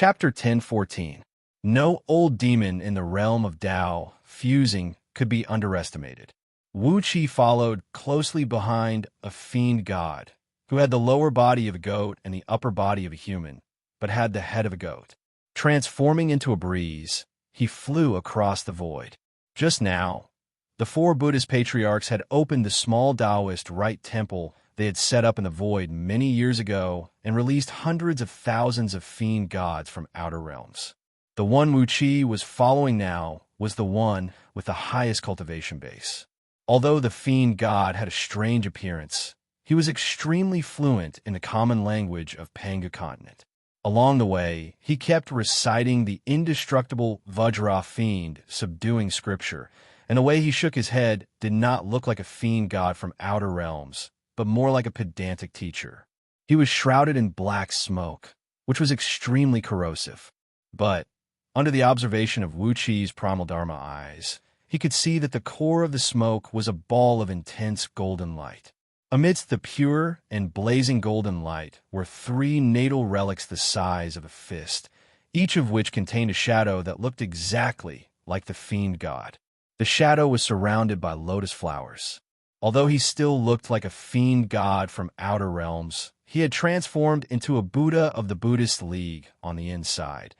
Chapter 10:14. No old demon in the realm of Tao fusing could be underestimated. Wuxia followed closely behind a fiend god, who had the lower body of a goat and the upper body of a human, but had the head of a goat. Transforming into a breeze, he flew across the void. Just now, the four Buddhist patriarchs had opened the small Taoist Rite temple they had set up in the void many years ago and released hundreds of thousands of fiend gods from outer realms. The one Wuxia was following now was the one with the highest cultivation base. Although the fiend god had a strange appearance, he was extremely fluent in the common language of Panga continent. Along the way, he kept reciting the indestructible Vajra fiend, subduing scripture, and the way he shook his head did not look like a fiend god from outer realms, but more like a pedantic teacher. He was shrouded in black smoke, which was extremely corrosive. But, under the observation of Wuxia's Pramaldharma eyes, he could see that the core of the smoke was a ball of intense golden light. Amidst the pure and blazing golden light were three natal relics the size of a fist, each of which contained a shadow that looked exactly like the fiend god. The shadow was surrounded by lotus flowers. Although he still looked like a fiend god from outer realms, he had transformed into a Buddha of the Buddhist League on the inside,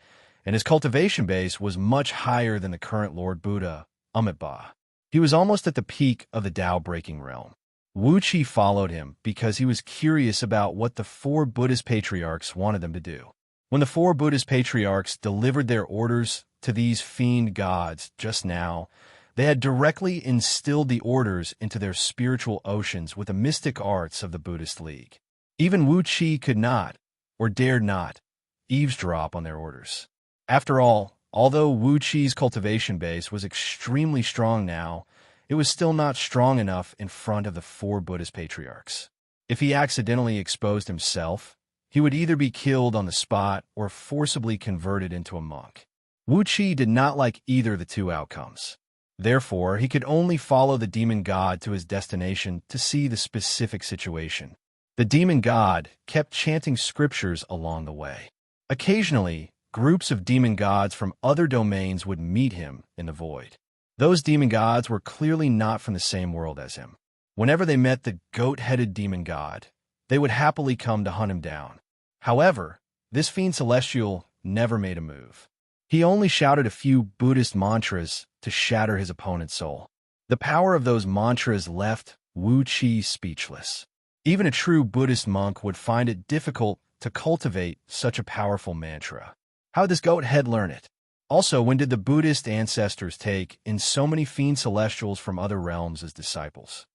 and his cultivation base was much higher than the current Lord Buddha, Amitabha. He was almost at the peak of the Tao-breaking realm. Wuxia followed him because he was curious about what the four Buddhist patriarchs wanted them to do. When the four Buddhist patriarchs delivered their orders to these fiend gods just now, they had directly instilled the orders into their spiritual oceans with the mystic arts of the Buddhist League. Even Wuxia could not, or dared not, eavesdrop on their orders. After all, although Wuxia's cultivation base was extremely strong now, it was still not strong enough in front of the four Buddhist patriarchs. If he accidentally exposed himself, he would either be killed on the spot or forcibly converted into a monk. Wuxia did not like either of the two outcomes. Therefore, he could only follow the demon god to his destination to see the specific situation. The demon god kept chanting scriptures along the way. Occasionally, groups of demon gods from other domains would meet him in the void. Those demon gods were clearly not from the same world as him. Whenever they met the goat-headed demon god, they would happily come to hunt him down. However, this fiend celestial never made a move. He only shouted a few Buddhist mantras to shatter his opponent's soul. The power of those mantras left Wuxia speechless. Even a true Buddhist monk would find it difficult to cultivate such a powerful mantra. How did this goat head learn it? Also, when did the Buddhist ancestors take in so many fiend celestials from other realms as disciples?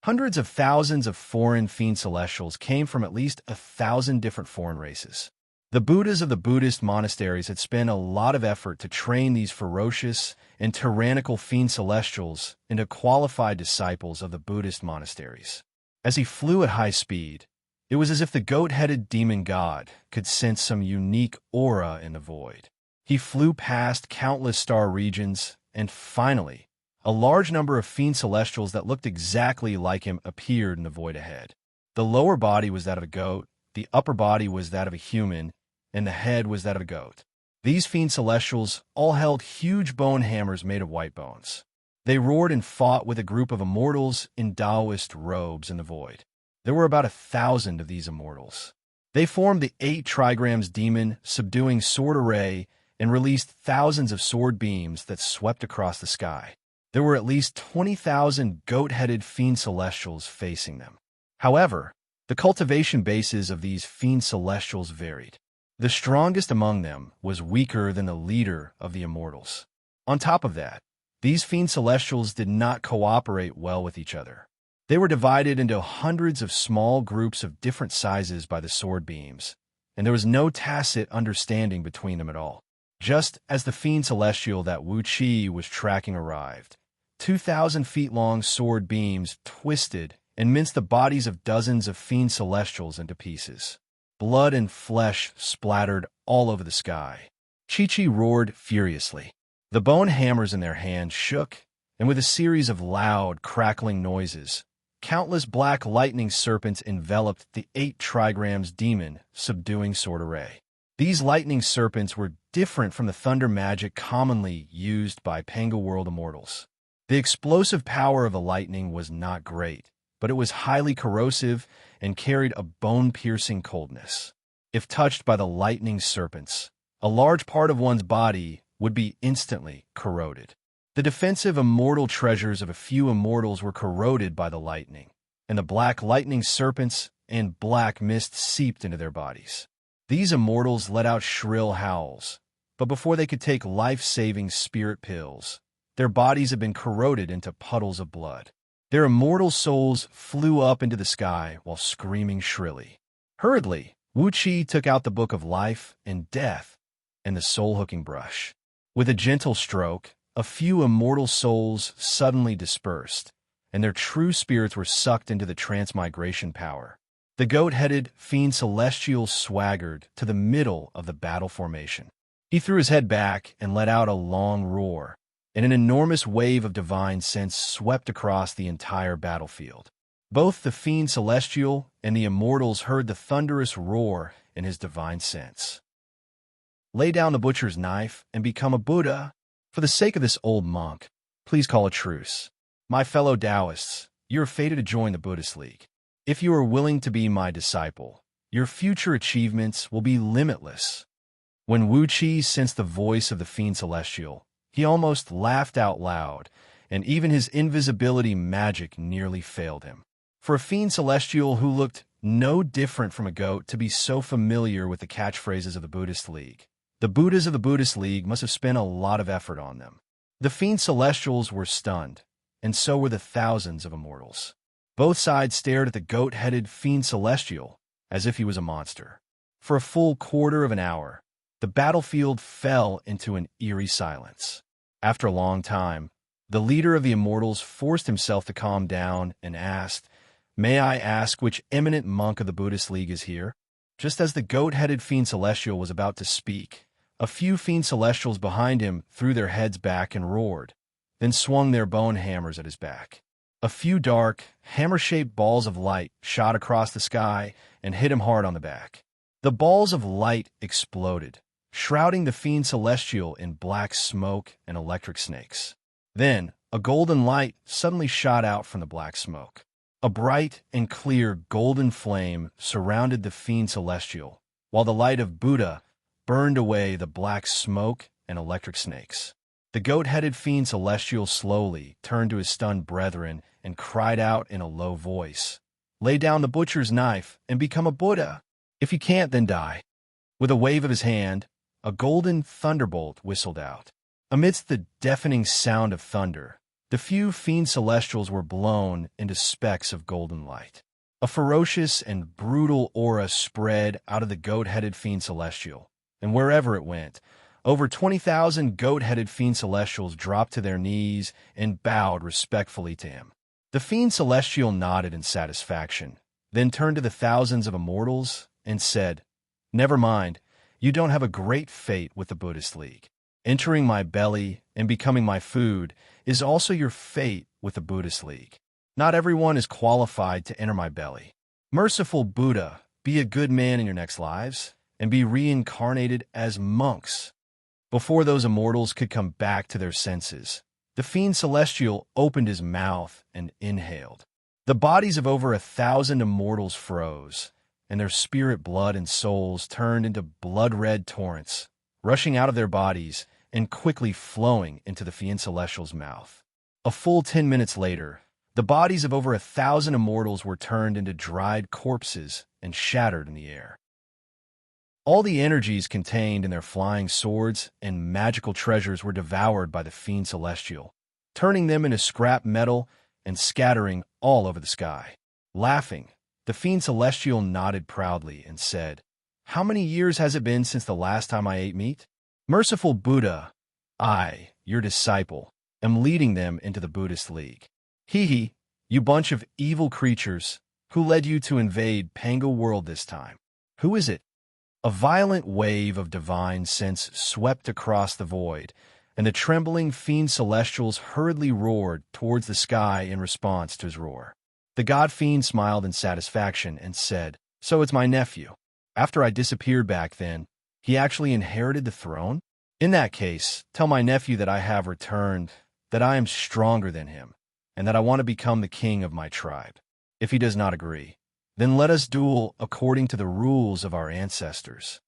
Hundreds of thousands of foreign fiend celestials came from at least 1,000 different foreign races. The Buddhas of the Buddhist monasteries had spent a lot of effort to train these ferocious and tyrannical fiend celestials into qualified disciples of the Buddhist monasteries. As he flew at high speed, it was as if the goat-headed demon god could sense some unique aura in the void. He flew past countless star regions, and finally, a large number of fiend celestials that looked exactly like him appeared in the void ahead. The lower body was that of a goat, the upper body was that of a human, and the head was that of a goat. These fiend celestials all held huge bone hammers made of white bones. They roared and fought with a group of immortals in Taoist robes in the void. There were about 1,000 of these immortals. They formed the 8 trigrams demon, subduing sword array, and released thousands of sword beams that swept across the sky. There were at least 20,000 goat-headed fiend celestials facing them. However, the cultivation bases of these fiend celestials varied. The strongest among them was weaker than the leader of the immortals. On top of that, these fiend celestials did not cooperate well with each other. They were divided into hundreds of small groups of different sizes by the sword beams, and there was no tacit understanding between them at all. Just as the fiend celestial that Wuxia was tracking arrived, 2,000 feet long sword beams twisted and minced the bodies of dozens of fiend celestials into pieces. Blood and flesh splattered all over the sky. Chi-Chi roared furiously. The bone hammers in their hands shook, and with a series of loud, crackling noises, countless black lightning serpents enveloped the 8 trigrams demon, subduing sword array. These lightning serpents were different from the thunder magic commonly used by Pango World immortals. The explosive power of the lightning was not great, but it was highly corrosive and carried a bone-piercing coldness. If touched by the lightning serpents, a large part of one's body would be instantly corroded. The defensive immortal treasures of a few immortals were corroded by the lightning, and the black lightning serpents and black mist seeped into their bodies. These immortals let out shrill howls, but before they could take life-saving spirit pills, their bodies had been corroded into puddles of blood. Their immortal souls flew up into the sky while screaming shrilly. Hurriedly, Wuxia took out the book of life and death and the soul-hooking brush. With a gentle stroke, a few immortal souls suddenly dispersed, and their true spirits were sucked into the transmigration power. The goat-headed fiend celestial swaggered to the middle of the battle formation. He threw his head back and let out a long roar, and an enormous wave of divine sense swept across the entire battlefield. Both the fiend celestial and the immortals heard the thunderous roar in his divine sense. Lay down the butcher's knife and become a Buddha. For the sake of this old monk, please call a truce. My fellow Taoists, you are fated to join the Buddhist League. If you are willing to be my disciple, your future achievements will be limitless. When Wuxia sensed the voice of the fiend celestial, he almost laughed out loud, and even his invisibility magic nearly failed him. For a fiend celestial who looked no different from a goat to be so familiar with the catchphrases of the Buddhist League, the Buddhas of the Buddhist League must have spent a lot of effort on them. The fiend celestials were stunned, and so were the thousands of immortals. Both sides stared at the goat-headed fiend celestial as if he was a monster. For a full quarter of an hour, the battlefield fell into an eerie silence. After a long time, the leader of the immortals forced himself to calm down and asked, "May I ask which eminent monk of the Buddhist League is here?" Just as the goat-headed fiend celestial was about to speak, a few fiend celestials behind him threw their heads back and roared, then swung their bone hammers at his back. A few dark, hammer-shaped balls of light shot across the sky and hit him hard on the back. The balls of light exploded, shrouding the fiend celestial in black smoke and electric snakes. Then, a golden light suddenly shot out from the black smoke. A bright and clear golden flame surrounded the fiend celestial, while the light of Buddha burned away the black smoke and electric snakes. The goat-headed fiend celestial slowly turned to his stunned brethren and cried out in a low voice, "Lay down the butcher's knife and become a Buddha. If you can't, then die." With a wave of his hand, a golden thunderbolt whistled out. Amidst the deafening sound of thunder, the few fiend celestials were blown into specks of golden light. A ferocious and brutal aura spread out of the goat-headed fiend celestial, and wherever it went, over 20,000 goat-headed fiend celestials dropped to their knees and bowed respectfully to him. The fiend celestial nodded in satisfaction, then turned to the thousands of immortals and said, "Never mind, you don't have a great fate with the Buddhist League. Entering my belly and becoming my food is also your fate with the Buddhist League. Not everyone is qualified to enter my belly. Merciful Buddha, be a good man in your next lives, and be reincarnated as monks." Before those immortals could come back to their senses, the fiend celestial opened his mouth and inhaled. The bodies of over 1,000 immortals froze, and their spirit blood and souls turned into blood-red torrents, rushing out of their bodies and quickly flowing into the fiend celestial's mouth. A full 10 minutes later, the bodies of over 1,000 immortals were turned into dried corpses and shattered in the air. All the energies contained in their flying swords and magical treasures were devoured by the fiend celestial, turning them into scrap metal and scattering all over the sky. Laughing, the fiend celestial nodded proudly and said, "How many years has it been since the last time I ate meat? Merciful Buddha, I, your disciple, am leading them into the Buddhist League. Hee, you bunch of evil creatures, who led you to invade Pango World this time? Who is it?" A violent wave of divine sense swept across the void, and the trembling fiend celestials hurriedly roared towards the sky in response to his roar. The god fiend smiled in satisfaction and said, "So it's my nephew. After I disappeared back then, He actually inherited the throne? In that case, tell my nephew that I have returned, that I am stronger than him, and that I want to become the king of my tribe. If he does not agree, then let us duel according to the rules of our ancestors."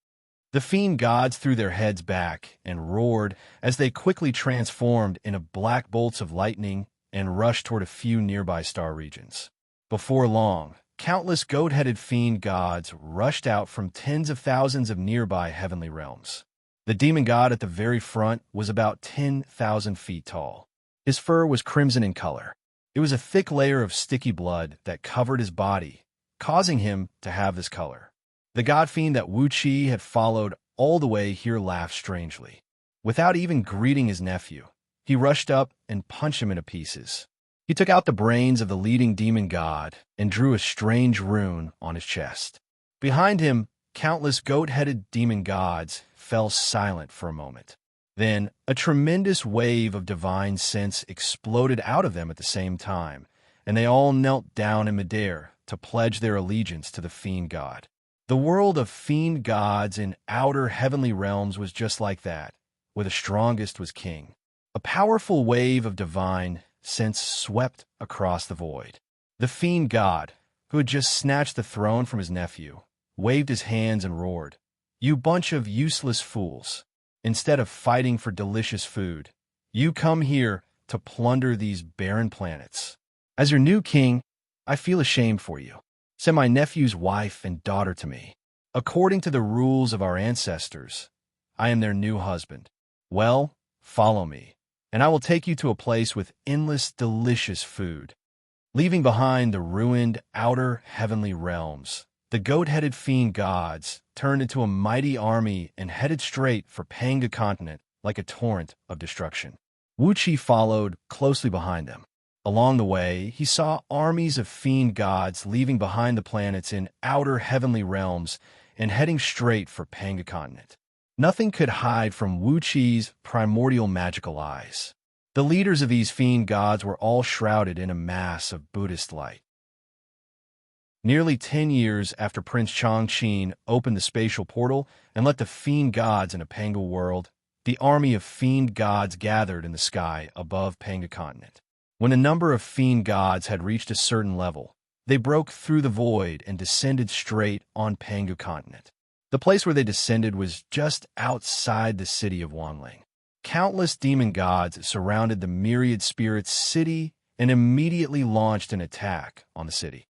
The fiend gods threw their heads back and roared as they quickly transformed into black bolts of lightning and rushed toward a few nearby star regions. Before long, countless goat-headed fiend gods rushed out from tens of thousands of nearby heavenly realms. The demon god at the very front was about 10,000 feet tall. His fur was crimson in color. It was a thick layer of sticky blood that covered his body, causing him to have this color. The god fiend that Wuxia had followed all the way here laughed strangely. Without even greeting his nephew, he rushed up and punched him into pieces. He took out the brains of the leading demon god and drew a strange rune on his chest. Behind him, countless goat-headed demon gods fell silent for a moment. Then, a tremendous wave of divine sense exploded out of them at the same time, and they all knelt down in midair to pledge their allegiance to the fiend god. The world of fiend gods in outer heavenly realms was just like that, where the strongest was king. A powerful wave of divine sense swept across the void. The fiend god, who had just snatched the throne from his nephew, waved his hands and roared, "You bunch of useless fools! Instead of fighting for delicious food, you come here to plunder these barren planets. As your new king, I feel ashamed for you. Send my nephew's wife and daughter to me. According to the rules of our ancestors, I am their new husband. Well, follow me, and I will take you to a place with endless delicious food." Leaving behind the ruined outer heavenly realms, the goat-headed fiend gods turned into a mighty army and headed straight for Panga continent like a torrent of destruction. Wuxia followed closely behind them. Along the way, he saw armies of fiend gods leaving behind the planets in outer heavenly realms and heading straight for Panga continent. Nothing could hide from Wuxia's primordial magical eyes. The leaders of these fiend gods were all shrouded in a mass of Buddhist light. Nearly 10 years after Prince Changqing opened the spatial portal and let the fiend gods into Panga world, the army of fiend gods gathered in the sky above Panga continent. When the number of fiend gods had reached a certain level, they broke through the void and descended straight on Panga continent. The place where they descended was just outside the city of Wanling. Countless demon gods surrounded the myriad spirits city and immediately launched an attack on the city.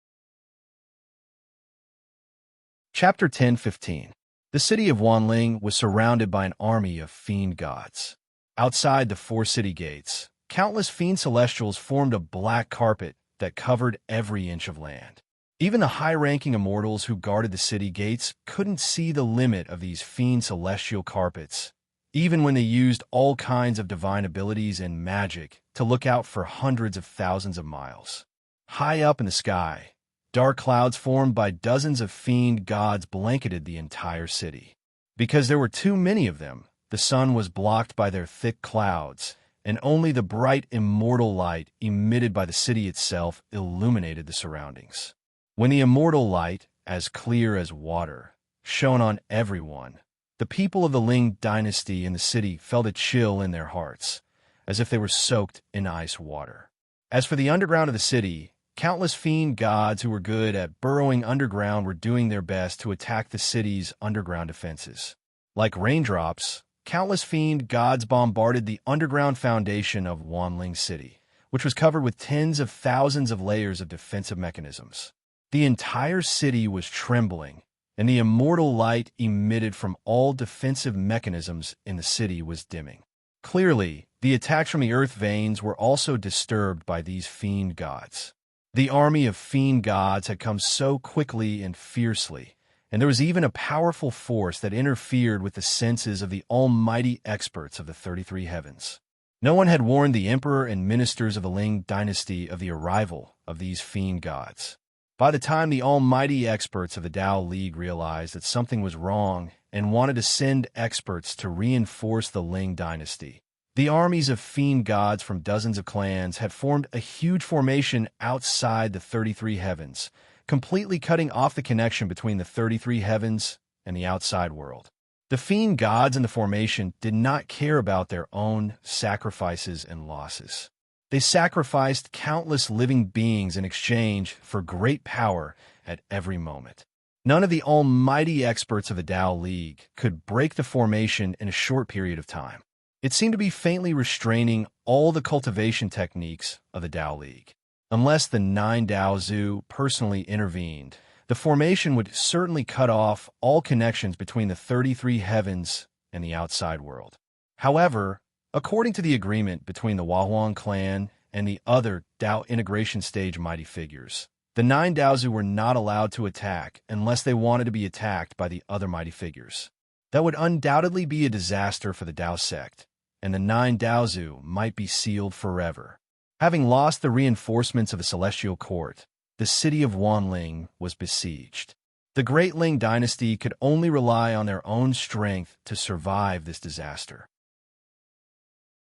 Chapter 10:15. The city of Wanling was surrounded by an army of fiend gods. Outside the 4 city gates, countless fiend celestials formed a black carpet that covered every inch of land. Even the high-ranking immortals who guarded the city gates couldn't see the limit of these fiend celestial carpets, even when they used all kinds of divine abilities and magic to look out for hundreds of thousands of miles. High up in the sky, dark clouds formed by dozens of fiend gods blanketed the entire city. Because there were too many of them, the sun was blocked by their thick clouds, and only the bright immortal light emitted by the city itself illuminated the surroundings. When the immortal light, as clear as water, shone on everyone, the people of the Ling dynasty in the city felt a chill in their hearts, as if they were soaked in ice water. As for the underground of the city, countless fiend gods who were good at burrowing underground were doing their best to attack the city's underground defenses. Like raindrops, countless fiend gods bombarded the underground foundation of Wanling City, which was covered with tens of thousands of layers of defensive mechanisms. The entire city was trembling, and the immortal light emitted from all defensive mechanisms in the city was dimming. Clearly, the attacks from the earth veins were also disturbed by these fiend gods. The army of fiend gods had come so quickly and fiercely, and there was even a powerful force that interfered with the senses of the almighty experts of the 33 heavens. No one had warned the emperor and ministers of the Ling dynasty of the arrival of these fiend gods. By the time the almighty experts of the Tao League realized that something was wrong and wanted to send experts to reinforce the Ling dynasty, the armies of fiend gods from dozens of clans had formed a huge formation outside the 33 heavens, completely cutting off the connection between the 33 heavens and the outside world. The fiend gods in the formation did not care about their own sacrifices and losses. They sacrificed countless living beings in exchange for great power at every moment. None of the almighty experts of the Tao League could break the formation in a short period of time. It seemed to be faintly restraining all the cultivation techniques of the Tao League. Unless the 9 Dao Zu personally intervened, the formation would certainly cut off all connections between the 33 heavens and the outside world. However, according to the agreement between the Huahuang clan and the other Dao integration stage mighty figures, the 9 Daozu were not allowed to attack unless they wanted to be attacked by the other mighty figures. That would undoubtedly be a disaster for the Dao sect, and the 9 Daozu might be sealed forever. Having lost the reinforcements of the celestial court, the city of Wanling was besieged. The Great Ling dynasty could only rely on their own strength to survive this disaster.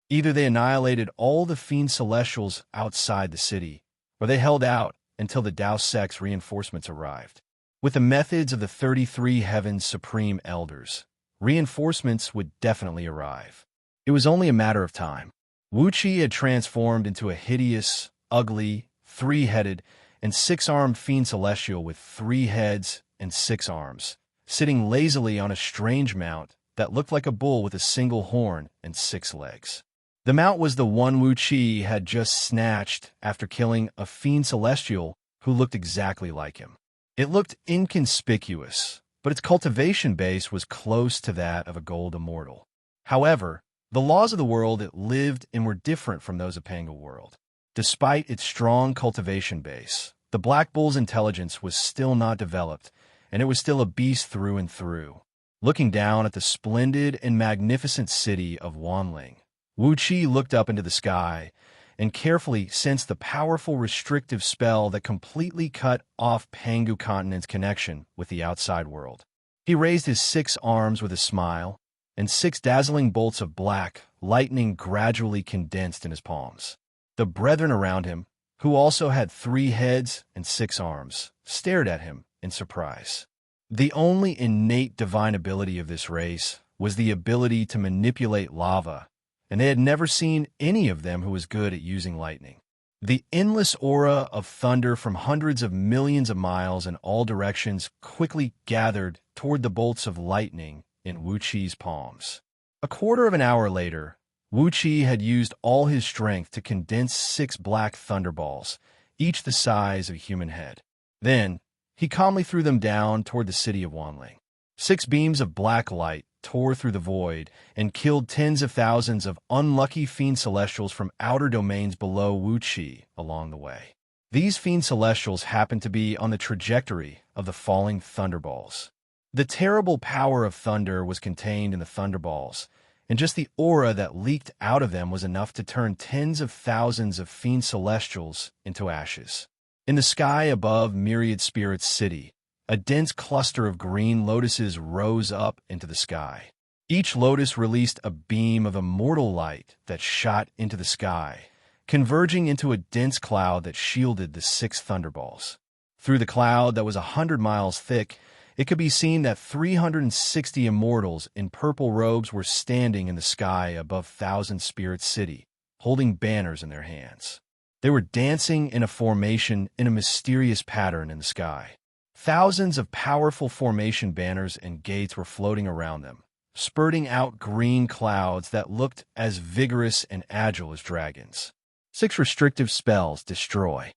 Either they annihilated all the fiend celestials outside the city, or they held out until the Dao sect's reinforcements arrived. With the methods of the 33 Heavens Supreme Elders, reinforcements would definitely arrive. It was only a matter of time. Wuxia had transformed into a hideous, ugly, 3-headed, and 6-armed fiend celestial with 3 heads and 6 arms, sitting lazily on a strange mount that looked like a bull with a single horn and 6 legs. The mount was the one Wuxia had just snatched after killing a fiend celestial who looked exactly like him. It looked inconspicuous, but its cultivation base was close to that of a gold immortal. However, the laws of the world it lived in were different from those of Panga World. Despite its strong cultivation base, the Black Bull's intelligence was still not developed, and it was still a beast through and through. Looking down at the splendid and magnificent city of Wanling, Wuxia looked up into the sky and carefully sensed the powerful restrictive spell that completely cut off Pangu Continent's connection with the outside world. He raised his 6 arms with a smile, and 6 dazzling bolts of black lightning gradually condensed in his palms. The brethren around him, who also had 3 heads and 6 arms, stared at him in surprise. The only innate divine ability of this race was the ability to manipulate lava, and they had never seen any of them who was good at using lightning. The endless aura of thunder from hundreds of millions of miles in all directions quickly gathered toward the bolts of lightning in Wuqi's palms. A quarter of an hour later, Wuxia had used all his strength to condense 6 black thunderballs, each the size of a human head. Then, he calmly threw them down toward the city of Wanling. 6 beams of black light tore through the void and killed tens of thousands of unlucky fiend celestials from outer domains below Wuxia along the way. These fiend celestials happened to be on the trajectory of the falling thunderballs. The terrible power of thunder was contained in the thunderballs, and just the aura that leaked out of them was enough to turn tens of thousands of fiend celestials into ashes. In the sky above Myriad Spirit's city, a dense cluster of green lotuses rose up into the sky. Each lotus released a beam of immortal light that shot into the sky, converging into a dense cloud that shielded the 6 thunderballs. Through the cloud that was 100 miles thick, it could be seen that 360 immortals in purple robes were standing in the sky above Thousand Spirit City, holding banners in their hands. They were dancing in a formation in a mysterious pattern in the sky. Thousands of powerful formation banners and gates were floating around them, spurting out green clouds that looked as vigorous and agile as dragons. 6 restrictive spells destroy.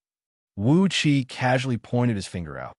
Wuxia casually pointed his finger out.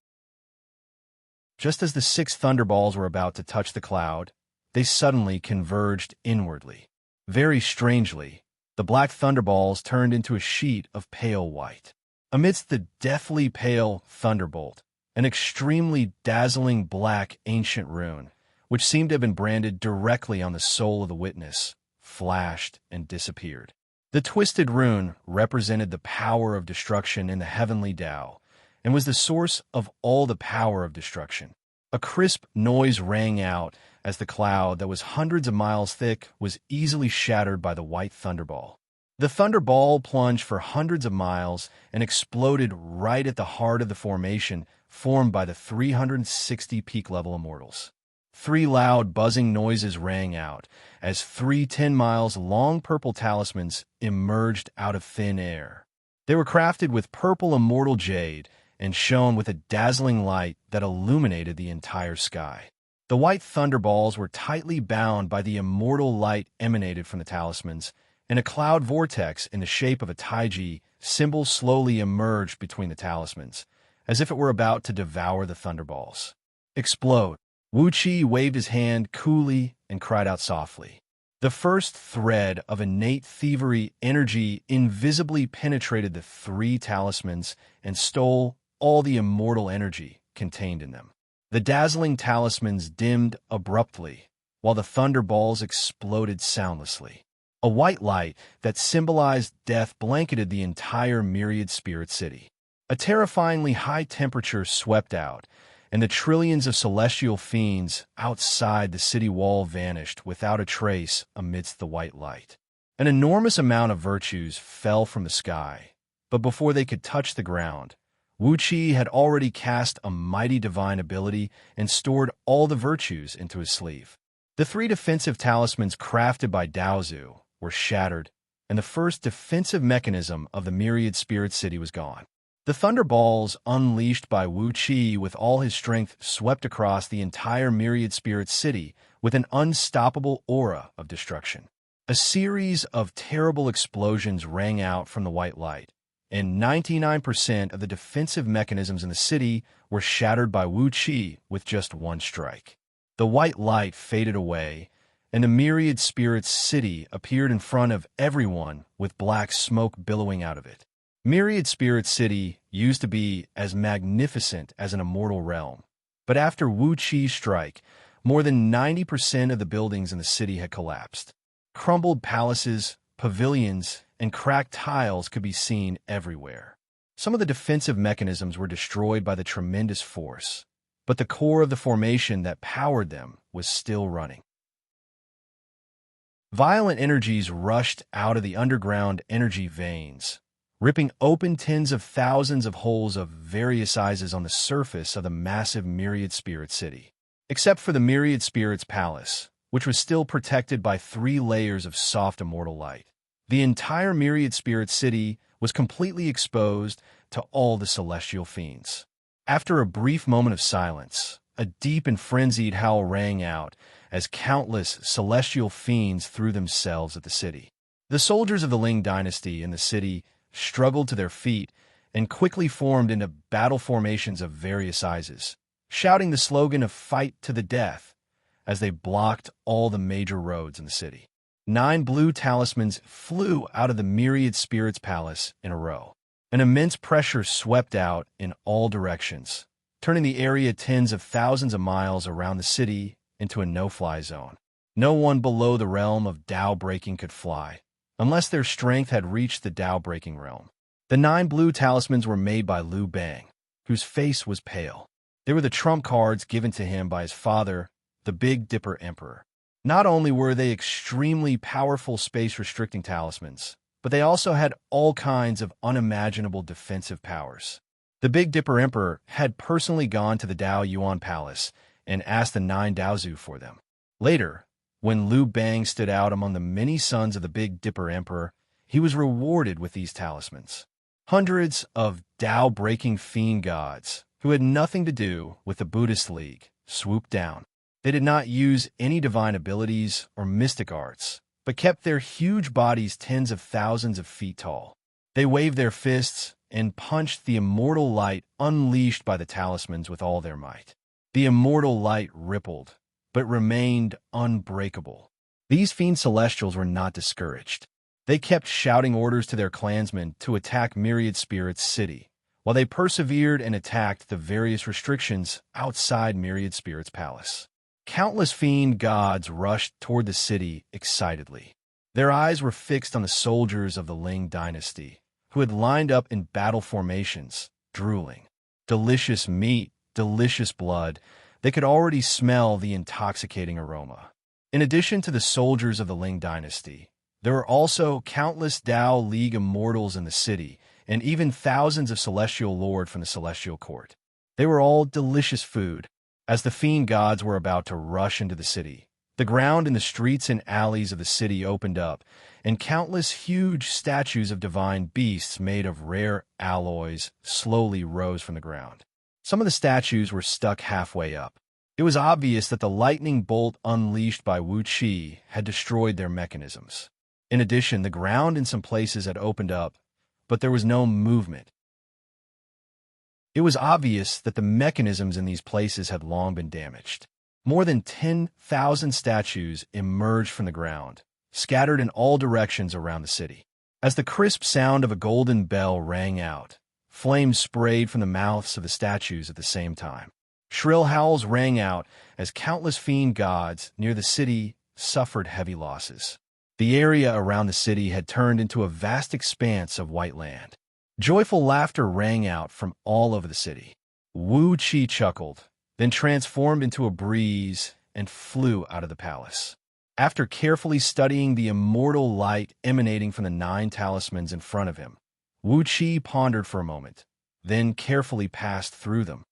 Just as the 6 thunderballs were about to touch the cloud, they suddenly converged inwardly. Very strangely, the black thunderballs turned into a sheet of pale white. Amidst the deathly pale thunderbolt, an extremely dazzling black ancient rune, which seemed to have been branded directly on the soul of the witness, flashed and disappeared. The twisted rune represented the power of destruction in the heavenly Tao, and was the source of all the power of destruction. A crisp noise rang out as the cloud that was hundreds of miles thick was easily shattered by the white thunderball. The thunderball plunged for hundreds of miles and exploded right at the heart of the formation formed by the 360 peak-level immortals. Three loud, buzzing noises rang out as three 10-mile-long purple talismans emerged out of thin air. They were crafted with purple immortal jade and shone with a dazzling light that illuminated the entire sky. The white thunderballs were tightly bound by the immortal light emanated from the talismans, and a cloud vortex in the shape of a taiji symbol slowly emerged between the talismans, as if it were about to devour the thunderballs. Explode! Wuxia waved his hand coolly and cried out softly. The first thread of innate thievery energy invisibly penetrated the three talismans and stole all the immortal energy contained in them. The dazzling talismans dimmed abruptly, while the thunderballs exploded soundlessly. A white light that symbolized death blanketed the entire myriad spirit city. A terrifyingly high temperature swept out, and the trillions of celestial fiends outside the city wall vanished without a trace amidst the white light. An enormous amount of virtues fell from the sky, but before they could touch the ground, Wuxia had already cast a mighty divine ability and stored all the virtues into his sleeve. The three defensive talismans crafted by Daozu were shattered, and the first defensive mechanism of the myriad spirit city was gone. The thunderballs unleashed by Wuxia with all his strength swept across the entire myriad spirit city with an unstoppable aura of destruction. A series of terrible explosions rang out from the white light, and 99% of the defensive mechanisms in the city were shattered by Wuxia with just one strike. The white light faded away, and the myriad spirits city appeared in front of everyone with black smoke billowing out of it. Myriad Spirit City used to be as magnificent as an immortal realm, but after Wuxia's strike, more than 90% of the buildings in the city had collapsed. Crumbled palaces, pavilions, and cracked tiles could be seen everywhere. Some of the defensive mechanisms were destroyed by the tremendous force, but the core of the formation that powered them was still running. Violent energies rushed out of the underground energy veins, ripping open tens of thousands of holes of various sizes on the surface of the massive Myriad Spirit City. Except for the Myriad Spirits Palace, which was still protected by 3 layers of soft immortal light. The entire Myriad Spirit City was completely exposed to all the celestial fiends. After a brief moment of silence, a deep and frenzied howl rang out as countless celestial fiends threw themselves at the city. The soldiers of the Ling dynasty in the city struggled to their feet and quickly formed into battle formations of various sizes, shouting the slogan of "Fight to the death" as they blocked all the major roads in the city. 9 blue talismans flew out of the Myriad Spirits Palace in a row. An immense pressure swept out in all directions, turning the area tens of thousands of miles around the city into a no-fly zone. No one below the realm of Tao breaking could fly, unless their strength had reached the Tao breaking realm. The 9 blue talismans were made by Liu Bang, whose face was pale. They were the trump cards given to him by his father, the Big Dipper Emperor. Not only were they extremely powerful space-restricting talismans, but they also had all kinds of unimaginable defensive powers. The Big Dipper Emperor had personally gone to the Dao Yuan Palace and asked the 9 Daozu for them. Later, when Liu Bang stood out among the many sons of the Big Dipper Emperor, he was rewarded with these talismans. Hundreds of Tao-breaking fiend gods, who had nothing to do with the Buddhist League, swooped down. They did not use any divine abilities or mystic arts, but kept their huge bodies tens of thousands of feet tall. They waved their fists and punched the immortal light unleashed by the talismans with all their might. The immortal light rippled, but remained unbreakable. These fiend celestials were not discouraged. They kept shouting orders to their clansmen to attack Myriad Spirits City, while they persevered and attacked the various restrictions outside Myriad Spirits Palace. Countless fiend gods rushed toward the city excitedly. Their eyes were fixed on the soldiers of the Ling dynasty, who had lined up in battle formations, drooling. Delicious meat, delicious blood. They could already smell the intoxicating aroma. In addition to the soldiers of the Ling dynasty, there were also countless Tao League immortals in the city, and even thousands of celestial lords from the celestial court. They were all delicious food. As the fiend gods were about to rush into the city, the ground in the streets and alleys of the city opened up, and countless huge statues of divine beasts made of rare alloys slowly rose from the ground. Some of the statues were stuck halfway up. It was obvious that the lightning bolt unleashed by Wuxia had destroyed their mechanisms. In addition, the ground in some places had opened up, but there was no movement. It was obvious that the mechanisms in these places had long been damaged. More than 10,000 statues emerged from the ground, scattered in all directions around the city. As the crisp sound of a golden bell rang out, flames sprayed from the mouths of the statues at the same time. Shrill howls rang out as countless fiend gods near the city suffered heavy losses. The area around the city had turned into a vast expanse of white land. Joyful laughter rang out from all over the city. Wuxia chuckled, then transformed into a breeze and flew out of the palace. After carefully studying the immortal light emanating from the 9 talismans in front of him, Wuxia pondered for a moment, then carefully passed through them.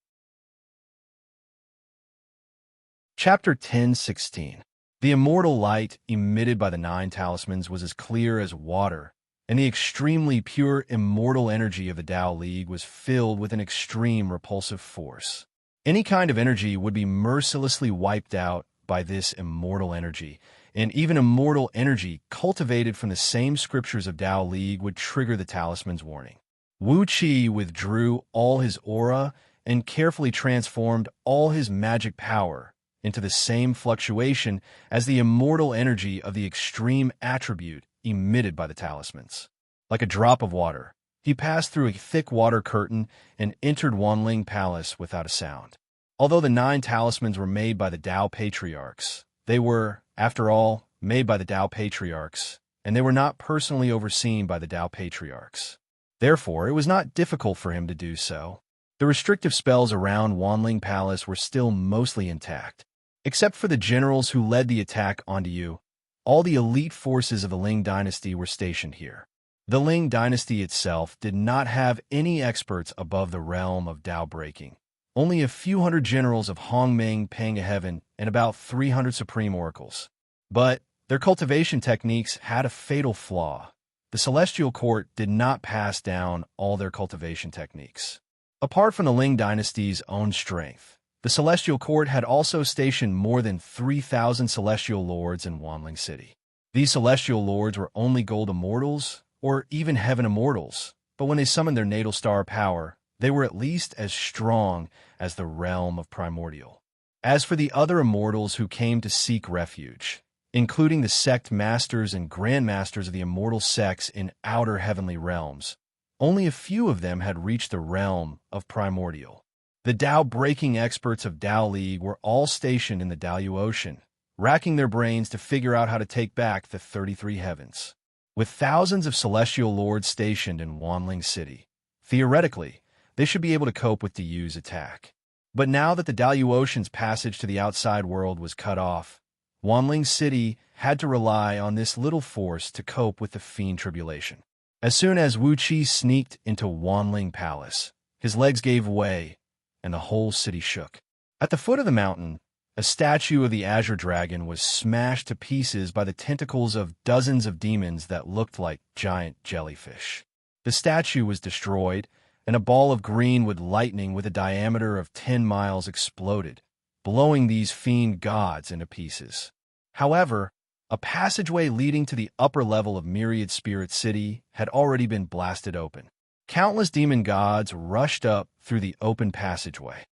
Chapter 10:16. The immortal light emitted by the 9 talismans was as clear as water, and the extremely pure immortal energy of the Tao League was filled with an extreme repulsive force. Any kind of energy would be mercilessly wiped out by this immortal energy, and even immortal energy cultivated from the same scriptures of Tao League would trigger the talisman's warning. Wuxia withdrew all his aura and carefully transformed all his magic power into the same fluctuation as the immortal energy of the extreme attribute emitted by the talismans. Like a drop of water, he passed through a thick water curtain and entered Wanling Palace without a sound. Although the 9 talismans were made by the Tao Patriarchs, they were, after all, made by the Tao Patriarchs, and they were not personally overseen by the Tao Patriarchs. Therefore, it was not difficult for him to do so. The restrictive spells around Wanling Palace were still mostly intact. Except for the generals who led the attack onto you, all the elite forces of the Ling dynasty were stationed here. The Ling dynasty itself did not have any experts above the realm of Tao breaking. Only a few hundred generals of Hongming paying a heaven and about 300 supreme oracles. But their cultivation techniques had a fatal flaw. The Celestial Court did not pass down all their cultivation techniques. Apart from the Ling dynasty's own strength, the Celestial Court had also stationed more than 3,000 Celestial Lords in Wanling City. These Celestial Lords were only Gold Immortals, or even Heaven Immortals, but when they summoned their natal star power, they were at least as strong as the realm of Primordial. As for the other Immortals who came to seek refuge, including the sect masters and grandmasters of the immortal sects in outer heavenly realms, only a few of them had reached the realm of Primordial. The Tao-breaking experts of Tao League were all stationed in the Daoyu Ocean, racking their brains to figure out how to take back the 33 heavens. With thousands of celestial lords stationed in Wanling City, theoretically, they should be able to cope with Dayu's attack. But now that the Daoyu Ocean's passage to the outside world was cut off, Wanling City had to rely on this little force to cope with the fiend tribulation. As soon as Wuxia sneaked into Wanling Palace, his legs gave way, and the whole city shook. At the foot of the mountain, a statue of the Azure Dragon was smashed to pieces by the tentacles of dozens of demons that looked like giant jellyfish. The statue was destroyed, and a ball of green with lightning with a diameter of 10 miles exploded, blowing these fiend gods into pieces. However, a passageway leading to the upper level of Myriad Spirit City had already been blasted open. Countless demon gods rushed up through the open passageway.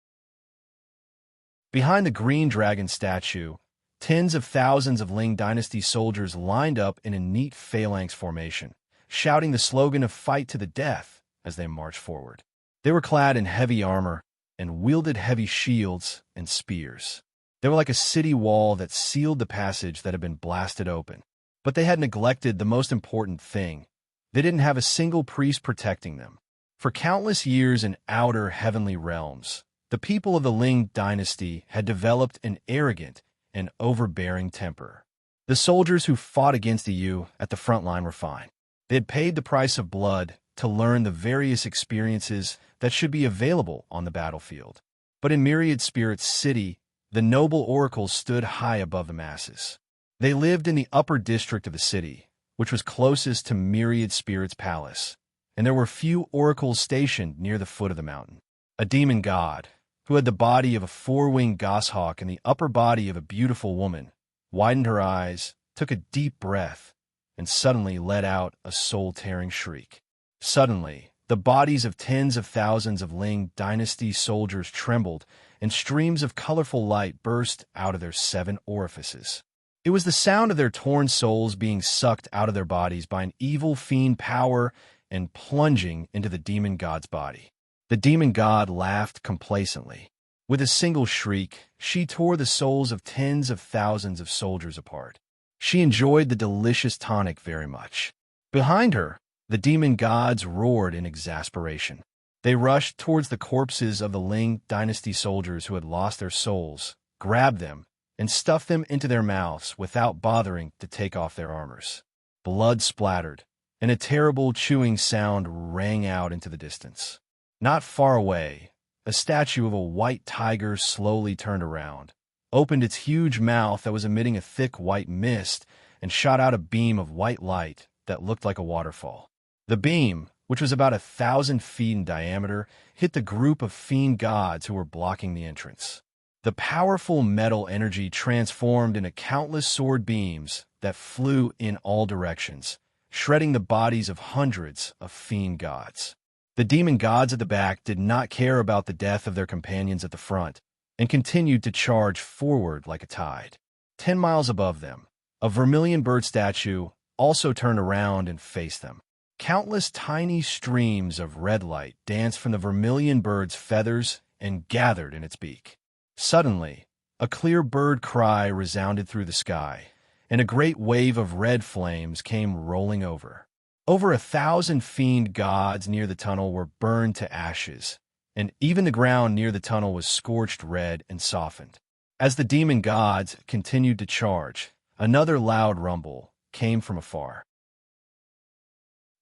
Behind the green dragon statue, tens of thousands of Ling Dynasty soldiers lined up in a neat phalanx formation, shouting the slogan of "Fight to the death" as they marched forward. They were clad in heavy armor and wielded heavy shields and spears. They were like a city wall that sealed the passage that had been blasted open. But they had neglected the most important thing. They didn't have a single priest protecting them. For countless years in outer heavenly realms, the people of the Ling dynasty had developed an arrogant and overbearing temper. The soldiers who fought against the Yu at the front line were fine. They had paid the price of blood to learn the various experiences that should be available on the battlefield. But in Myriad Spirit's city, the noble oracles stood high above the masses. They lived in the upper district of the city, which was closest to Myriad Spirit's palace, and there were few oracles stationed near the foot of the mountain. A demon god, who had the body of a four-winged goshawk and the upper body of a beautiful woman, widened her eyes, took a deep breath, and suddenly let out a soul-tearing shriek. Suddenly, the bodies of tens of thousands of Ling Dynasty soldiers trembled, and streams of colorful light burst out of their 7 orifices. It was the sound of their torn souls being sucked out of their bodies by an evil fiend power and plunging into the demon god's body. The demon god laughed complacently. With a single shriek, she tore the souls of tens of thousands of soldiers apart. She enjoyed the delicious tonic very much. Behind her, the demon gods roared in exasperation. They rushed towards the corpses of the Ling Dynasty soldiers who had lost their souls, grabbed them, and stuffed them into their mouths without bothering to take off their armors. Blood splattered, and a terrible chewing sound rang out into the distance. Not far away, a statue of a white tiger slowly turned around, opened its huge mouth that was emitting a thick white mist, and shot out a beam of white light that looked like a waterfall. The beam, which was about 1,000 feet in diameter, hit the group of fiend gods who were blocking the entrance. The powerful metal energy transformed into countless sword beams that flew in all directions, shredding the bodies of hundreds of fiend gods. The demon gods at the back did not care about the death of their companions at the front, and continued to charge forward like a tide. 10 miles above them, a vermilion bird statue also turned around and faced them. Countless tiny streams of red light danced from the vermilion bird's feathers and gathered in its beak. Suddenly, a clear bird cry resounded through the sky, and a great wave of red flames came rolling over. Over 1,000 fiend gods near the tunnel were burned to ashes, and even the ground near the tunnel was scorched red and softened. As the demon gods continued to charge, another loud rumble came from afar.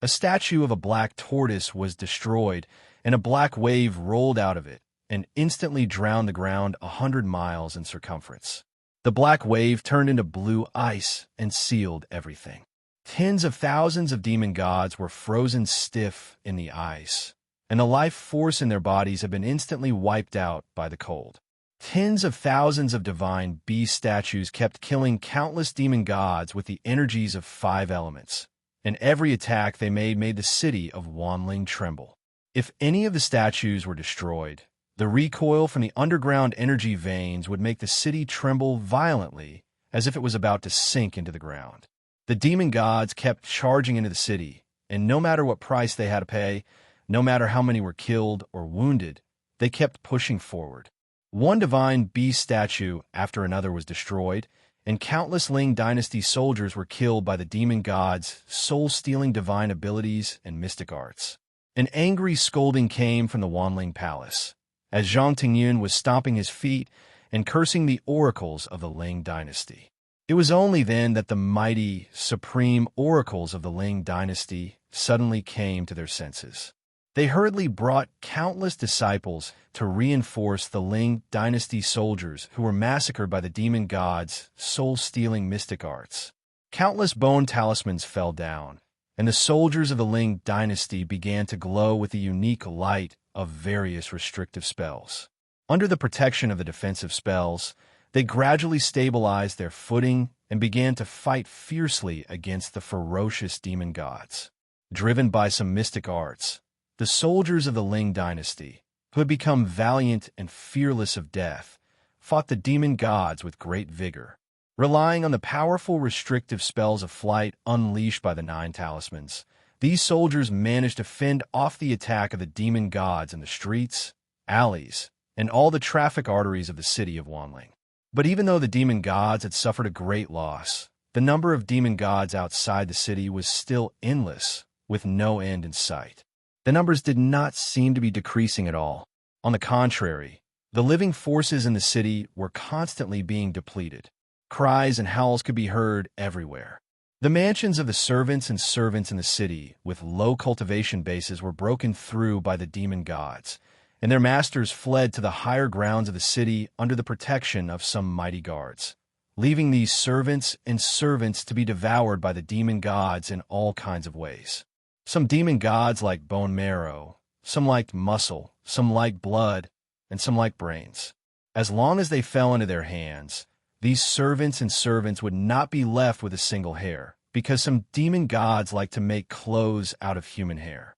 A statue of a black tortoise was destroyed, and a black wave rolled out of it and instantly drowned the ground 100 miles in circumference. The black wave turned into blue ice and sealed everything. Tens of thousands of demon gods were frozen stiff in the ice, and the life force in their bodies had been instantly wiped out by the cold. Tens of thousands of divine beast statues kept killing countless demon gods with the energies of 5 elements, and every attack they made the city of Wanling tremble. If any of the statues were destroyed, the recoil from the underground energy veins would make the city tremble violently as if it was about to sink into the ground. The demon gods kept charging into the city, and no matter what price they had to pay, no matter how many were killed or wounded, they kept pushing forward. One divine beast statue after another was destroyed, and countless Ling Dynasty soldiers were killed by the demon gods' soul-stealing divine abilities and mystic arts. An angry scolding came from the Wanling Palace, as Zhang Tingyun was stomping his feet and cursing the oracles of the Ling Dynasty. It was only then that the mighty, supreme oracles of the Ling Dynasty suddenly came to their senses. They hurriedly brought countless disciples to reinforce the Ling Dynasty soldiers who were massacred by the demon gods' soul-stealing mystic arts. Countless bone talismans fell down, and the soldiers of the Ling Dynasty began to glow with the unique light of various restrictive spells. Under the protection of the defensive spells, they gradually stabilized their footing and began to fight fiercely against the ferocious demon gods. Driven by some mystic arts, the soldiers of the Ling Dynasty, who had become valiant and fearless of death, fought the demon gods with great vigor. Relying on the powerful restrictive spells of flight unleashed by the 9 talismans, these soldiers managed to fend off the attack of the demon gods in the streets, alleys, and all the traffic arteries of the city of Wanling. But even though the demon gods had suffered a great loss, the number of demon gods outside the city was still endless, with no end in sight. The numbers did not seem to be decreasing at all. On the contrary, the living forces in the city were constantly being depleted. Cries and howls could be heard everywhere. The mansions of the servants in the city with low cultivation bases were broken through by the demon gods, and their masters fled to the higher grounds of the city under the protection of some mighty guards, leaving these servants and servants to be devoured by the demon gods in all kinds of ways. Some demon gods liked bone marrow, some liked muscle, some liked blood, and some liked brains. As long as they fell into their hands, these servants and servants would not be left with a single hair, because some demon gods like to make clothes out of human hair.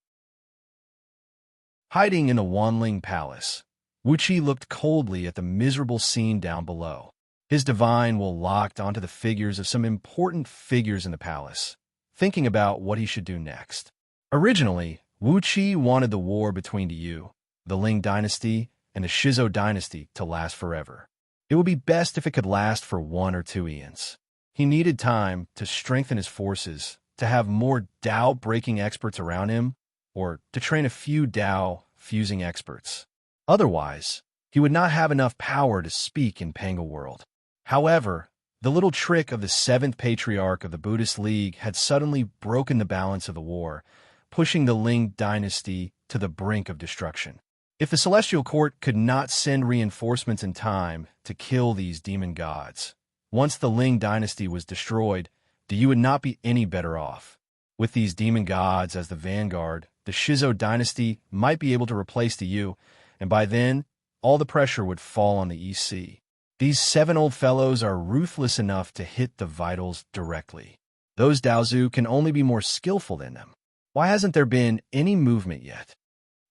Hiding in the Wanling Palace, Wuxia looked coldly at the miserable scene down below. His divine will locked onto the figures of some important figures in the palace, thinking about what he should do next. Originally, Wuxia wanted the war between Yu, the Ling dynasty, and the Shizo dynasty to last forever. It would be best if it could last for 1 or 2 eons. He needed time to strengthen his forces, to have more Dao-breaking experts around him, or to train a few Dao-fusing experts. Otherwise, he would not have enough power to speak in Panga World. However, the little trick of the 7th patriarch of the Buddhist League had suddenly broken the balance of the war, pushing the Ling dynasty to the brink of destruction. If the Celestial Court could not send reinforcements in time to kill these demon gods, once the Ling dynasty was destroyed, the Yu would not be any better off. With these demon gods as the vanguard, the Shizo dynasty might be able to replace the Yu, and by then, all the pressure would fall on the EC. These 7 old fellows are ruthless enough to hit the vitals directly. Those Daozu can only be more skillful than them. Why hasn't there been any movement yet?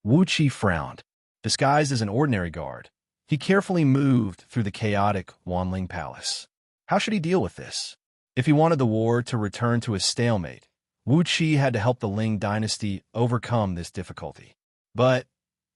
Wuxia frowned. Disguised as an ordinary guard, he carefully moved through the chaotic Wanling Palace. How should he deal with this? If he wanted the war to return to a stalemate, Wuxia had to help the Ling dynasty overcome this difficulty. But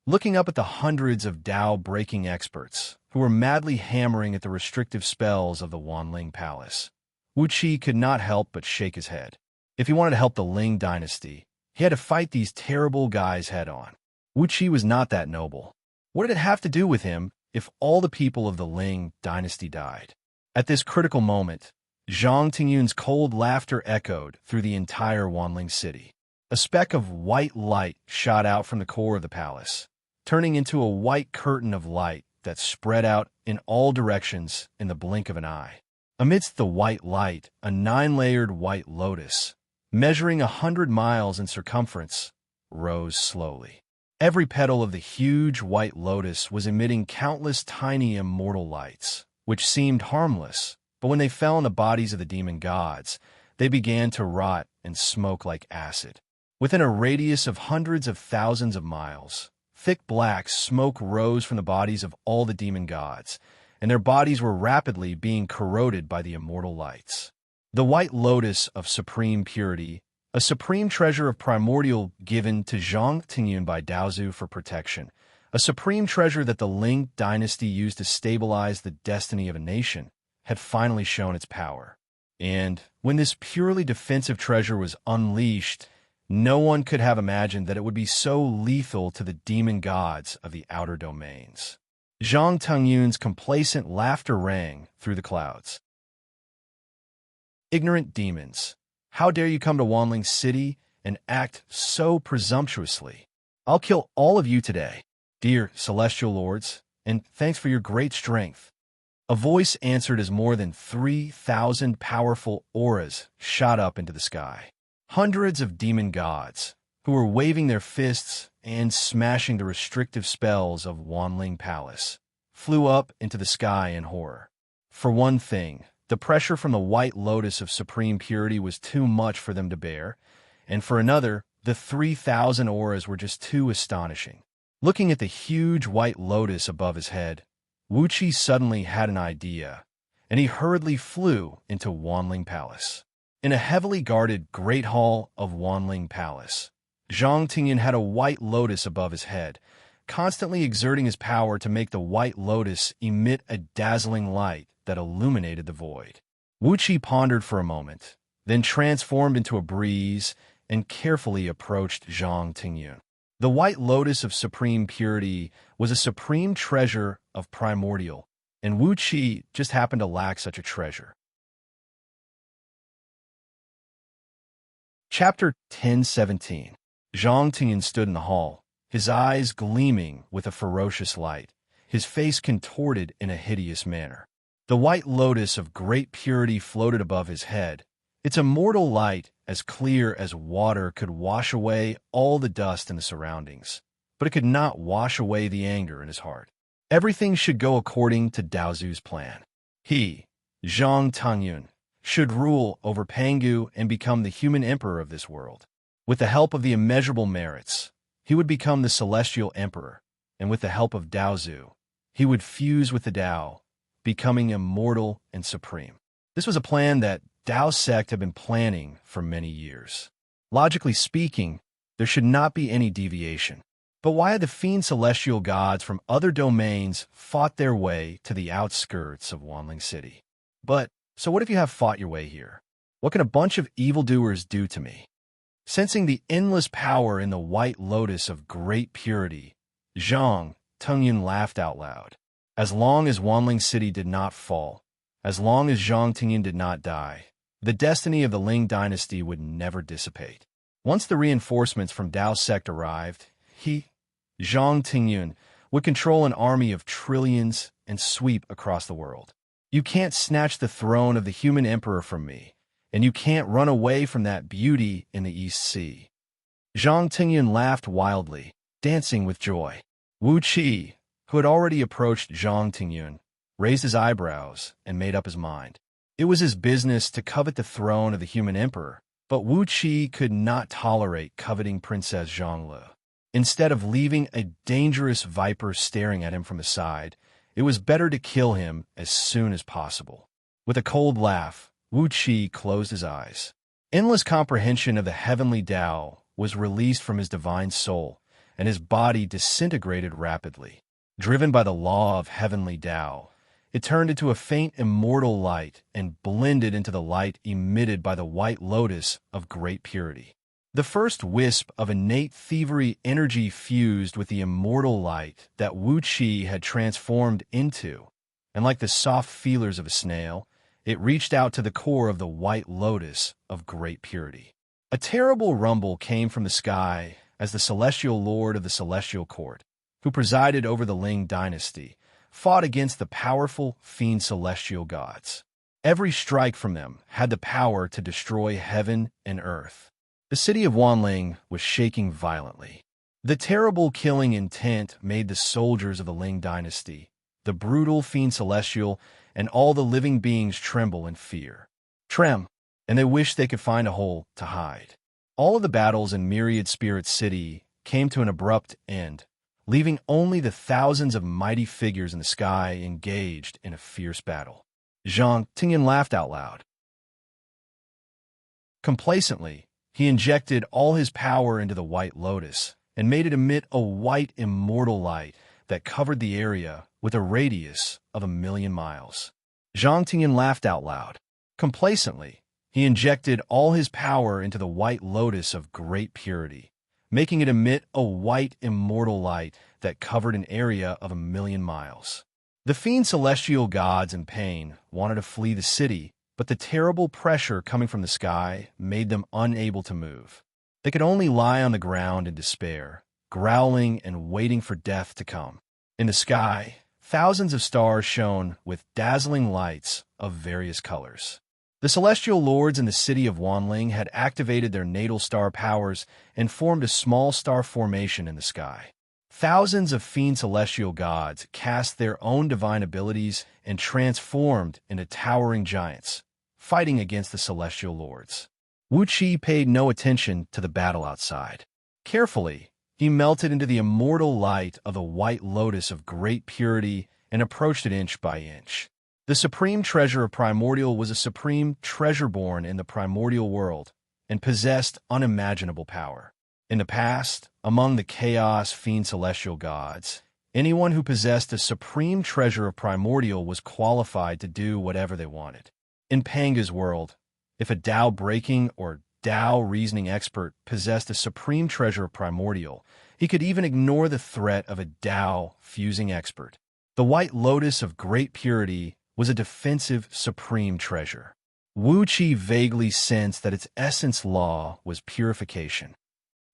looking up at the hundreds of Dao-breaking experts who were madly hammering at the restrictive spells of the Wanling Palace, Wuxia could not help but shake his head. If he wanted to help the Ling dynasty, he had to fight these terrible guys head-on. Wuxia was not that noble. What did it have to do with him if all the people of the Ling dynasty died? At this critical moment, Zhang Tingyun's cold laughter echoed through the entire Wanling city. A speck of white light shot out from the core of the palace, turning into a white curtain of light that spread out in all directions in the blink of an eye. Amidst the white light, a 9-layered white lotus, measuring 100 miles in circumference, rose slowly. Every petal of the huge white lotus was emitting countless tiny immortal lights, which seemed harmless, but when they fell on the bodies of the demon gods, they began to rot and smoke like acid. Within a radius of hundreds of thousands of miles, thick black smoke rose from the bodies of all the demon gods, and their bodies were rapidly being corroded by the immortal lights. The white lotus of supreme purity, a supreme treasure of primordial given to Zhang Tingyun by Daozu for protection, a supreme treasure that the Ling dynasty used to stabilize the destiny of a nation, had finally shown its power. And when this purely defensive treasure was unleashed, no one could have imagined that it would be so lethal to the demon gods of the outer domains. Zhang Tingyun's complacent laughter rang through the clouds. Ignorant demons! How dare you come to Wanling City and act so presumptuously? I'll kill all of you today, dear celestial lords, and thanks for your great strength. A voice answered as more than 3,000 powerful auras shot up into the sky. Hundreds of demon gods, who were waving their fists and smashing the restrictive spells of Wanling Palace, flew up into the sky in horror. For one thing, the pressure from the white lotus of supreme purity was too much for them to bear, and for another, the 3,000 auras were just too astonishing. Looking at the huge white lotus above his head, Wuxia suddenly had an idea, and he hurriedly flew into Wanling Palace. In a heavily guarded Great Hall of Wanling Palace, Zhang Tingyun had a white lotus above his head, constantly exerting his power to make the white lotus emit a dazzling light that illuminated the void. Wuxia pondered for a moment, then transformed into a breeze and carefully approached Zhang Tingyun. The white lotus of supreme purity was a supreme treasure of primordial, and Wuxia just happened to lack such a treasure. Chapter 10:17. Zhang Tingyun stood in the hall, his eyes gleaming with a ferocious light, his face contorted in a hideous manner. The white lotus of great purity floated above his head, its immortal light as clear as water could wash away all the dust in the surroundings, but it could not wash away the anger in his heart. Everything should go according to Daozu's plan. He, Zhang Tengyun, should rule over Pangu and become the human emperor of this world. With the help of the immeasurable merits, he would become the celestial emperor, and with the help of Daozu, he would fuse with the Tao, becoming immortal and supreme. This was a plan that Dao sect had been planning for many years. Logically speaking, there should not be any deviation. But why had the fiend celestial gods from other domains fought their way to the outskirts of Wanling City? So what if you have fought your way here? What can a bunch of evildoers do to me? Sensing the endless power in the white lotus of great purity, Zhang Tengyun laughed out loud. As long as Wanling City did not fall, as long as Zhang Tengyun did not die, the destiny of the Ling dynasty would never dissipate. Once the reinforcements from Dao sect arrived, he, Zhang Tengyun, would control an army of trillions and sweep across the world. You can't snatch the throne of the human emperor from me, and you can't run away from that beauty in the East Sea. Zhang Tengyun laughed wildly, dancing with joy. Wuxia, who had already approached Zhang Tengyun, raised his eyebrows and made up his mind. It was his business to covet the throne of the human emperor, but Wuxia could not tolerate coveting Princess Zhongli. Instead of leaving a dangerous viper staring at him from the side, it was better to kill him as soon as possible. With a cold laugh, Wuxia closed his eyes. Endless comprehension of the heavenly Tao was released from his divine soul, and his body disintegrated rapidly. Driven by the law of heavenly Tao, it turned into a faint immortal light and blended into the light emitted by the white lotus of great purity. The first wisp of innate thievery energy fused with the immortal light that Wuxia had transformed into, and like the soft feelers of a snail, it reached out to the core of the white lotus of great purity. A terrible rumble came from the sky as the celestial lord of the celestial court, who presided over the Ling dynasty, fought against the powerful fiend celestial gods. Every strike from them had the power to destroy heaven and earth. The city of Wanling was shaking violently. The terrible killing intent made the soldiers of the Ling dynasty, the brutal fiend celestial, and all the living beings tremble in fear. And they wished they could find a hole to hide. All of the battles in Myriad Spirit City came to an abrupt end, leaving only the thousands of mighty figures in the sky engaged in a fierce battle. Zhang Tengyun laughed out loud. Complacently, he injected all his power into the white lotus and made it emit a white immortal light that covered the area with a radius of 1,000,000 miles. Zhang Tengyun laughed out loud. Complacently, he injected all his power into the white lotus of great purity, making it emit a white immortal light that covered an area of 1,000,000 miles. The fiend celestial gods in pain wanted to flee the city, but the terrible pressure coming from the sky made them unable to move. They could only lie on the ground in despair, growling and waiting for death to come. In the sky, thousands of stars shone with dazzling lights of various colors. The celestial lords in the city of Wanling had activated their natal star powers and formed a small star formation in the sky. Thousands of fiend celestial gods cast their own divine abilities and transformed into towering giants, fighting against the celestial lords. Wuxia paid no attention to the battle outside. Carefully, he melted into the immortal light of the white lotus of great purity and approached it inch by inch. The supreme treasure of primordial was a supreme treasure born in the primordial world and possessed unimaginable power. In the past, among the chaos fiend celestial gods, anyone who possessed a supreme treasure of primordial was qualified to do whatever they wanted. In Panga's world, if a Tao-breaking or Tao-reasoning expert possessed a supreme treasure of primordial, he could even ignore the threat of a Tao-fusing expert. The white lotus of great purity was a defensive supreme treasure. Wuxia vaguely sensed that its essence law was purification.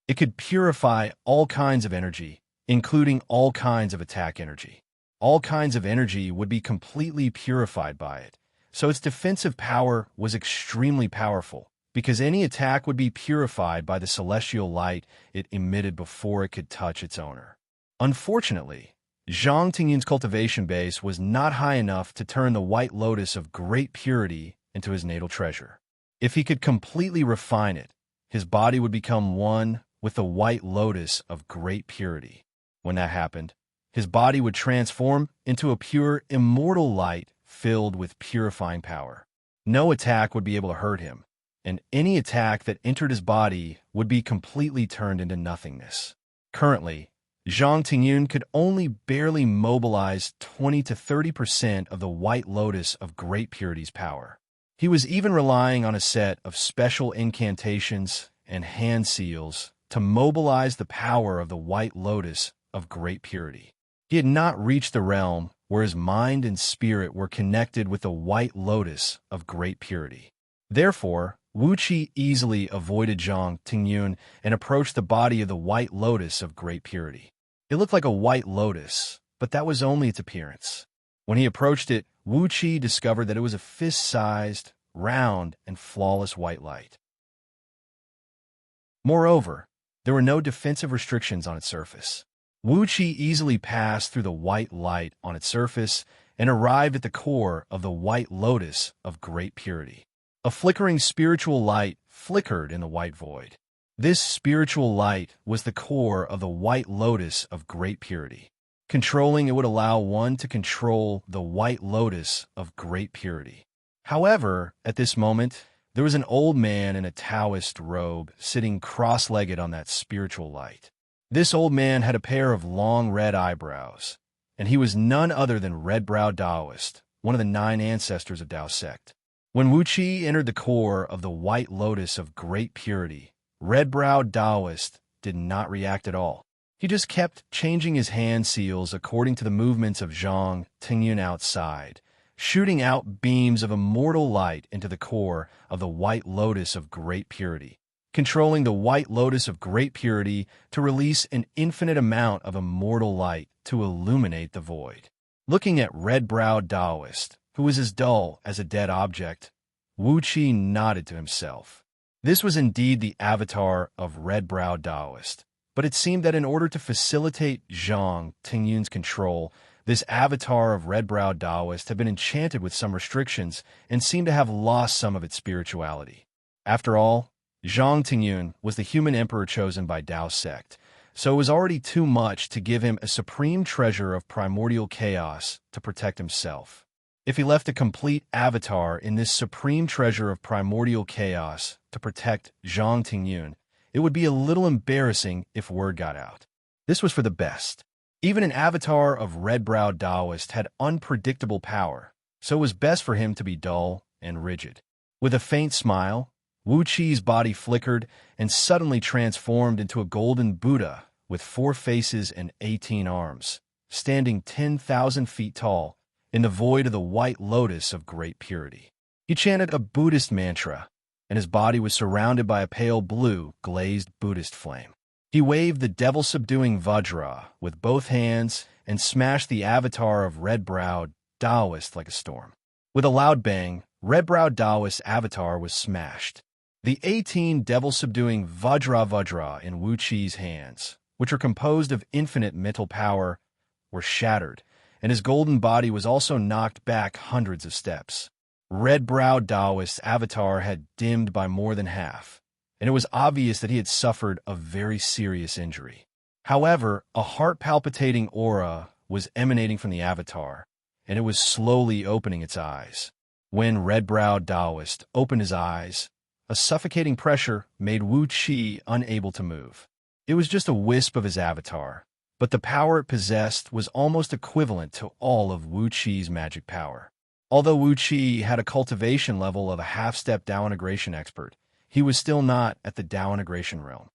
It could purify all kinds of energy, including all kinds of attack energy. All kinds of energy would be completely purified by it, so its defensive power was extremely powerful, because any attack would be purified by the celestial light it emitted before it could touch its owner. Unfortunately, Zhang Tingyun's cultivation base was not high enough to turn the white lotus of great purity into his natal treasure. If he could completely refine it, his body would become one with the white lotus of great purity. When that happened, his body would transform into a pure, immortal light filled with purifying power. No attack would be able to hurt him, and any attack that entered his body would be completely turned into nothingness. Currently, Zhang Tingyun could only barely mobilize 20 to 30% of the white lotus of great purity's power. He was even relying on a set of special incantations and hand seals to mobilize the power of the white lotus of great purity. He had not reached the realm where his mind and spirit were connected with the white lotus of great purity. Therefore, Wuxia easily avoided Zhang Tingyun and approached the body of the white lotus of great purity. It looked like a white lotus, but that was only its appearance. When he approached it, Wuxia discovered that it was a fist-sized, round, and flawless white light. Moreover, there were no defensive restrictions on its surface. Wuxia easily passed through the white light on its surface and arrived at the core of the white lotus of great purity. A flickering spiritual light flickered in the white void. This spiritual light was the core of the white lotus of great purity. Controlling it would allow one to control the white lotus of great purity. However, at this moment, there was an old man in a Taoist robe sitting cross-legged on that spiritual light. This old man had a pair of long red eyebrows, and he was none other than Red-Browed Taoist, one of the 9 ancestors of Tao sect. When Wuxia entered the core of the white lotus of great purity, Red-Browed Taoist did not react at all. He just kept changing his hand seals according to the movements of Zhang Tingyun outside, shooting out beams of immortal light into the core of the white lotus of great purity, controlling the white lotus of great purity to release an infinite amount of immortal light to illuminate the void. Looking at Red-Browed Taoist, who was as dull as a dead object, Wuxia nodded to himself. This was indeed the avatar of Red-Browed Taoist, but it seemed that in order to facilitate Zhang Tingyun's control, this avatar of Red-Browed Taoist had been enchanted with some restrictions and seemed to have lost some of its spirituality. After all, Zhang Tingyun was the human emperor chosen by Tao sect, so it was already too much to give him a supreme treasure of primordial chaos to protect himself. If he left a complete avatar in this supreme treasure of primordial chaos to protect Zhang Tingyun, it would be a little embarrassing if word got out. This was for the best. Even an avatar of Red-Browed Taoist had unpredictable power, so it was best for him to be dull and rigid. With a faint smile, Wuxia's body flickered and suddenly transformed into a golden Buddha with 4 faces and 18 arms, standing 10,000 feet tall in the void of the white lotus of great purity. He chanted a Buddhist mantra, and his body was surrounded by a pale blue, glazed Buddhist flame. He waved the devil-subduing Vajra with both hands and smashed the avatar of Red-Browed Taoist like a storm. With a loud bang, Red-Browed Taoist's avatar was smashed. The 18 devil-subduing Vajra in Wuxia's hands, which are composed of infinite mental power, were shattered, and his golden body was also knocked back hundreds of steps. Red-Browed Taoist's avatar had dimmed by more than half, and it was obvious that he had suffered a very serious injury. However, a heart-palpitating aura was emanating from the avatar, and it was slowly opening its eyes. When Red-Browed Taoist opened his eyes, a suffocating pressure made Wuxia unable to move. It was just a wisp of his avatar, but the power it possessed was almost equivalent to all of Wuxia's magic power. Although Wuxia had a cultivation level of a half-step Tao integration expert, he was still not at the Tao integration realm.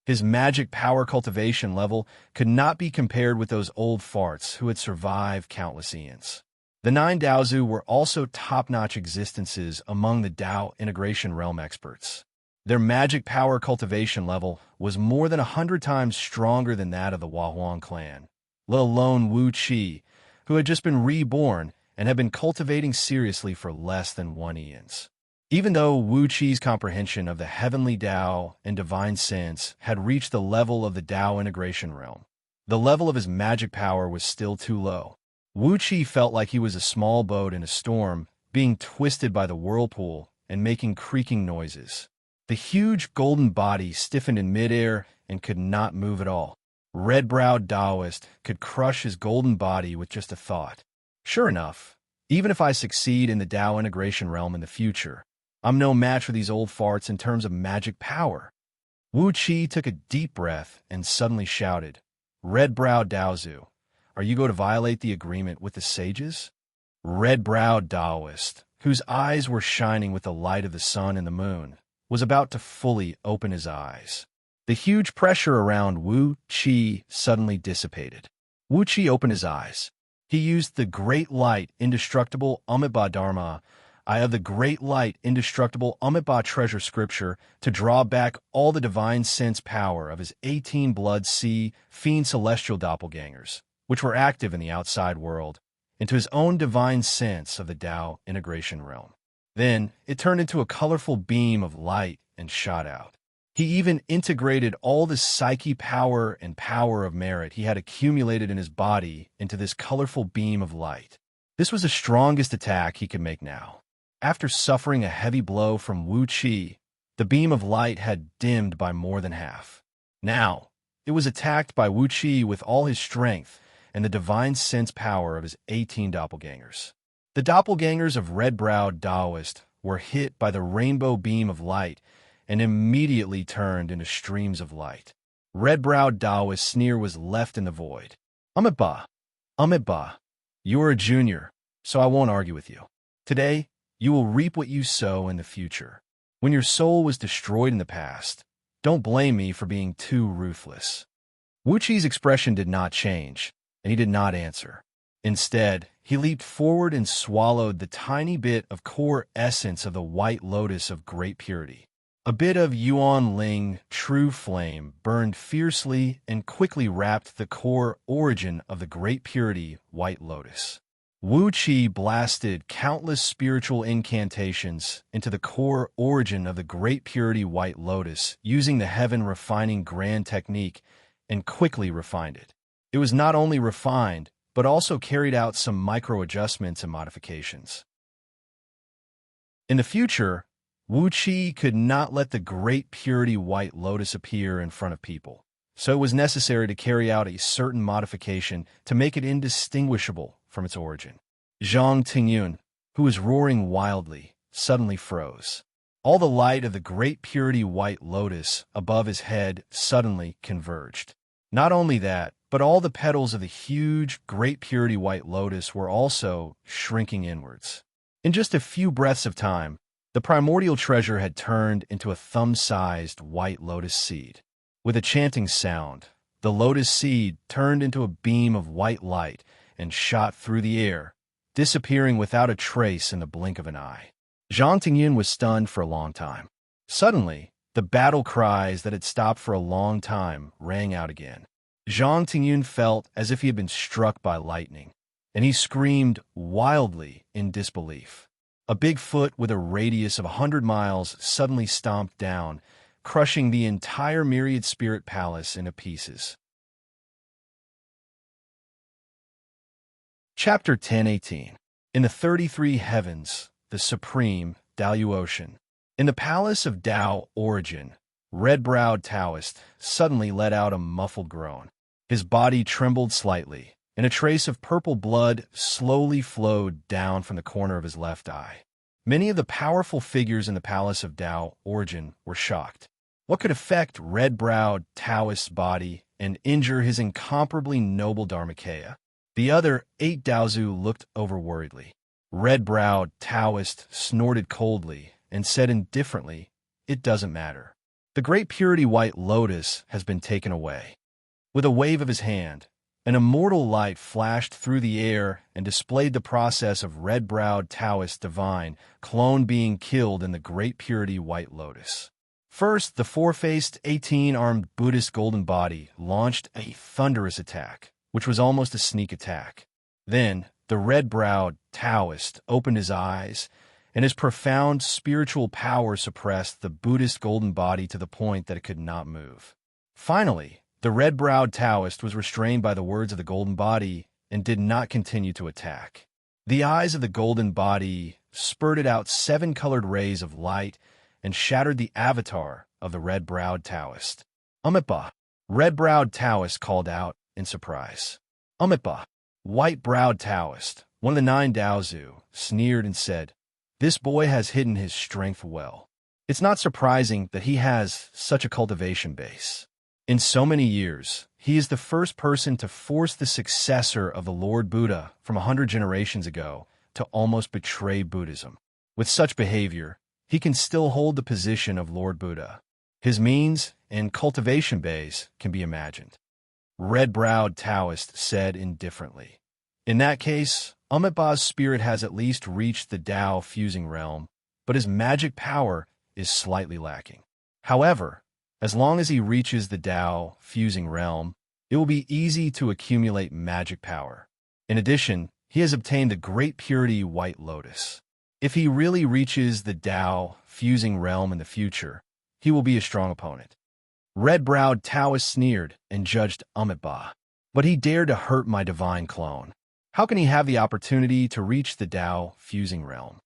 His magic power cultivation level could not be compared with those old farts who had survived countless eons. The 9 Daozu were also top-notch existences among the Tao integration realm experts. Their magic power cultivation level was more than 100 times stronger than that of the Huahuang clan, let alone Wuxia, who had just been reborn and had been cultivating seriously for less than 1 eons. Even though Wuqi's comprehension of the heavenly Tao and divine sense had reached the level of the Tao integration realm, the level of his magic power was still too low. Wuxia felt like he was a small boat in a storm, being twisted by the whirlpool and making creaking noises. The huge golden body stiffened in midair and could not move at all. Red-browed Taoist could crush his golden body with just a thought. Sure enough, even if I succeed in the Tao integration realm in the future, I'm no match for these old farts in terms of magic power. Wuxia took a deep breath and suddenly shouted, Red-browed Daozu, are you going to violate the agreement with the sages? Red-browed Taoist, whose eyes were shining with the light of the sun and the moon, was about to fully open his eyes. The huge pressure around Wuxia suddenly dissipated. Wuxia opened his eyes. He used the great light, indestructible Amitabha Dharma, eye of the great light, indestructible Amitabha treasure scripture to draw back all the divine sense power of his 18 blood sea fiend celestial doppelgangers, which were active in the outside world, into his own divine sense of the Tao integration realm. Then it turned into a colorful beam of light and shot out. He even integrated all the psyche power and power of merit he had accumulated in his body into this colorful beam of light. This was the strongest attack he could make now. After suffering a heavy blow from Wuxia, the beam of light had dimmed by more than half. Now, it was attacked by Wuxia with all his strength and the divine sense power of his 18 doppelgangers. The doppelgangers of red-browed Taoist were hit by the rainbow beam of light and immediately turned into streams of light. Red-browed Taoist's sneer was left in the void. Amitabha, you are a junior, so I won't argue with you. Today, you will reap what you sow in the future. When your soul was destroyed in the past, don't blame me for being too ruthless. Wuqi's expression did not change, and he did not answer. Instead, he leaped forward and swallowed the tiny bit of core essence of the white lotus of great purity. A bit of Yuan Ling, true flame, burned fiercely and quickly wrapped the core origin of the great purity white lotus. Wuxia blasted countless spiritual incantations into the core origin of the great purity white lotus using the heaven refining grand technique and quickly refined it. It was not only refined, but also carried out some micro-adjustments and modifications. In the future, Wuxia could not let the great purity white lotus appear in front of people, so it was necessary to carry out a certain modification to make it indistinguishable from its origin. Xianxia, who was roaring wildly, suddenly froze. All the light of the great purity white lotus above his head suddenly converged. Not only that, but all the petals of the huge, great purity white lotus were also shrinking inwards. In just a few breaths of time, the primordial treasure had turned into a thumb-sized white lotus seed. With a chanting sound, the lotus seed turned into a beam of white light and shot through the air, disappearing without a trace in the blink of an eye. Xianxia was stunned for a long time. Suddenly, the battle cries that had stopped for a long time rang out again. Xianxia felt as if he had been struck by lightning, and he screamed wildly in disbelief. A big foot with a radius of 100 miles suddenly stomped down, crushing the entire myriad spirit palace into pieces. Chapter 10:18. In the 33 heavens, the supreme Daoyu Ocean. In the palace of Tao Origin, red-browed Taoist suddenly let out a muffled groan. His body trembled slightly, and a trace of purple blood slowly flowed down from the corner of his left eye. Many of the powerful figures in the palace of Tao Origin were shocked. What could affect red-browed Taoist's body and injure his incomparably noble Dharmakaya? The other 8 Daozu looked over worriedly. Red-browed Taoist snorted coldly and said indifferently, "It doesn't matter. The great purity white lotus has been taken away." With a wave of his hand, an immortal light flashed through the air and displayed the process of red-browed Taoist divine clone being killed in the great purity white lotus. First, the four-faced, 18-armed Buddhist golden body launched a thunderous attack, which was almost a sneak attack. Then, the red-browed Taoist opened his eyes, and his profound spiritual power suppressed the Buddhist golden body to the point that it could not move. Finally, the red-browed Taoist was restrained by the words of the golden body and did not continue to attack. The eyes of the golden body spurted out 7 colored rays of light and shattered the avatar of the red-browed Taoist. Amipa, red-browed Taoist called out in surprise. Amipa, white-browed Taoist, one of the 9 Daozu, sneered and said, "This boy has hidden his strength well. It's not surprising that he has such a cultivation base. In so many years, he is the first person to force the successor of the Lord Buddha from 100 generations ago to almost betray Buddhism. With such behavior, he can still hold the position of Lord Buddha. His means and cultivation base can be imagined." Red-browed Taoist said indifferently, "In that case, Amipa's spirit has at least reached the Tao fusing realm, but his magic power is slightly lacking. However, as long as he reaches the Tao fusing realm, it will be easy to accumulate magic power. In addition, he has obtained the Great Purity White Lotus. If he really reaches the Tao fusing realm in the future, he will be a strong opponent." Red-browed Taoist sneered and judged Amipa. "But he dared to hurt my divine clone. How can he have the opportunity to reach the Tao fusing realm?"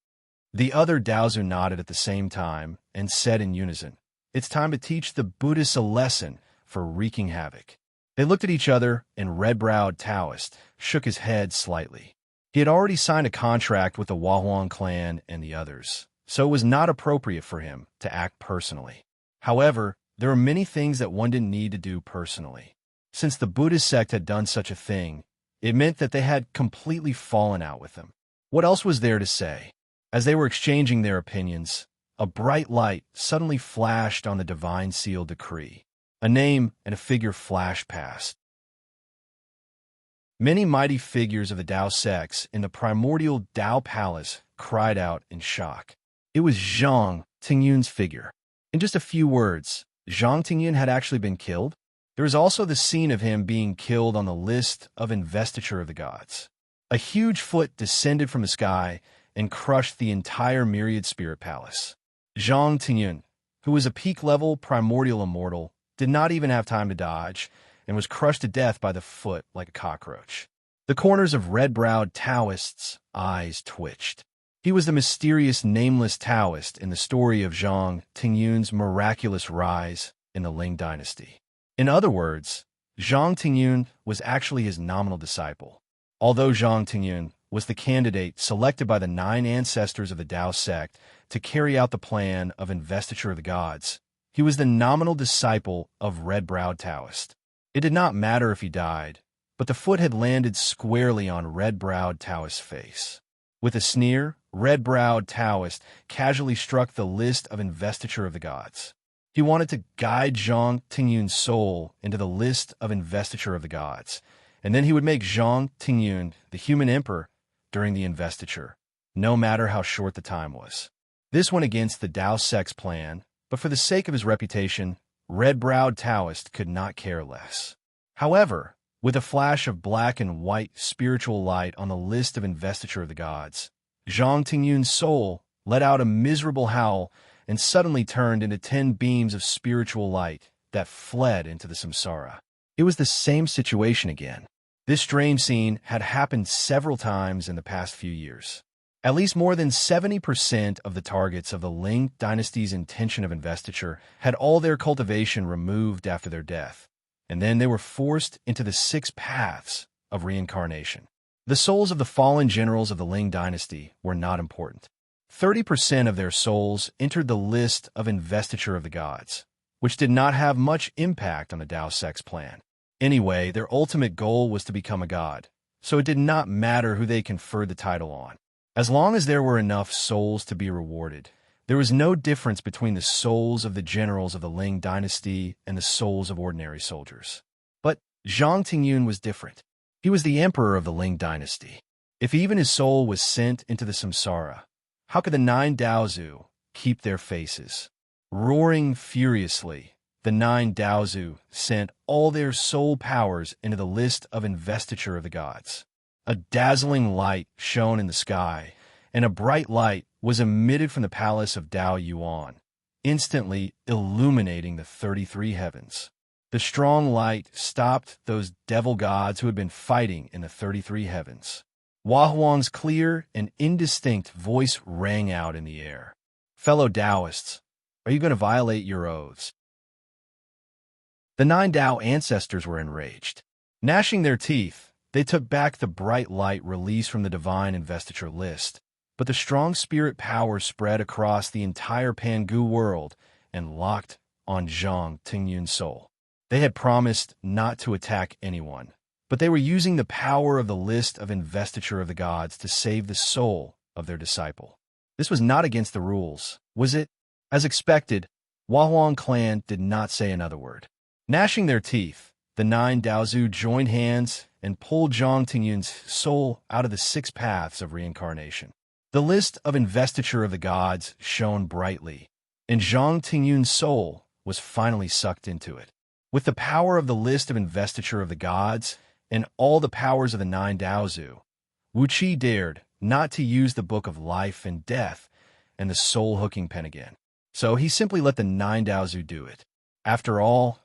The other Daozu nodded at the same time and said in unison, "It's time to teach the Buddhists a lesson for wreaking havoc." They looked at each other, and red-browed Taoist shook his head slightly. He had already signed a contract with the Huahuang clan and the others, so it was not appropriate for him to act personally. However, there are many things that one didn't need to do personally. Since the Buddhist sect had done such a thing, it meant that they had completely fallen out with them. What else was there to say? As they were exchanging their opinions, a bright light suddenly flashed on the divine seal decree. A name and a figure flashed past. Many mighty figures of the Tao sects in the primordial Tao palace cried out in shock. It was Zhang Tingyun's figure. In just a few words, Zhang Tingyun had actually been killed. There is also the scene of him being killed on the list of investiture of the gods. A huge foot descended from the sky and crushed the entire myriad spirit palace. Zhang Tingyun, who was a peak-level primordial immortal, did not even have time to dodge, and was crushed to death by the foot like a cockroach. The corners of red-browed Taoist's eyes twitched. He was the mysterious nameless Taoist in the story of Zhang Tingyun's miraculous rise in the Ling dynasty. In other words, Zhang Tingyun was actually his nominal disciple. Although Zhang Tingyun was the candidate selected by the 9 ancestors of the Tao sect to carry out the plan of investiture of the gods, he was the nominal disciple of red-browed Taoist. It did not matter if he died, but the foot had landed squarely on red-browed Taoist's face. With a sneer, red-browed Taoist casually struck the list of investiture of the gods. He wanted to guide Zhang Tingyun's soul into the list of investiture of the gods, and then he would make Zhang Tingyun the human emperor during the investiture, no matter how short the time was. This went against the Tao sect's plan, but for the sake of his reputation, red-browed Taoist could not care less. However, with a flash of black and white spiritual light on the list of investiture of the gods, Zhang Tingyun's soul let out a miserable howl and suddenly turned into 10 beams of spiritual light that fled into the samsara. It was the same situation again. This strange scene had happened several times in the past few years. At least more than 70% of the targets of the Ling dynasty's intention of investiture had all their cultivation removed after their death, and then they were forced into the 6 paths of reincarnation. The souls of the fallen generals of the Ling dynasty were not important. 30% of their souls entered the list of investiture of the gods, which did not have much impact on the Tao sect's plan. Anyway, their ultimate goal was to become a god, so it did not matter who they conferred the title on. As long as there were enough souls to be rewarded, there was no difference between the souls of the generals of the Ling dynasty and the souls of ordinary soldiers. But Zhang Tingyun was different. He was the emperor of the Ling dynasty. If even his soul was sent into the samsara, how could the 9 Daozu keep their faces? Roaring furiously, the 9 Daozu sent all their soul powers into the list of investiture of the gods. A dazzling light shone in the sky, and a bright light was emitted from the palace of Dao Yuan, instantly illuminating the 33 heavens. The strong light stopped those devil gods who had been fighting in the 33 heavens. Hua Huang's clear and indistinct voice rang out in the air. "Fellow Taoists, are you going to violate your oaths?" The 9 Dao ancestors were enraged. Gnashing their teeth, they took back the bright light released from the divine investiture list, but the strong spirit power spread across the entire Pangu world and locked on Zhang Tingyun's soul. They had promised not to attack anyone, but they were using the power of the list of investiture of the gods to save the soul of their disciple. This was not against the rules, was it? As expected, Hua Huang clan did not say another word. Gnashing their teeth, the 9 Daozu joined hands and pulled Zhang Tingyun's soul out of the 6 paths of reincarnation. The list of investiture of the gods shone brightly, and Zhang Tingyun's soul was finally sucked into it. With the power of the list of investiture of the gods and all the powers of the 9 Daozu, Wuxia dared not to use the book of life and death and the soul-hooking pen again. So he simply let the 9 Daozu do it. After all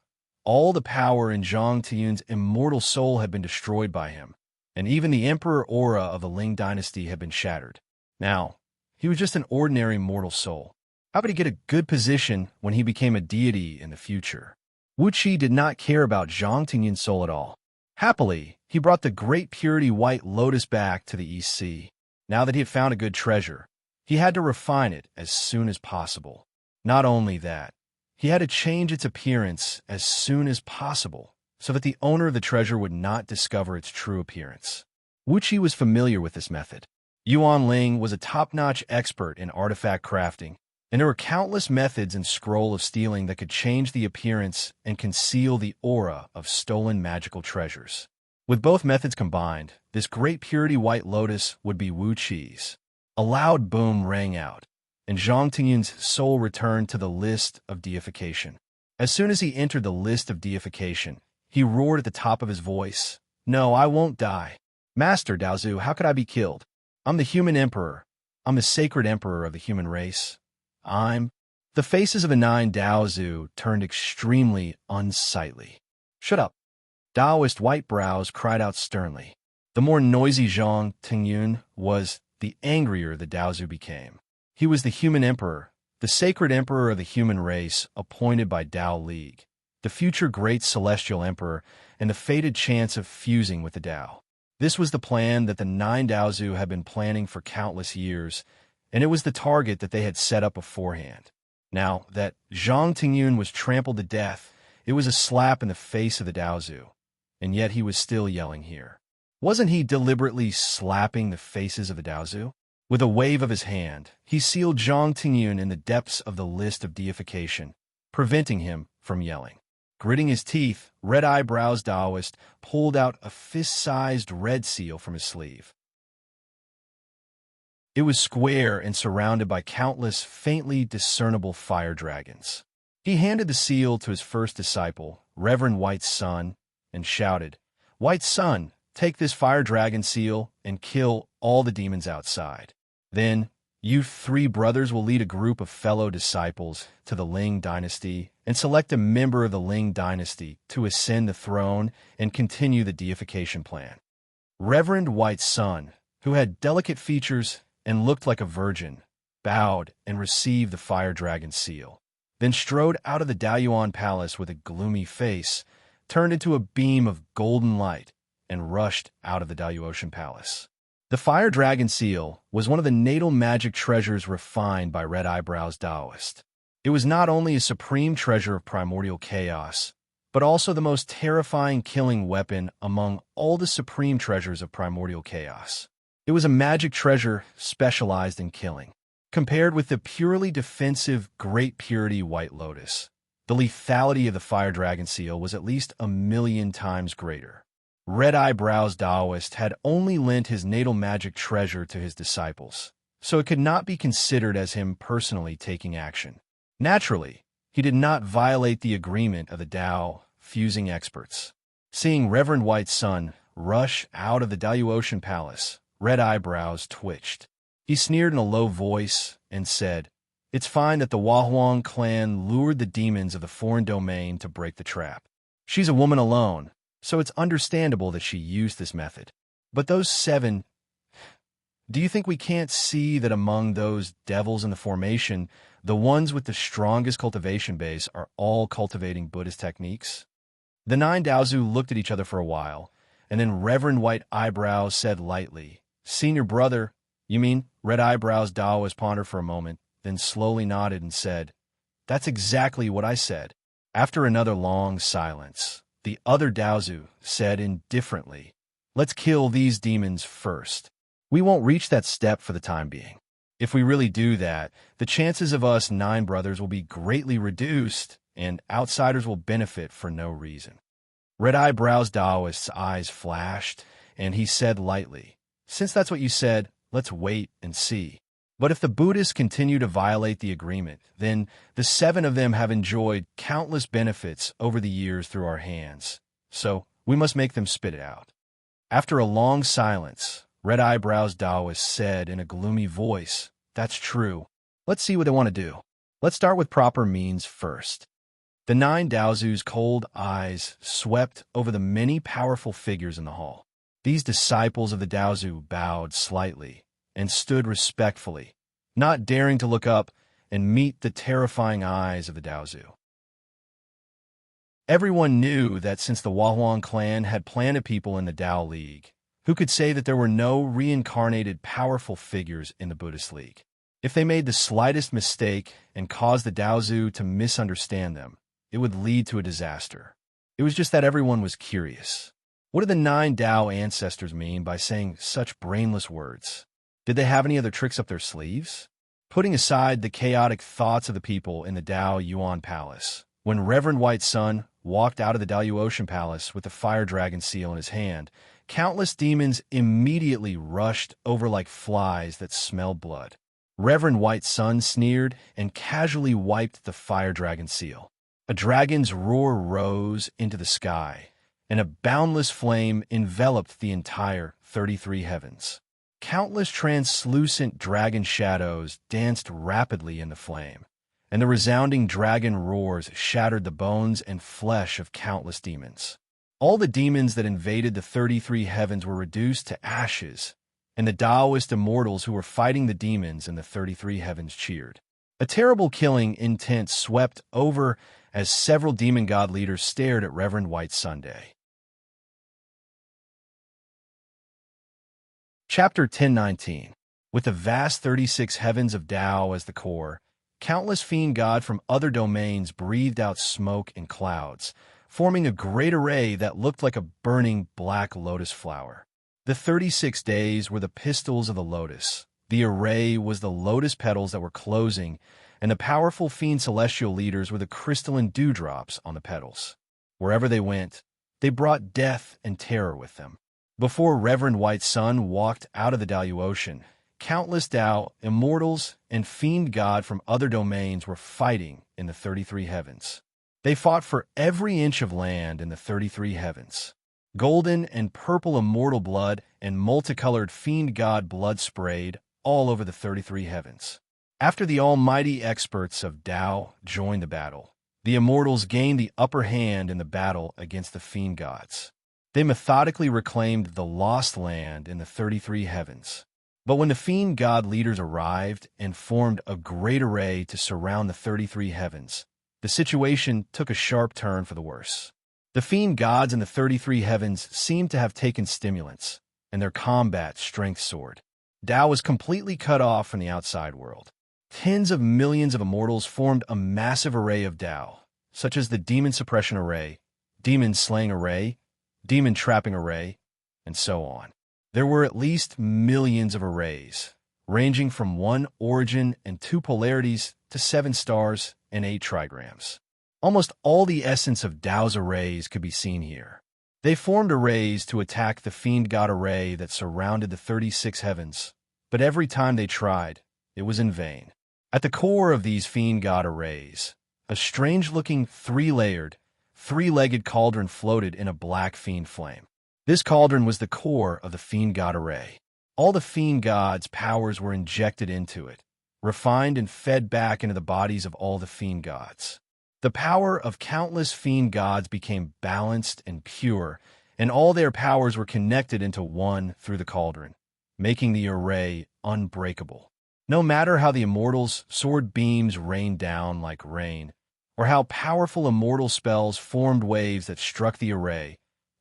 the power in Zhang Tingyun's immortal soul had been destroyed by him, and even the emperor aura of the Ling dynasty had been shattered. Now, he was just an ordinary mortal soul. How could he get a good position when he became a deity in the future? Wuxia did not care about Zhang Tingyun's soul at all. Happily, he brought the great purity white lotus back to the East Sea. Now that he had found a good treasure, he had to refine it as soon as possible. Not only that, he had to change its appearance as soon as possible so that the owner of the treasure would not discover its true appearance. Wuxia was familiar with this method. Yuan Ling was a top-notch expert in artifact crafting, and there were countless methods in Scroll of Stealing that could change the appearance and conceal the aura of stolen magical treasures. With both methods combined, this great purity white lotus would be Wuxia's. A loud boom rang out, and Zhang Tingyun's soul returned to the list of deification. As soon as he entered the list of deification, he roared at the top of his voice, "No, I won't die. Master Daozu, how could I be killed? I'm the human emperor. I'm the sacred emperor of the human race. The faces of the 9 Daozu turned extremely unsightly. "Shut up." Daoist white brows cried out sternly. The more noisy Zhang Tingyun was, the angrier the Daozu became. He was the human emperor, the sacred emperor of the human race appointed by Dao League, the future great celestial emperor, and the fated chance of fusing with the Dao. This was the plan that the 9 Daozu had been planning for countless years, and it was the target that they had set up beforehand. Now that Zhang Tingyun was trampled to death, it was a slap in the face of the Daozu, and yet he was still yelling here. Wasn't he deliberately slapping the faces of the Daozu? With a wave of his hand, he sealed Zhang Tingyun in the depths of the list of deification, preventing him from yelling. Gritting his teeth, Red Eyebrows Daoist pulled out a fist-sized red seal from his sleeve. It was square and surrounded by countless faintly discernible fire dragons. He handed the seal to his first disciple, Reverend White's son, and shouted, "White Son, take this fire dragon seal and kill all the demons outside. Then, you 3 brothers will lead a group of fellow disciples to the Ling dynasty and select a member of the Ling dynasty to ascend the throne and continue the deification plan." Reverend White's son, who had delicate features and looked like a virgin, bowed and received the fire dragon seal, then strode out of the Daoyuan palace with a gloomy face, turned into a beam of golden light, and rushed out of the Daoyuan palace. The fire dragon seal was one of the natal magic treasures refined by Red Eyebrows Daoist. It was not only a supreme treasure of primordial chaos, but also the most terrifying killing weapon among all the supreme treasures of primordial chaos. It was a magic treasure specialized in killing. Compared with the purely defensive Great Purity White Lotus, the lethality of the fire dragon seal was at least 1,000,000 times greater. Red Eyebrows Daoist had only lent his natal magic treasure to his disciples, so it could not be considered as him personally taking action. Naturally, he did not violate the agreement of the Tao fusing experts. Seeing Reverend White's son rush out of the Daluotian palace, red eyebrows twitched. He sneered in a low voice and said, "It's fine that the Wahuang clan lured the demons of the foreign domain to break the trap. She's a woman alone, so it's understandable that she used this method. But those 7, do you think we can't see that among those devils in the formation, the ones with the strongest cultivation base are all cultivating Buddhist techniques?" The 9 Daozu looked at each other for a while, and then Reverend White Eyebrows said lightly, "Senior brother, you mean?" Red Eyebrows Daoist pondered for a moment, then slowly nodded and said, "That's exactly what I said." After another long silence, the other Daozu said indifferently, "Let's kill these demons first. We won't reach that step for the time being. If we really do that, the chances of us 9 brothers will be greatly reduced, and outsiders will benefit for no reason." Red Eyebrows Daoist's eyes flashed, and he said lightly, "Since that's what you said, let's wait and see. But if the Buddhists continue to violate the agreement, then the 7 of them have enjoyed countless benefits over the years through our hands. So we must make them spit it out." After a long silence, Red Eyebrows Daoist said in a gloomy voice, "That's true. Let's see what they want to do. Let's start with proper means first." The 9 Daozu's cold eyes swept over the many powerful figures in the hall. These disciples of the Daozu bowed slightly and stood respectfully, not daring to look up and meet the terrifying eyes of the Daozu. Everyone knew that since the Wahuang clan had planted people in the Dao League, who could say that there were no reincarnated powerful figures in the Buddhist League? If they made the slightest mistake and caused the Daozu to misunderstand them, it would lead to a disaster. It was just that everyone was curious. What did the 9 Dao ancestors mean by saying such brainless words? Did they have any other tricks up their sleeves? Putting aside the chaotic thoughts of the people in the Dao Yuan Palace, when Reverend White's son walked out of the Daluotian Palace with the fire dragon seal in his hand, countless demons immediately rushed over like flies that smelled blood. Reverend White's son sneered and casually wiped the fire dragon seal. A dragon's roar rose into the sky, and a boundless flame enveloped the entire 33 heavens. Countless translucent dragon shadows danced rapidly in the flame, and the resounding dragon roars shattered the bones and flesh of countless demons. All the demons that invaded the 33 heavens were reduced to ashes, and the Taoist immortals who were fighting the demons in the 33 heavens cheered. A terrible killing intent swept over as several demon god leaders stared at Reverend White Sunday. Chapter 1019. With the vast 36 heavens of Tao as the core, countless fiend god from other domains breathed out smoke and clouds, forming a great array that looked like a burning black lotus flower. The 36 days were the pistils of the lotus. The array was the lotus petals that were closing, and the powerful fiend celestial leaders were the crystalline dewdrops on the petals. Wherever they went, they brought death and terror with them. Before Reverend White's son walked out of the Daluotian, countless Tao, immortals, and fiend god from other domains were fighting in the 33 heavens. They fought for every inch of land in the 33 heavens. Golden and purple immortal blood and multicolored fiend god blood sprayed all over the 33 heavens. After the almighty experts of Tao joined the battle, the immortals gained the upper hand in the battle against the fiend gods. They methodically reclaimed the lost land in the 33 heavens. But when the fiend god leaders arrived and formed a great array to surround the 33 heavens, the situation took a sharp turn for the worse. The fiend gods in the 33 heavens seemed to have taken stimulants, and their combat strength soared. Tao was completely cut off from the outside world. Tens of millions of immortals formed a massive array of Tao, such as the Demon Suppression Array, Demon Slaying Array, Demon Trapping Array, and so on. There were at least millions of arrays, ranging from 1 origin and 2 polarities to 7 stars and 8 trigrams. Almost all the essence of Tao's arrays could be seen here. They formed arrays to attack the fiend god array that surrounded the 36 heavens, but every time they tried, it was in vain. At the core of these fiend god arrays, a strange-looking three-legged cauldron floated in a black fiend flame. This cauldron was the core of the fiend god array. All the fiend gods' powers were injected into it, refined and fed back into the bodies of all the fiend gods. The power of countless fiend gods became balanced and pure, and all their powers were connected into one through the cauldron, making the array unbreakable. No matter how the immortals' sword beams rained down like rain, or how powerful immortal spells formed waves that struck the array,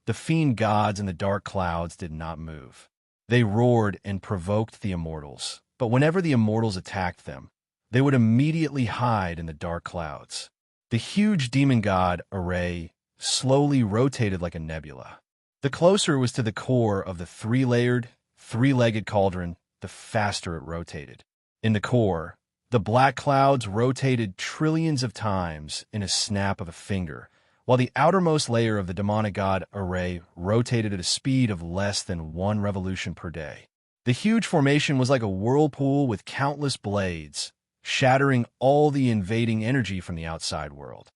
the fiend gods in the dark clouds did not move. They roared and provoked the immortals, but whenever the immortals attacked them, they would immediately hide in the dark clouds. The huge demon god array slowly rotated like a nebula. The closer it was to the core of the three-legged cauldron, the faster it rotated. In the core, the black clouds rotated trillions of times in a snap of a finger, while the outermost layer of the demonic god array rotated at a speed of less than 1 revolution per day. The huge formation was like a whirlpool with countless blades, shattering all the invading energy from the outside world.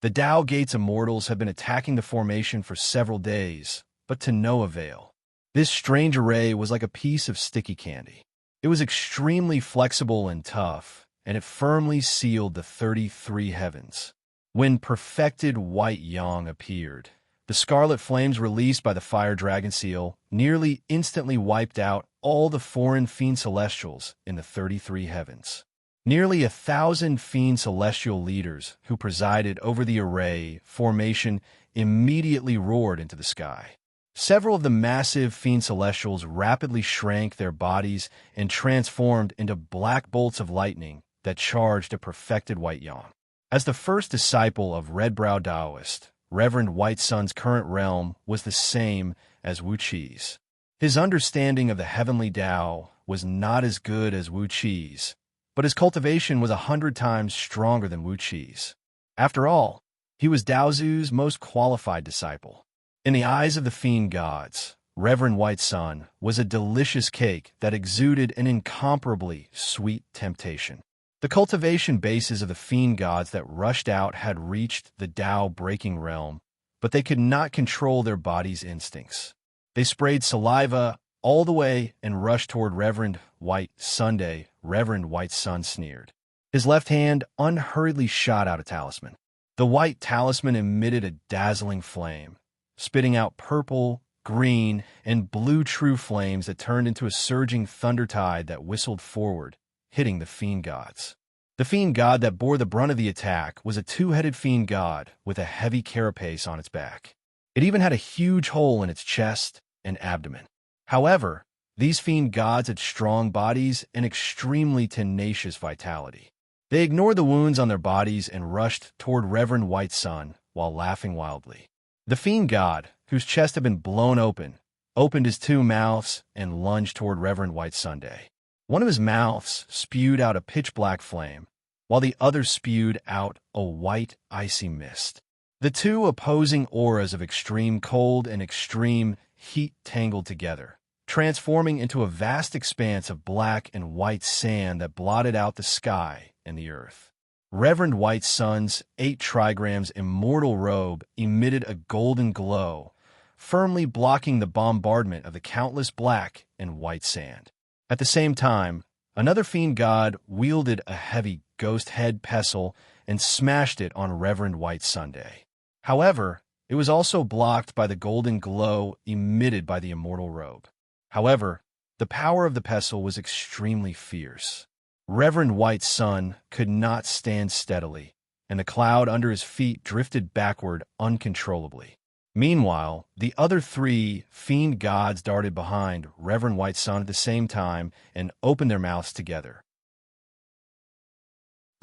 The Tao Gate's immortals had been attacking the formation for several days, but to no avail. This strange array was like a piece of sticky candy. It was extremely flexible and tough, and it firmly sealed the 33 heavens. When perfected white yang appeared, the scarlet flames released by the fire dragon seal nearly instantly wiped out all the foreign fiend celestials in the 33 heavens. Nearly 1,000 fiend celestial leaders who presided over the array formation immediately roared into the sky. Several of the massive fiend celestials rapidly shrank their bodies and transformed into black bolts of lightning that charged a perfected white yang. As the first disciple of Red-Brow Taoist, Reverend White Sun's current realm was the same as Wuxia's. His understanding of the heavenly Tao was not as good as Wuxia's, but his cultivation was 100 times stronger than Wuxia's. After all, he was Daozu's most qualified disciple. In the eyes of the fiend gods, Reverend White Sun was a delicious cake that exuded an incomparably sweet temptation. The cultivation bases of the fiend gods that rushed out had reached the Tao-breaking realm, but they could not control their body's instincts. They sprayed saliva all the way and rushed toward Reverend White Sunday. Reverend White Sun sneered. His left hand unhurriedly shot out a talisman. The white talisman emitted a dazzling flame, spitting out purple, green, and blue true flames that turned into a surging thunder tide that whistled forward, hitting the fiend gods. The fiend god that bore the brunt of the attack was a two-headed fiend god with a heavy carapace on its back. It even had a huge hole in its chest and abdomen. However, these fiend gods had strong bodies and extremely tenacious vitality. They ignored the wounds on their bodies and rushed toward Reverend White Sun while laughing wildly. The fiend god, whose chest had been blown open, opened his two mouths and lunged toward Reverend White Sunday. One of his mouths spewed out a pitch-black flame, while the other spewed out a white, icy mist. The two opposing auras of extreme cold and extreme heat tangled together, transforming into a vast expanse of black and white sand that blotted out the sky and the earth. Reverend White Sun's 8 trigrams immortal robe emitted a golden glow, firmly blocking the bombardment of the countless black and white sand. At the same time, another fiend god wielded a heavy ghost head pestle and smashed it on Reverend White Sunday. However, it was also blocked by the golden glow emitted by the immortal robe. However, the power of the pestle was extremely fierce. Reverend White Sun could not stand steadily, and the cloud under his feet drifted backward uncontrollably. Meanwhile, the other 3 fiend gods darted behind Reverend White Sun at the same time and opened their mouths together.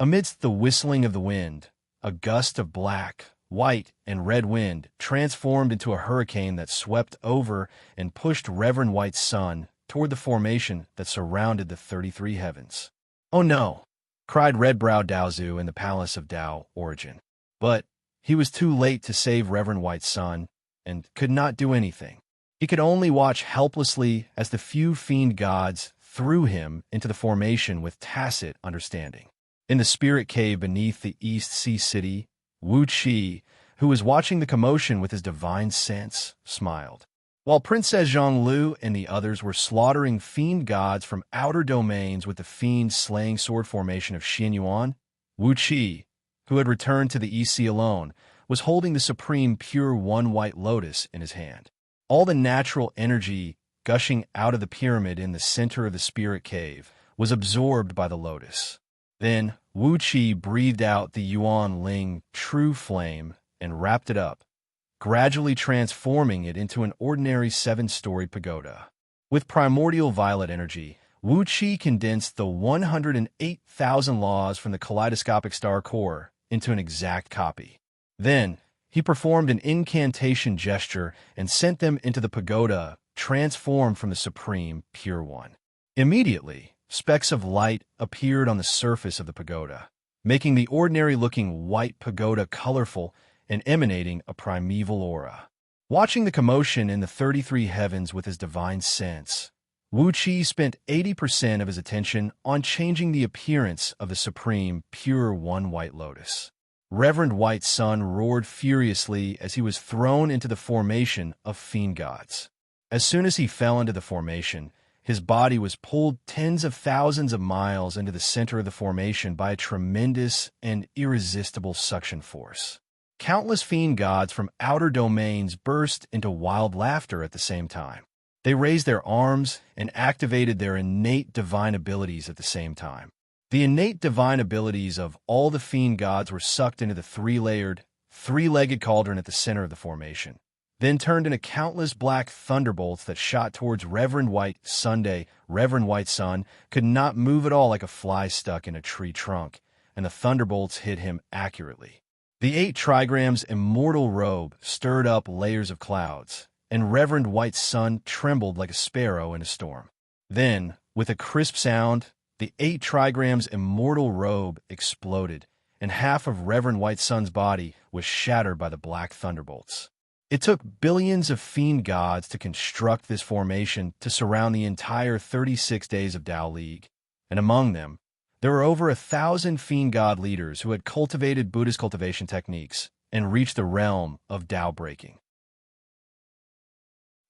Amidst the whistling of the wind, a gust of black, white, and red wind transformed into a hurricane that swept over and pushed Reverend White Sun toward the formation that surrounded the 33 heavens. "Oh no!" cried Red-Brow Daozu in the Palace of Tao Origin. But he was too late to save Reverend White Sun and could not do anything. He could only watch helplessly as the few fiend gods threw him into the formation with tacit understanding. In the spirit cave beneath the East Sea City, Wuxia, who was watching the commotion with his divine sense, smiled. While Princess Zhonglu and the others were slaughtering fiend gods from outer domains with the fiend-slaying sword formation of Xianyuan, Wuxia, who had returned to the East Sea alone, was holding the supreme pure one white lotus in his hand. All the natural energy gushing out of the pyramid in the center of the spirit cave was absorbed by the lotus. Then Wuxia breathed out the Yuan Ling true flame and wrapped it up, gradually transforming it into an ordinary 7-story pagoda. With primordial violet energy, Wuxia condensed the 108,000 laws from the kaleidoscopic star core into an exact copy. Then, he performed an incantation gesture and sent them into the pagoda, transformed from the supreme pure one. Immediately, specks of light appeared on the surface of the pagoda, making the ordinary-looking white pagoda colorful and emanating a primeval aura. Watching the commotion in the 33 heavens with his divine sense, Wuxia spent 80% of his attention on changing the appearance of the supreme, pure one white lotus. Reverend White Sun roared furiously as he was thrown into the formation of fiend gods. As soon as he fell into the formation, his body was pulled tens of thousands of miles into the center of the formation by a tremendous and irresistible suction force. Countless fiend gods from outer domains burst into wild laughter at the same time. They raised their arms and activated their innate divine abilities at the same time. The innate divine abilities of all the fiend gods were sucked into the three-legged cauldron at the center of the formation, then turned into countless black thunderbolts that shot towards Reverend White Sunday. Reverend White Sun could not move at all like a fly stuck in a tree trunk, and the thunderbolts hit him accurately. The 8 trigrams immortal robe stirred up layers of clouds, and Reverend White Sun trembled like a sparrow in a storm. Then, with a crisp sound, the 8 trigrams immortal robe exploded, and half of Reverend White Sun's body was shattered by the black thunderbolts. It took billions of fiend gods to construct this formation to surround the entire 36 days of Tao League, and among them, there were over 1,000 fiend god leaders who had cultivated Buddhist cultivation techniques and reached the realm of Tao breaking.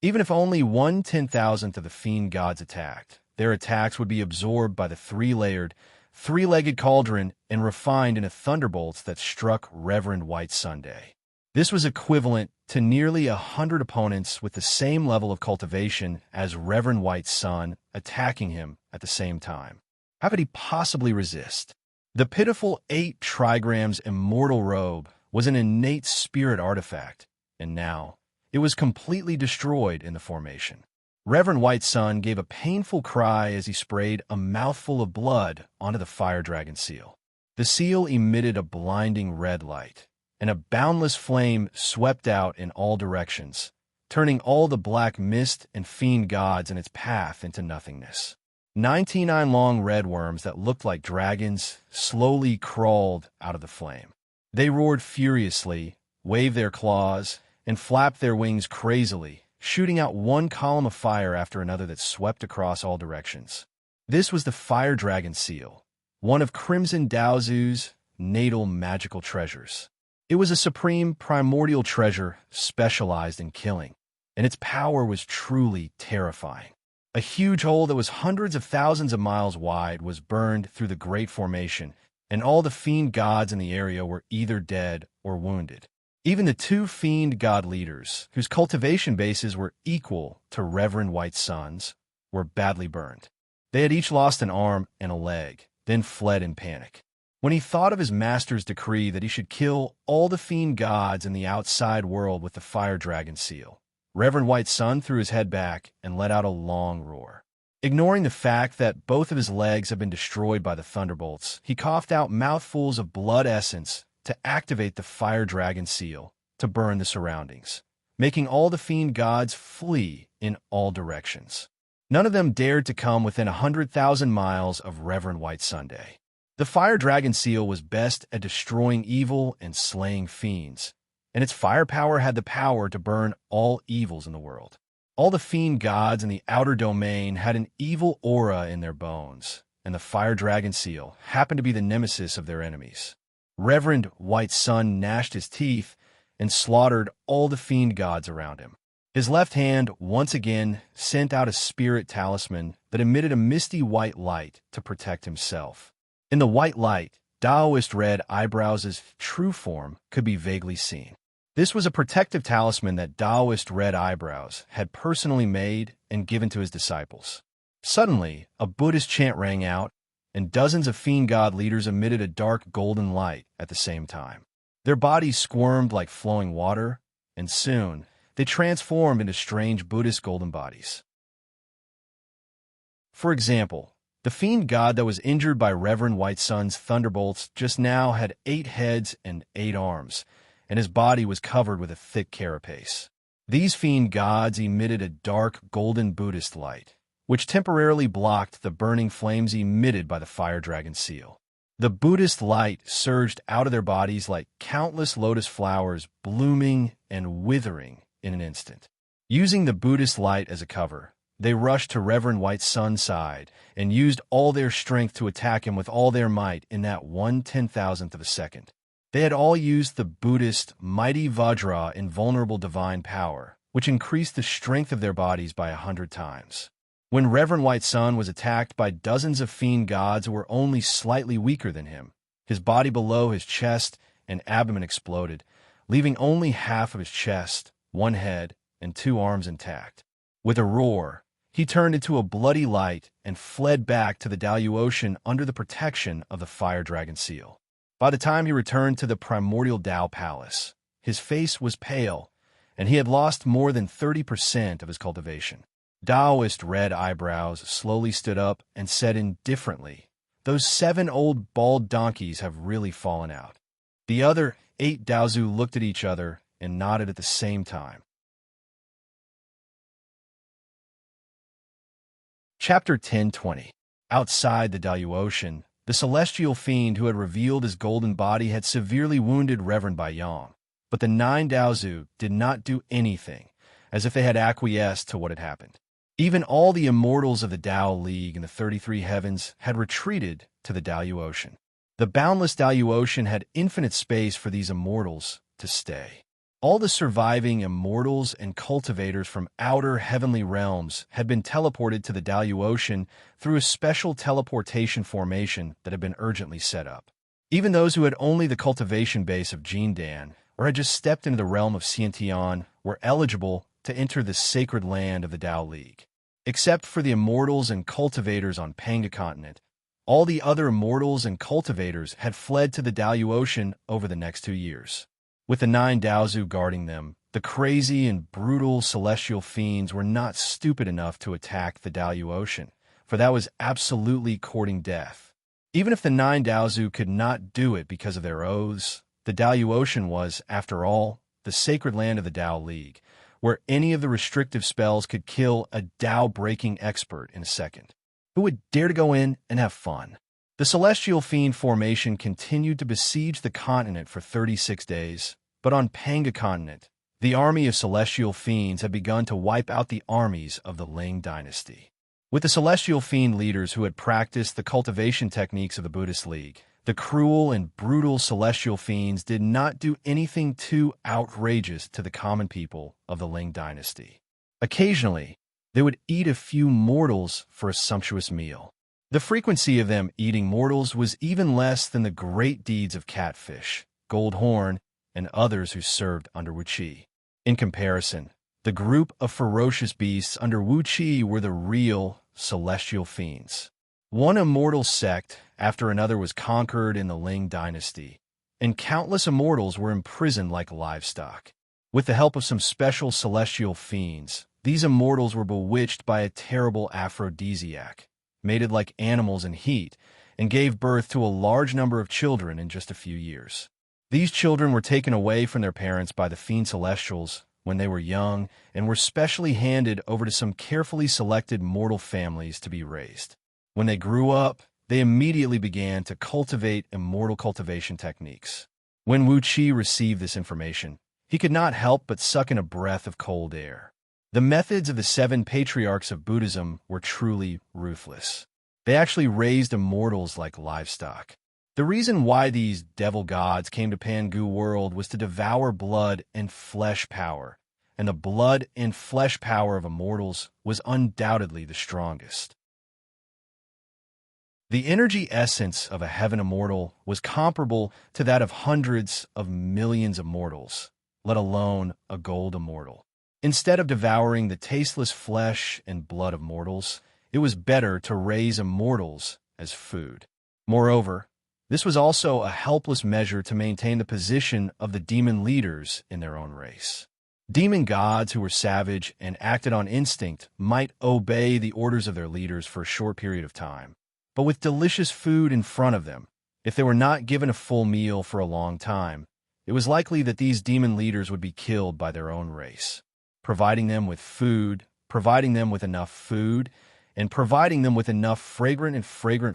Even if only 1/10,000th of the fiend gods attacked, their attacks would be absorbed by the three-legged cauldron and refined into thunderbolts that struck Reverend White Sunday. This was equivalent to nearly 100 opponents with the same level of cultivation as Reverend White Sun attacking him at the same time. How could he possibly resist? The pitiful 8 trigrams immortal robe was an innate spirit artifact, and now it was completely destroyed in the formation. Reverend White Sun gave a painful cry as he sprayed a mouthful of blood onto the fire dragon seal. The seal emitted a blinding red light, and a boundless flame swept out in all directions, turning all the black mist and fiend gods in its path into nothingness. 99 long red worms that looked like dragons slowly crawled out of the flame. They roared furiously, waved their claws, and flapped their wings crazily, shooting out one column of fire after another that swept across all directions. This was the fire dragon seal, one of Crimson Daozu's natal magical treasures. It was a supreme primordial treasure specialized in killing, and its power was truly terrifying. A huge hole that was hundreds of thousands of miles wide was burned through the Great Formation, and all the fiend gods in the area were either dead or wounded. Even the 2 fiend god leaders, whose cultivation bases were equal to Reverend White Sun's, were badly burned. They had each lost an arm and a leg, then fled in panic. When he thought of his master's decree that he should kill all the fiend gods in the outside world with the fire dragon seal, Reverend White Sun threw his head back and let out a long roar. Ignoring the fact that both of his legs had been destroyed by the thunderbolts, he coughed out mouthfuls of blood essence to activate the fire dragon seal to burn the surroundings, making all the fiend gods flee in all directions. None of them dared to come within 100,000 miles of Reverend White Sunday. The fire dragon seal was best at destroying evil and slaying fiends, and its firepower had the power to burn all evils in the world. All the fiend gods in the outer domain had an evil aura in their bones, and the fire dragon seal happened to be the nemesis of their enemies. Reverend White Sun gnashed his teeth and slaughtered all the fiend gods around him. His left hand once again sent out a spirit talisman that emitted a misty white light to protect himself. In the white light, Taoist Red Eyebrows' true form could be vaguely seen. This was a protective talisman that Taoist Red Eyebrows had personally made and given to his disciples. Suddenly, a Buddhist chant rang out, and dozens of fiend god leaders emitted a dark golden light at the same time. Their bodies squirmed like flowing water, and soon they transformed into strange Buddhist golden bodies. For example, the fiend god that was injured by Reverend White Sun's thunderbolts just now had 8 heads and 8 arms, and his body was covered with a thick carapace. These fiend gods emitted a dark golden Buddhist light, which temporarily blocked the burning flames emitted by the fire dragon seal. The Buddhist light surged out of their bodies like countless lotus flowers blooming and withering in an instant. Using the Buddhist light as a cover, they rushed to Reverend White Sun's side and used all their strength to attack him with all their might in that 1/10,000th of a second. They had all used the Buddhist mighty Vajra invulnerable divine power, which increased the strength of their bodies by 100 times. When Reverend White Sun was attacked by dozens of fiend gods who were only slightly weaker than him, his body below his chest and abdomen exploded, leaving only half of his chest, 1 head, and 2 arms intact. With a roar, he turned into a bloody light and fled back to the Dalu Ocean under the protection of the fire dragon seal. By the time he returned to the primordial Tao Palace, his face was pale, and he had lost more than 30% of his cultivation. Taoist Red Eyebrows slowly stood up and said indifferently, "Those 7 old bald donkeys have really fallen out." The other 8 Daozu looked at each other and nodded at the same time. Chapter 10:20. Outside the Dalu Ocean, the celestial fiend who had revealed his golden body had severely wounded Reverend Bai Yang, but the 9 Daozu did not do anything, as if they had acquiesced to what had happened. Even all the immortals of the Tao League in the 33 heavens had retreated to the Dalu Ocean. The boundless Dalu Ocean had infinite space for these immortals to stay. All the surviving immortals and cultivators from outer heavenly realms had been teleported to the Dalu Ocean through a special teleportation formation that had been urgently set up. Even those who had only the cultivation base of Jindan or had just stepped into the realm of Xianxia were eligible to enter the sacred land of the Tao League. Except for the immortals and cultivators on Panga Continent, all the other immortals and cultivators had fled to the Dalu Ocean over the next 2 years. With the 9 Daozu guarding them, the crazy and brutal celestial fiends were not stupid enough to attack the Dalu Ocean, for that was absolutely courting death. Even if the 9 Daozu could not do it because of their oaths, the Dalu Ocean was, after all, the sacred land of the Tao League, where any of the restrictive spells could kill a Tao-breaking expert in a second. Who would dare to go in and have fun? The Celestial Fiend formation continued to besiege the continent for 36 days, but on Panga Continent, the army of Celestial Fiends had begun to wipe out the armies of the Ling dynasty. With the Celestial Fiend leaders who had practiced the cultivation techniques of the Buddhist League, the cruel and brutal Celestial Fiends did not do anything too outrageous to the common people of the Ling dynasty. Occasionally, they would eat a few mortals for a sumptuous meal. The frequency of them eating mortals was even less than the great deeds of Catfish, Goldhorn, and others who served under Wuxia. In comparison, the group of ferocious beasts under Wuxia were the real Celestial Fiends. One immortal sect after another was conquered in the Ling dynasty, and countless immortals were imprisoned like livestock. With the help of some special celestial fiends, these immortals were bewitched by a terrible aphrodisiac, mated like animals in heat, and gave birth to a large number of children in just a few years. These children were taken away from their parents by the fiend celestials when they were young and were specially handed over to some carefully selected mortal families to be raised. When they grew up, they immediately began to cultivate immortal cultivation techniques. When Wuxia received this information, he could not help but suck in a breath of cold air. The methods of the 7 patriarchs of Buddhism were truly ruthless. They actually raised immortals like livestock. The reason why these devil gods came to Pangu world was to devour blood and flesh power, and the blood and flesh power of immortals was undoubtedly the strongest. The energy essence of a heaven immortal was comparable to that of hundreds of millions of mortals, let alone a gold immortal. Instead of devouring the tasteless flesh and blood of mortals, it was better to raise immortals as food. Moreover, this was also a helpless measure to maintain the position of the demon leaders in their own race. Demon gods who were savage and acted on instinct might obey the orders of their leaders for a short period of time. But with delicious food in front of them, if they were not given a full meal for a long time, it was likely that these demon leaders would be killed by their own race. Providing them with food, providing them with enough food, and providing them with enough fragrant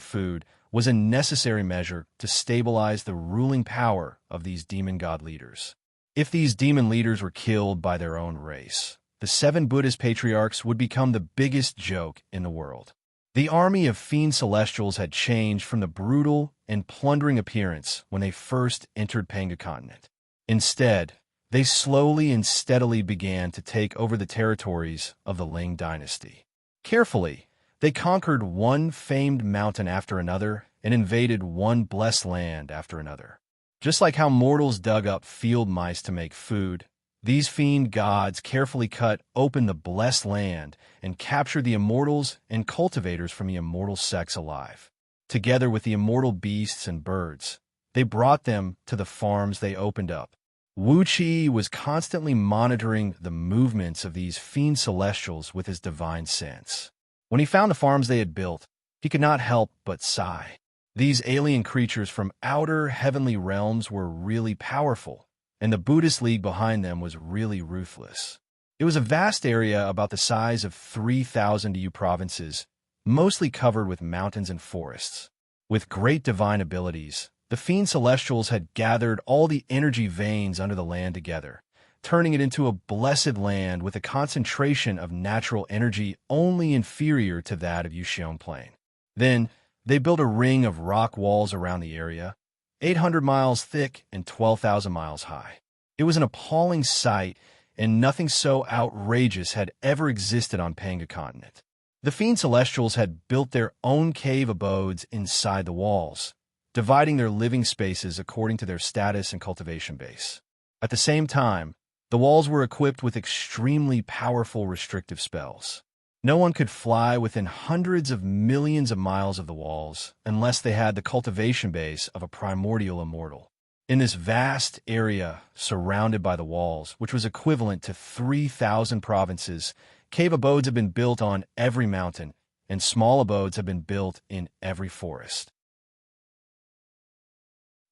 food was a necessary measure to stabilize the ruling power of these demon god leaders. If these demon leaders were killed by their own race, the 7 Buddhist patriarchs would become the biggest joke in the world. The army of fiend celestials had changed from the brutal and plundering appearance when they first entered Panga continent. Instead, they slowly and steadily began to take over the territories of the Ling dynasty. Carefully, they conquered one famed mountain after another and invaded one blessed land after another. Just like how mortals dug up field mice to make food, these fiend gods carefully cut open the blessed land and captured the immortals and cultivators from the immortal sex alive. Together with the immortal beasts and birds, they brought them to the farms they opened up. Wuxia was constantly monitoring the movements of these fiend celestials with his divine sense. When he found the farms they had built, he could not help but sigh. These alien creatures from outer heavenly realms were really powerful, and the Buddhist League behind them was really ruthless. It was a vast area about the size of 3,000 EU provinces, mostly covered with mountains and forests. With great divine abilities, the fiend celestials had gathered all the energy veins under the land together, turning it into a blessed land with a concentration of natural energy only inferior to that of Yuxian Plain. Then, they built a ring of rock walls around the area, 800 miles thick and 12,000 miles high. It was an appalling sight, and nothing so outrageous had ever existed on Panga continent. The fiend celestials had built their own cave abodes inside the walls, dividing their living spaces according to their status and cultivation base. At the same time, the walls were equipped with extremely powerful restrictive spells. No one could fly within hundreds of millions of miles of the walls unless they had the cultivation base of a primordial immortal. In this vast area surrounded by the walls, which was equivalent to 3,000 provinces, cave abodes have been built on every mountain, and small abodes have been built in every forest.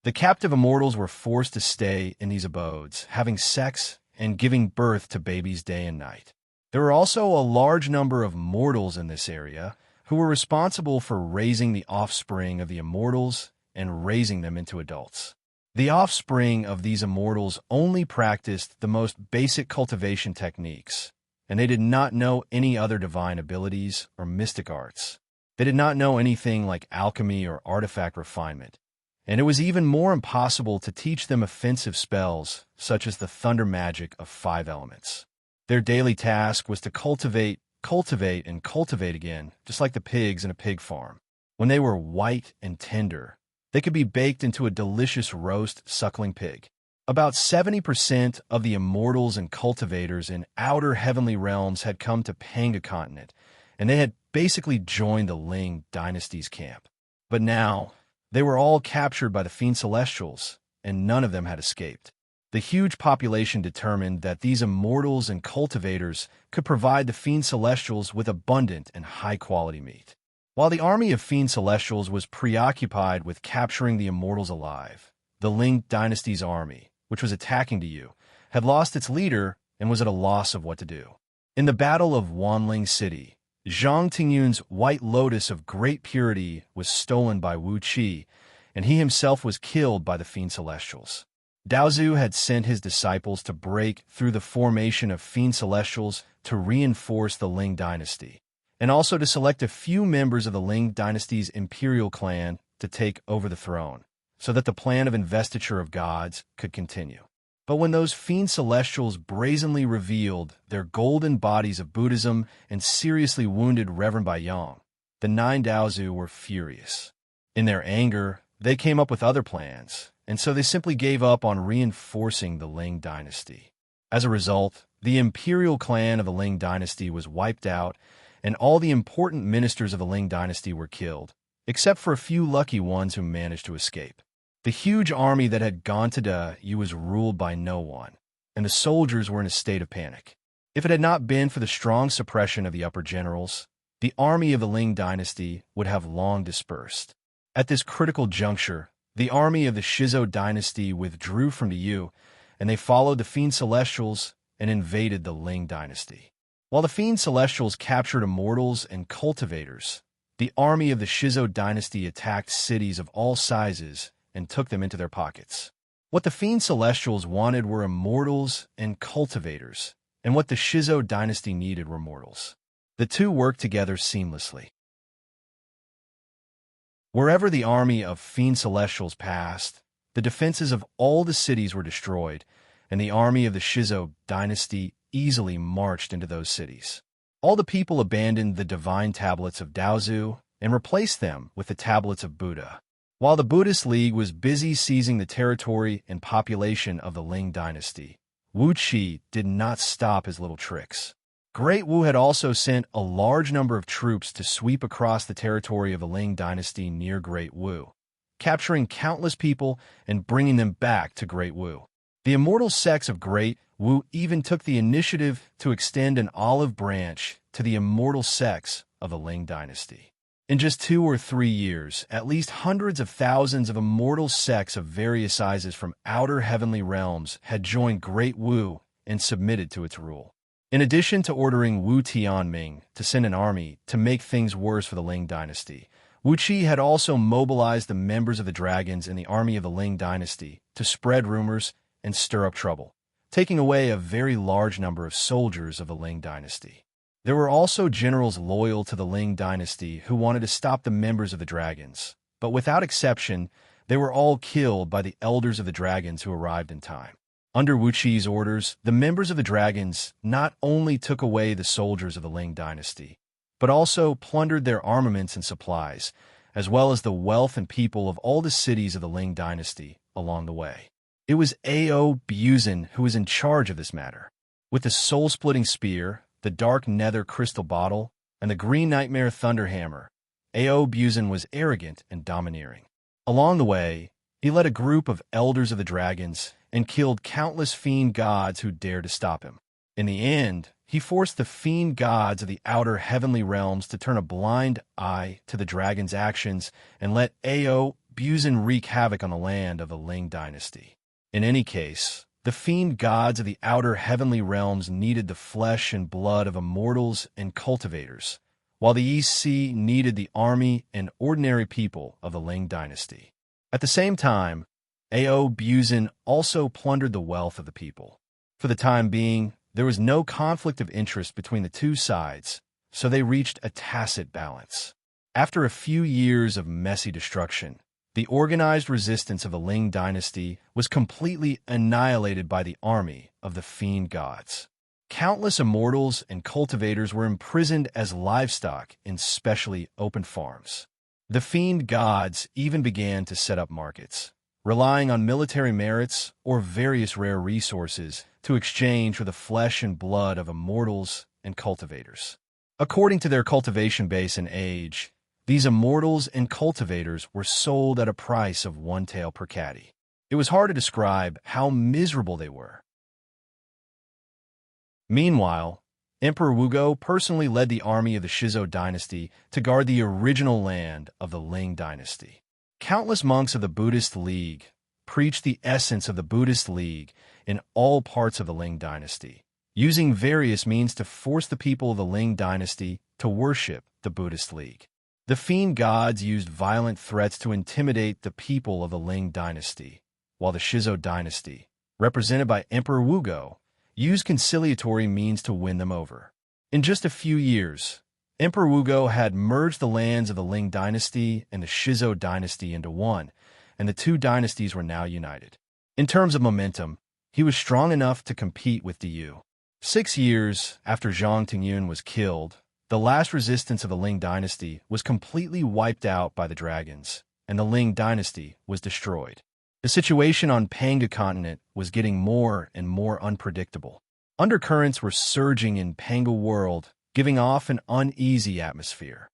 The captive immortals were forced to stay in these abodes, having sex and giving birth to babies day and night. There were also a large number of mortals in this area who were responsible for raising the offspring of the immortals and raising them into adults. The offspring of these immortals only practiced the most basic cultivation techniques, and they did not know any other divine abilities or mystic arts. They did not know anything like alchemy or artifact refinement, and it was even more impossible to teach them offensive spells such as the thunder magic of 5 elements. Their daily task was to cultivate again, just like the pigs in a pig farm. When they were white and tender, they could be baked into a delicious roast suckling pig. About 70% of the immortals and cultivators in outer heavenly realms had come to Panga continent, and they had basically joined the Ling dynasty's camp. But now, they were all captured by the fiend celestials, and none of them had escaped. The huge population determined that these immortals and cultivators could provide the fiend celestials with abundant and high-quality meat. While the army of fiend celestials was preoccupied with capturing the immortals alive, the Ling dynasty's army, which was attacking to you, had lost its leader and was at a loss of what to do. In the Battle of Wanling City, Zhang Tingyun's white lotus of great purity was stolen by Wuxia, and he himself was killed by the fiend celestials. Daozu had sent his disciples to break through the formation of fiend celestials to reinforce the Ling dynasty, and also to select a few members of the Ling dynasty's imperial clan to take over the throne, so that the plan of investiture of gods could continue. But when those fiend celestials brazenly revealed their golden bodies of Buddhism and seriously wounded Reverend Bai Yong, the 9 Daozu were furious. In their anger, they came up with other plans, and so they simply gave up on reinforcing the Ling dynasty. As a result, the imperial clan of the Ling dynasty was wiped out, and all the important ministers of the Ling dynasty were killed, except for a few lucky ones who managed to escape. The huge army that had gone to Dayu was ruled by no one, and the soldiers were in a state of panic. If it had not been for the strong suppression of the upper generals, the army of the Ling dynasty would have long dispersed. At this critical juncture, the army of the Shizo dynasty withdrew from Dayu, and they followed the Fiend Celestials and invaded the Ling dynasty. While the Fiend Celestials captured immortals and cultivators, the army of the Shizo dynasty attacked cities of all sizes and took them into their pockets. What the Fiend Celestials wanted were immortals and cultivators, and what the Shizo dynasty needed were mortals. The two worked together seamlessly. Wherever the army of Fiend Celestials passed, the defenses of all the cities were destroyed, and the army of the Shizo dynasty easily marched into those cities. All the people abandoned the divine tablets of Daozu and replaced them with the tablets of Buddha. While the Buddhist League was busy seizing the territory and population of the Ling dynasty, Wuxia did not stop his little tricks. Great Wu had also sent a large number of troops to sweep across the territory of the Ling dynasty near Great Wu, capturing countless people and bringing them back to Great Wu. The immortal sects of Great Wu even took the initiative to extend an olive branch to the immortal sects of the Ling dynasty. In just 2 or 3 years, at least hundreds of thousands of immortal sects of various sizes from outer heavenly realms had joined Great Wu and submitted to its rule. In addition to ordering Wu Tianming to send an army to make things worse for the Ling dynasty, Wuxia had also mobilized the members of the dragons in the army of the Ling dynasty to spread rumors and stir up trouble, taking away a very large number of soldiers of the Ling dynasty. There were also generals loyal to the Ling dynasty who wanted to stop the members of the dragons, but without exception, they were all killed by the elders of the dragons who arrived in time. Under Wuxia's orders, the members of the dragons not only took away the soldiers of the Ling dynasty, but also plundered their armaments and supplies, as well as the wealth and people of all the cities of the Ling dynasty along the way. It was Ao Buzin who was in charge of this matter. With the soul-splitting spear, the dark nether crystal bottle, and the green nightmare thunderhammer, Ao Buzin was arrogant and domineering. Along the way, he led a group of elders of the dragons and killed countless fiend gods who dared to stop him. In the end, he forced the fiend gods of the outer heavenly realms to turn a blind eye to the dragon's actions and let Ao Buzin wreak havoc on the land of the Ling dynasty. In any case, the fiend gods of the outer heavenly realms needed the flesh and blood of immortals and cultivators, while the East Sea needed the army and ordinary people of the Ling dynasty. At the same time, Ao Buzin also plundered the wealth of the people. For the time being, there was no conflict of interest between the two sides, so they reached a tacit balance. After a few years of messy destruction, the organized resistance of the Ling dynasty was completely annihilated by the army of the fiend gods. Countless immortals and cultivators were imprisoned as livestock in specially open farms. The fiend gods even began to set up markets, relying on military merits or various rare resources to exchange for the flesh and blood of immortals and cultivators. According to their cultivation base and age, these immortals and cultivators were sold at a price of 1 tael per caddy. It was hard to describe how miserable they were. Meanwhile, Emperor Wugo personally led the army of the Shizo dynasty to guard the original land of the Ling dynasty. Countless monks of the Buddhist League preached the essence of the Buddhist League in all parts of the Ling dynasty, using various means to force the people of the Ling dynasty to worship the Buddhist League. The fiend gods used violent threats to intimidate the people of the Ling dynasty, while the Shizhou dynasty, represented by Emperor Wugo, used conciliatory means to win them over. In just a few years, Emperor Wugo had merged the lands of the Ling dynasty and the Shizhou dynasty into one, and the two dynasties were now united. In terms of momentum, he was strong enough to compete with Diyu. 6 years after Zhang Tingyun was killed, the last resistance of the Ling dynasty was completely wiped out by the dragons, and the Ling dynasty was destroyed. The situation on Panga continent was getting more and more unpredictable. Undercurrents were surging in Panga world, giving off an uneasy atmosphere.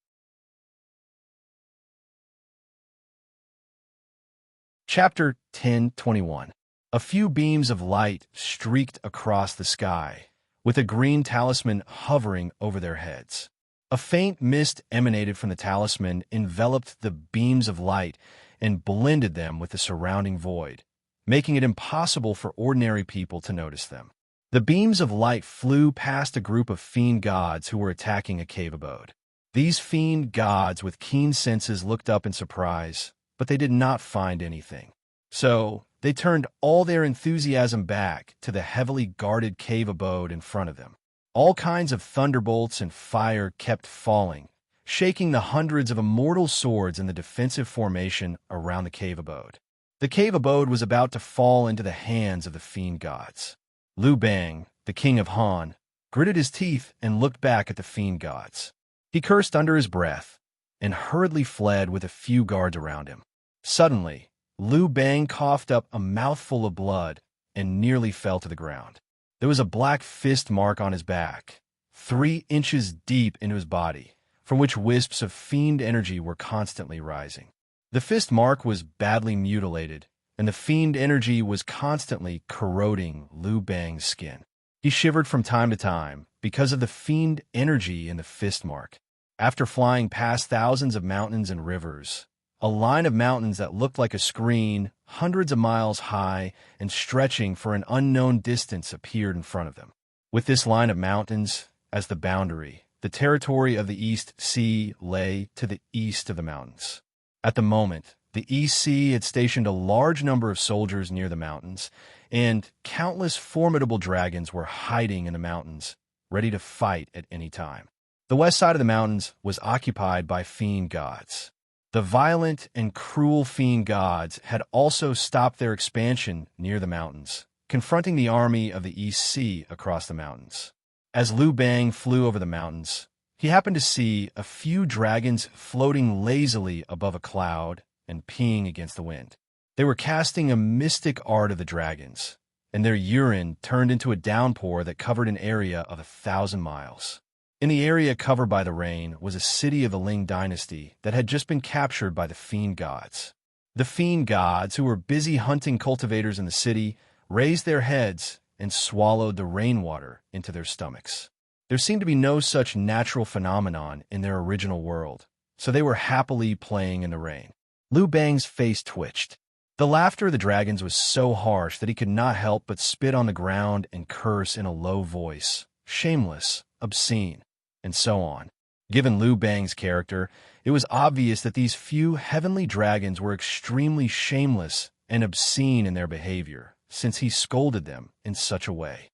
Chapter 10:21. A few beams of light streaked across the sky, with a green talisman hovering over their heads. A faint mist emanated from the talisman, enveloped the beams of light, and blended them with the surrounding void, making it impossible for ordinary people to notice them. The beams of light flew past a group of fiend gods who were attacking a cave abode. These fiend gods with keen senses looked up in surprise, but they did not find anything. So, they turned all their enthusiasm back to the heavily guarded cave abode in front of them. All kinds of thunderbolts and fire kept falling, shaking the hundreds of immortal swords in the defensive formation around the cave abode. The cave abode was about to fall into the hands of the fiend gods. Liu Bang, the king of Han, gritted his teeth and looked back at the fiend gods. He cursed under his breath and hurriedly fled with a few guards around him. Suddenly, Liu Bang coughed up a mouthful of blood and nearly fell to the ground. There was a black fist mark on his back, 3 inches deep into his body, from which wisps of fiend energy were constantly rising. The fist mark was badly mutilated, and the fiend energy was constantly corroding Liu Bang's skin. He shivered from time to time because of the fiend energy in the fist mark. After flying past thousands of mountains and rivers, a line of mountains that looked like a screen, hundreds of miles high and stretching for an unknown distance, appeared in front of them. With this line of mountains as the boundary, the territory of the East Sea lay to the east of the mountains. At the moment, the East Sea had stationed a large number of soldiers near the mountains, and countless formidable dragons were hiding in the mountains, ready to fight at any time. The west side of the mountains was occupied by fiend gods. The violent and cruel fiend gods had also stopped their expansion near the mountains, confronting the army of the East Sea across the mountains. As Liu Bang flew over the mountains, he happened to see a few dragons floating lazily above a cloud and peeing against the wind. They were casting a mystic art of the dragons, and their urine turned into a downpour that covered an area of 1,000 miles. In the area covered by the rain was a city of the Ling dynasty that had just been captured by the fiend gods. The fiend gods, who were busy hunting cultivators in the city, raised their heads and swallowed the rainwater into their stomachs. There seemed to be no such natural phenomenon in their original world, so they were happily playing in the rain. Liu Bang's face twitched. The laughter of the dragons was so harsh that he could not help but spit on the ground and curse in a low voice, shameless, obscene, and so on. Given Liu Bang's character, it was obvious that these few heavenly dragons were extremely shameless and obscene in their behavior, since he scolded them in such a way.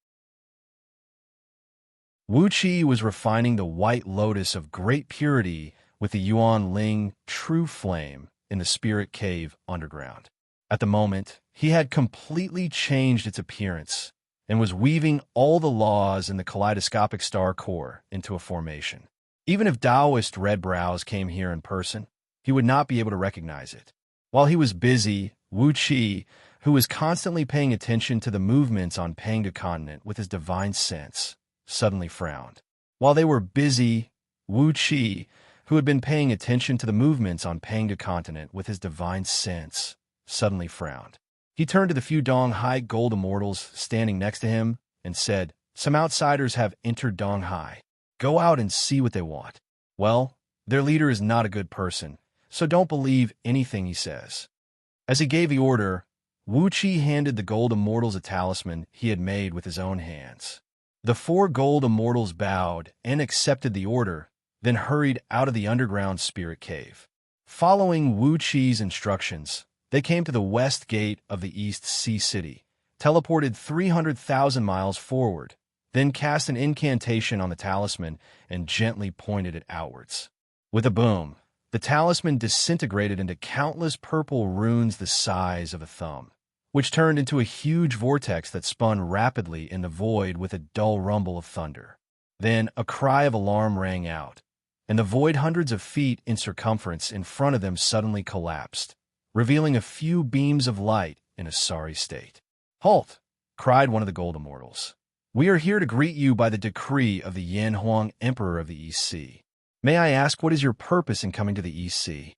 Wuxia was refining the white lotus of great purity with the Yuan Ling true flame in the spirit cave underground. At the moment, he had completely changed its appearance and was weaving all the laws in the kaleidoscopic star core into a formation. Even if Taoist Red Brows came here in person, he would not be able to recognize it. While he was busy, Wuxia, who was constantly paying attention to the movements on Panga continent with his divine sense, suddenly frowned. While they were busy, Wuxia, who had been paying attention to the movements on Panga continent with his divine sense, suddenly frowned. He turned to the few Donghai gold immortals standing next to him and said, "Some outsiders have entered Donghai. Go out and see what they want." Well, their leader is not a good person, so don't believe anything he says. As he gave the order, Wuxia handed the gold immortals a talisman he had made with his own hands. The 4 gold immortals bowed and accepted the order, then hurried out of the underground spirit cave. Following Wuxia's instructions, They came to the west gate of the East Sea City, teleported 300,000 miles forward, then cast an incantation on the talisman and gently pointed it outwards. With a boom, the talisman disintegrated into countless purple runes the size of a thumb, which turned into a huge vortex that spun rapidly in the void with a dull rumble of thunder. Then a cry of alarm rang out, and the void hundreds of feet in circumference in front of them suddenly collapsed, revealing a few beams of light in a sorry state. "Halt!" cried one of the gold immortals. "We are here to greet you by the decree of the Yanhuang Emperor of the East Sea. May I ask what is your purpose in coming to the East Sea?"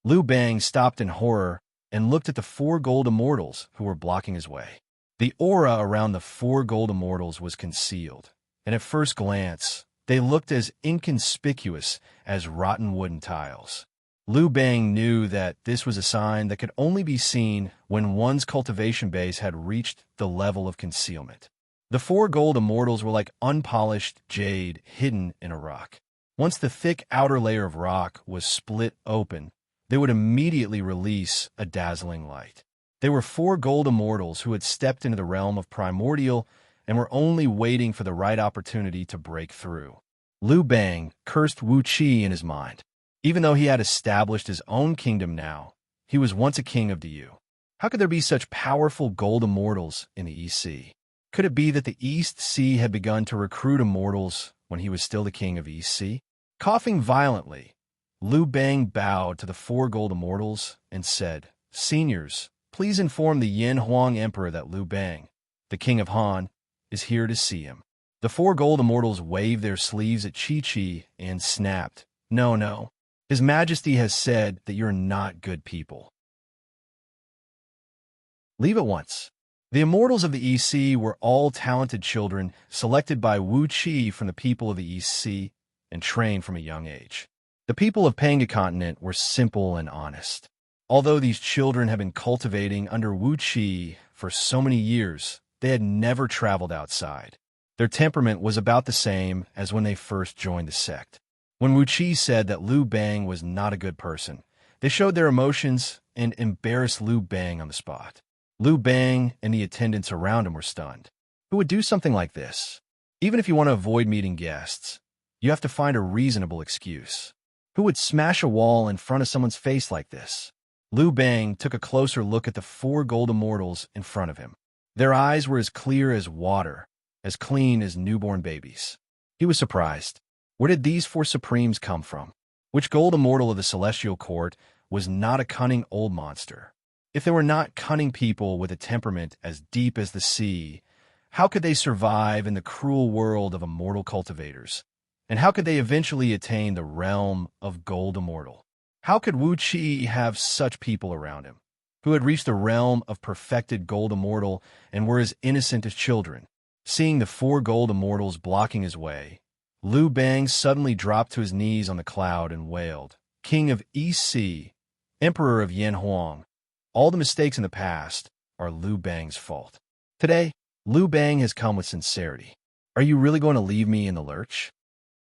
Liu Bang stopped in horror and looked at the four gold immortals who were blocking his way. The aura around the four gold immortals was concealed, and at first glance, they looked as inconspicuous as rotten wooden tiles. Liu Bang knew that this was a sign that could only be seen when one's cultivation base had reached the level of concealment. The four gold immortals were like unpolished jade hidden in a rock. Once the thick outer layer of rock was split open, they would immediately release a dazzling light. They were four gold immortals who had stepped into the realm of primordial and were only waiting for the right opportunity to break through. Liu Bang cursed Wuxia in his mind. Even though he had established his own kingdom now, he was once a king of Diyu. How could there be such powerful gold immortals in the East Sea? Could it be that the East Sea had begun to recruit immortals when he was still the king of East Sea? Coughing violently, Liu Bang bowed to the four gold immortals and said, "Seniors, please inform the Yanhuang Emperor that Liu Bang, the king of Han, is here to see him." The four gold immortals waved their sleeves at Chi-Chi and snapped, No. His Majesty has said that you're not good people. Leave at once." The immortals of the East Sea were all talented children selected by Wuxia from the people of the East Sea and trained from a young age. The people of Panga continent were simple and honest. Although these children had been cultivating under Wuxia for so many years, they had never traveled outside. Their temperament was about the same as when they first joined the sect. When Wuxia said that Liu Bang was not a good person, they showed their emotions and embarrassed Liu Bang on the spot. Liu Bang and the attendants around him were stunned. Who would do something like this? Even if you want to avoid meeting guests, you have to find a reasonable excuse. Who would smash a wall in front of someone's face like this? Liu Bang took a closer look at the four gold immortals in front of him. Their eyes were as clear as water, as clean as newborn babies. He was surprised. Where did these four supremes come from? Which gold immortal of the celestial court was not a cunning old monster? If they were not cunning people with a temperament as deep as the sea, how could they survive in the cruel world of immortal cultivators? And how could they eventually attain the realm of gold immortal? How could Wuxia have such people around him, who had reached the realm of perfected gold immortal and were as innocent as children? Seeing the four gold immortals blocking his way, Liu Bang suddenly dropped to his knees on the cloud and wailed, "King of East Sea, Emperor of Yanhuang, all the mistakes in the past are Liu Bang's fault. Today, Liu Bang has come with sincerity. Are you really going to leave me in the lurch?"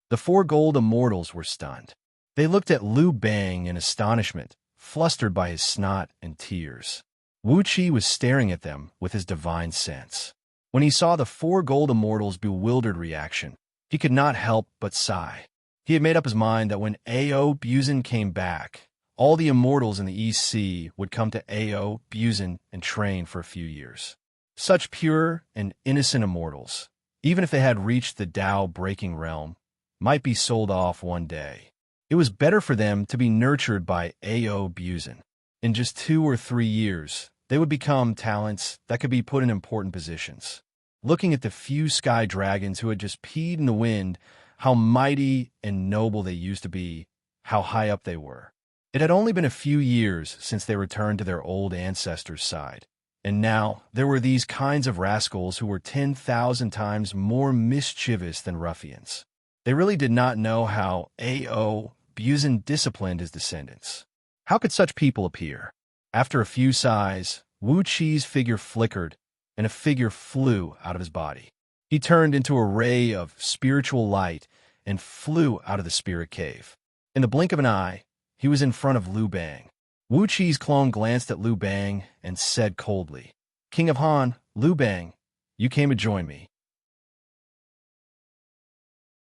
The four gold immortals were stunned. They looked at Liu Bang in astonishment, flustered by his snot and tears. Wuxia was staring at them with his divine sense. When he saw the four gold immortals' bewildered reaction, he could not help but sigh. He had made up his mind that when Ao Buzin came back, all the immortals in the East Sea would come to Ao Buzin and train for a few years. Such pure and innocent immortals, even if they had reached the Tao-breaking realm, might be sold off one day. It was better for them to be nurtured by Ao Buzin. In just 2 or 3 years, they would become talents that could be put in important positions. Looking at the few sky dragons who had just peed in the wind, how mighty and noble they used to be, how high up they were. It had only been a few years since they returned to their old ancestors' side, and now there were these kinds of rascals who were 10,000 times more mischievous than ruffians. They really did not know how Ao Buzin disciplined his descendants. How could such people appear? After a few sighs, Wuqi's figure flickered, and a figure flew out of his body. He turned into a ray of spiritual light and flew out of the spirit cave. In the blink of an eye, he was in front of Liu Bang. Wu Qi's clone glanced at Liu Bang and said coldly, "King of Han, Liu Bang, you came to join me."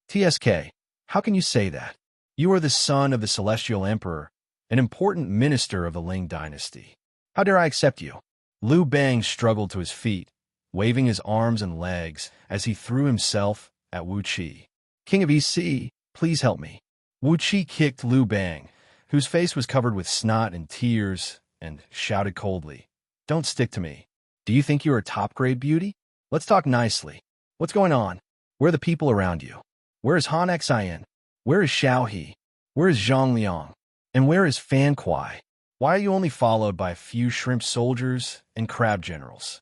TSK, how can you say that? You are the son of the Celestial Emperor, an important minister of the Ling dynasty. How dare I accept you? Liu Bang struggled to his feet, waving his arms and legs as he threw himself at Wu Qi. "King of EC, please help me." Wu Qi kicked Liu Bang, whose face was covered with snot and tears, and shouted coldly, "Don't stick to me. Do you think you're a top-grade beauty? Let's talk nicely. What's going on? Where are the people around you? Where is Han Xian? Where is Xiaohe? Where is Zhang Liang? And where is Fan Kuai? Why are you only followed by a few shrimp soldiers and crab generals?"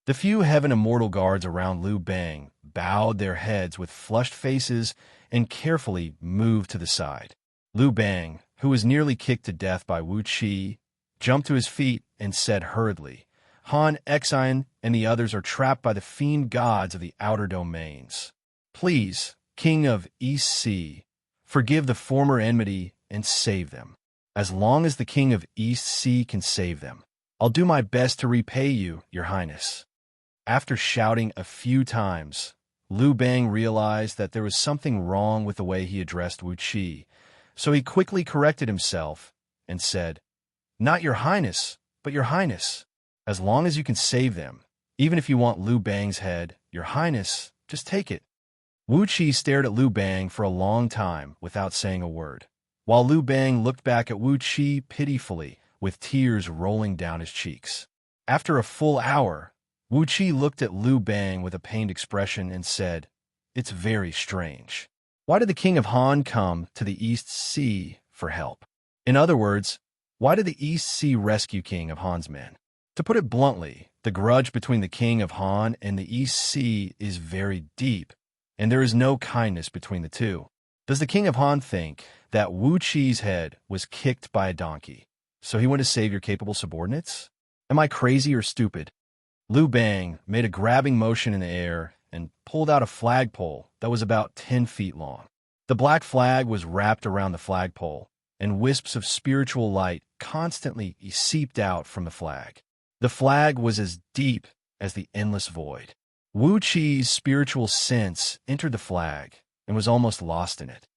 The few heaven immortal guards around Liu Bang bowed their heads with flushed faces and carefully moved to the side. Liu Bang, who was nearly kicked to death by Wu Qi, jumped to his feet and said hurriedly, "Han Xian and the others are trapped by the fiend gods of the outer domains. Please, King of East Sea, forgive the former enmity and save them. As long as the King of East Sea can save them, I'll do my best to repay you, Your Highness." After shouting a few times, Liu Bang realized that there was something wrong with the way he addressed Wu Qi, so he quickly corrected himself and said, "Not Your Highness, but Your Highness. As long as you can save them, even if you want Liu Bang's head, Your Highness, just take it." Wu Qi stared at Liu Bang for a long time without saying a word, while Liu Bang looked back at Wu Qi pitifully with tears rolling down his cheeks. After a full hour, Wu Qi looked at Liu Bang with a pained expression and said, "It's very strange. Why did the King of Han come to the East Sea for help? In other words, why did the East Sea rescue King of Han's men? To put it bluntly, the grudge between the King of Han and the East Sea is very deep, and there is no kindness between the two. Does the King of Han think that Wu Qi's head was kicked by a donkey, so he went to save your capable subordinates? Am I crazy or stupid?" Liu Bang made a grabbing motion in the air and pulled out a flagpole that was about 10 feet long. The black flag was wrapped around the flagpole, and wisps of spiritual light constantly seeped out from the flag. The flag was as deep as the endless void. Wu Qi's spiritual sense entered the flag and was almost lost in it.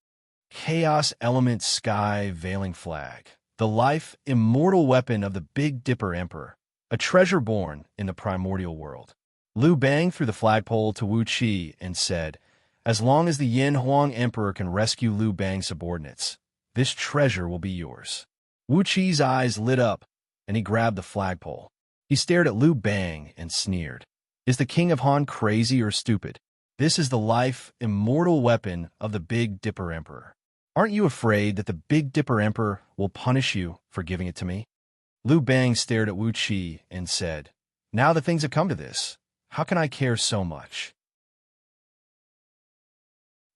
Chaos Element Sky Veiling Flag, the life immortal weapon of the Big Dipper Emperor, a treasure born in the primordial world. Liu Bang threw the flagpole to Wu Qi and said, "As long as the Yin Huang Emperor can rescue Liu Bang's subordinates, this treasure will be yours." Wu Qi's eyes lit up, and he grabbed the flagpole. He stared at Liu Bang and sneered. "Is the King of Han crazy or stupid? This is the life immortal weapon of the Big Dipper Emperor. Aren't you afraid that the Big Dipper Emperor will punish you for giving it to me?" Liu Bang stared at Wu Qi and said, "Now that things have come to this, how can I care so much?"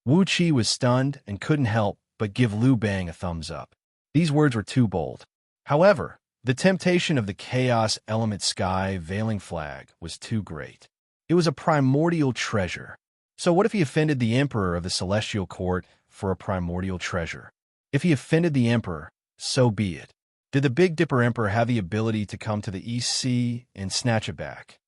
Wu Qi was stunned and couldn't help but give Liu Bang a thumbs up. These words were too bold. However, the temptation of the Chaos Element Sky Veiling Flag was too great. It was a primordial treasure. So what if he offended the Emperor of the Celestial Court for a primordial treasure? If he offended the Emperor, so be it. Did the Big Dipper Emperor have the ability to come to the East Sea and snatch it back?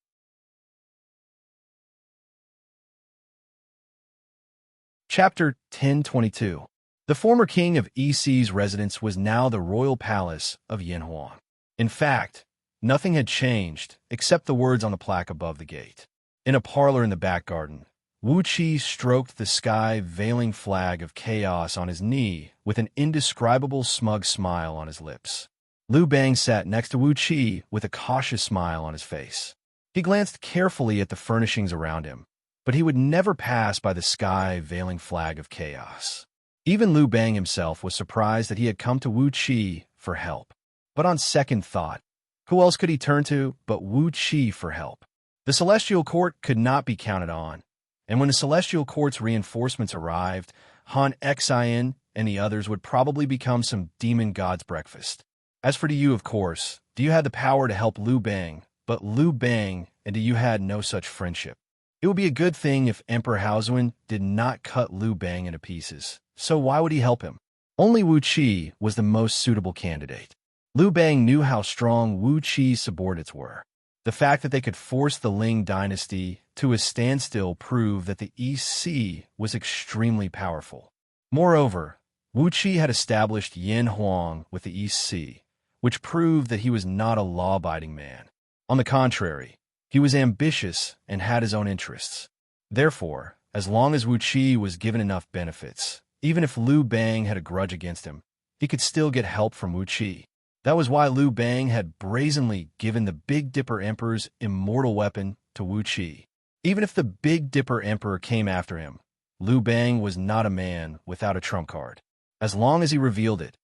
Chapter 1022. The former king of EC's residence was now the royal palace of Yinhuang. In fact, nothing had changed except the words on the plaque above the gate. In a parlor in the back garden, Wu Qi stroked the sky veiling flag of chaos on his knee with an indescribable smug smile on his lips. Liu Bang sat next to Wu Qi with a cautious smile on his face. He glanced carefully at the furnishings around him, but he would never pass by the sky veiling flag of chaos. Even Liu Bang himself was surprised that he had come to Wu Qi for help. But on second thought, who else could he turn to but Wu Qi for help? The Celestial Court could not be counted on, and when the Celestial Court's reinforcements arrived, Han Xian and the others would probably become some demon god's breakfast. As for you, of course, do you have the power to help Liu Bang, but Liu Bang and you had no such friendship. It would be a good thing if Emperor Haozuan did not cut Liu Bang into pieces, so why would he help him? Only Wu Qi was the most suitable candidate. Liu Bang knew how strong Wu Qi's subordinates were. The fact that they could force the Ling dynasty to a standstill proved that the East Sea was extremely powerful. Moreover, Wu Qi had established Yin Huang with the East Sea, which proved that he was not a law-abiding man. On the contrary, he was ambitious and had his own interests. Therefore, as long as Wu Qi was given enough benefits, even if Liu Bang had a grudge against him, he could still get help from Wu Qi. That was why Liu Bang had brazenly given the Big Dipper Emperor's immortal weapon to Wu Qi. Even if the Big Dipper Emperor came after him, Liu Bang was not a man without a trump card. As long as he revealed it,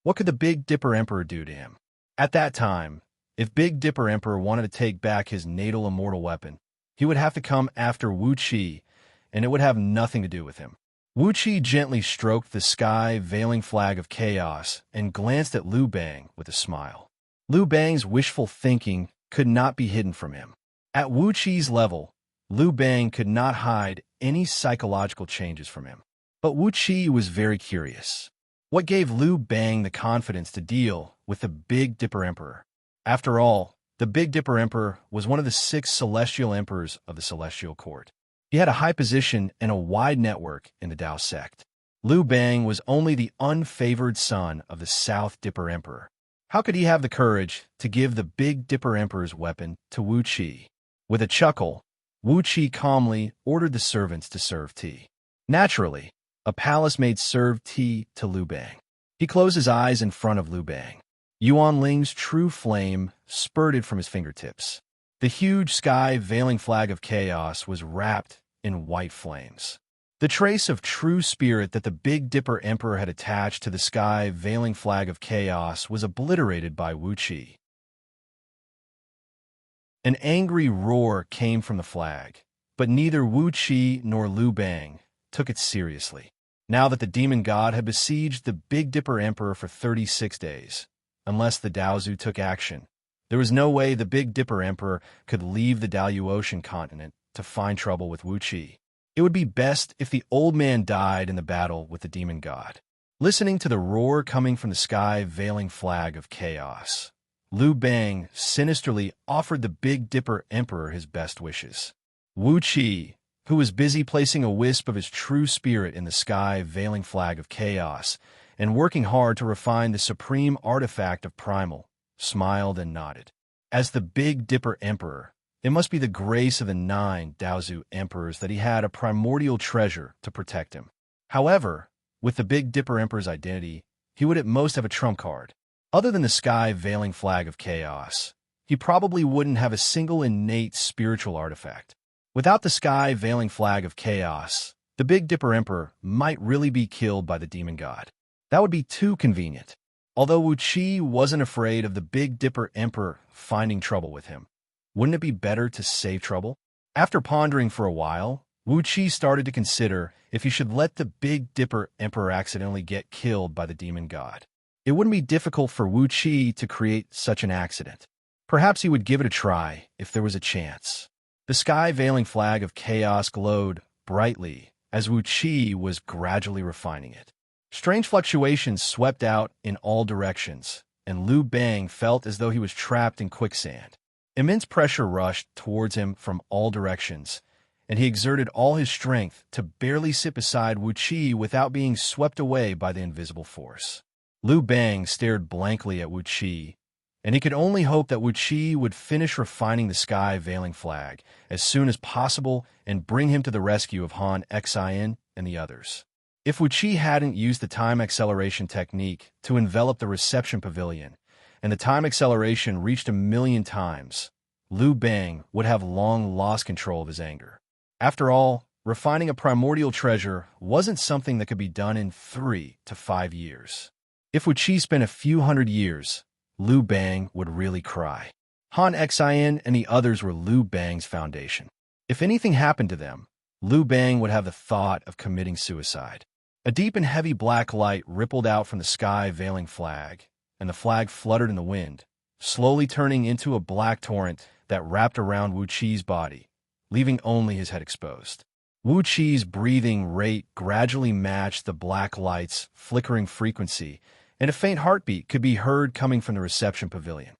what could the Big Dipper Emperor do to him? At that time, if Big Dipper Emperor wanted to take back his natal immortal weapon, he would have to come after Wu Qi, and it would have nothing to do with him. Wu Qi gently stroked the sky-veiling flag of chaos and glanced at Liu Bang with a smile. Liu Bang's wishful thinking could not be hidden from him. At Wu Qi's level, Liu Bang could not hide any psychological changes from him. But Wu Qi was very curious. What gave Liu Bang the confidence to deal with the Big Dipper Emperor? After all, the Big Dipper Emperor was one of the 6 celestial emperors of the Celestial Court. He had a high position and a wide network in the Dao sect. Liu Bang was only the unfavored son of the South Dipper Emperor. How could he have the courage to give the Big Dipper Emperor's weapon to Wu Qi? With a chuckle, Wu Qi calmly ordered the servants to serve tea. Naturally, a palace maid served tea to Liu Bang. He closed his eyes in front of Liu Bang. Yuan Ling's true flame spurted from his fingertips. The huge sky-veiling flag of chaos was wrapped in white flames. The trace of true spirit that the Big Dipper Emperor had attached to the sky-veiling flag of chaos was obliterated by Wu Qi. An angry roar came from the flag, but neither Wu Qi nor Liu Bang took it seriously. Now that the demon god had besieged the Big Dipper Emperor for 36 days, unless the Daozu took action, there was no way the Big Dipper Emperor could leave the Daluotian continent to find trouble with Wu Qi. It would be best if the old man died in the battle with the demon god. Listening to the roar coming from the sky-veiling flag of chaos, Liu Bang sinisterly offered the Big Dipper Emperor his best wishes. Wu Qi, who was busy placing a wisp of his true spirit in the sky-veiling flag of chaos and working hard to refine the supreme artifact of primal, smiled and nodded. As the Big Dipper Emperor, it must be the grace of the 9 Daozu emperors that he had a primordial treasure to protect him. However, with the Big Dipper Emperor's identity, he would at most have a trump card. Other than the sky-veiling flag of chaos, he probably wouldn't have a single innate spiritual artifact. Without the sky-veiling flag of chaos, the Big Dipper Emperor might really be killed by the demon god. That would be too convenient. Although Wu Qi wasn't afraid of the Big Dipper Emperor finding trouble with him, wouldn't it be better to save trouble? After pondering for a while, Wu Qi started to consider if he should let the Big Dipper Emperor accidentally get killed by the demon god. It wouldn't be difficult for Wu Qi to create such an accident. Perhaps he would give it a try if there was a chance. The sky-veiling flag of chaos glowed brightly as Wu Qi was gradually refining it. Strange fluctuations swept out in all directions, and Liu Bang felt as though he was trapped in quicksand. Immense pressure rushed towards him from all directions, and he exerted all his strength to barely sit beside Wu Qi without being swept away by the invisible force. Liu Bang stared blankly at Wu Qi, and he could only hope that Wu Qi would finish refining the sky-veiling flag as soon as possible and bring him to the rescue of Han Xian and the others. If Wu Qi hadn't used the time acceleration technique to envelop the reception pavilion, and the time acceleration reached 1,000,000 times, Liu Bang would have long lost control of his anger. After all, refining a primordial treasure wasn't something that could be done in 3 to 5 years. If Wu Qi spent a few hundred years, Liu Bang would really cry. Han Xian and the others were Liu Bang's foundation. If anything happened to them, Liu Bang would have the thought of committing suicide. A deep and heavy black light rippled out from the sky-veiling flag, and the flag fluttered in the wind, slowly turning into a black torrent that wrapped around Wu Qi's body, leaving only his head exposed. Wu Qi's breathing rate gradually matched the black light's flickering frequency, and a faint heartbeat could be heard coming from the reception pavilion.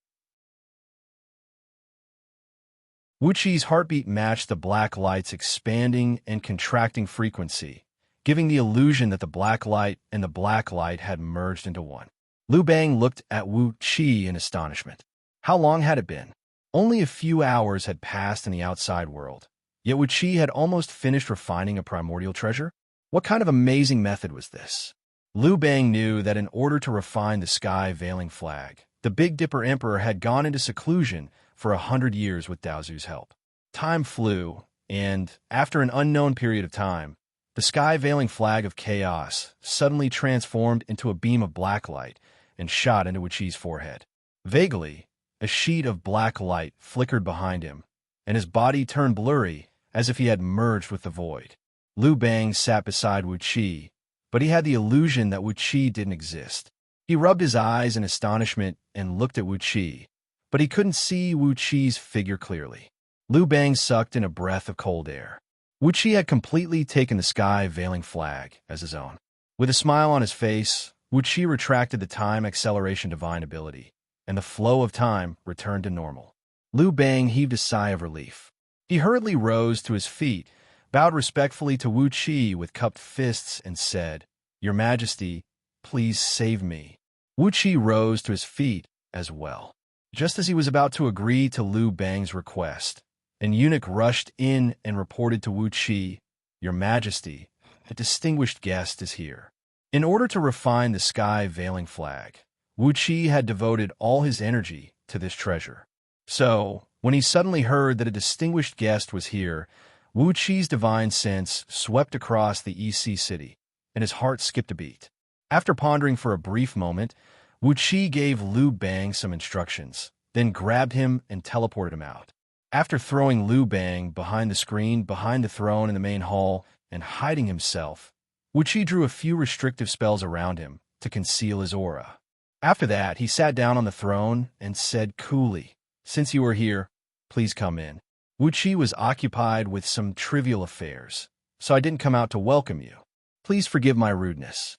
Wuxi's heartbeat matched the black light's expanding and contracting frequency, giving the illusion that the black light and the black light had merged into one. Liu Bang looked at Wuxi in astonishment. How long had it been? Only a few hours had passed in the outside world, yet Wuxi had almost finished refining a primordial treasure? What kind of amazing method was this? Liu Bang knew that in order to refine the sky-veiling flag, the Big Dipper Emperor had gone into seclusion for 100 years with Daozu's help. Time flew, and, after an unknown period of time, the sky-veiling flag of chaos suddenly transformed into a beam of black light and shot into Wuxi's forehead. Vaguely, a sheet of black light flickered behind him, and his body turned blurry as if he had merged with the void. Liu Bang sat beside Wuxi, but he had the illusion that Wuxi didn't exist. He rubbed his eyes in astonishment and looked at Wuxi, but he couldn't see Wuxi's figure clearly. Liu Bang sucked in a breath of cold air. Wuxi had completely taken the sky-veiling flag as his own. With a smile on his face, Wuxi retracted the time acceleration divine ability, and the flow of time returned to normal. Liu Bang heaved a sigh of relief. He hurriedly rose to his feet, bowed respectfully to Wuxi with cupped fists, and said, "Your Majesty, please save me." Wuxi rose to his feet as well. Just as he was about to agree to Liu Bang's request, an eunuch rushed in and reported to Wuxi, "Your Majesty, a distinguished guest is here." In order to refine the sky-veiling flag, Wuxi had devoted all his energy to this treasure. So, when he suddenly heard that a distinguished guest was here, Wuxi's divine sense swept across the EC city, and his heart skipped a beat. After pondering for a brief moment, Wuxi gave Liu Bang some instructions, then grabbed him and teleported him out. After throwing Liu Bang behind the screen, behind the throne in the main hall, and hiding himself, Wuxi drew a few restrictive spells around him to conceal his aura. After that, he sat down on the throne and said coolly, "Since you are here, please come in. Wuxi was occupied with some trivial affairs, so I didn't come out to welcome you. Please forgive my rudeness."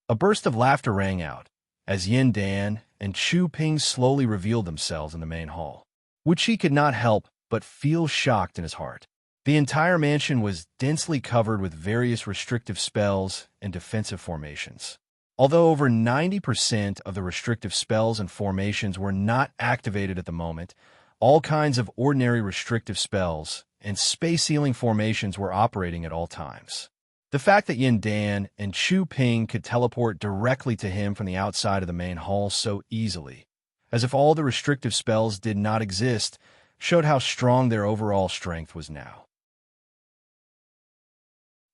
A burst of laughter rang out as Yin Dan and Chu Ping slowly revealed themselves in the main hall. Wuxi could not help but feel shocked in his heart. The entire mansion was densely covered with various restrictive spells and defensive formations. Although over 90% of the restrictive spells and formations were not activated at the moment, all kinds of ordinary restrictive spells and space-sealing formations were operating at all times. The fact that Yin Dan and Chu Ping could teleport directly to him from the outside of the main hall so easily, as if all the restrictive spells did not exist, showed how strong their overall strength was now.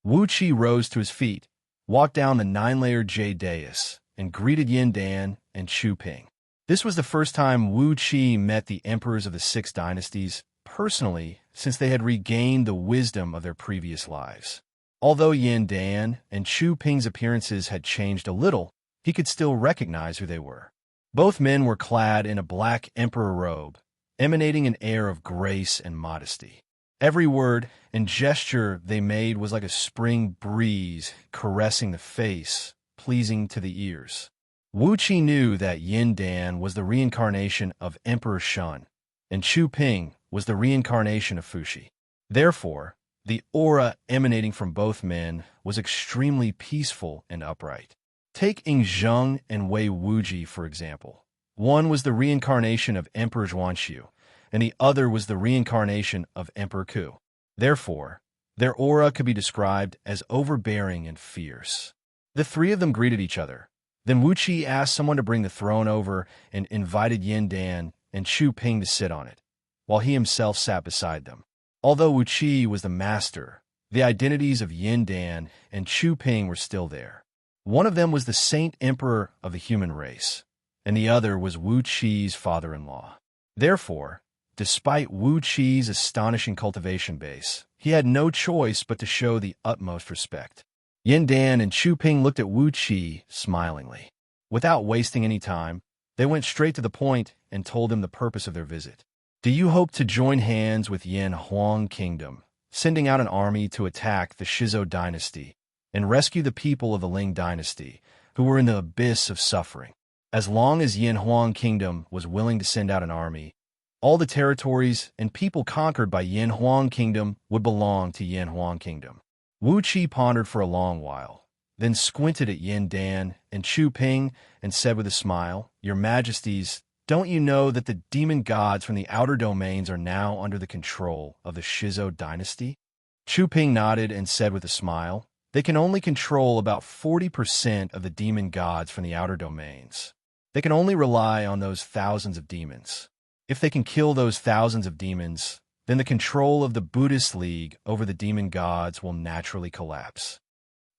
Wuxi rose to his feet, walked down the 9-layered jade dais, and greeted Yin Dan and Chu Ping. This was the first time Wuxi met the emperors of the 6 dynasties personally since they had regained the wisdom of their previous lives. Although Yin Dan and Chu Ping's appearances had changed a little, he could still recognize who they were. Both men were clad in a black emperor robe, emanating an air of grace and modesty. Every word and gesture they made was like a spring breeze caressing the face, pleasing to the ears. Wuxi knew that Yin Dan was the reincarnation of Emperor Shun, and Chu Ping was the reincarnation of Fuxi. Therefore, the aura emanating from both men was extremely peaceful and upright. Take Yingzheng and Wei Wuji, for example. One was the reincarnation of Emperor Xianxia, and the other was the reincarnation of Emperor Ku. Therefore, their aura could be described as overbearing and fierce. The three of them greeted each other. Then Wuxi asked someone to bring the throne over and invited Yin Dan and Chu Ping to sit on it, while he himself sat beside them. Although Wuxi was the master, the identities of Yin Dan and Chu Ping were still there. One of them was the Saint Emperor of the human race, and the other was Wuxi's father-in-law. Therefore, despite Wuxi's astonishing cultivation base, he had no choice but to show the utmost respect. Yin Dan and Chu Ping looked at Wuxi smilingly. Without wasting any time, they went straight to the point and told him the purpose of their visit. "Do you hope to join hands with Yin Huang Kingdom, sending out an army to attack the Shizo dynasty and rescue the people of the Ling dynasty who were in the abyss of suffering. As long as Yanhuang Kingdom was willing to send out an army, all the territories and people conquered by Yanhuang Kingdom would belong to Yanhuang Kingdom. Wuxia pondered for a long while, then squinted at Yin Dan and Chu Ping and said with a smile, "Your Majesties, don't you know that the demon gods from the outer domains are now under the control of the Shizhou dynasty?" Chu Ping nodded and said with a smile, "They can only control about 40% of the demon gods from the outer domains. They can only rely on those thousands of demons. If they can kill those thousands of demons, then the control of the Buddhist League over the demon gods will naturally collapse."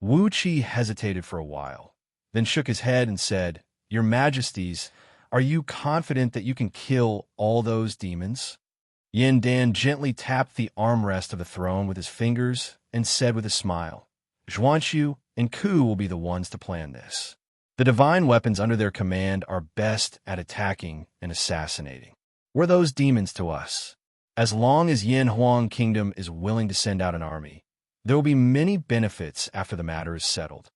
Wu Qi hesitated for a while, then shook his head and said, "Your Majesties, are you confident that you can kill all those demons?" Yin Dan gently tapped the armrest of the throne with his fingers and said with a smile, "Xianxia and Ku will be the ones to plan this. The divine weapons under their command are best at attacking and assassinating. We're those demons to us. As long as Yanhuang Kingdom is willing to send out an army, there will be many benefits after the matter is settled."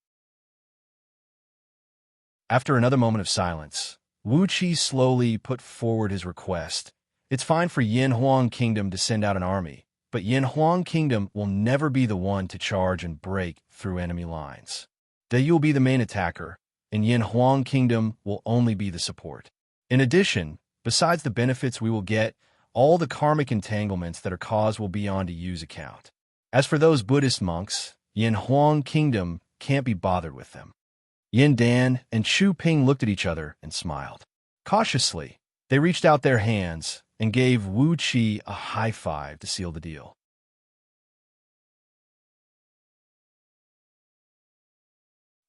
After another moment of silence, Wu Qi slowly put forward his request. "It's fine for Yanhuang Kingdom to send out an army, but Yanhuang Kingdom will never be the one to charge and break through enemy lines. They will be the main attacker, and Yanhuang Kingdom will only be the support. In addition, besides the benefits we will get, all the karmic entanglements that are caused will be on to Yu's account. As for those Buddhist monks, Yanhuang Kingdom can't be bothered with them." Yin Dan and Chu Ping looked at each other and smiled. Cautiously, they reached out their hands and gave Wu Qi a high five to seal the deal.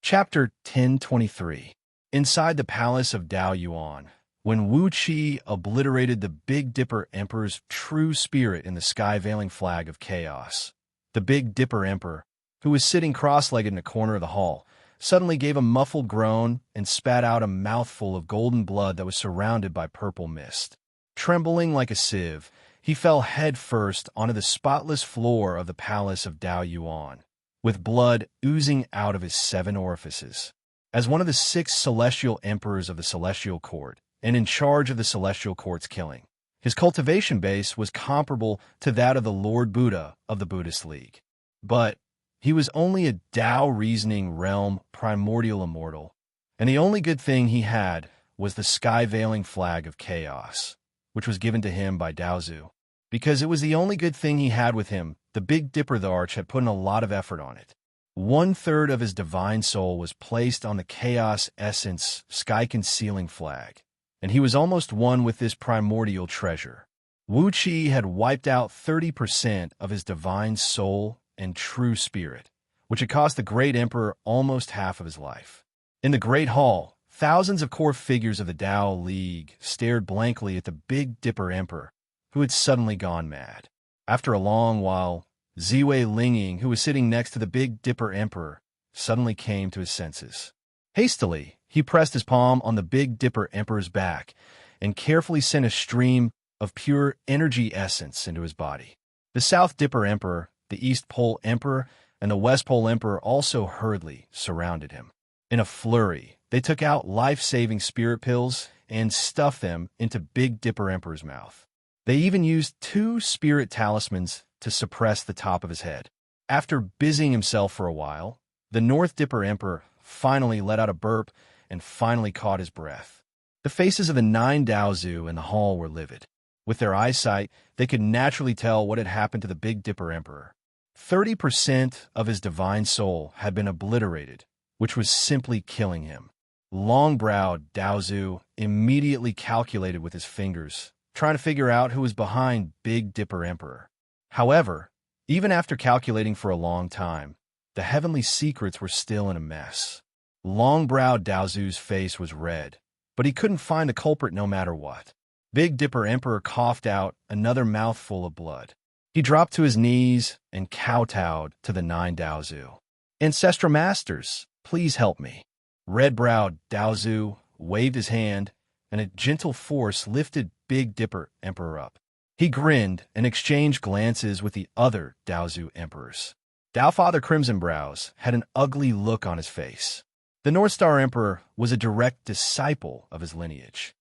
Chapter 1023. Inside the palace of Dao Yuan, when Wu Qi obliterated the Big Dipper Emperor's true spirit in the sky-veiling flag of chaos, the Big Dipper Emperor, who was sitting cross-legged in a corner of the hall, suddenly gave a muffled groan and spat out a mouthful of golden blood that was surrounded by purple mist. Trembling like a sieve, he fell head-first onto the spotless floor of the palace of Dao Yuan, with blood oozing out of his 7 orifices. As one of the 6 celestial emperors of the celestial court, and in charge of the celestial court's killing, his cultivation base was comparable to that of the Lord Buddha of the Buddhist League. But he was only a Tao-reasoning realm primordial immortal, and the only good thing he had was the sky-veiling flag of chaos, which was given to him by Daozu. Because it was the only good thing he had with him, the Big Dipper the Arch had put in a lot of effort on it. 1/3 of his divine soul was placed on the chaos essence sky-concealing flag, and he was almost one with this primordial treasure. Wu Qi had wiped out 30% of his divine soul and true spirit, which had cost the great emperor almost half of his life. In the great hall, thousands of core figures of the Tao League stared blankly at the Big Dipper Emperor, who had suddenly gone mad. After a long while, Ziwei Linging, who was sitting next to the Big Dipper Emperor, suddenly came to his senses. Hastily, he pressed his palm on the Big Dipper Emperor's back and carefully sent a stream of pure energy essence into his body. The South Dipper Emperor, the East Pole Emperor, and the West Pole Emperor also hurriedly surrounded him. In a flurry, they took out life-saving spirit pills and stuffed them into Big Dipper Emperor's mouth. They even used 2 spirit talismans to suppress the top of his head. After busying himself for a while, the North Dipper Emperor finally let out a burp and finally caught his breath. The faces of the 9 Daozu in the hall were livid. With their eyesight, they could naturally tell what had happened to the Big Dipper Emperor. 30% of his divine soul had been obliterated, which was simply killing him. Long-browed Daozu immediately calculated with his fingers, trying to figure out who was behind Big Dipper Emperor. However, even after calculating for a long time, the heavenly secrets were still in a mess. Long-browed Daozu's face was red, but he couldn't find the culprit no matter what. Big Dipper Emperor coughed out another mouthful of blood. He dropped to his knees and kowtowed to the 9 Daozu. "Ancestral Masters, please help me." Red-browed Daozu waved his hand, and a gentle force lifted Big Dipper Emperor up. He grinned and exchanged glances with the other Daozu emperors. Daofather Crimson Brows had an ugly look on his face. The North Star Emperor was a direct disciple of his lineage.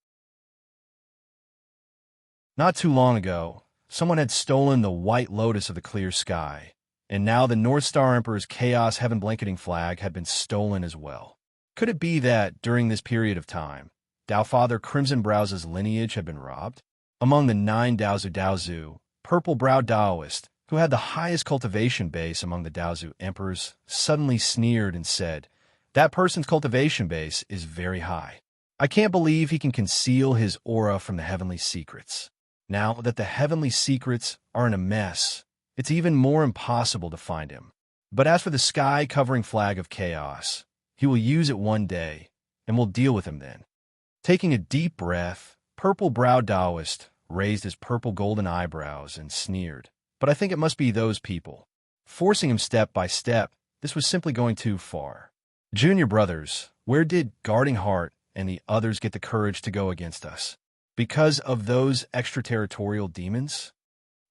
Not too long ago, someone had stolen the white lotus of the clear sky, and now the North Star Emperor's chaos heaven-blanketing flag had been stolen as well. Could it be that, during this period of time, Dao Father Crimson Browse's lineage had been robbed? Among the 9 Daozu, purple-browed Daoist, who had the highest cultivation base among the Daozu emperors, suddenly sneered and said, "That person's cultivation base is very high. I can't believe he can conceal his aura from the heavenly secrets. Now that the heavenly secrets are in a mess, it's even more impossible to find him. But as for the sky-covering flag of chaos, he will use it one day, and we'll deal with him then." Taking a deep breath, purple-browed Daoist raised his purple-golden eyebrows and sneered. But I think it must be those people. Forcing him step by step, this was simply going too far. Junior brothers, where did Guarding Heart and the others get the courage to go against us? Because of those extraterritorial demons?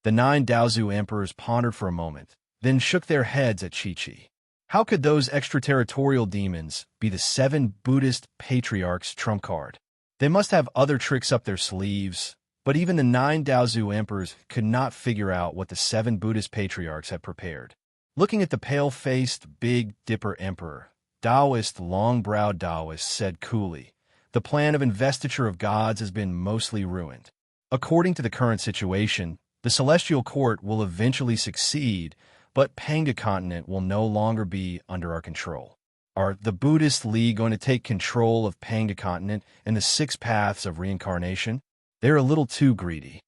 The 9 Daozu emperors pondered for a moment, then shook their heads at Chi-Chi. How could those extraterritorial demons be the 7 Buddhist patriarchs' trump card? They must have other tricks up their sleeves, but even the 9 Daozu emperors could not figure out what the 7 Buddhist patriarchs had prepared. Looking at the pale-faced Big Dipper Emperor, Daoist, long-browed Daoist said coolly, "The plan of investiture of gods has been mostly ruined. According to the current situation, the Celestial Court will eventually succeed, but Panga Continent will no longer be under our control. Are the Buddhist League going to take control of Panga Continent and the 6 paths of reincarnation? They're a little too greedy."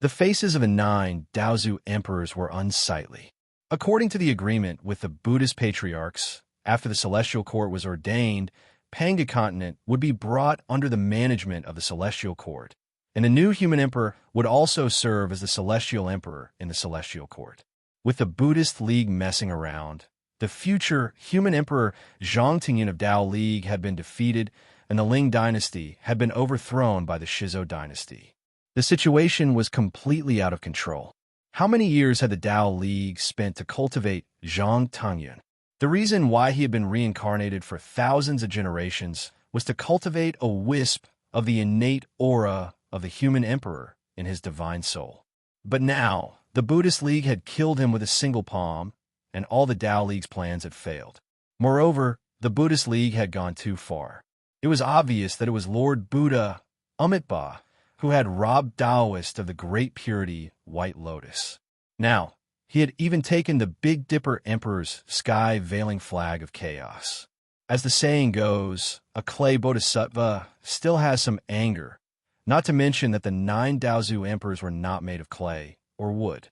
The faces of the 9 Daozu emperors were unsightly. According to the agreement with the Buddhist patriarchs, after the Celestial Court was ordained, Panga Continent would be brought under the management of the Celestial Court, and a new human emperor would also serve as the Celestial Emperor in the Celestial Court. With the Buddhist League messing around, the future human emperor Xianxia of Dao League had been defeated, and the Ling dynasty had been overthrown by the Shizo dynasty. The situation was completely out of control. How many years had the Dao League spent to cultivate Xianxia? The reason why he had been reincarnated for thousands of generations was to cultivate a wisp of the innate aura of the human emperor in his divine soul. But now, the Buddhist League had killed him with a single palm, and all the Dao League's plans had failed. Moreover, the Buddhist League had gone too far. It was obvious that it was Lord Buddha, Amitabha, who had robbed Daoist of the great purity White Lotus. Now, he had even taken the Big Dipper Emperor's sky-veiling flag of chaos. As the saying goes, a clay bodhisattva still has some anger, not to mention that the 9 Daozu emperors were not made of clay or wood.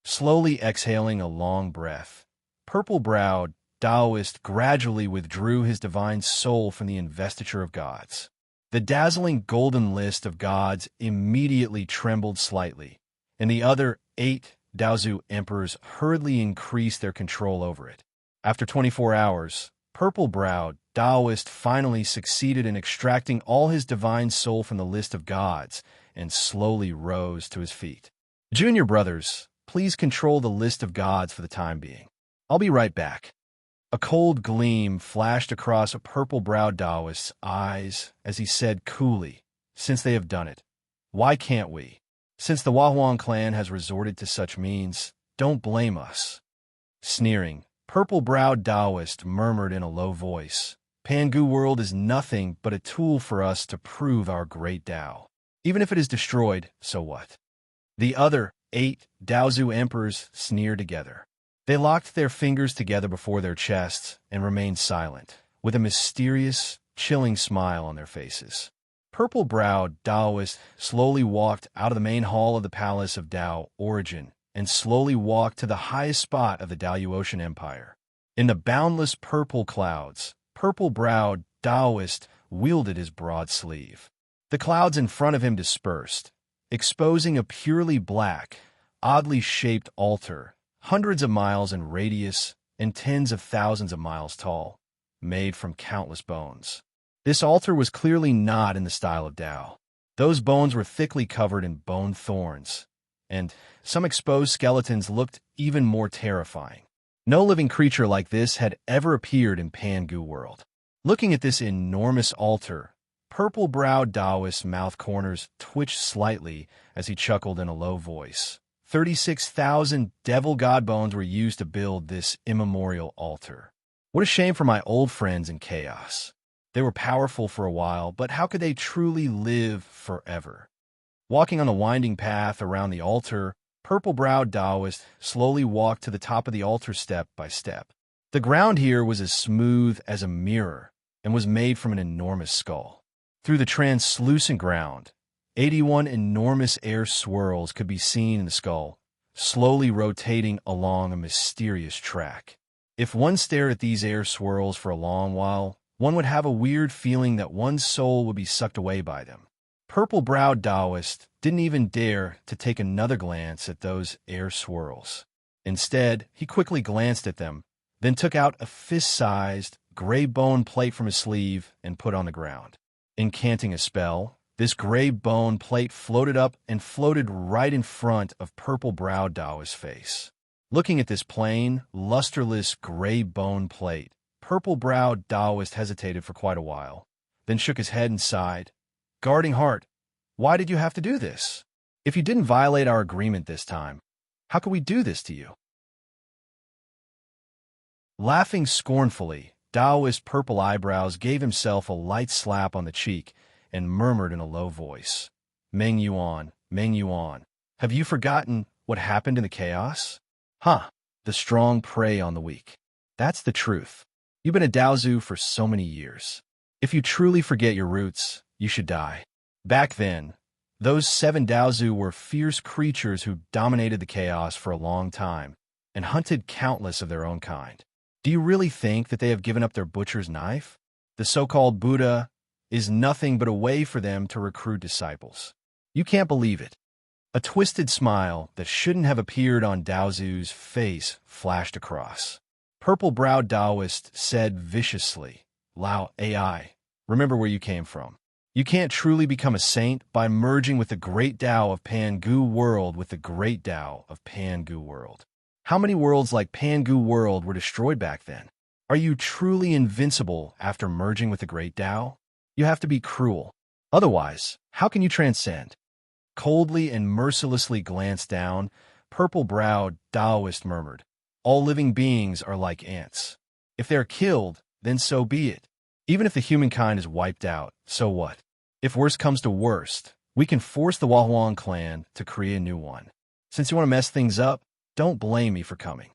Slowly exhaling a long breath, purple-browed Daoist gradually withdrew his divine soul from the investiture of gods. The dazzling golden list of gods immediately trembled slightly, and the other 8 Daozu emperors hurriedly increased their control over it. After 24 hours, purple-browed Daoist finally succeeded in extracting all his divine soul from the list of gods and slowly rose to his feet. "Junior brothers, please control the list of gods for the time being. I'll be right back." A cold gleam flashed across a purple-browed Daoist's eyes as he said coolly, "Since they have done it, why can't we? Since the Wahuang clan has resorted to such means, don't blame us." Sneering, purple-browed Daoist murmured in a low voice, "Pangu world is nothing but a tool for us to prove our great Dao. Even if it is destroyed, so what?" The other 8 Daozu emperors sneered together. They locked their fingers together before their chests and remained silent, with a mysterious, chilling smile on their faces. Purple-browed Daoist slowly walked out of the main hall of the Palace of Dao Origin and slowly walked to the highest spot of the Daoyuotian Empire. In the boundless purple clouds, purple-browed Daoist wielded his broad sleeve. The clouds in front of him dispersed, exposing a purely black, oddly shaped altar, hundreds of miles in radius and tens of thousands of miles tall, made from countless bones. This altar was clearly not in the style of Dao. Those bones were thickly covered in bone thorns, and some exposed skeletons looked even more terrifying. No living creature like this had ever appeared in Pangu world. Looking at this enormous altar, purple-browed Taoist's mouth corners twitched slightly as he chuckled in a low voice. 36,000 devil god bones were used to build this immemorial altar. What a shame for my old friends in chaos. They were powerful for a while, but how could they truly live forever? Walking on the winding path around the altar, purple-browed Taoist slowly walked to the top of the altar step by step. The ground here was as smooth as a mirror and was made from an enormous skull. Through the translucent ground, 81 enormous air swirls could be seen in the skull, slowly rotating along a mysterious track. If one stared at these air swirls for a long while, one would have a weird feeling that one's soul would be sucked away by them. Purple-browed Taoist didn't even dare to take another glance at those air swirls. Instead, he quickly glanced at them, then took out a fist-sized, gray bone plate from his sleeve and put on the ground. Incanting a spell, this gray bone plate floated up and floated right in front of purple-browed Taoist's face. Looking at this plain, lusterless gray bone plate, purple-browed Taoist hesitated for quite a while, then shook his head and sighed. Guarding heart, why did you have to do this? If you didn't violate our agreement this time, how could we do this to you? Laughing scornfully, Taoist's purple eyebrows gave himself a light slap on the cheek and murmured in a low voice, Meng Yuan, have you forgotten what happened in the chaos? Huh, the strong prey on the weak. That's the truth. You've been a Daozu for so many years. If you truly forget your roots, you should die. Back then, those 7 Daozu were fierce creatures who dominated the chaos for a long time and hunted countless of their own kind. Do you really think that they have given up their butcher's knife? The so-called Buddha is nothing but a way for them to recruit disciples. You can't believe it. A twisted smile that shouldn't have appeared on Daozu's face flashed across. Purple-browed Taoist said viciously, Lao AI, remember where you came from. You can't truly become a saint by merging with the great Tao of Pangu world with the great Tao of Pangu world. How many worlds like Pangu world were destroyed back then? Are you truly invincible after merging with the great Tao? You have to be cruel. Otherwise, how can you transcend? Coldly and mercilessly glanced down, purple-browed Taoist murmured, all living beings are like ants. If they're killed, then so be it. Even if the humankind is wiped out, so what? If worst comes to worst, we can force the Wahuang clan to create a new one. Since you want to mess things up, don't blame me for coming.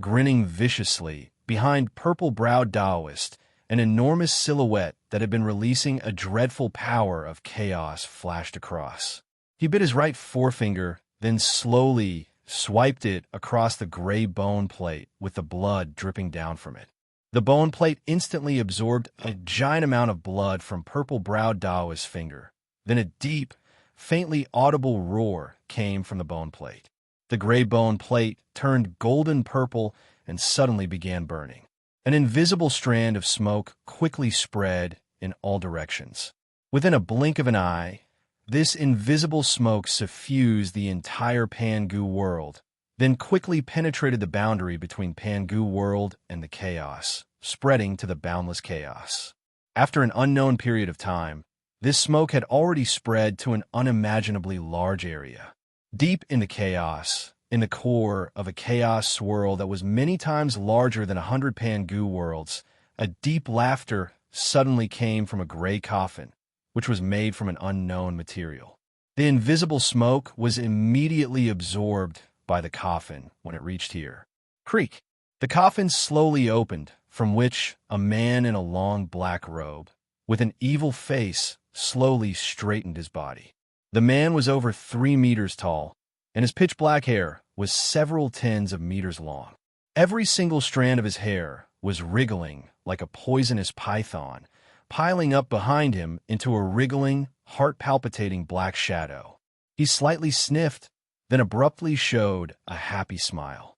Grinning viciously, behind purple-browed Taoist, an enormous silhouette that had been releasing a dreadful power of chaos flashed across. He bit his right forefinger, then slowly swiped it across the gray bone plate with the blood dripping down from it. The bone plate instantly absorbed a giant amount of blood from purple-browed Taoist's finger. Then a deep, faintly audible roar came from the bone plate. The gray bone plate turned golden purple and suddenly began burning. An invisible strand of smoke quickly spread in all directions. Within a blink of an eye, this invisible smoke suffused the entire Pangu world, then quickly penetrated the boundary between Pangu world and the chaos, spreading to the boundless chaos. After an unknown period of time, this smoke had already spread to an unimaginably large area. Deep in the chaos, in the core of a chaos swirl that was many times larger than 100 Pangu worlds, a deep laughter suddenly came from a gray coffin, which was made from an unknown material. The invisible smoke was immediately absorbed by the coffin when it reached here. Creak! The coffin slowly opened, from which a man in a long black robe, with an evil face, slowly straightened his body. The man was over 3 meters tall, and his pitch-black hair was several tens of meters long. Every single strand of his hair was wriggling like a poisonous python, piling up behind him into a wriggling, heart-palpitating black shadow. He slightly sniffed, then abruptly showed a happy smile.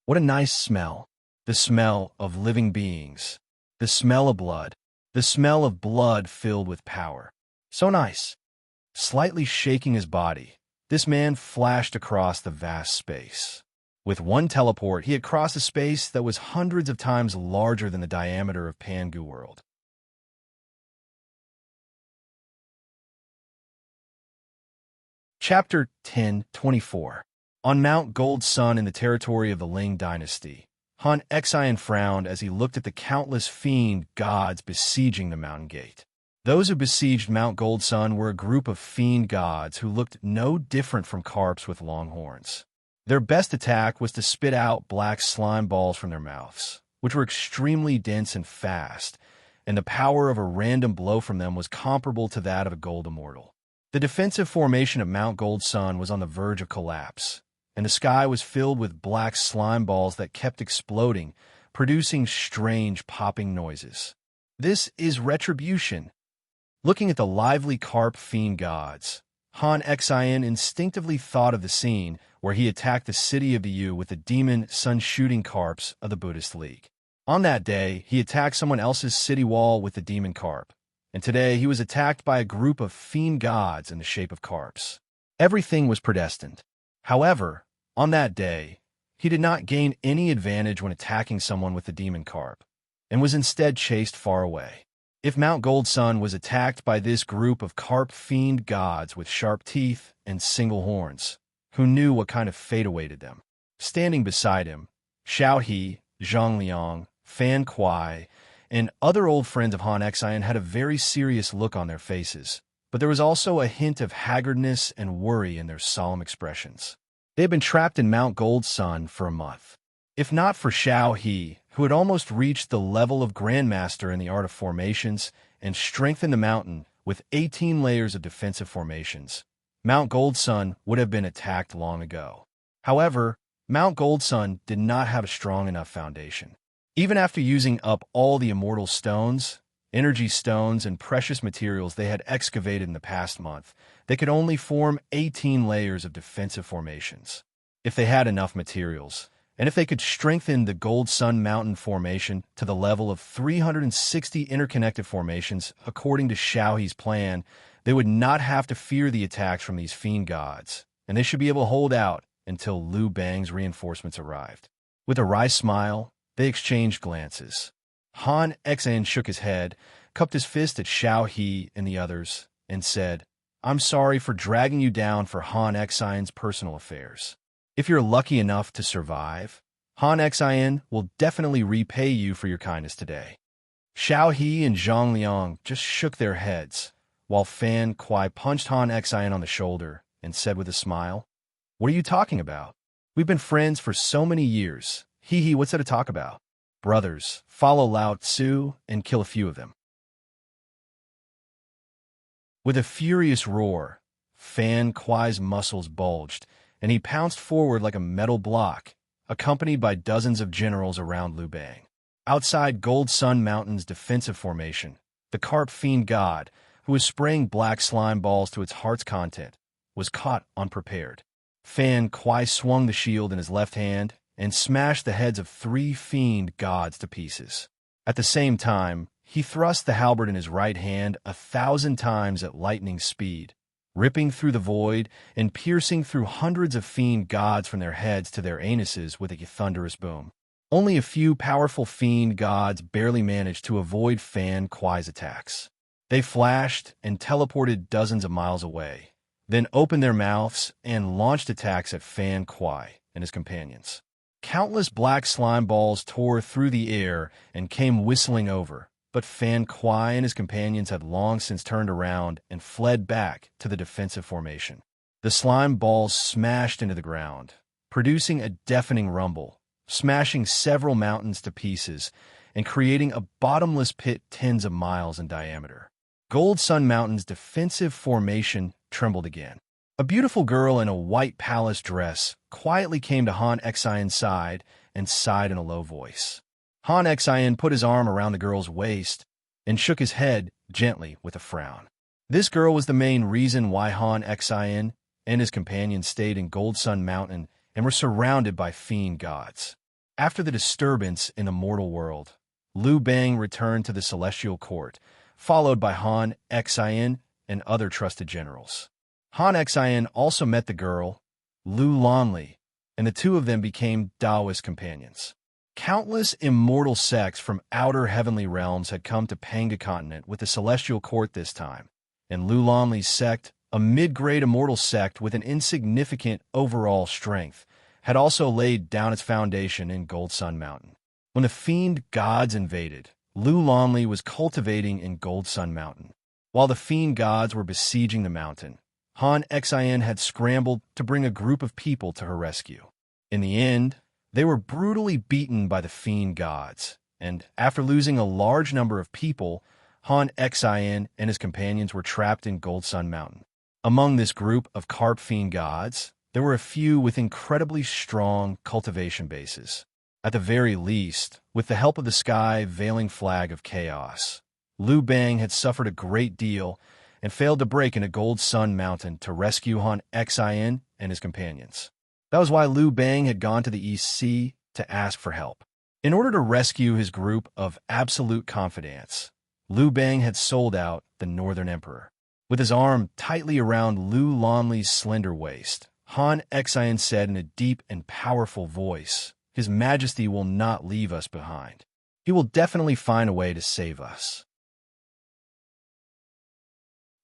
What a nice smell. The smell of living beings. The smell of blood. The smell of blood filled with power. So nice. Slightly shaking his body, this man flashed across the vast space. With one teleport, he had crossed a space that was hundreds of times larger than the diameter of Pangu World. Chapter 10:24. On Mount Gold Sun in the territory of the Ling dynasty, Han Xian frowned as he looked at the countless fiend gods besieging the mountain gate. Those who besieged Mount Gold Sun were a group of fiend gods who looked no different from carps with long horns. Their best attack was to spit out black slime balls from their mouths, which were extremely dense and fast, and the power of a random blow from them was comparable to that of a gold immortal. The defensive formation of Mount Gold Sun was on the verge of collapse, and the sky was filled with black slime balls that kept exploding, producing strange popping noises. This is retribution. Looking at the lively carp fiend gods, Han Xian instinctively thought of the scene where he attacked the city of the Yu with the demon sun-shooting carps of the Buddhist League. On that day, he attacked someone else's city wall with the demon carp, and today he was attacked by a group of fiend gods in the shape of carps. Everything was predestined. However, on that day, he did not gain any advantage when attacking someone with the demon carp, and was instead chased far away. If Mount Gold Sun was attacked by this group of carp fiend gods with sharp teeth and single horns, who knew what kind of fate awaited them? Standing beside him, Xiao He, Zhang Liang, Fan Kuai, and other old friends of Han Xian had a very serious look on their faces, but there was also a hint of haggardness and worry in their solemn expressions. They had been trapped in Mount Gold Sun for a month. If not for Xiao He, who had almost reached the level of Grandmaster in the art of formations and strengthened the mountain with 18 layers of defensive formations, Mount Gold Sun would have been attacked long ago. However, Mount Gold Sun did not have a strong enough foundation. Even after using up all the immortal stones, energy stones, and precious materials they had excavated in the past month, they could only form 18 layers of defensive formations. If they had enough materials, and if they could strengthen the Gold Sun Mountain formation to the level of 360 interconnected formations according to Xiaohe's plan, they would not have to fear the attacks from these fiend gods, and they should be able to hold out until Liu Bang's reinforcements arrived. With a wry smile, they exchanged glances. Han Xian shook his head, cupped his fist at Xiao He and the others, and said, "I'm sorry for dragging you down for Han Xian's personal affairs. If you're lucky enough to survive, Han Xian will definitely repay you for your kindness today." Xiao He and Zhang Liang just shook their heads, while Fan Kuai punched Han Xian on the shoulder and said with a smile, "What are you talking about? We've been friends for so many years. Hee, what's there to talk about? Brothers, follow Lao Tzu and kill a few of them." With a furious roar, Fan Kuai's muscles bulged, and he pounced forward like a metal block, accompanied by dozens of generals around Liu Bang. Outside Gold Sun Mountain's defensive formation, the carp fiend god, who was spraying black slime balls to its heart's content, was caught unprepared. Fan Kuai swung the shield in his left hand and smashed the heads of 3 fiend gods to pieces. At the same time, he thrust the halberd in his right hand 1,000 times at lightning speed, ripping through the void and piercing through hundreds of fiend gods from their heads to their anuses with a thunderous boom. Only a few powerful fiend gods barely managed to avoid Fan Kuai's attacks. They flashed and teleported dozens of miles away, then opened their mouths and launched attacks at Fan Kuai and his companions. Countless black slime balls tore through the air and came whistling over, but Fan Kuai and his companions had long since turned around and fled back to the defensive formation. The slime balls smashed into the ground, producing a deafening rumble, smashing several mountains to pieces and creating a bottomless pit tens of miles in diameter. Gold Sun Mountain's defensive formation trembled again. A beautiful girl in a white palace dress quietly came to Han Xian's side and sighed in a low voice. Han Xian put his arm around the girl's waist and shook his head gently with a frown. This girl was the main reason why Han Xian and his companions stayed in Gold Sun Mountain and were surrounded by fiend gods. After the disturbance in the mortal world, Liu Bang returned to the celestial court, followed by Han Xian and other trusted generals. Han Xian also met the girl, Lu Lonli, and the two of them became Taoist companions. Countless immortal sects from outer heavenly realms had come to Panga continent with the celestial court this time, and Lu Lanli's sect, a mid-grade immortal sect with an insignificant overall strength, had also laid down its foundation in Gold Sun Mountain. When the fiend gods invaded, Lu Lanli was cultivating in Gold Sun Mountain. While the fiend gods were besieging the mountain, Han Xian had scrambled to bring a group of people to her rescue. In the end, they were brutally beaten by the fiend gods, and after losing a large number of people, Han Xian and his companions were trapped in Gold Sun Mountain. Among this group of carp fiend gods, there were a few with incredibly strong cultivation bases. At the very least, with the help of the sky veiling flag of chaos, Liu Bang had suffered a great deal and failed to break into Gold Sun Mountain to rescue Han Xian and his companions. That was why Liu Bang had gone to the East Sea to ask for help. In order to rescue his group of absolute confidants, Liu Bang had sold out the Northern Emperor. With his arm tightly around Lu Lanli's slender waist, Han Xian said in a deep and powerful voice, "His Majesty will not leave us behind. He will definitely find a way to save us.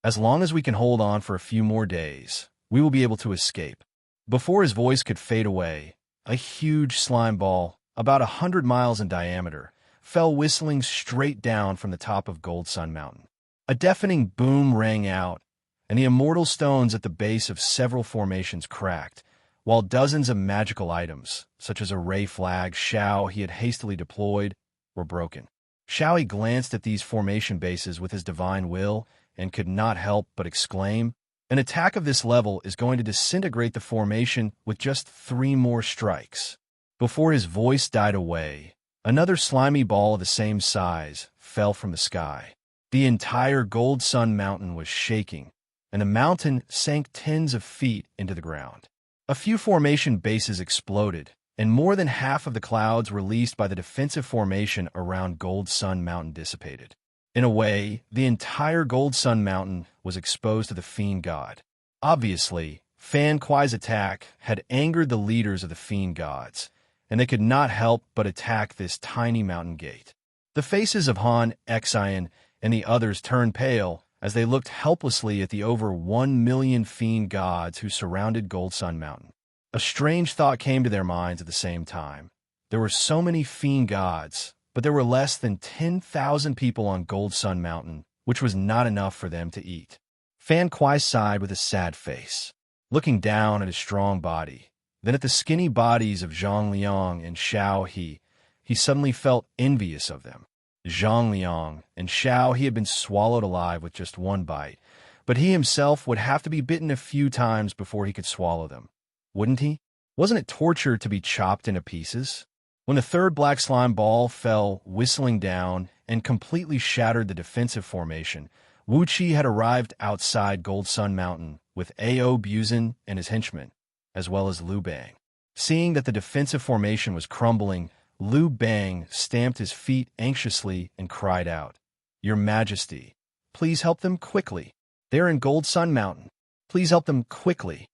As long as we can hold on for a few more days, we will be able to escape." Before his voice could fade away, a huge slime ball, about 100 miles in diameter, fell whistling straight down from the top of Gold Sun Mountain. A deafening boom rang out, and the immortal stones at the base of several formations cracked, while dozens of magical items, such as a ray flag Xiao he had hastily deployed, were broken. Xiao glanced at these formation bases with his divine will and could not help but exclaim, "An attack of this level is going to disintegrate the formation with just 3 more strikes." Before his voice died away, another slimy ball of the same size fell from the sky. The entire Gold Sun Mountain was shaking, and the mountain sank tens of feet into the ground. A few formation bases exploded, and more than half of the clouds released by the defensive formation around Gold Sun Mountain dissipated. In a way, the entire Gold Sun Mountain was exposed to the fiend god. Obviously, Fan Kuai's attack had angered the leaders of the fiend gods, and they could not help but attack this tiny mountain gate. The faces of Han Xian and the others turned pale as they looked helplessly at the over 1 million fiend gods who surrounded Gold Sun Mountain. A strange thought came to their minds at the same time. There were so many fiend gods, but there were less than 10,000 people on Gold Sun Mountain, which was not enough for them to eat. Fan Kuai sighed with a sad face, looking down at his strong body, then at the skinny bodies of Zhang Liang and Xiao He. He suddenly felt envious of them. Zhang Liang and Xiao He had been swallowed alive with just 1 bite, but he himself would have to be bitten a few times before he could swallow them. Wouldn't he? Wasn't it torture to be chopped into pieces? When the third black slime ball fell whistling down and completely shattered the defensive formation, Wuxia had arrived outside Gold Sun Mountain with A.O. Buzin and his henchmen, as well as Liu Bang. Seeing that the defensive formation was crumbling, Liu Bang stamped his feet anxiously and cried out, "Your Majesty, please help them quickly. They're in Gold Sun Mountain. Please help them quickly."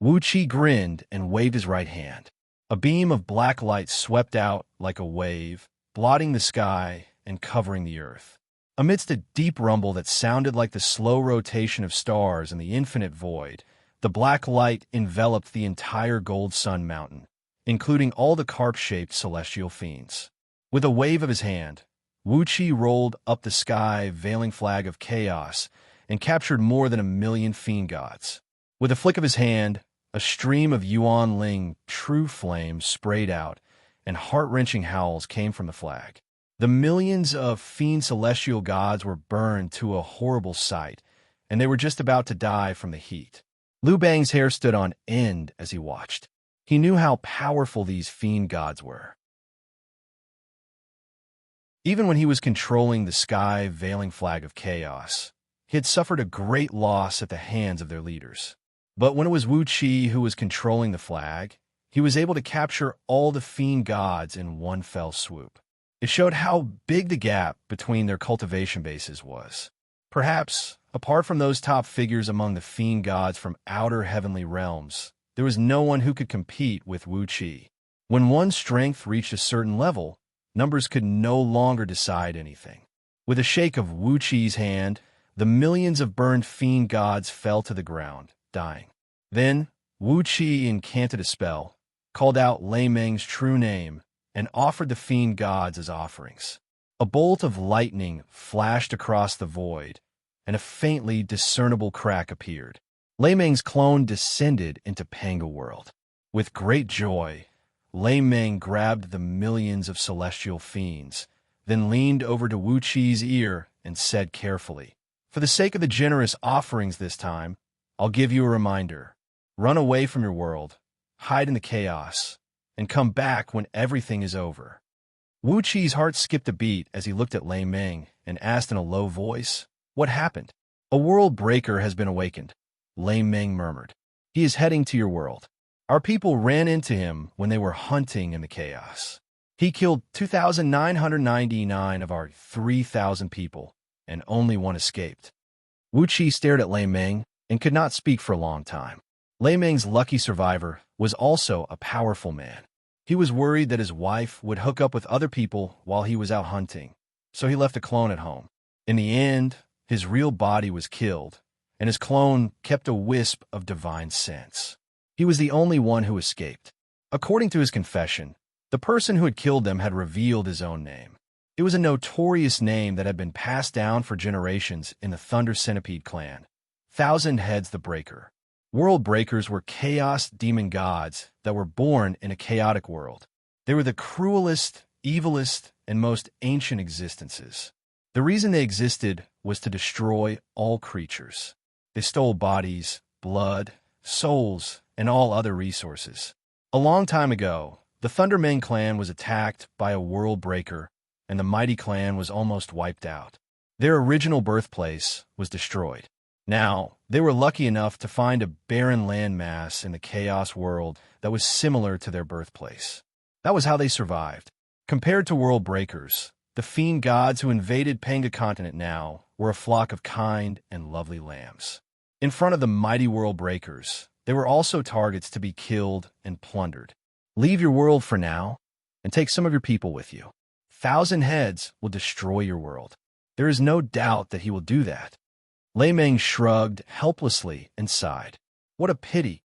Wuxia grinned and waved his right hand. A beam of black light swept out like a wave, blotting the sky and covering the earth. Amidst a deep rumble that sounded like the slow rotation of stars in the infinite void, the black light enveloped the entire Gold Sun Mountain, including all the carp-shaped celestial fiends. With a wave of his hand, Wuxia rolled up the sky veiling flag of chaos and captured more than 1 million fiend gods. With a flick of his hand, a stream of Yuan Ling true flames sprayed out, and heart-wrenching howls came from the flag. The millions of fiend celestial gods were burned to a horrible sight, and they were just about to die from the heat. Liu Bang's hair stood on end as he watched. He knew how powerful these fiend gods were. Even when he was controlling the sky veiling flag of chaos, he had suffered a great loss at the hands of their leaders. But when it was Wuxia who was controlling the flag, he was able to capture all the fiend gods in one fell swoop. It showed how big the gap between their cultivation bases was. Perhaps, apart from those top figures among the fiend gods from outer heavenly realms, there was no one who could compete with Wuxia. When one's strength reached a certain level, numbers could no longer decide anything. With a shake of Wuxi's hand, the millions of burned fiend gods fell to the ground, dying. Then, Wuxia incanted a spell, called out Lei Meng's true name, and offered the fiend gods as offerings. A bolt of lightning flashed across the void, and a faintly discernible crack appeared. Lei Meng's clone descended into Pangu world. With great joy, Lei Meng grabbed the millions of celestial fiends, then leaned over to Wuxi's ear and said carefully, "For the sake of the generous offerings this time, I'll give you a reminder. Run away from your world, hide in the chaos, and come back when everything is over." Wuxi's heart skipped a beat as he looked at Lei Meng and asked in a low voice, "What happened?" "A world breaker has been awakened," Lei Meng murmured. "He is heading to your world. Our people ran into him when they were hunting in the chaos. He killed 2,999 of our 3,000 people, and only one escaped." Wuxia stared at Lei Meng and could not speak for a long time. Lei Meng's lucky survivor was also a powerful man. He was worried that his wife would hook up with other people while he was out hunting, so he left a clone at home. In the end, his real body was killed, and his clone kept a wisp of divine sense. He was the only one who escaped. According to his confession, the person who had killed them had revealed his own name. It was a notorious name that had been passed down for generations in the Thunder Centipede clan, Thousand Heads the Breaker. World breakers were chaos demon gods that were born in a chaotic world. They were the cruelest, evilest, and most ancient existences. The reason they existed was to destroy all creatures. They stole bodies, blood, souls, and all other resources. A long time ago, the Thundermane clan was attacked by a world breaker, and the mighty clan was almost wiped out. Their original birthplace was destroyed. Now, they were lucky enough to find a barren landmass in the chaos world that was similar to their birthplace. That was how they survived. Compared to world breakers, the fiend gods who invaded Panga continent now were a flock of kind and lovely lambs. In front of the mighty world breakers, they were also targets to be killed and plundered. Leave your world for now, and take some of your people with you. Thousand Heads will destroy your world. There is no doubt that he will do that. Lei Meng shrugged helplessly and sighed. What a pity.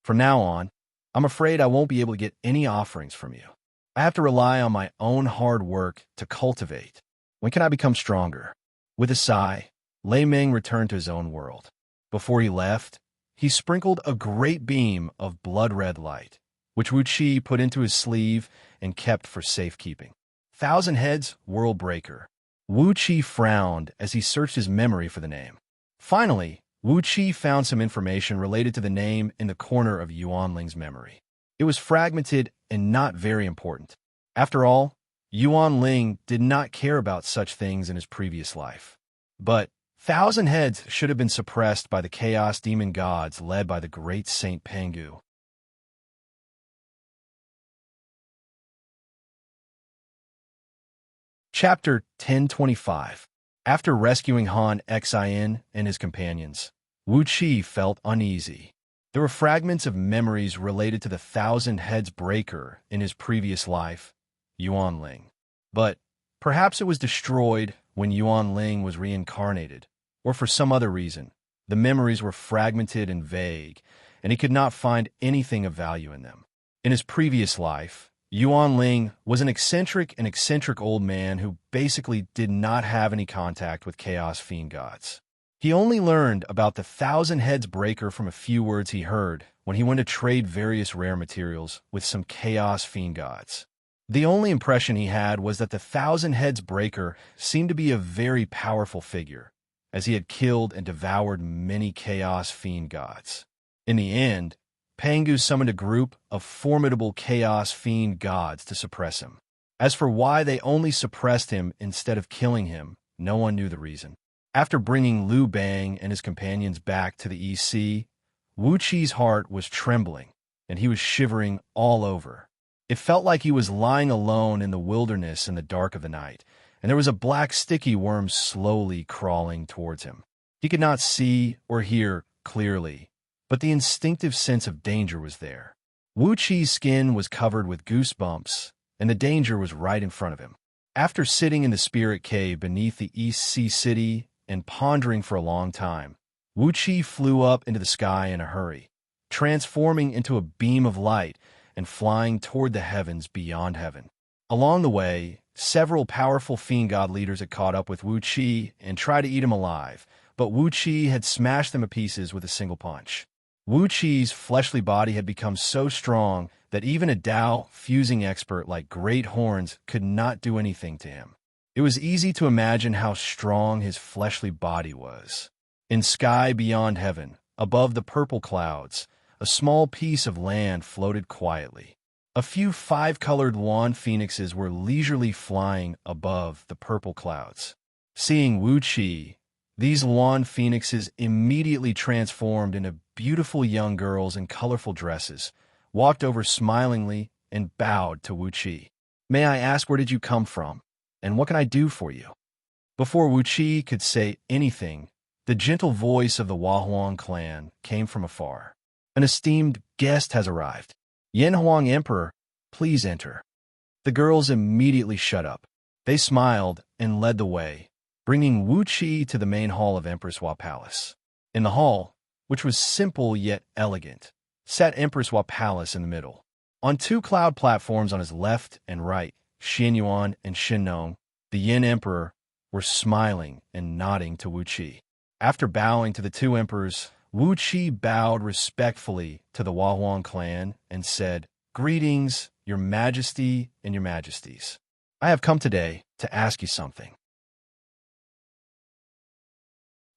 From now on, I'm afraid I won't be able to get any offerings from you. I have to rely on my own hard work to cultivate. When can I become stronger? With a sigh, Lei Meng returned to his own world. Before he left, he sprinkled a great beam of blood-red light, which Wuxia put into his sleeve and kept for safekeeping. Thousand Heads World Breaker. Wuxia frowned as he searched his memory for the name. Finally, Wuxia found some information related to the name in the corner of Yuanling's memory. It was fragmented and not very important. After all, Yuanling did not care about such things in his previous life. But Thousand Heads should have been suppressed by the chaos demon gods led by the great Saint Pangu. Chapter 1025. After rescuing Han Xin and his companions, Wuxia felt uneasy. There were fragments of memories related to the Thousand Heads Breaker in his previous life, Yuanling. But perhaps it was destroyed when Yuanling was reincarnated, or for some other reason. The memories were fragmented and vague, and he could not find anything of value in them. In his previous life, Yuanling was an eccentric old man who basically did not have any contact with Chaos Fiend gods. He only learned about the Thousand Heads Breaker from a few words he heard when he went to trade various rare materials with some Chaos Fiend gods. The only impression he had was that the Thousand Heads Breaker seemed to be a very powerful figure, as he had killed and devoured many Chaos Fiend gods. In the end, Pangu summoned a group of formidable Chaos Fiend gods to suppress him. As for why they only suppressed him instead of killing him, no one knew the reason. After bringing Liu Bang and his companions back to the EC, Wuqi's heart was trembling, and he was shivering all over. It felt like he was lying alone in the wilderness in the dark of the night, and there was a black sticky worm slowly crawling towards him. He could not see or hear clearly, but the instinctive sense of danger was there. Wuqi's skin was covered with goosebumps, and the danger was right in front of him. After sitting in the spirit cave beneath the East Sea City and pondering for a long time, Wuqi flew up into the sky in a hurry, transforming into a beam of light and flying toward the heavens beyond heaven. Along the way, several powerful fiend god leaders had caught up with Wuqi and tried to eat him alive, but Wuqi had smashed them to pieces with a single punch. Wuqi's fleshly body had become so strong that even a Dao fusing expert like Great Horns could not do anything to him. It was easy to imagine how strong his fleshly body was. In sky beyond heaven, above the purple clouds, a small piece of land floated quietly. A few five-colored lawn phoenixes were leisurely flying above the purple clouds. Seeing Wuqi, these lawn phoenixes immediately transformed into beautiful young girls in colorful dresses, walked over smilingly, and bowed to Wuqi. "May I ask, where did you come from, and what can I do for you?" Before Wuqi could say anything, the gentle voice of the Huahuang clan came from afar. "An esteemed guest has arrived. Yanhuang Emperor, please enter." The girls immediately shut up. They smiled and led the way, bringing Wuqi to the main hall of Empress Hua Palace. In the hall, which was simple yet elegant, sat Empress Hua Palace in the middle. On two cloud platforms on his left and right, Xianyuan and Shinnong, the Yin Emperor, were smiling and nodding to Wuqi. After bowing to the two emperors, Wuqi bowed respectfully to the Huahuang clan and said, "Greetings, Your Majesty and Your Majesties. I have come today to ask you something."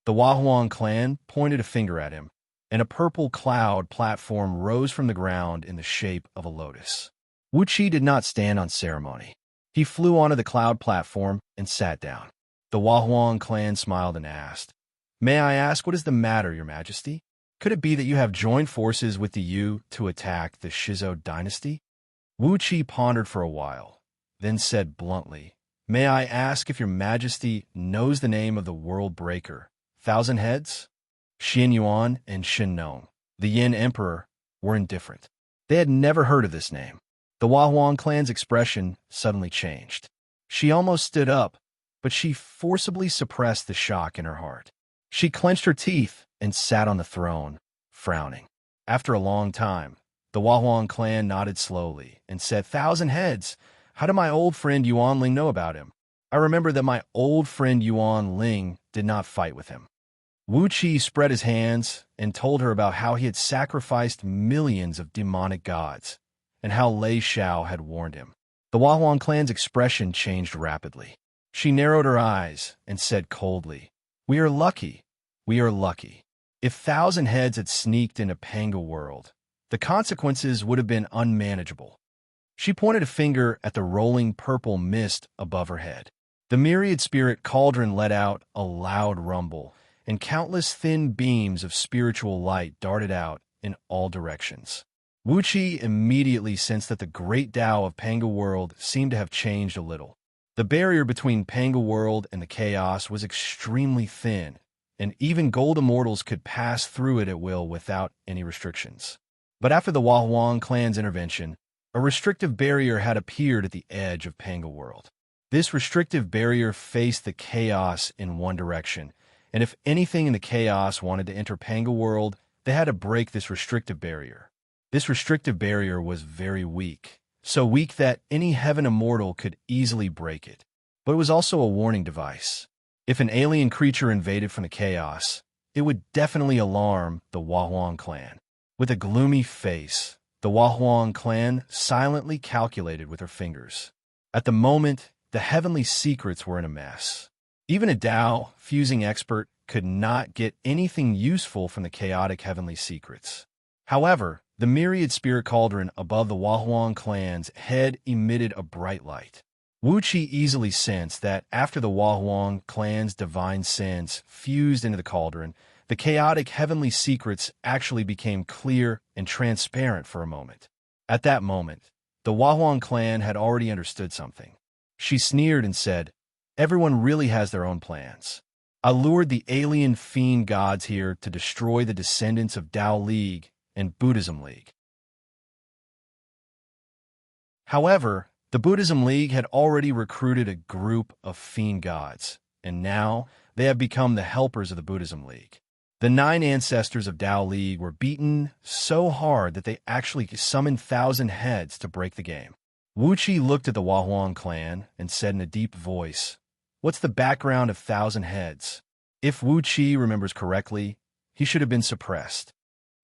The Huahuang clan pointed a finger at him, and a purple cloud platform rose from the ground in the shape of a lotus. Wuqi did not stand on ceremony. He flew onto the cloud platform and sat down. The Huahuang clan smiled and asked, "May I ask, what is the matter, Your Majesty? Could it be that you have joined forces with the Yu to attack the Shizhou dynasty?" Wuqi pondered for a while, then said bluntly, "May I ask if Your Majesty knows the name of the world breaker, Thousand Heads?" Xianyuan and Shinnong, the Yin Emperor, were indifferent. They had never heard of this name. The Huahuang clan's expression suddenly changed. She almost stood up, but she forcibly suppressed the shock in her heart. She clenched her teeth and sat on the throne, frowning. After a long time, the Huahuang clan nodded slowly and said, "Thousand Heads, how did my old friend Yuan Ling know about him? I remember that my old friend Yuan Ling did not fight with him." Wuqi spread his hands and told her about how he had sacrificed millions of demonic gods, and how Lei Xiao had warned him. The Huahuang clan's expression changed rapidly. She narrowed her eyes and said coldly, "We are lucky. We are lucky. If Thousand Heads had sneaked into Panga World, the consequences would have been unmanageable." She pointed a finger at the rolling purple mist above her head. The myriad spirit cauldron let out a loud rumble, and countless thin beams of spiritual light darted out in all directions. Wuqi immediately sensed that the great Tao of Panga World seemed to have changed a little. The barrier between Panga World and the chaos was extremely thin, and even gold immortals could pass through it at will without any restrictions. But after the Huahuang clan's intervention, a restrictive barrier had appeared at the edge of Panga World. This restrictive barrier faced the chaos in one direction, and if anything in the chaos wanted to enter Panga World, they had to break this restrictive barrier. This restrictive barrier was very weak, so weak that any heaven immortal could easily break it. But it was also a warning device. If an alien creature invaded from the chaos, it would definitely alarm the Huahuang clan. With a gloomy face, the Huahuang clan silently calculated with her fingers. At the moment, the heavenly secrets were in a mess. Even a Dao fusing expert could not get anything useful from the chaotic heavenly secrets. However, the myriad spirit cauldron above the Huahuang clan's head emitted a bright light. Wuqi easily sensed that after the Huahuang clan's divine sense fused into the cauldron, the chaotic heavenly secrets actually became clear and transparent for a moment. At that moment, the Huahuang clan had already understood something. She sneered and said, "Everyone really has their own plans. I lured the alien fiend gods here to destroy the descendants of Tao League and Buddhism League. However, the Buddhism League had already recruited a group of fiend gods, and now they have become the helpers of the Buddhism League. The 9 ancestors of Tao League were beaten so hard that they actually summoned 1,000 heads to break the game. Wuxia looked at the Huahuang clan and said in a deep voice, "What's the background of 1,000 heads?" If Wuxia remembers correctly, he should have been suppressed.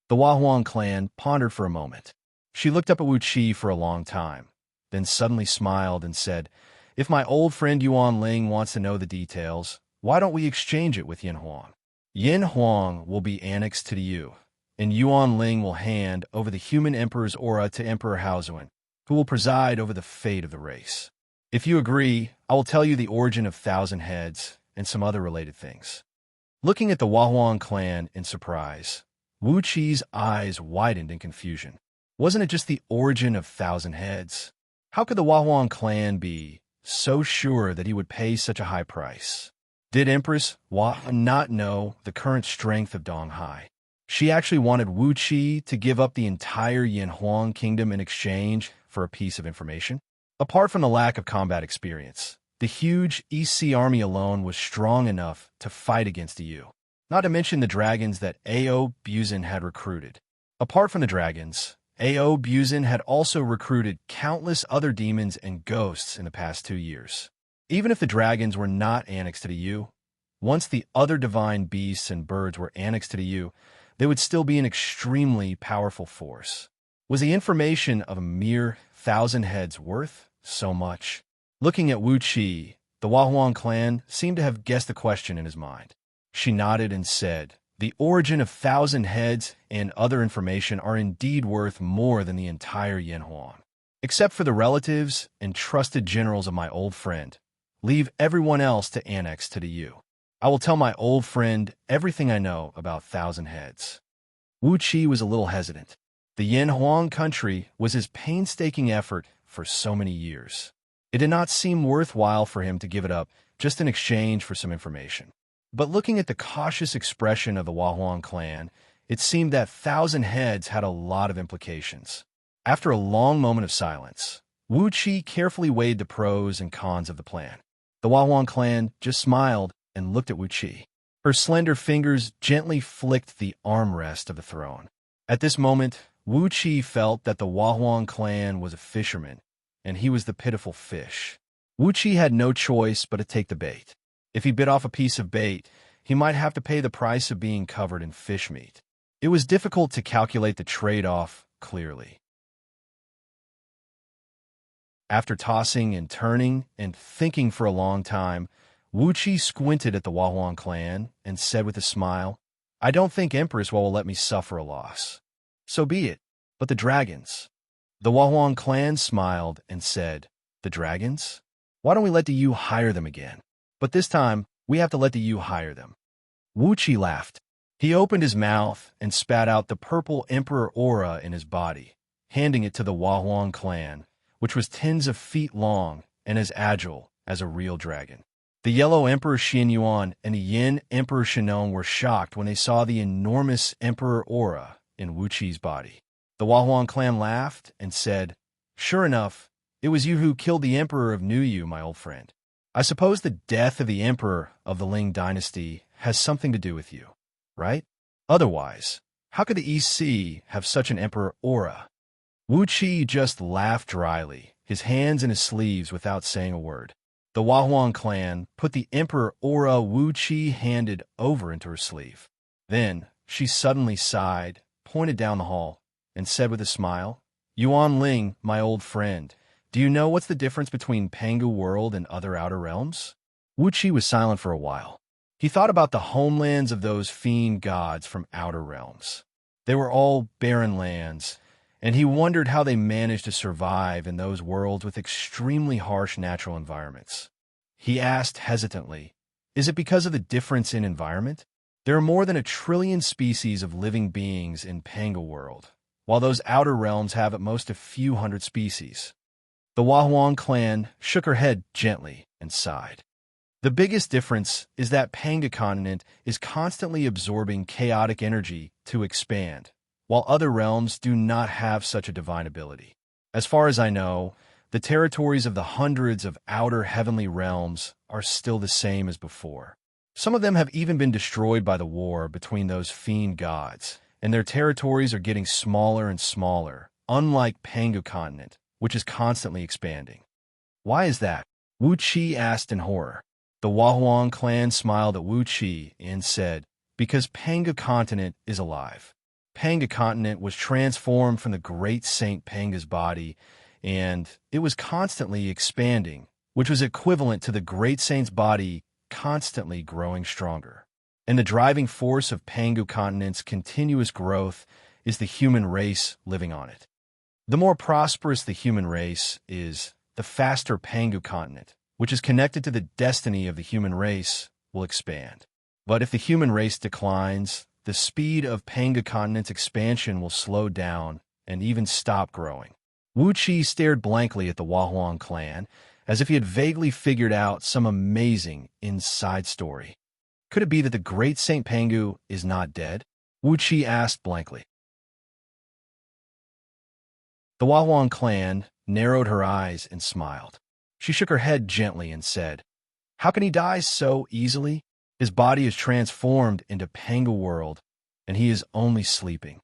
The Huahuang clan pondered for a moment. She looked up at Wuxia for a long time, then suddenly smiled and said, "If my old friend Yuan Ling wants to know the details, why don't we exchange it with Yin Huang? Yin Huang will be annexed to you, and Yuan Ling will hand over the human emperor's aura to Emperor Haozuan, who will preside over the fate of the race. If you agree, I will tell you the origin of 1,000 heads and some other related things." Looking at the Huahuang clan in surprise, Wuqi's eyes widened in confusion. Wasn't it just the origin of 1,000 heads? How could the Huahuang clan be so sure that he would pay such a high price? Did Empress Hua not know the current strength of Donghai? She actually wanted Wuqi to give up the entire Yanhuang kingdom in exchange for a piece of information? Apart from the lack of combat experience, the huge EC army alone was strong enough to fight against EU, not to mention the dragons that Ao Buzin had recruited. Apart from the dragons, Ao Buzin had also recruited countless other demons and ghosts in the past 2 years. Even if the dragons were not annexed to the U, once the other divine beasts and birds were annexed to the U, they would still be an extremely powerful force. Was the information of a mere 1,000 heads worth so much? Looking at Wu Qi, the Huahuang clan seemed to have guessed the question in his mind. She nodded and said, "The origin of 1,000 heads and other information are indeed worth more than the entire Yanhuang. Except for the relatives and trusted generals of my old friend, leave everyone else to annex to the U. I will tell my old friend everything I know about 1,000 heads." Wu Qi was a little hesitant. The Yanhuang country was his painstaking effort for so many years. It did not seem worthwhile for him to give it up just in exchange for some information. But looking at the cautious expression of the Huahuang clan, it seemed that 1,000 heads had a lot of implications. After a long moment of silence, Wu Qi carefully weighed the pros and cons of the plan. The Huahuang clan just smiled and looked at Wu Qi. Her slender fingers gently flicked the armrest of the throne. At this moment, Wu Qi felt that the Huahuang clan was a fisherman, and he was the pitiful fish. Wu Qi had no choice but to take the bait. If he bit off a piece of bait, he might have to pay the price of being covered in fish meat. It was difficult to calculate the trade-off clearly. After tossing and turning and thinking for a long time, Wu Qi squinted at the Huahuang clan and said with a smile, "I don't think Empress will let me suffer a loss. So be it. But the dragons?" The Huahuang clan smiled and said, "The dragons? Why don't we let the Yu hire them again? But this time, we have to let the Yu hire them." Wu Qi laughed. He opened his mouth and spat out the purple emperor aura in his body, handing it to the Huahuang clan, which was tens of feet long and as agile as a real dragon. The yellow Emperor Xianyuan and the Yin Emperor Shinon were shocked when they saw the enormous emperor aura in Wu Qi's body. The Huahuang clan laughed and said, "Sure enough, it was you who killed the emperor of New Yu, my old friend. I suppose the death of the emperor of the Ling dynasty has something to do with you, right? Otherwise, how could the EC have such an emperor aura?" Wu Qi just laughed dryly, his hands in his sleeves without saying a word. The Huahuang clan put the emperor aura Wu Qi handed over into her sleeve. Then she suddenly sighed, pointed down the hall, and said with a smile, "Yuan Ling, my old friend, do you know what's the difference between Pangu World and other outer realms?" Wu Qi was silent for a while. He thought about the homelands of those fiend gods from outer realms. They were all barren lands, and he wondered how they managed to survive in those worlds with extremely harsh natural environments. He asked hesitantly, "Is it because of the difference in environment? There are more than 1 trillion species of living beings in Pangu World, while those outer realms have at most a few hundred species." The Huahuang clan shook her head gently and sighed. The biggest difference is that Panga continent is constantly absorbing chaotic energy to expand, while other realms do not have such a divine ability. As far as I know, the territories of the hundreds of outer heavenly realms are still the same as before. Some of them have even been destroyed by the war between those fiend gods, and their territories are getting smaller and smaller, unlike Pangu continent, which is constantly expanding. Why is that? Wuxia asked in horror. The Wahuang clan smiled at Wuxia and said, because Panga continent is alive. Panga continent was transformed from the great Saint Panga's body, and it was constantly expanding, which was equivalent to the great saint's body constantly growing stronger. And the driving force of Pangu continent's continuous growth is the human race living on it. The more prosperous the human race is, the faster Pangu continent, which is connected to the destiny of the human race, will expand. But if the human race declines, the speed of Panga continent's expansion will slow down and even stop growing. Wuxia stared blankly at the Wahuang clan, as if he had vaguely figured out some amazing inside story. Could it be that the great Saint Pangu is not dead? Wuxia asked blankly. The Wahuang clan narrowed her eyes and smiled. She shook her head gently and said, how can he die so easily? His body is transformed into Pangu world, and he is only sleeping.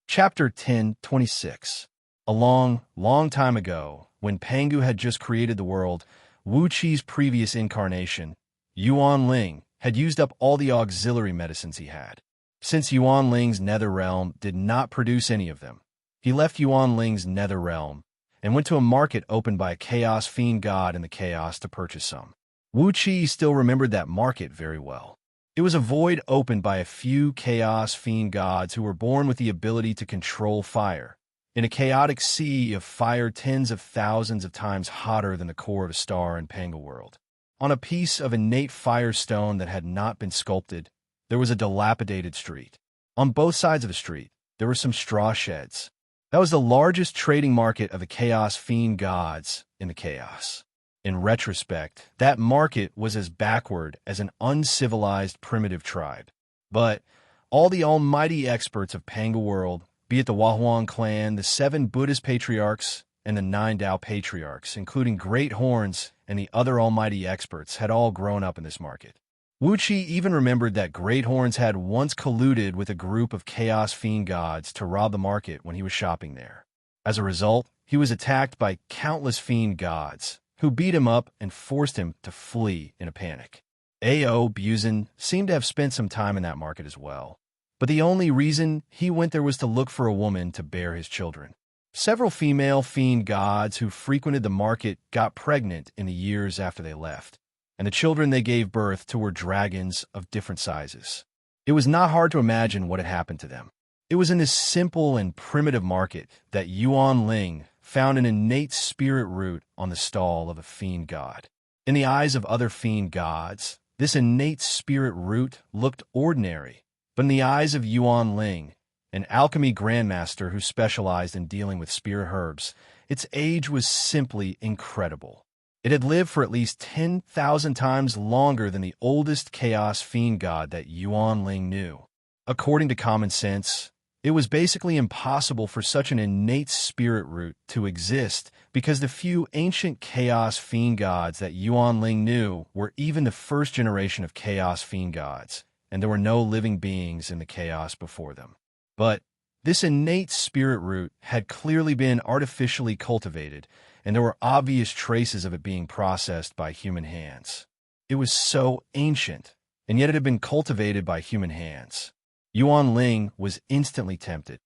Chapter 10:26. A long time ago, when Pangu had just created the world, Wuqi's previous incarnation, Yuan Ling, had used up all the auxiliary medicines he had. Since Yuan Ling's nether realm did not produce any of them, he left Yuan Ling's nether realm and went to a market opened by a chaos fiend god in the chaos to purchase some. Wuqi still remembered that market very well. It was a void opened by a few chaos fiend gods who were born with the ability to control fire, in a chaotic sea of fire tens of thousands of times hotter than the core of a star in Panga world. On a piece of innate firestone that had not been sculpted, there was a dilapidated street. On both sides of the street, there were some straw sheds. That was the largest trading market of the chaos fiend gods in the chaos. In retrospect, that market was as backward as an uncivilized primitive tribe. But all the almighty experts of Panga world, be it the Wahuang clan, the 7 Buddhist patriarchs, and the 9 Tao patriarchs, including Great Horns and the other almighty experts, had all grown up in this market. Wuqi even remembered that Great Horns had once colluded with a group of chaos fiend gods to rob the market when he was shopping there. As a result, he was attacked by countless fiend gods, who beat him up and forced him to flee in a panic. A.O. Buzin seemed to have spent some time in that market as well, but the only reason he went there was to look for a woman to bear his children. Several female fiend gods who frequented the market got pregnant in the years after they left, and the children they gave birth to were dragons of different sizes. It was not hard to imagine what had happened to them. It was in this simple and primitive market that Yuan Ling found an innate spirit root on the stall of a fiend god. In the eyes of other fiend gods, this innate spirit root looked ordinary, but in the eyes of Yuan Ling, an alchemy grandmaster who specialized in dealing with spirit herbs, its age was simply incredible. It had lived for at least 10,000 times longer than the oldest chaos fiend god that Yuan Ling knew. According to common sense, it was basically impossible for such an innate spirit root to exist because the few ancient chaos fiend gods that Yuan Ling knew were even the first generation of chaos fiend gods, and there were no living beings in the chaos before them. But this innate spirit root had clearly been artificially cultivated, and there were obvious traces of it being processed by human hands. It was so ancient, and yet it had been cultivated by human hands. Yuan Ling was instantly tempted.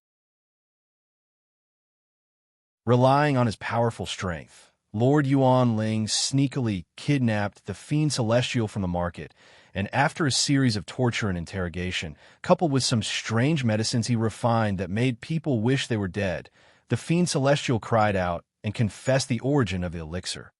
Relying on his powerful strength, Lord Yuan Ling sneakily kidnapped the Fiend Celestial from the market, and after a series of torture and interrogation, coupled with some strange medicines he refined that made people wish they were dead, the Fiend Celestial cried out and confessed the origin of the elixir.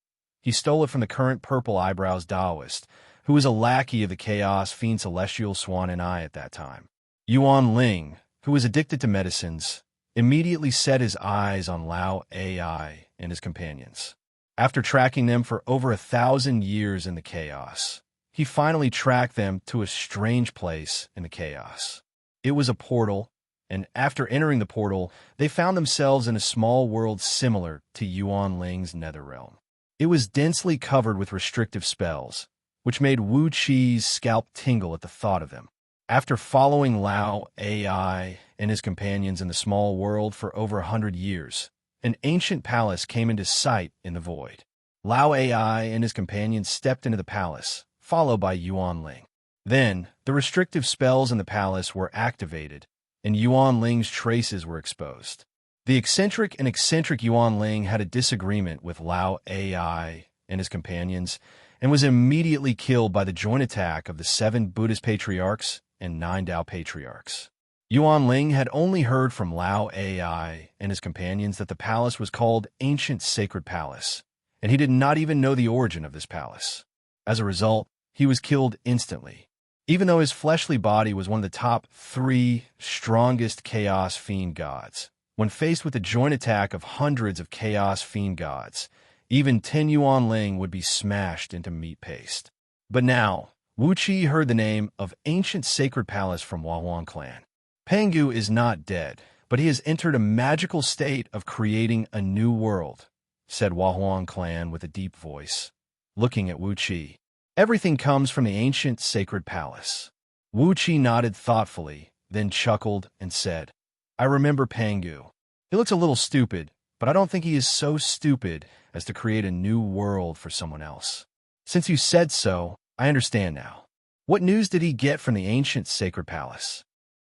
He stole it from the current Purple Eyebrows Taoist, who was a lackey of the Chaos Fiend Celestial Swan and I at that time. Yuan Ling, who was addicted to medicines, immediately set his eyes on Lao Ai and his companions. After tracking them for over 1,000 years in the chaos, he finally tracked them to a strange place in the chaos. It was a portal, and after entering the portal, they found themselves in a small world similar to Yuan Ling's Netherrealm. It was densely covered with restrictive spells, which made Wu Qi's scalp tingle at the thought of them. After following Lao Ai and his companions in the small world for over 100 years, an ancient palace came into sight in the void. Lao Ai and his companions stepped into the palace, followed by Yuan Ling. Then, the restrictive spells in the palace were activated, and Yuan Ling's traces were exposed. The eccentric Yuan Ling had a disagreement with Lao Ai and his companions, and was immediately killed by the joint attack of the 7 Buddhist patriarchs and 9 Tao patriarchs. Yuan Ling had only heard from Lao Ai and his companions that the palace was called Ancient Sacred Palace, and he did not even know the origin of this palace. As a result, he was killed instantly. Even though his fleshly body was one of the top 3 strongest Chaos Fiend gods, when faced with the joint attack of hundreds of Chaos Fiend gods, even 10 Yuan Ling would be smashed into meat paste. But now, Wu Qi heard the name of Ancient Sacred Palace from Huahuang clan. Pangu is not dead, but he has entered a magical state of creating a new world, said Huahuang clan with a deep voice, looking at Wu Qi. Everything comes from the Ancient Sacred Palace. Wu Qi nodded thoughtfully, then chuckled and said, I remember Pangu. He looks a little stupid, but I don't think he is so stupid as to create a new world for someone else. Since you said so, I understand now. What news did he get from the Ancient Sacred Palace?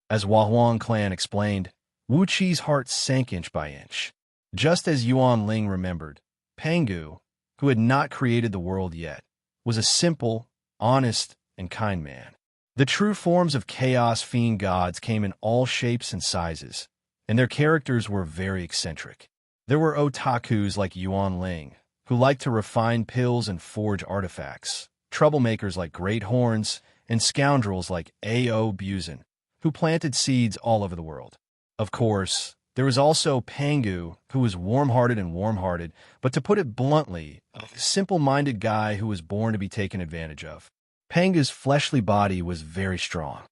As Huahuang clan explained, Wu Qi's heart sank inch by inch. Just as Yuan Ling remembered, Pangu, who had not created the world yet, was a simple, honest, and kind man. The true forms of Chaos Fiend gods came in all shapes and sizes, and their characters were very eccentric. There were otakus like Yuan Ling, who liked to refine pills and forge artifacts, troublemakers like Great Horns, and scoundrels like A.O. Buzin, who planted seeds all over the world. Of course, there was also Pangu, who was warm-hearted, but to put it bluntly, a simple-minded guy who was born to be taken advantage of. Pangu's fleshly body was very strong.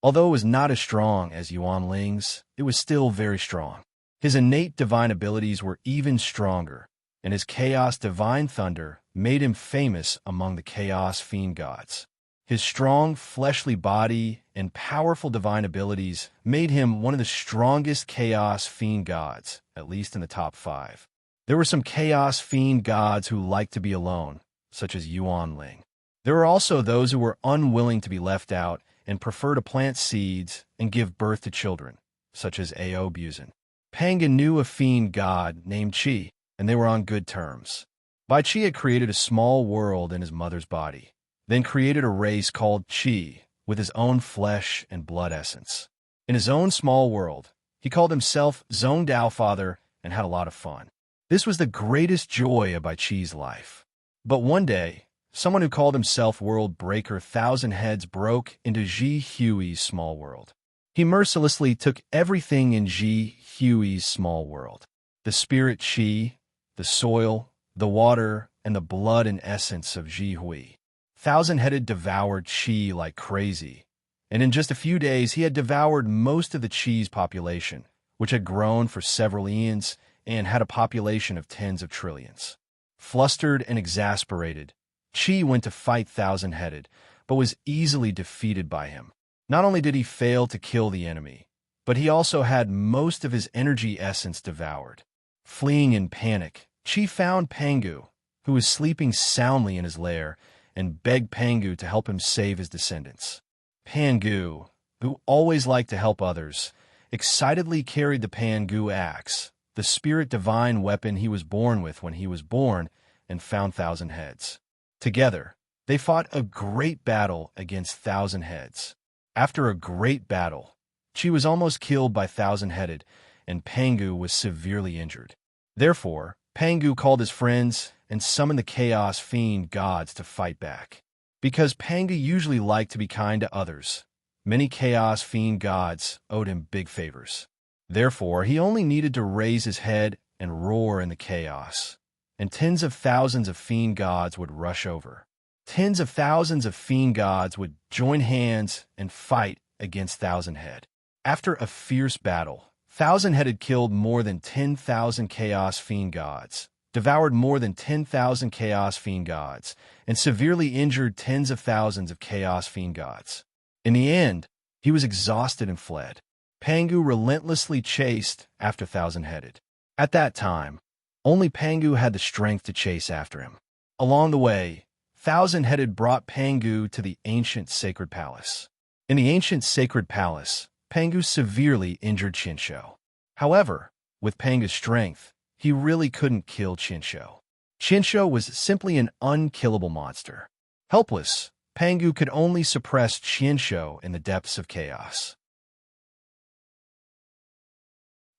Although it was not as strong as Yuan Ling's, it was still very strong. His innate divine abilities were even stronger, and his Chaos Divine Thunder made him famous among the Chaos Fiend gods. His strong, fleshly body and powerful divine abilities made him one of the strongest Chaos Fiend gods, at least in the top 5. There were some Chaos Fiend gods who liked to be alone, such as Yuan Ling. There were also those who were unwilling to be left out and prefer to plant seeds and give birth to children, such as A.O. Buzin. Pangu knew a fiend god named Qi, and they were on good terms. Bai Qi had created a small world in his mother's body, then created a race called Qi with his own flesh and blood essence. In his own small world, he called himself Zong Dao Father and had a lot of fun. This was the greatest joy of Bai Qi's life. But one day, someone who called himself World Breaker 1,000 Heads broke into Ji Hui's small world. He mercilessly took everything in Ji Hui's small world: the spirit Qi, the soil, the water, and the blood and essence of Ji Hui. 1,000-Headed devoured Qi like crazy, and in just a few days he had devoured most of the Qi's population, which had grown for several eons and had a population of tens of trillions. Flustered and exasperated, Qi went to fight 1,000-Headed, but was easily defeated by him. Not only did he fail to kill the enemy, but he also had most of his energy essence devoured. Fleeing in panic, Qi found Pangu, who was sleeping soundly in his lair, and begged Pangu to help him save his descendants. Pangu, who always liked to help others, excitedly carried the Pangu axe, the spirit divine weapon he was born with when he was born, and found 1,000 Heads. Together, they fought a great battle against 1,000 Heads. After a great battle, Qi was almost killed by 1,000-Headed, and Pangu was severely injured. Therefore, Pangu called his friends and summoned the Chaos Fiend gods to fight back. Because Pangu usually liked to be kind to others, Many Chaos Fiend gods owed him big favors. Therefore, he only needed to raise his head and roar in the chaos, and tens of thousands of fiend gods would rush over. Tens of thousands of fiend gods would join hands and fight against Thousand-Head. After a fierce battle, Thousand-Headed killed more than 10,000 Chaos Fiend gods, devoured more than 10,000 Chaos Fiend gods, and severely injured tens of thousands of Chaos Fiend gods. In the end, he was exhausted and fled. Pangu relentlessly chased after Thousand-Headed. At that time, only Pangu had the strength to chase after him. Along the way, Thousand-Headed brought Pangu to the ancient sacred palace. In the ancient sacred palace, Pangu severely injured Xianxia. However, with Pangu's strength, he really couldn't kill Xianxia. Xianxia was simply an unkillable monster. Helpless, Pangu could only suppress Xianxia in the depths of chaos.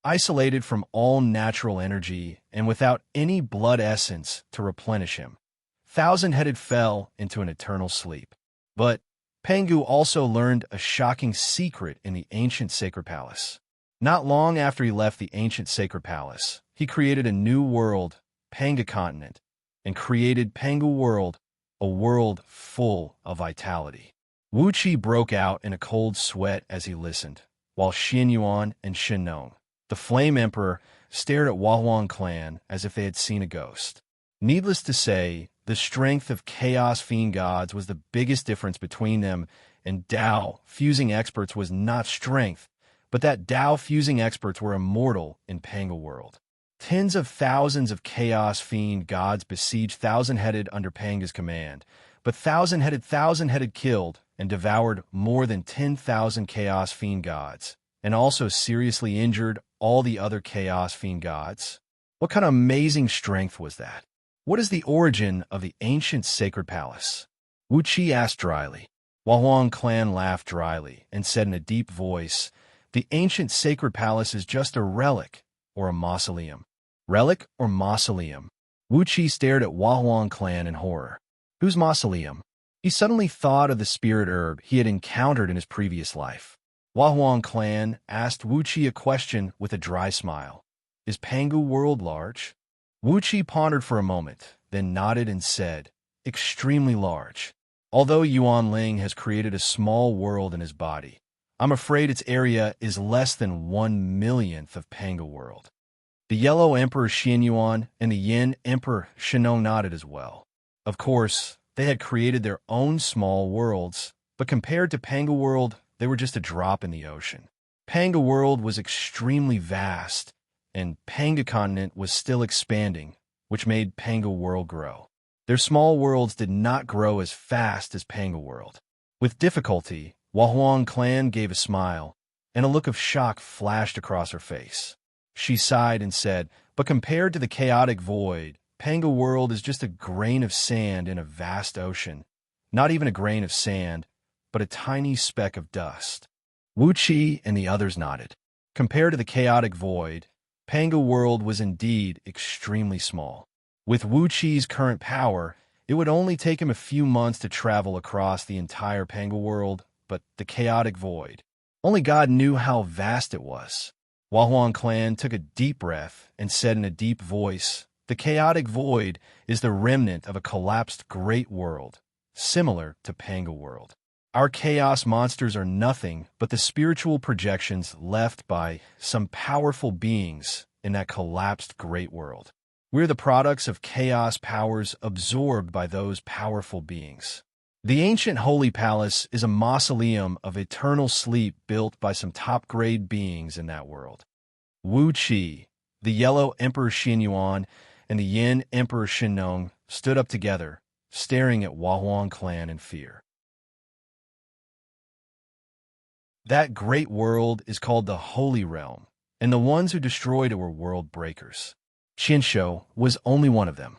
Isolated from all natural energy and without any blood essence to replenish him, Thousand-Headed fell into an eternal sleep. But Pangu also learned a shocking secret in the ancient sacred palace. Not long after he left the ancient sacred palace, he created a new world, Panga continent, and created Pangu world, a world full of vitality. Wuxia broke out in a cold sweat as he listened, while Xianyuan and Shinnong, the Flame Emperor, stared at Huahuang clan as if they had seen a ghost. Needless to say, the strength of Chaos Fiend gods was the biggest difference between them, and Dao fusing experts was not strength, but that Dao fusing experts were immortal in Panga world. Tens of thousands of Chaos Fiend gods besieged Thousand-Headed under Panga's command, but Thousand-Headed killed and devoured more than 10,000 Chaos Fiend gods, and also seriously injured all the other Chaos Fiend gods. What kind of amazing strength was that? What is the origin of the ancient sacred palace? Wuxia asked dryly. Huahuang clan laughed dryly and said in a deep voice, "The ancient sacred palace is just a relic or a mausoleum." Relic or mausoleum? Wuxia stared at Huahuang clan in horror. Whose mausoleum? He suddenly thought of the spirit herb he had encountered in his previous life. Huahuang clan asked Wuxia a question with a dry smile. Is Pangu world large? Wuxia pondered for a moment, then nodded and said, extremely large. Although Yuan Ling has created a small world in his body, I'm afraid its area is less than 1/1,000,000th of Panga world. The Yellow Emperor Xianyuan and the Yin Emperor Shinnong nodded as well. Of course, they had created their own small worlds, but compared to Panga world, they were just a drop in the ocean. Panga world was extremely vast, and Panga continent was still expanding, which made Panga world grow. Their small worlds did not grow as fast as Panga world. With difficulty, Huahuang clan gave a smile, and a look of shock flashed across her face. She sighed and said, but compared to the chaotic void, Panga world is just a grain of sand in a vast ocean. Not even a grain of sand, but a tiny speck of dust. Wuxia and the others nodded. Compared to the chaotic void, Panga world was indeed extremely small. With Wuxi's current power, it would only take him a few months to travel across the entire Panga world, but the chaotic void, only God knew how vast it was. Huahuang clan took a deep breath and said in a deep voice, the chaotic void is the remnant of a collapsed great world, similar to Panga world. Our chaos monsters are nothing but the spiritual projections left by some powerful beings in that collapsed great world. We're the products of chaos powers absorbed by those powerful beings. The ancient holy palace is a mausoleum of eternal sleep built by some top-grade beings in that world. Wuxia, the Yellow Emperor Xianyuan, and the Yin Emperor Shinnong stood up together, staring at Huahuang clan in fear. That great world is called the Holy Realm, and the ones who destroyed it were world breakers. Xianxia was only one of them.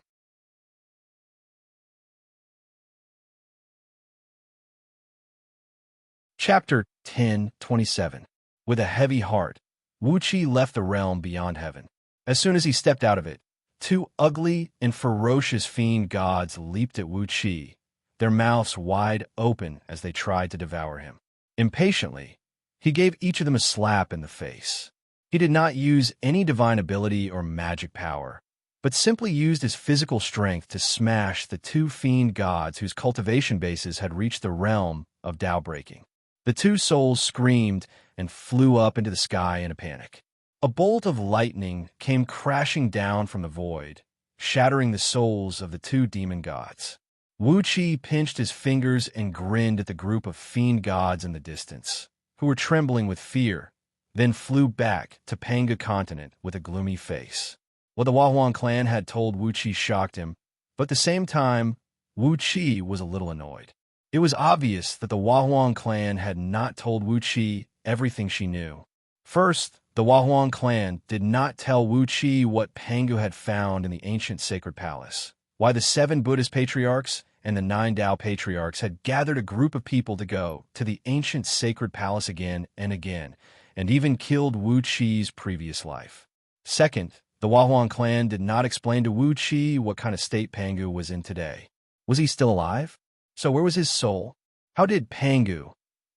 Chapter 10:27. With a heavy heart, Wuxia left the realm beyond heaven. As soon as he stepped out of it, two ugly and ferocious fiend gods leaped at Wuxia, their mouths wide open as they tried to devour him. Impatiently, he gave each of them a slap in the face. He did not use any divine ability or magic power, but simply used his physical strength to smash the two fiend gods whose cultivation bases had reached the realm of Tao breaking. The two souls screamed and flew up into the sky in a panic. A bolt of lightning came crashing down from the void, shattering the souls of the two demon gods. Wuxia pinched his fingers and grinned at the group of fiend gods in the distance, who were trembling with fear, then flew back to Panga continent with a gloomy face. What the Huahuang clan had told Wuxia shocked him, but at the same time, Wuxia was a little annoyed. It was obvious that the Huahuang clan had not told Wuxia everything she knew. First, the Huahuang clan did not tell Wuxia what Pangu had found in the ancient sacred palace, why the 7 Buddhist patriarchs and the 9 Tao patriarchs had gathered a group of people to go to the ancient sacred palace again and again, and even killed Wuxia's previous life. Second, the Huahuang clan did not explain to Wuxia what kind of state Pangu was in today. Was he still alive? So where was his soul? How did Pangu,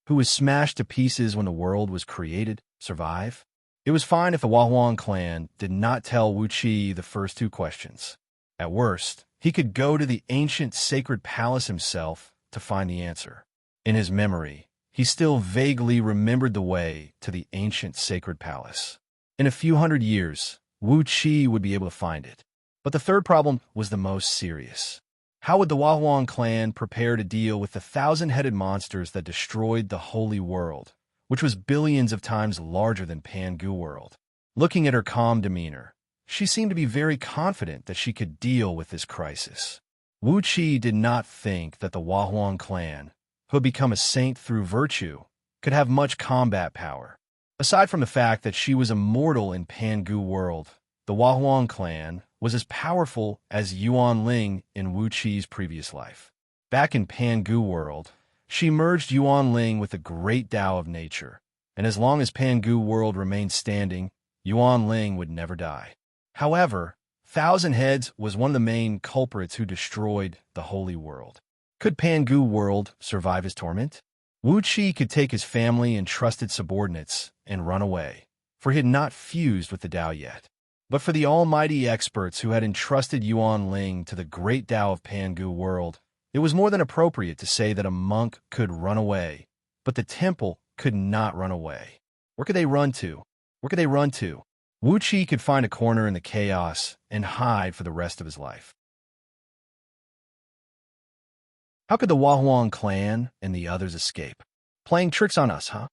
who was smashed to pieces when the world was created, survive? It was fine if the Huahuang clan did not tell Wuxia the first 2 questions. At worst, he could go to the ancient sacred palace himself to find the answer. In his memory, he still vaguely remembered the way to the ancient sacred palace. In a few hundred years, Wuxia would be able to find it. But the third problem was the most serious. How would the Huahuang clan prepare to deal with the 1,000-headed monsters that destroyed the holy world, which was billions of times larger than Pangu world? Looking at her calm demeanor, she seemed to be very confident that she could deal with this crisis. Wuxia did not think that the Huahuang clan, who had become a saint through virtue, could have much combat power. Aside from the fact that she was immortal in Pangu world, the Huahuang clan was as powerful as Yuan Ling in Wuxia's previous life. Back in Pangu world, she merged Yuan Ling with the great Tao of nature, and as long as Pangu world remained standing, Yuan Ling would never die. However, Thousand Heads was one of the main culprits who destroyed the holy world. Could Pangu world survive his torment? Wuxia could take his family and trusted subordinates and run away, for he had not fused with the Tao yet. But for the almighty experts who had entrusted Yuan Ling to the great Tao of Pangu world, it was more than appropriate to say that a monk could run away, but the temple could not run away. Where could they run to? Where could they run to? Wuxia could find a corner in the chaos and hide for the rest of his life. How could the Huahuang clan and the others escape? Playing tricks on us, huh?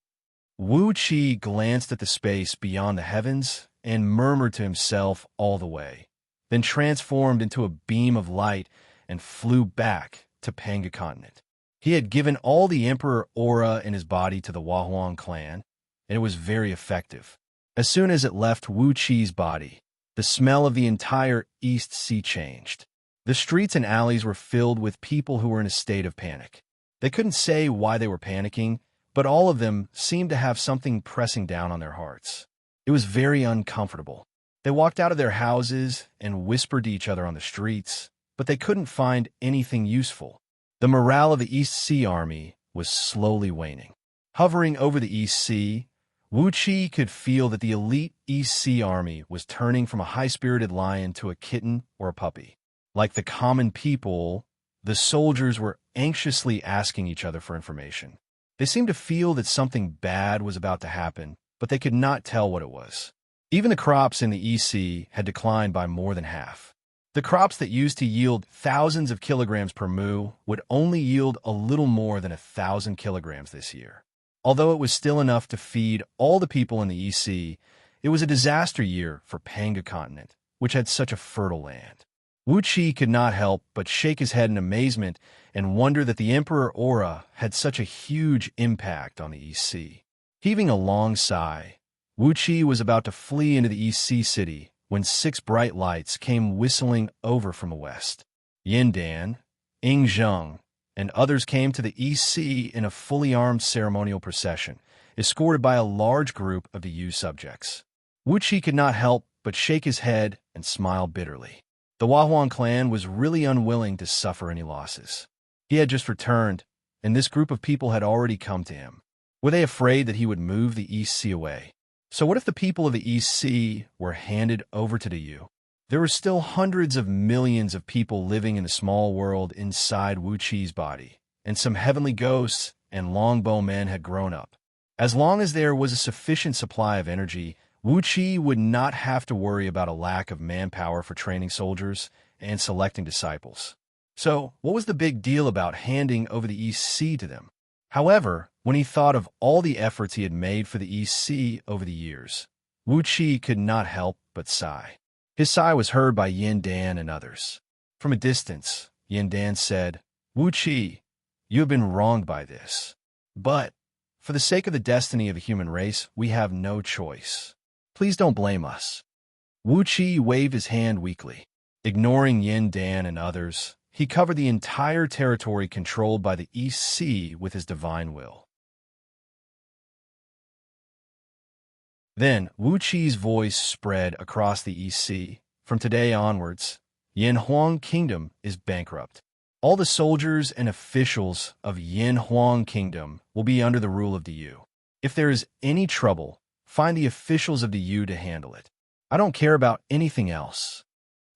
Wuxia glanced at the space beyond the heavens and murmured to himself all the way, then transformed into a beam of light and flew back to Panga continent. He had given all the Emperor aura in his body to the Huahuang clan, and it was very effective. As soon as it left Wuxia's body, the smell of the entire East Sea changed. The streets and alleys were filled with people who were in a state of panic. They couldn't say why they were panicking, but all of them seemed to have something pressing down on their hearts. It was very uncomfortable. They walked out of their houses and whispered to each other on the streets, but they couldn't find anything useful. The morale of the East Sea army was slowly waning. Hovering over the East Sea, Wuxia could feel that the elite East Sea army was turning from a high-spirited lion to a kitten or a puppy. Like the common people, the soldiers were anxiously asking each other for information. They seemed to feel that something bad was about to happen, but they could not tell what it was. Even the crops in the EC had declined by more than half. The crops that used to yield thousands of kilograms per mu would only yield a little more than 1,000 kilograms this year. Although it was still enough to feed all the people in the EC, it was a disaster year for Panga continent, which had such a fertile land. Wuxia could not help but shake his head in amazement and wonder that the Emperor aura had such a huge impact on the EC. Heaving a long sigh, Wuxia was about to flee into the EC city when 6 bright lights came whistling over from the west. Yindan, Ingzheng, and others came to the EC in a fully armed ceremonial procession, escorted by a large group of the Yu subjects. Wuxia could not help but shake his head and smile bitterly. The Huahuang clan was really unwilling to suffer any losses. He had just returned, and this group of people had already come to him. Were they afraid that he would move the East Sea away? So what if the people of the East Sea were handed over to the Yu? There were still hundreds of millions of people living in the small world inside Wuqi's body, and some heavenly ghosts and longbow men had grown up. As long as there was a sufficient supply of energy, Wuqi would not have to worry about a lack of manpower for training soldiers and selecting disciples. So, what was the big deal about handing over the East Sea to them? However, when he thought of all the efforts he had made for the East Sea over the years, Wuqi could not help but sigh. His sigh was heard by Yin Dan and others. From a distance, Yin Dan said, "Wuqi, you have been wronged by this. But, for the sake of the destiny of the human race, we have no choice. Please don't blame us." Wuqi waved his hand weakly. Ignoring Yin Dan and others, he covered the entire territory controlled by the East Sea with his divine will. Then, Wuqi's voice spread across the East Sea. From today onwards, Yin Huang Kingdom is bankrupt. All the soldiers and officials of Yin Huang Kingdom will be under the rule of the Yu. If there is any trouble, find the officials of the Yu to handle it. I don't care about anything else.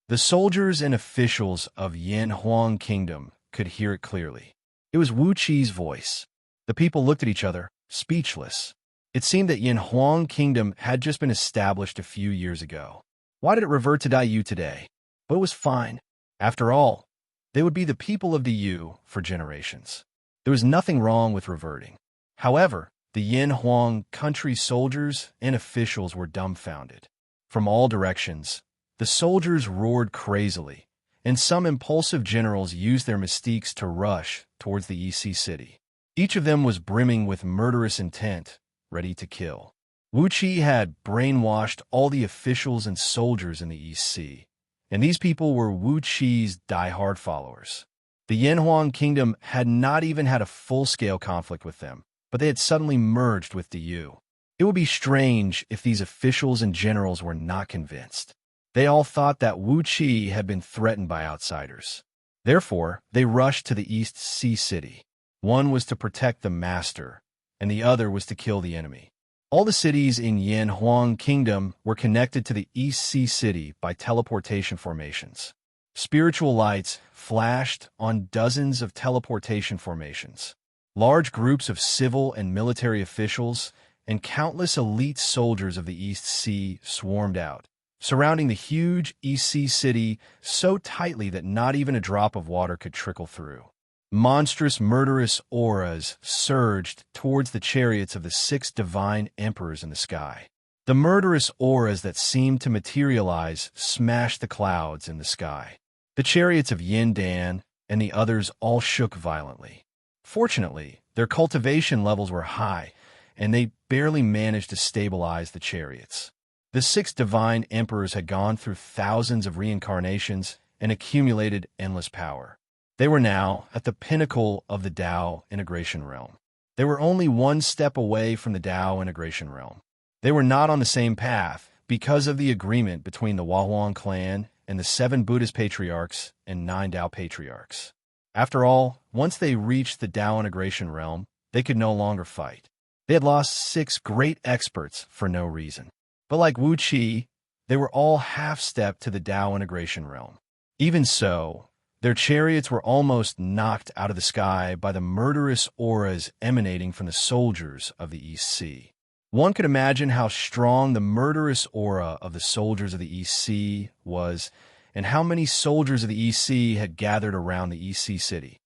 The soldiers and officials of Yin Huang Kingdom could hear it clearly. It was Wuqi's voice. The people looked at each other, speechless. It seemed that Yin Huang Kingdom had just been established a few years ago. Why did it revert to Dai Yu today? But it was fine. After all, they would be the people of the Yu for generations. There was nothing wrong with reverting. However, the Yin Huang country soldiers and officials were dumbfounded. From all directions, the soldiers roared crazily, and some impulsive generals used their mystiques to rush towards the EC city. Each of them was brimming with murderous intent, ready to kill. Wuqi had brainwashed all the officials and soldiers in the East Sea, and these people were Wuqi's die-hard followers. The Yin Huang Kingdom had not even had a full-scale conflict with them, but they had suddenly merged with the Yu. It would be strange if these officials and generals were not convinced. They all thought that Wuqi had been threatened by outsiders. Therefore, they rushed to the East Sea city. One was to protect the master, and the other was to kill the enemy. All the cities in Yin Huang Kingdom were connected to the East Sea city by teleportation formations. Spiritual lights flashed on dozens of teleportation formations. Large groups of civil and military officials and countless elite soldiers of the East Sea swarmed out, surrounding the huge East Sea city so tightly that not even a drop of water could trickle through. Monstrous, murderous auras surged towards the chariots of the 6 divine emperors in the sky. The murderous auras that seemed to materialize smashed the clouds in the sky. The chariots of Yin Dan and the others all shook violently. Fortunately, their cultivation levels were high, and they barely managed to stabilize the chariots. The 6 divine emperors had gone through thousands of reincarnations and accumulated endless power. They were now at the pinnacle of the Dao integration realm. They were only one step away from the Dao integration realm. They were not on the same path because of the agreement between the Huahuang clan and the 7 Buddhist patriarchs and 9 Dao patriarchs. After all, once they reached the Dao integration realm, they could no longer fight. They had lost 6 great experts for no reason. But like Wuqi, they were all half-stepped to the Dao integration realm. Even so, their chariots were almost knocked out of the sky by the murderous auras emanating from the soldiers of the East Sea. One could imagine how strong the murderous aura of the soldiers of the East Sea was, and how many soldiers of the East Sea had gathered around the East Sea city.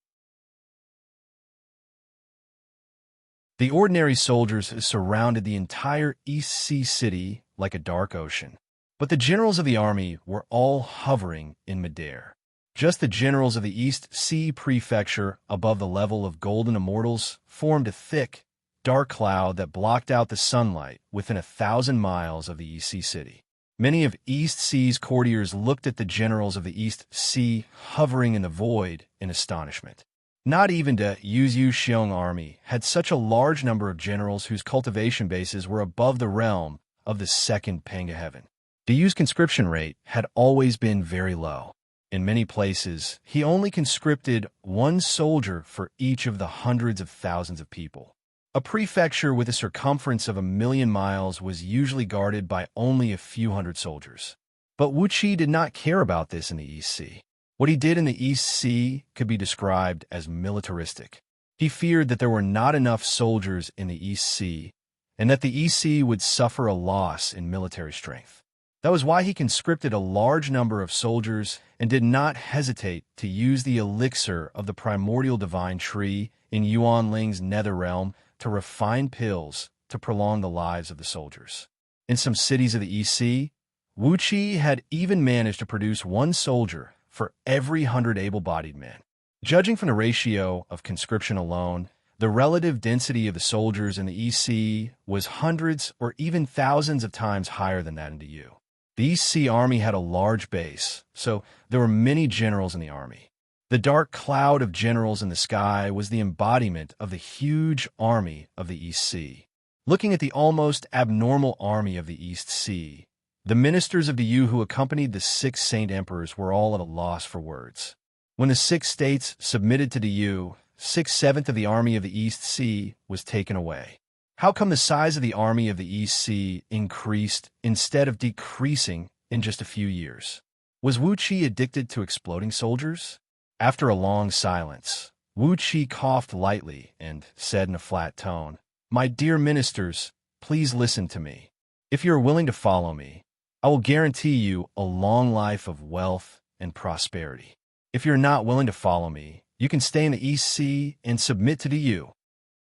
The ordinary soldiers surrounded the entire East Sea city like a dark ocean, but the generals of the army were all hovering in midair. Just the generals of the East Sea Prefecture above the level of golden immortals formed a thick, dark cloud that blocked out the sunlight within 1,000 miles of the East Sea city. Many of East Sea's courtiers looked at the generals of the East Sea hovering in the void in astonishment. Not even the Yuzu Xiong army had such a large number of generals whose cultivation bases were above the realm of the second Panga heaven. The Yu's conscription rate had always been very low. In many places, he only conscripted 1 soldier for each of the hundreds of thousands of people. A prefecture with a circumference of 1,000,000 miles was usually guarded by only a few hundred soldiers. But Wuxia did not care about this in the East Sea. What he did in the East Sea could be described as militaristic. He feared that there were not enough soldiers in the East Sea, and that the East Sea would suffer a loss in military strength. That was why he conscripted a large number of soldiers and did not hesitate to use the elixir of the primordial divine tree in Yuan Ling's nether realm to refine pills to prolong the lives of the soldiers. In some cities of the East Sea, Wuxia had even managed to produce one soldier for every 100 able-bodied men. Judging from the ratio of conscription alone, the relative density of the soldiers in the East Sea was hundreds or even thousands of times higher than that in the Yu. The East Sea Army had a large base, so there were many generals in the army. The dark cloud of generals in the sky was the embodiment of the huge army of the East Sea. Looking at the almost abnormal army of the East Sea, the ministers of the Yu who accompanied the 6 saint emperors were all at a loss for words. When the 6 states submitted to the Yu, 6/7 of the army of the East Sea was taken away. How come the size of the army of the East Sea increased instead of decreasing in just a few years? Was Wuxia addicted to exploding soldiers? After a long silence, Wuxia coughed lightly and said in a flat tone, "My dear ministers, please listen to me. If you are willing to follow me, I will guarantee you a long life of wealth and prosperity. If you're not willing to follow me, you can stay in the East Sea and submit to the Yu."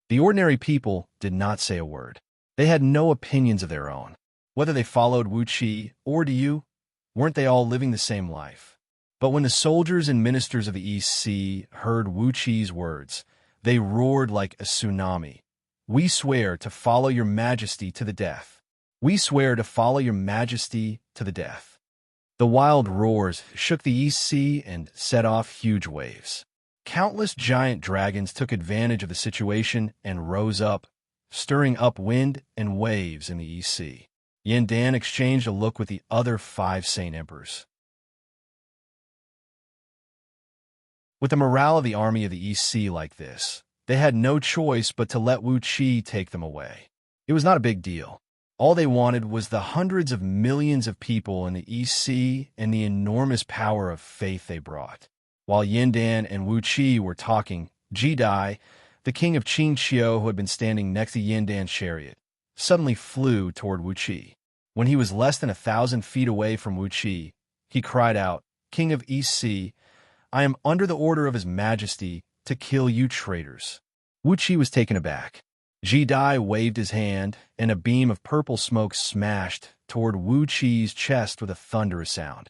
The ordinary people did not say a word. They had no opinions of their own. Whether they followed Wuxia or the Yu, weren't they all living the same life? But when the soldiers and ministers of the East Sea heard Wuxia's words, they roared like a tsunami. "We swear to follow your majesty to the death. We swear to follow your majesty to the death." The wild roars shook the East Sea and set off huge waves. Countless giant dragons took advantage of the situation and rose up, stirring up wind and waves in the East Sea. Yandan exchanged a look with the other 5 saint emperors. With the morale of the army of the East Sea like this, they had no choice but to let Wuxia take them away. It was not a big deal. All they wanted was the hundreds of millions of people in the East Sea and the enormous power of faith they brought. While Yandan and Wuxia were talking, Jidai, the king of Xianxia who had been standing next to Yandan's chariot, suddenly flew toward Wuxia. When he was less than 1,000 feet away from Wuxia, he cried out, "King of East Sea, I am under the order of His Majesty to kill you traitors." Wuxia was taken aback. Jidai waved his hand, and a beam of purple smoke smashed toward Wuxia's chest with a thunderous sound.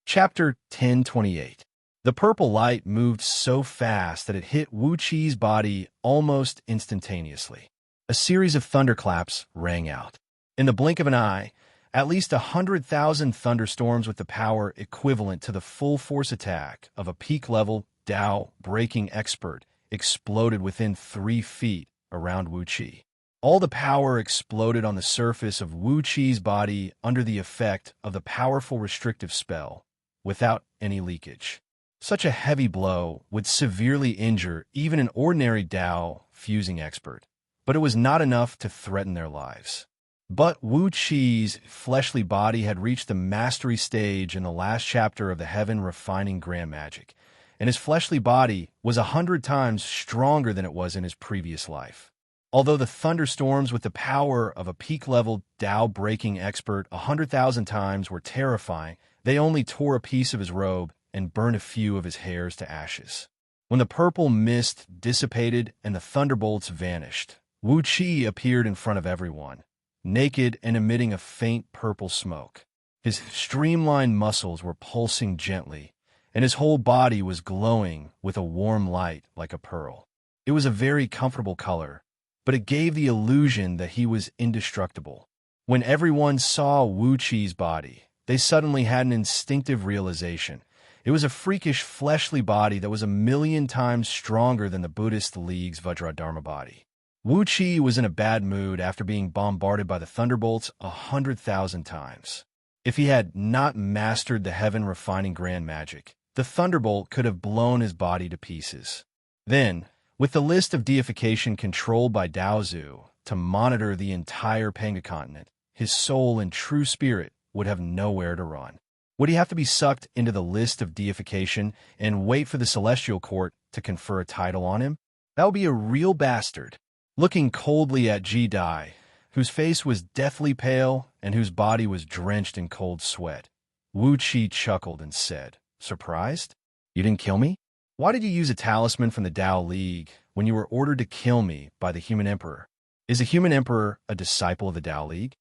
Chapter 1028. The purple light moved so fast that it hit Wuxia's body almost instantaneously. A series of thunderclaps rang out. In the blink of an eye, at least 100,000 thunderstorms with the power equivalent to the full force attack of a peak-level Tao-breaking expert exploded within 3 feet around Wuxia. All the power exploded on the surface of Wuxia's body under the effect of the powerful restrictive spell, without any leakage. Such a heavy blow would severely injure even an ordinary Tao fusing expert, but it was not enough to threaten their lives. But Wuxia's fleshly body had reached the mastery stage in the last chapter of the Heaven Refining Grand Magic, and his fleshly body was 100 times stronger than it was in his previous life. Although the thunderstorms with the power of a peak-level Tao-breaking expert 100,000 times were terrifying, they only tore a piece of his robe and burned a few of his hairs to ashes. When the purple mist dissipated and the thunderbolts vanished, Wuxia appeared in front of everyone, naked and emitting a faint purple smoke. His streamlined muscles were pulsing gently, and his whole body was glowing with a warm light like a pearl. It was a very comfortable color, but it gave the illusion that he was indestructible. When everyone saw Wuxia's body, they suddenly had an instinctive realization. It was a freakish fleshly body that was 1,000,000 times stronger than the Buddhist League's Vajradharma body. Wuxia was in a bad mood after being bombarded by the thunderbolts 100,000 times. If he had not mastered the Heaven Refining Grand Magic, The thunderbolt could have blown his body to pieces. Then, with the list of deification controlled by Daozu to monitor the entire Panga continent, his soul and true spirit would have nowhere to run. Would he have to be sucked into the list of deification and wait for the Celestial Court to confer a title on him? That would be a real bastard. Looking coldly at Ji Dai, whose face was deathly pale and whose body was drenched in cold sweat, Wuxia chuckled and said, "Surprised? You didn't kill me? Why did you use a talisman from the Tao League when you were ordered to kill me by the Human Emperor? Is the Human Emperor a disciple of the Tao League?"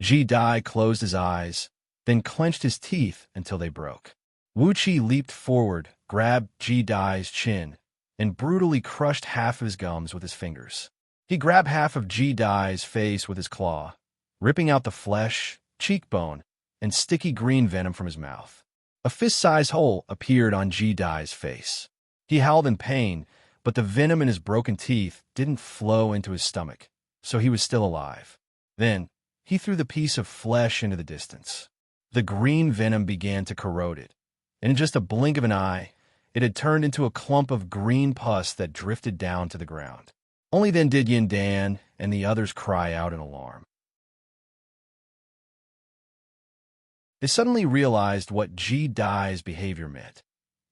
Ji Dai closed his eyes, then clenched his teeth until they broke. Wuxia leaped forward, grabbed Ji Dai's chin, and brutally crushed half of his gums with his fingers. He grabbed half of Ji Dai's face with his claw, ripping out the flesh, cheekbone, and sticky green venom from his mouth. A fist-sized hole appeared on Ji Dai's face. He howled in pain, but the venom in his broken teeth didn't flow into his stomach, so he was still alive. Then, he threw the piece of flesh into the distance. The green venom began to corrode it, and in just a blink of an eye, it had turned into a clump of green pus that drifted down to the ground. Only then did Yin Dan and the others cry out in alarm. They suddenly realized what Ji Dai's behavior meant.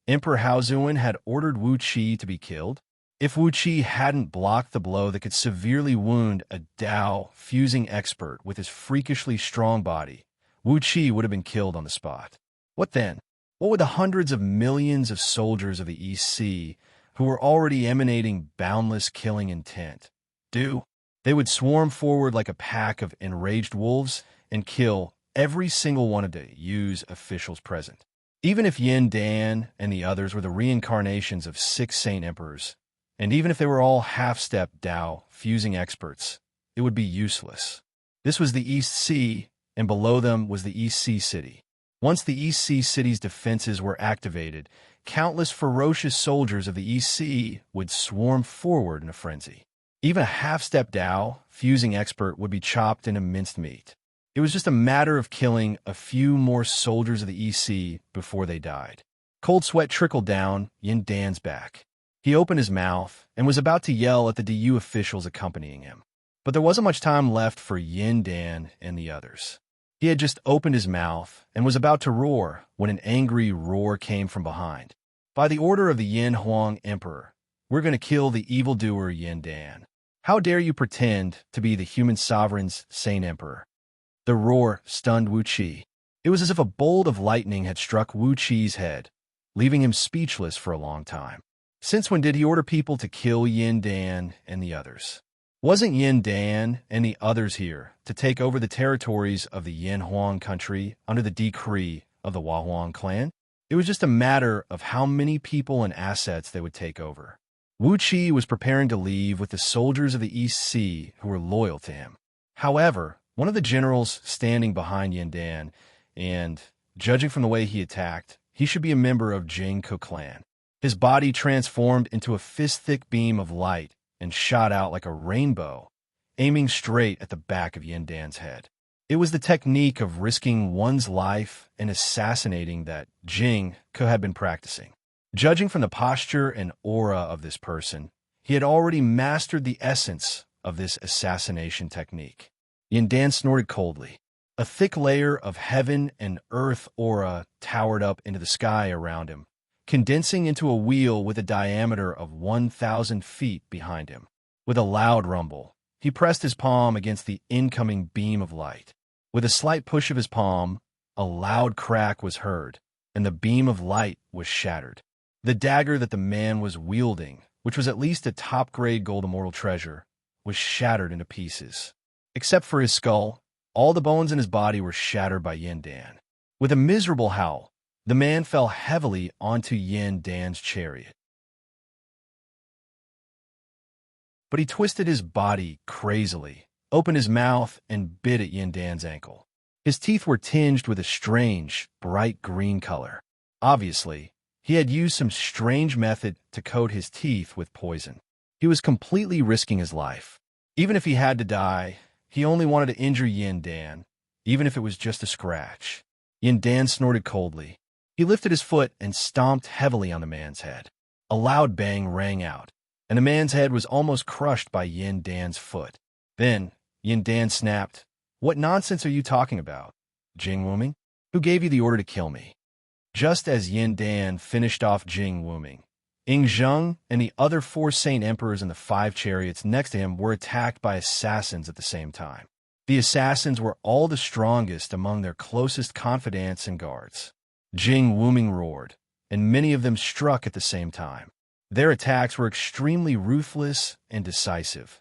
Emperor Haozuan had ordered Wuxia to be killed. If Wuxia hadn't blocked the blow that could severely wound a Dao fusing expert with his freakishly strong body, Wuxia would have been killed on the spot. What then? What would the hundreds of millions of soldiers of the East Sea, who were already emanating boundless killing intent, do? They would swarm forward like a pack of enraged wolves and kill every single one of the Yu's officials present. Even if Yin Dan and the others were the reincarnations of 6 Saint Emperors, and even if they were all half-step Dao fusing experts, it would be useless. This was the East Sea, and below them was the East Sea City. Once the East Sea City's defenses were activated, countless ferocious soldiers of the East Sea would swarm forward in a frenzy. Even a half-step Dao fusing expert would be chopped into minced meat. It was just a matter of killing a few more soldiers of the East Sea before they died. Cold sweat trickled down Yin Dan's back. He opened his mouth and was about to yell at the DU officials accompanying him. But there wasn't much time left for Yin Dan and the others. He had just opened his mouth and was about to roar when an angry roar came from behind. "By the order of the Yin Huang Emperor, we're going to kill the evildoer Yin Dan. How dare you pretend to be the human sovereign's Saint Emperor?" The roar stunned Wuxia. It was as if a bolt of lightning had struck Wuqi's head, leaving him speechless for a long time. Since when did he order people to kill Yin Dan and the others? Wasn't Yin Dan and the others here to take over the territories of the Yin Huang country under the decree of the Huang clan? It was just a matter of how many people and assets they would take over. Wuxia was preparing to leave with the soldiers of the East Sea who were loyal to him. However, one of the generals standing behind Yin Dan, and, judging from the way he attacked, he should be a member of Jingke clan. His body transformed into a fist-thick beam of light and shot out like a rainbow, aiming straight at the back of Yin Dan's head. It was the technique of risking one's life and assassinating that Jingke had been practicing. Judging from the posture and aura of this person, he had already mastered the essence of this assassination technique. Yin Dan snorted coldly. A thick layer of heaven and earth aura towered up into the sky around him, condensing into a wheel with a diameter of 1,000 feet behind him. With a loud rumble, he pressed his palm against the incoming beam of light. With a slight push of his palm, a loud crack was heard, and the beam of light was shattered. The dagger that the man was wielding, which was at least a top-grade gold immortal treasure, was shattered into pieces. Except for his skull, all the bones in his body were shattered by Yin Dan. With a miserable howl, the man fell heavily onto Yin Dan's chariot. But he twisted his body crazily, opened his mouth, and bit at Yin Dan's ankle. His teeth were tinged with a strange, bright green color. Obviously, he had used some strange method to coat his teeth with poison. He was completely risking his life. Even if he had to die, he only wanted to injure Yin Dan, even if it was just a scratch. Yin Dan snorted coldly. He lifted his foot and stomped heavily on the man's head. A loud bang rang out, and the man's head was almost crushed by Yin Dan's foot. Then, Yin Dan snapped, "What nonsense are you talking about, Jing Wuming? Who gave you the order to kill me?" Just as Yin Dan finished off Jing Wuming, Ing Zheng and the other 4 Saint Emperors in the 5 chariots next to him were attacked by assassins at the same time. The assassins were all the strongest among their closest confidants and guards. Jing Wuming roared, and many of them struck at the same time. Their attacks were extremely ruthless and decisive,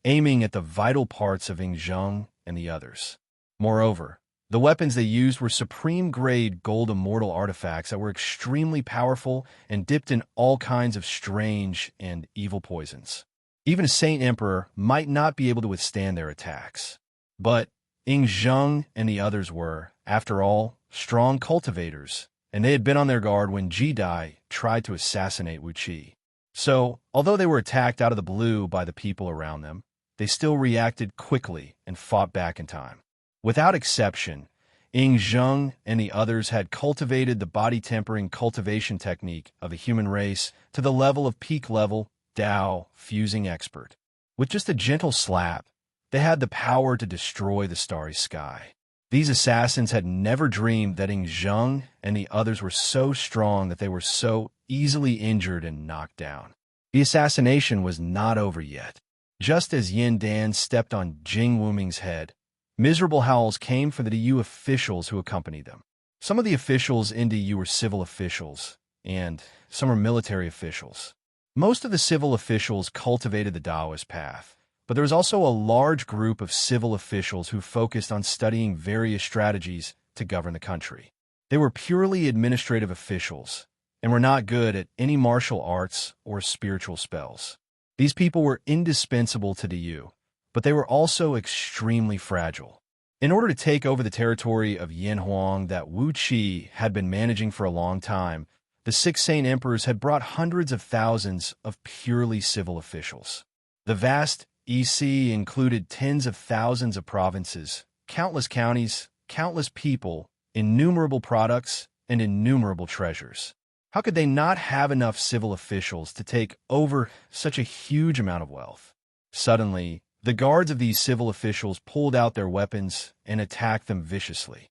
aiming at the vital parts of Ing Zheng and the others. Moreover, the weapons they used were supreme-grade gold immortal artifacts that were extremely powerful and dipped in all kinds of strange and evil poisons. Even a Saint Emperor might not be able to withstand their attacks. But Ing Zheng and the others were, after all, strong cultivators, and they had been on their guard when Jidai tried to assassinate Wuxia. So, although they were attacked out of the blue by the people around them, they still reacted quickly and fought back in time. Without exception, Ing Zheng and the others had cultivated the body-tempering cultivation technique of the human race to the level of peak-level Dao fusing expert. With just a gentle slap, they had the power to destroy the starry sky. These assassins had never dreamed that Ing Zheng and the others were so strong that they were so easily injured and knocked down. The assassination was not over yet. Just as Yin Dan stepped on Jing Wuming's head, miserable howls came from the DU officials who accompanied them. Some of the officials in DU were civil officials, and some were military officials. Most of the civil officials cultivated the Taoist path, but there was also a large group of civil officials who focused on studying various strategies to govern the country. They were purely administrative officials, and were not good at any martial arts or spiritual spells. These people were indispensable to DU, but they were also extremely fragile. In order to take over the territory of Yanhuang that Wuxia had been managing for a long time, the 6 Saint Emperors had brought hundreds of thousands of purely civil officials. The vast EC included tens of thousands of provinces, countless counties, countless people, innumerable products, and innumerable treasures. How could they not have enough civil officials to take over such a huge amount of wealth? Suddenly, the guards of these civil officials pulled out their weapons and attacked them viciously.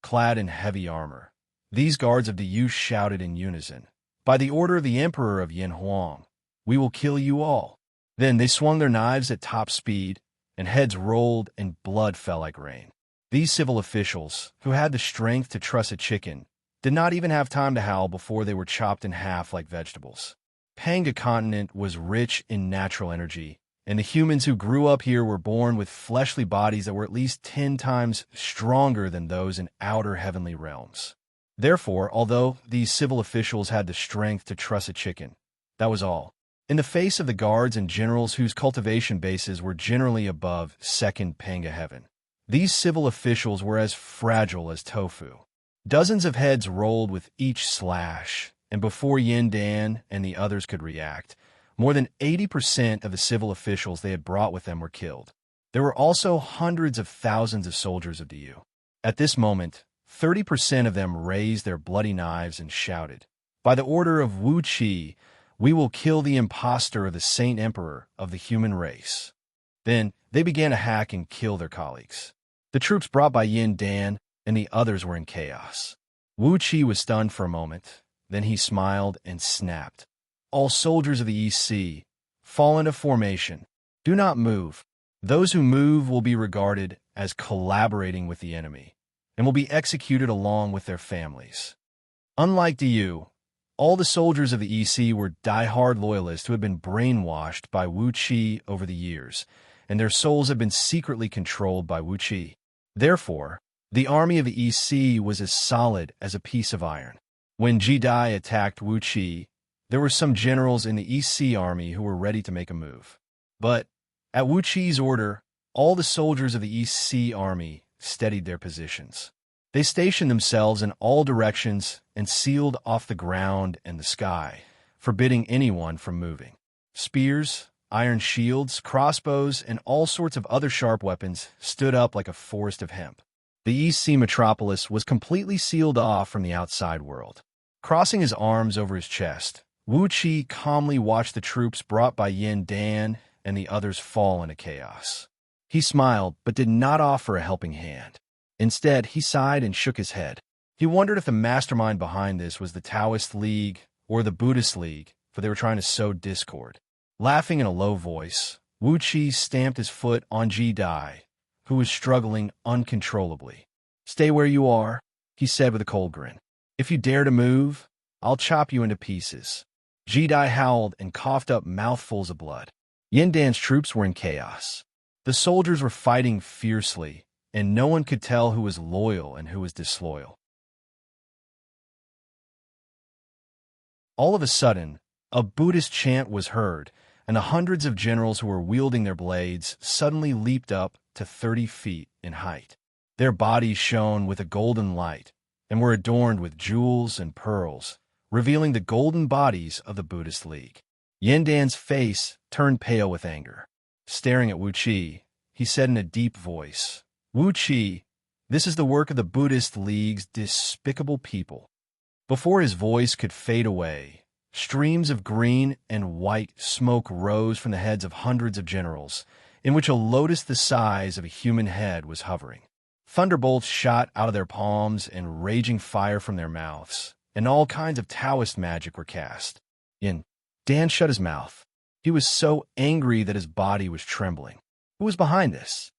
Clad in heavy armor, these guards of the youth shouted in unison, "By the order of the Emperor of Yanhuang, we will kill you all." Then they swung their knives at top speed, and heads rolled and blood fell like rain. These civil officials, who had the strength to truss a chicken, did not even have time to howl before they were chopped in half like vegetables. Panga continent was rich in natural energy, and the humans who grew up here were born with fleshly bodies that were at least 10 times stronger than those in outer heavenly realms. Therefore, although these civil officials had the strength to truss a chicken, that was all. In the face of the guards and generals whose cultivation bases were generally above second Panga heaven, these civil officials were as fragile as tofu. Dozens of heads rolled with each slash, and before Yin Dan and the others could react, more than 80% of the civil officials they had brought with them were killed. There were also hundreds of thousands of soldiers of DU. At this moment, 30% of them raised their bloody knives and shouted, "By the order of Wuxia, we will kill the impostor of the Saint Emperor of the human race." Then they began to hack and kill their colleagues. The troops brought by Yin Dan and the others were in chaos. Wuxia was stunned for a moment, then he smiled and snapped, "All soldiers of the EC, fall into formation. Do not move. Those who move will be regarded as collaborating with the enemy, and will be executed along with their families." Unlike DU, all the soldiers of the EC were die-hard loyalists who had been brainwashed by Wuxia over the years, and their souls had been secretly controlled by Wuxia. Therefore, the army of the EC was as solid as a piece of iron. When Jidai attacked Wuxia, there were some generals in the EC army who were ready to make a move. But, at Wuxia's order, all the soldiers of the EC army steadied their positions. They stationed themselves in all directions and sealed off the ground and the sky, forbidding anyone from moving. Spears, iron shields, crossbows, and all sorts of other sharp weapons stood up like a forest of hemp. The East Sea metropolis was completely sealed off from the outside world. Crossing his arms over his chest, Wuxia calmly watched the troops brought by Yin Dan and the others fall into chaos. He smiled, but did not offer a helping hand. Instead, he sighed and shook his head. He wondered if the mastermind behind this was the Taoist League or the Buddhist League, for they were trying to sow discord. Laughing in a low voice, Wuxia stamped his foot on Ji Dai, who was struggling uncontrollably. "Stay where you are," he said with a cold grin. "If you dare to move, I'll chop you into pieces." Ji Dai howled and coughed up mouthfuls of blood. Yin Dan's troops were in chaos. The soldiers were fighting fiercely, and no one could tell who was loyal and who was disloyal. All of a sudden, a Buddhist chant was heard, and the hundreds of generals who were wielding their blades suddenly leaped up to 30 feet in height. Their bodies shone with a golden light and were adorned with jewels and pearls, revealing the golden bodies of the Buddhist League. Yin Dan's face turned pale with anger. Staring at Wuxia, he said in a deep voice, "Wuxia, this is the work of the Buddhist League's despicable people." Before his voice could fade away, streams of green and white smoke rose from the heads of hundreds of generals, in which a lotus the size of a human head was hovering. Thunderbolts shot out of their palms and raging fire from their mouths, and all kinds of Taoist magic were cast. Yin Dan shut his mouth. He was so angry that his body was trembling. Who was behind this?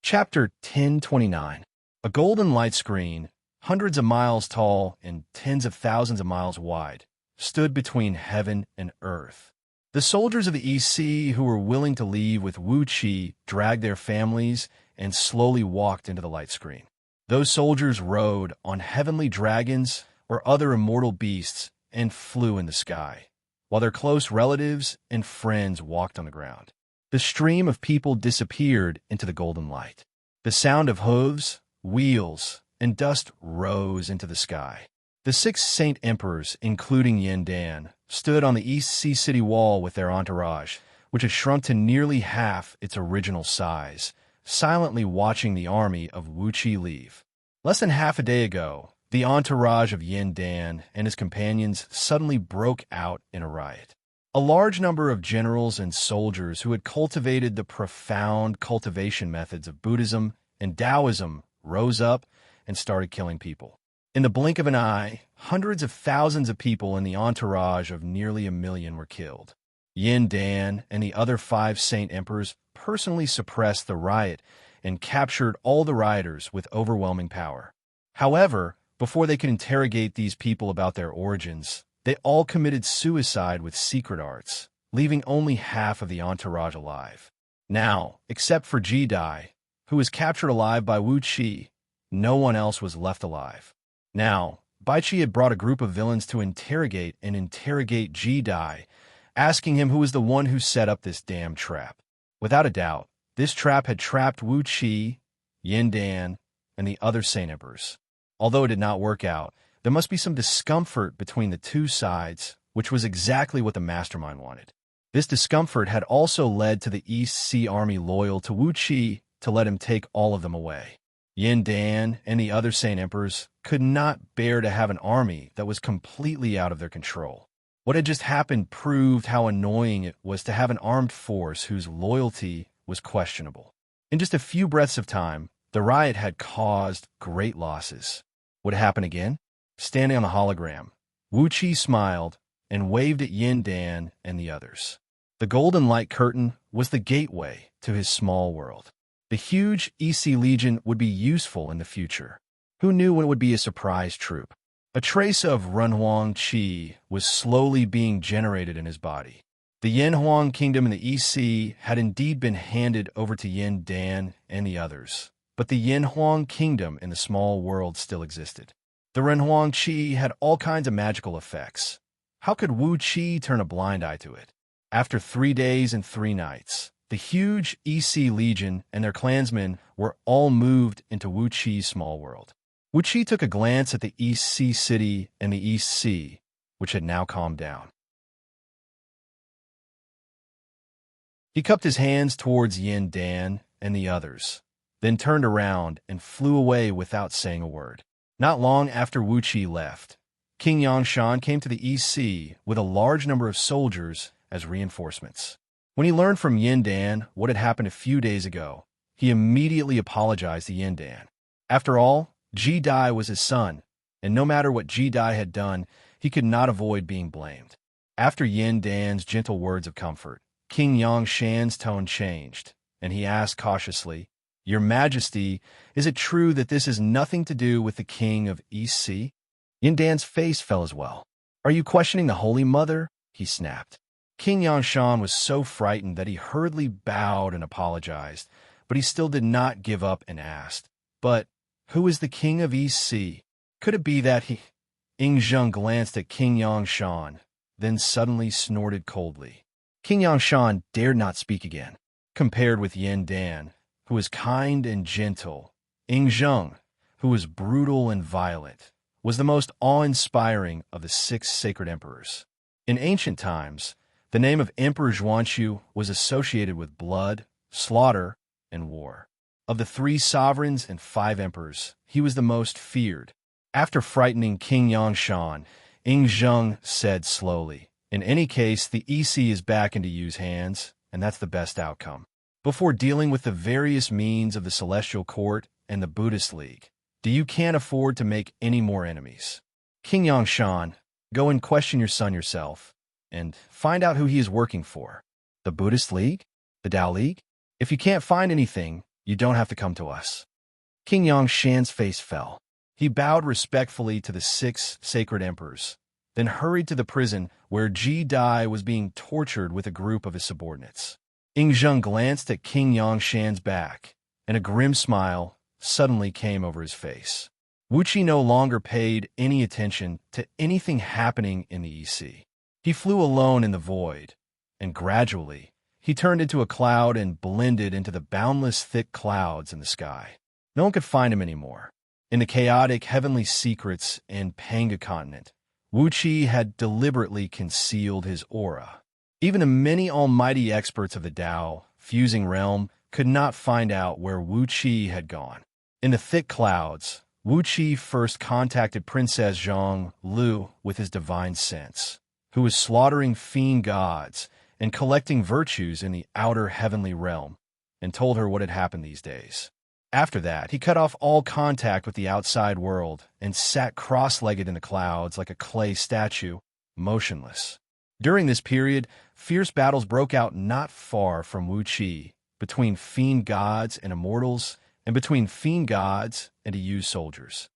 Chapter 1029. A golden light screen, hundreds of miles tall and tens of thousands of miles wide, stood between heaven and earth. The soldiers of the East Sea who were willing to leave with Wuxia dragged their families and slowly walked into the light screen. Those soldiers rode on heavenly dragons or other immortal beasts and flew in the sky, while their close relatives and friends walked on the ground. The stream of people disappeared into the golden light. The sound of hooves, wheels, and dust rose into the sky. The 6 Saint Emperors, including Yin Dan, stood on the East Sea city wall with their entourage, which had shrunk to nearly half its original size, silently watching the army of Wuxia leave. Less than half a day ago, the entourage of Yin Dan and his companions suddenly broke out in a riot. A large number of generals and soldiers who had cultivated the profound cultivation methods of Buddhism and Taoism rose up and started killing people. In the blink of an eye, hundreds of thousands of people in the entourage of nearly 1 million were killed. Yin Dan and the other 5 Saint Emperors personally suppressed the riot and captured all the rioters with overwhelming power. However, before they could interrogate these people about their origins, they all committed suicide with secret arts, leaving only half of the entourage alive. Now, except for Ji Dai, who was captured alive by Wuxia, no one else was left alive. Now, Baichi had brought a group of villains to interrogate Ji Dai, asking him who was the one who set up this damn trap. Without a doubt, this trap had trapped Wuxia, Yin Dan, and the other Saint Emperors. Although it did not work out, there must be some discomfort between the two sides, which was exactly what the mastermind wanted. This discomfort had also led to the East Sea Army loyal to Wuxia to let him take all of them away. Yin Dan and the other Saint Emperors could not bear to have an army that was completely out of their control. What had just happened proved how annoying it was to have an armed force whose loyalty was questionable. In just a few breaths of time, the riot had caused great losses. Would it happen again? Standing on the hologram, Wuxia smiled and waved at Yin Dan and the others. The golden light curtain was the gateway to his small world. The huge EC Legion would be useful in the future. Who knew when it would be a surprise troop? A trace of Renhuang Qi was slowly being generated in his body. The Yanhuang kingdom in the EC had indeed been handed over to Yin Dan and the others, but the Yanhuang kingdom in the small world still existed. The Renhuang Qi had all kinds of magical effects. How could Wu Qi turn a blind eye to it? After 3 days and 3 nights, the huge EC Legion and their clansmen were all moved into Wu Qi's small world. Wu Qi took a glance at the East Sea city and the East Sea, which had now calmed down. He cupped his hands towards Yin Dan and the others, then turned around and flew away without saying a word. Not long after Wuxia left, King Yangshan came to the East Sea with a large number of soldiers as reinforcements. When he learned from Yin Dan what had happened a few days ago, he immediately apologized to Yin Dan. After all, Ji Dai was his son, and no matter what Ji Dai had done, he could not avoid being blamed. After Yin Dan's gentle words of comfort, King Yangshan's tone changed, and he asked cautiously, "Your Majesty, is it true that this has nothing to do with the king of East Sea?" Yin Dan's face fell as well. "Are you questioning the Holy Mother?" he snapped. King Yangshan was so frightened that he hurriedly bowed and apologized, but he still did not give up and asked, "But who is the king of East Sea? Could it be that he—" Zheng glanced at King Yangshan, then suddenly snorted coldly. King Yangshan dared not speak again. Compared with Yin Dan, who was kind and gentle, Zheng, who was brutal and violent, was the most awe-inspiring of the 6 sacred emperors. In ancient times, the name of Emperor Xianxia was associated with blood, slaughter, and war. Of the 3 sovereigns and 5 emperors, he was the most feared. After frightening King Yangshan, Zheng said slowly, "In any case, the EC is back into Yu's hands, and that's the best outcome. Before dealing with the various means of the Celestial Court and the Buddhist League, you can't afford to make any more enemies. King Yangshan, go and question your son yourself, and find out who he is working for. The Buddhist League? The Tao League? If you can't find anything, you don't have to come to us." King Yangshan's face fell. He bowed respectfully to the 6 sacred emperors, then hurried to the prison where Ji Dai was being tortured with a group of his subordinates. Zheng glanced at King Yangshan's back, and a grim smile suddenly came over his face. Wuxia no longer paid any attention to anything happening in the EC. He flew alone in the void, and gradually, he turned into a cloud and blended into the boundless thick clouds in the sky. No one could find him anymore. In the chaotic heavenly secrets and Panga continent, Wuxia had deliberately concealed his aura. Even the many almighty experts of the Tao fusing realm could not find out where Wuxia had gone. In the thick clouds, Wuxia first contacted Princess Zhang Lu with his divine sense, who was slaughtering fiend gods and collecting virtues in the outer heavenly realm, and told her what had happened these days. After that, he cut off all contact with the outside world and sat cross-legged in the clouds like a clay statue, motionless. During this period, fierce battles broke out not far from Wuxia, between fiend gods and immortals, and between fiend gods and EU soldiers.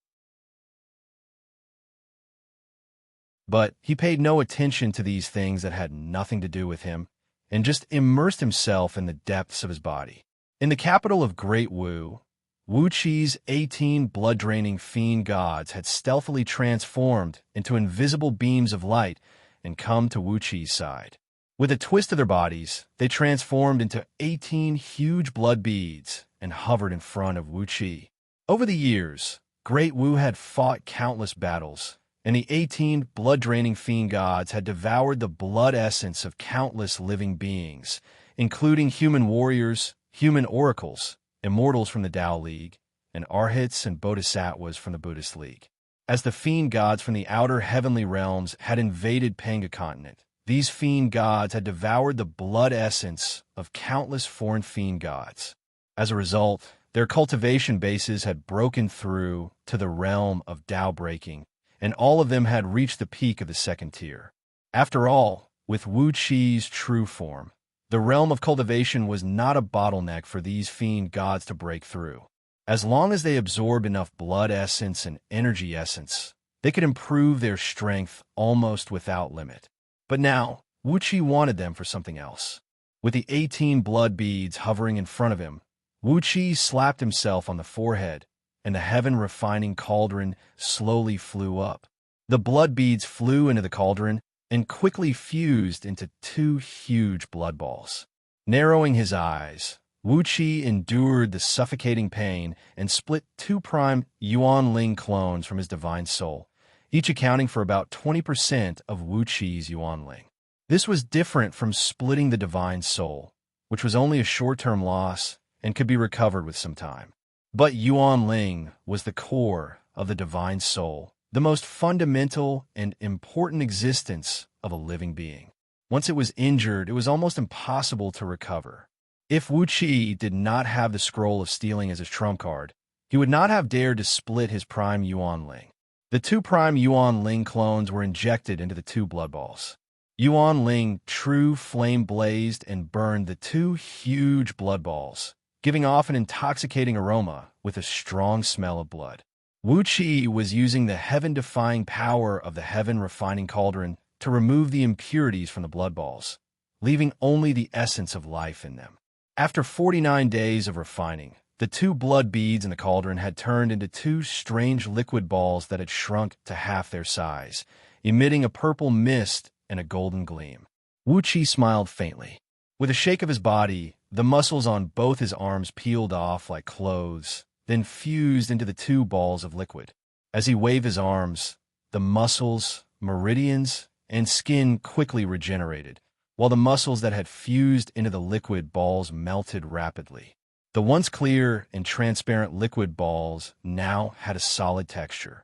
But he paid no attention to these things that had nothing to do with him, and just immersed himself in the depths of his body. In the capital of Great Wu, Wuxia's 18 blood-draining fiend gods had stealthily transformed into invisible beams of light and come to Wuxia's side. With a twist of their bodies, they transformed into 18 huge blood beads and hovered in front of Wuxia. Over the years, Great Wu had fought countless battles, and the 18 blood-draining fiend gods had devoured the blood essence of countless living beings, including human warriors, human oracles, immortals from the Tao League, and arhats and bodhisattvas from the Buddhist League. As the fiend gods from the outer heavenly realms had invaded Panga continent, these fiend gods had devoured the blood essence of countless foreign fiend gods. As a result, their cultivation bases had broken through to the realm of Tao breaking, and all of them had reached the peak of the 2nd tier. After all, with Wuxia's true form, the realm of cultivation was not a bottleneck for these fiend gods to break through. As long as they absorbed enough blood essence and energy essence, they could improve their strength almost without limit. But now, Wuxia wanted them for something else. With the 18 blood beads hovering in front of him, Wuxia slapped himself on the forehead, and the heaven-refining cauldron slowly flew up. The blood beads flew into the cauldron and quickly fused into 2 huge blood balls. Narrowing his eyes, Wuxia endured the suffocating pain and split 2 prime Yuanling clones from his divine soul, each accounting for about 20% of Wuxia's Yuanling. This was different from splitting the divine soul, which was only a short-term loss and could be recovered with some time. But Yuan Ling was the core of the divine soul, the most fundamental and important existence of a living being. Once it was injured, it was almost impossible to recover. If Wuxia did not have the Scroll of Stealing as his trump card, he would not have dared to split his prime Yuan Ling. The two prime Yuan Ling clones were injected into the two blood balls. Yuan Ling true flame blazed and burned the two huge blood balls, giving off an intoxicating aroma with a strong smell of blood. Wuxia was using the heaven-defying power of the heaven-refining cauldron to remove the impurities from the blood balls, leaving only the essence of life in them. After 49 days of refining, the two blood beads in the cauldron had turned into two strange liquid balls that had shrunk to half their size, emitting a purple mist and a golden gleam. Wuxia smiled faintly. With a shake of his body, the muscles on both his arms peeled off like clothes, then fused into the two balls of liquid. As he waved his arms, the muscles, meridians, and skin quickly regenerated, while the muscles that had fused into the liquid balls melted rapidly. The once clear and transparent liquid balls now had a solid texture.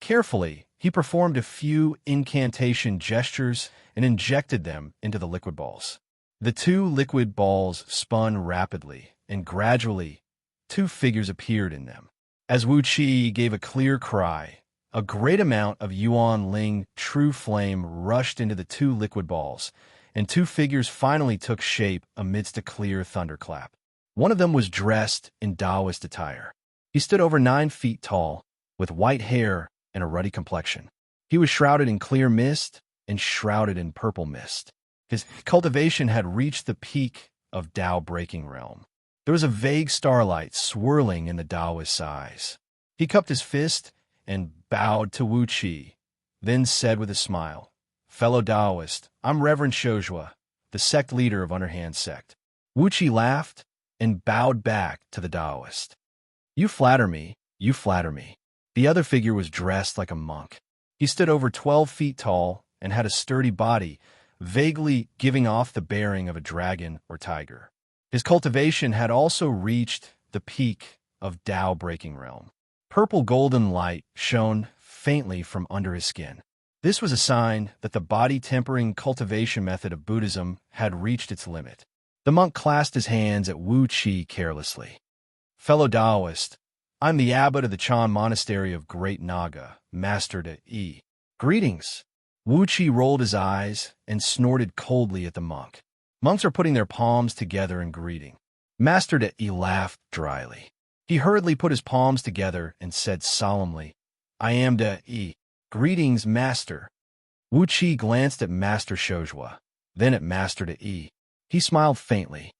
Carefully, he performed a few incantation gestures and injected them into the liquid balls. The two liquid balls spun rapidly, and gradually, two figures appeared in them. As Wuxia gave a clear cry, a great amount of Yuan Ling true flame rushed into the two liquid balls, and two figures finally took shape amidst a clear thunderclap. One of them was dressed in Taoist attire. He stood over 9 feet tall, with white hair and a ruddy complexion. He was shrouded in clear mist and shrouded in purple mist. His cultivation had reached the peak of Tao-breaking realm. There was a vague starlight swirling in the Taoist's eyes. He cupped his fist and bowed to Wuxia, then said with a smile, "Fellow Taoist, I'm Reverend Xianxia, the sect leader of Underhand Sect." Wuxia laughed and bowed back to the Taoist. You flatter me, you flatter me." The other figure was dressed like a monk. He stood over 12 feet tall and had a sturdy body, vaguely giving off the bearing of a dragon or tiger. His cultivation had also reached the peak of Tao-breaking realm. Purple golden light shone faintly from under his skin. This was a sign that the body-tempering cultivation method of Buddhism had reached its limit. The monk clasped his hands at Wuxia carelessly. "Fellow Taoist, I'm the abbot of the Chan Monastery of Great Naga, Master De. Greetings." Wuxia rolled his eyes and snorted coldly at the monk. Monks are putting their palms together in greeting. Master De laughed dryly. He hurriedly put his palms together and said solemnly, "I am De. Greetings, Master." Wuxia glanced at Master Xianxia, then at Master De. He smiled faintly.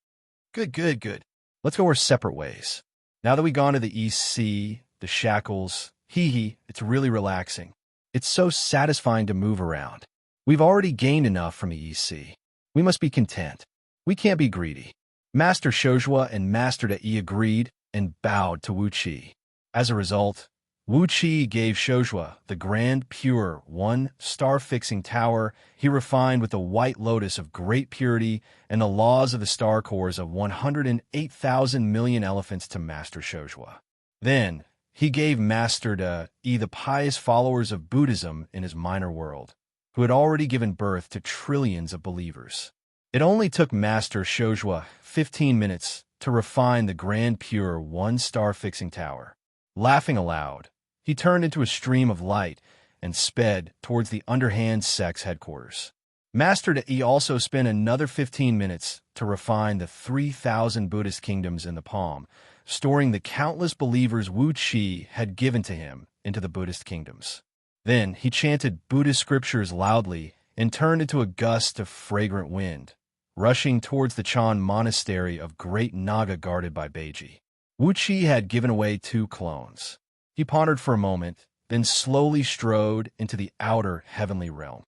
Good. Let's go our separate ways. Now that we've gone to the East Sea, the shackles, it's really relaxing. It's so satisfying to move around. We've already gained enough from the East Sea. We must be content. We can't be greedy. Master Xianxia and Master De agreed and bowed to Wuxia. As a result, Wuxia gave Xianxia the grand, pure, 1-star-fixing tower he refined with the white lotus of great purity and the laws of the star cores of 108,000 million elephants to Master Xianxia. Then, he gave Master De the pious followers of Buddhism in his minor world, who had already given birth to trillions of believers. It only took Master Xianxia 15 minutes to refine the grand, pure, 1-star-fixing tower. Laughing aloud, he turned into a stream of light and sped towards the Underhand Sect's headquarters. Master De also spent another 15 minutes to refine the 3,000 Buddhist kingdoms in the palm, storing the countless believers Wuxia had given to him into the Buddhist kingdoms. Then he chanted Buddhist scriptures loudly and turned into a gust of fragrant wind, rushing towards the Chan Monastery of Great Naga guarded by Beiji. Wuxia had given away 2 clones. He pondered for a moment, then slowly strode into the outer heavenly realm.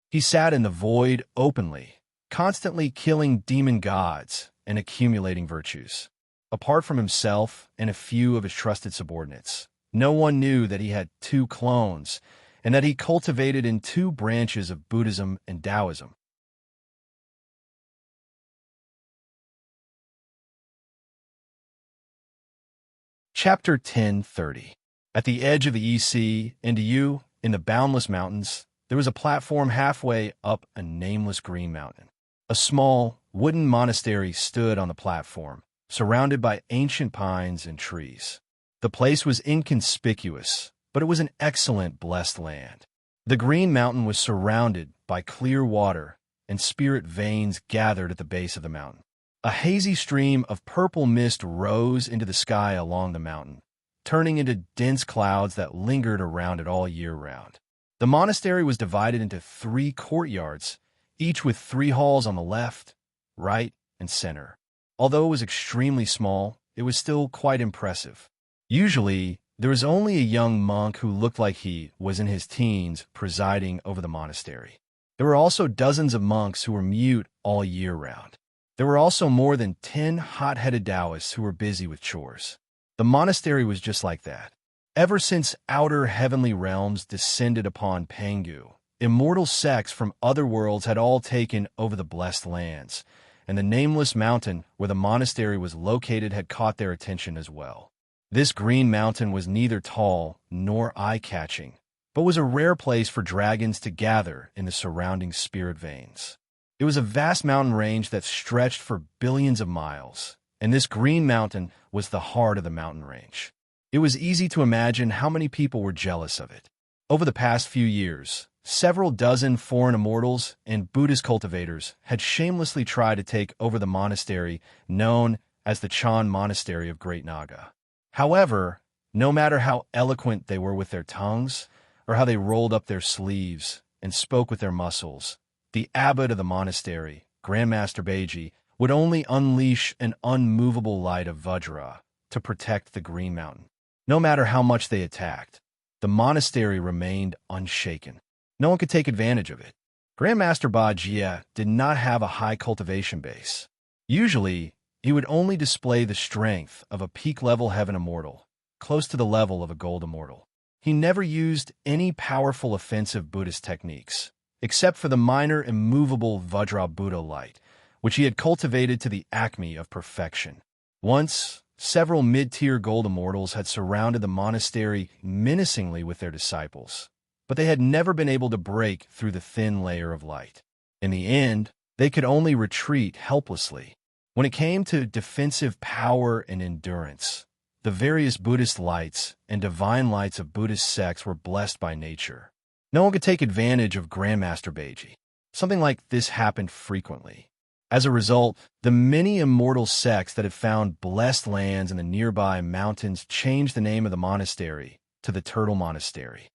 He sat in the void openly, constantly killing demon gods and accumulating virtues. Apart from himself and a few of his trusted subordinates, no one knew that he had 2 clones, and that he cultivated in two branches of Buddhism and Taoism. Chapter 1030. At the edge of the EC, into you, in the boundless mountains, there was a platform halfway up a nameless green mountain. A small, wooden monastery stood on the platform, surrounded by ancient pines and trees. The place was inconspicuous, but it was an excellent, blessed land. The green mountain was surrounded by clear water, and spirit veins gathered at the base of the mountain. A hazy stream of purple mist rose into the sky along the mountain, turning into dense clouds that lingered around it all year round. The monastery was divided into 3 courtyards, each with 3 halls on the left, right, and center. Although it was extremely small, it was still quite impressive. Usually, there was only a young monk who looked like he was in his teens presiding over the monastery. There were also dozens of monks who were mute all year round. There were also more than 10 hot-headed Taoists who were busy with chores. The monastery was just like that. Ever since outer heavenly realms descended upon Pangu, immortal sects from other worlds had all taken over the blessed lands, and the nameless mountain where the monastery was located had caught their attention as well. This green mountain was neither tall nor eye-catching, but was a rare place for dragons to gather in the surrounding spirit veins. It was a vast mountain range that stretched for billions of miles, and this green mountain was the heart of the mountain range. It was easy to imagine how many people were jealous of it. Over the past few years, several dozen foreign immortals and Buddhist cultivators had shamelessly tried to take over the monastery known as the Chan Monastery of Great Naga. However, no matter how eloquent they were with their tongues, or how they rolled up their sleeves and spoke with their muscles, the abbot of the monastery, Grandmaster Beiji, would only unleash an unmovable light of Vajra to protect the Green Mountain. No matter how much they attacked, the monastery remained unshaken. No one could take advantage of it. Grandmaster Wuxia did not have a high cultivation base. Usually, he would only display the strength of a peak-level heaven immortal, close to the level of a gold immortal. He never used any powerful offensive Buddhist techniques, except for the minor immovable Vajra Buddha light, which he had cultivated to the acme of perfection. Once, several mid-tier gold immortals had surrounded the monastery menacingly with their disciples, but they had never been able to break through the thin layer of light. In the end, they could only retreat helplessly. When it came to defensive power and endurance, the various Buddhist lights and divine lights of Buddhist sects were blessed by nature. No one could take advantage of Grandmaster Beiji. Something like this happened frequently. As a result, the many immortal sects that had found blessed lands in the nearby mountains changed the name of the monastery to the Turtle Monastery.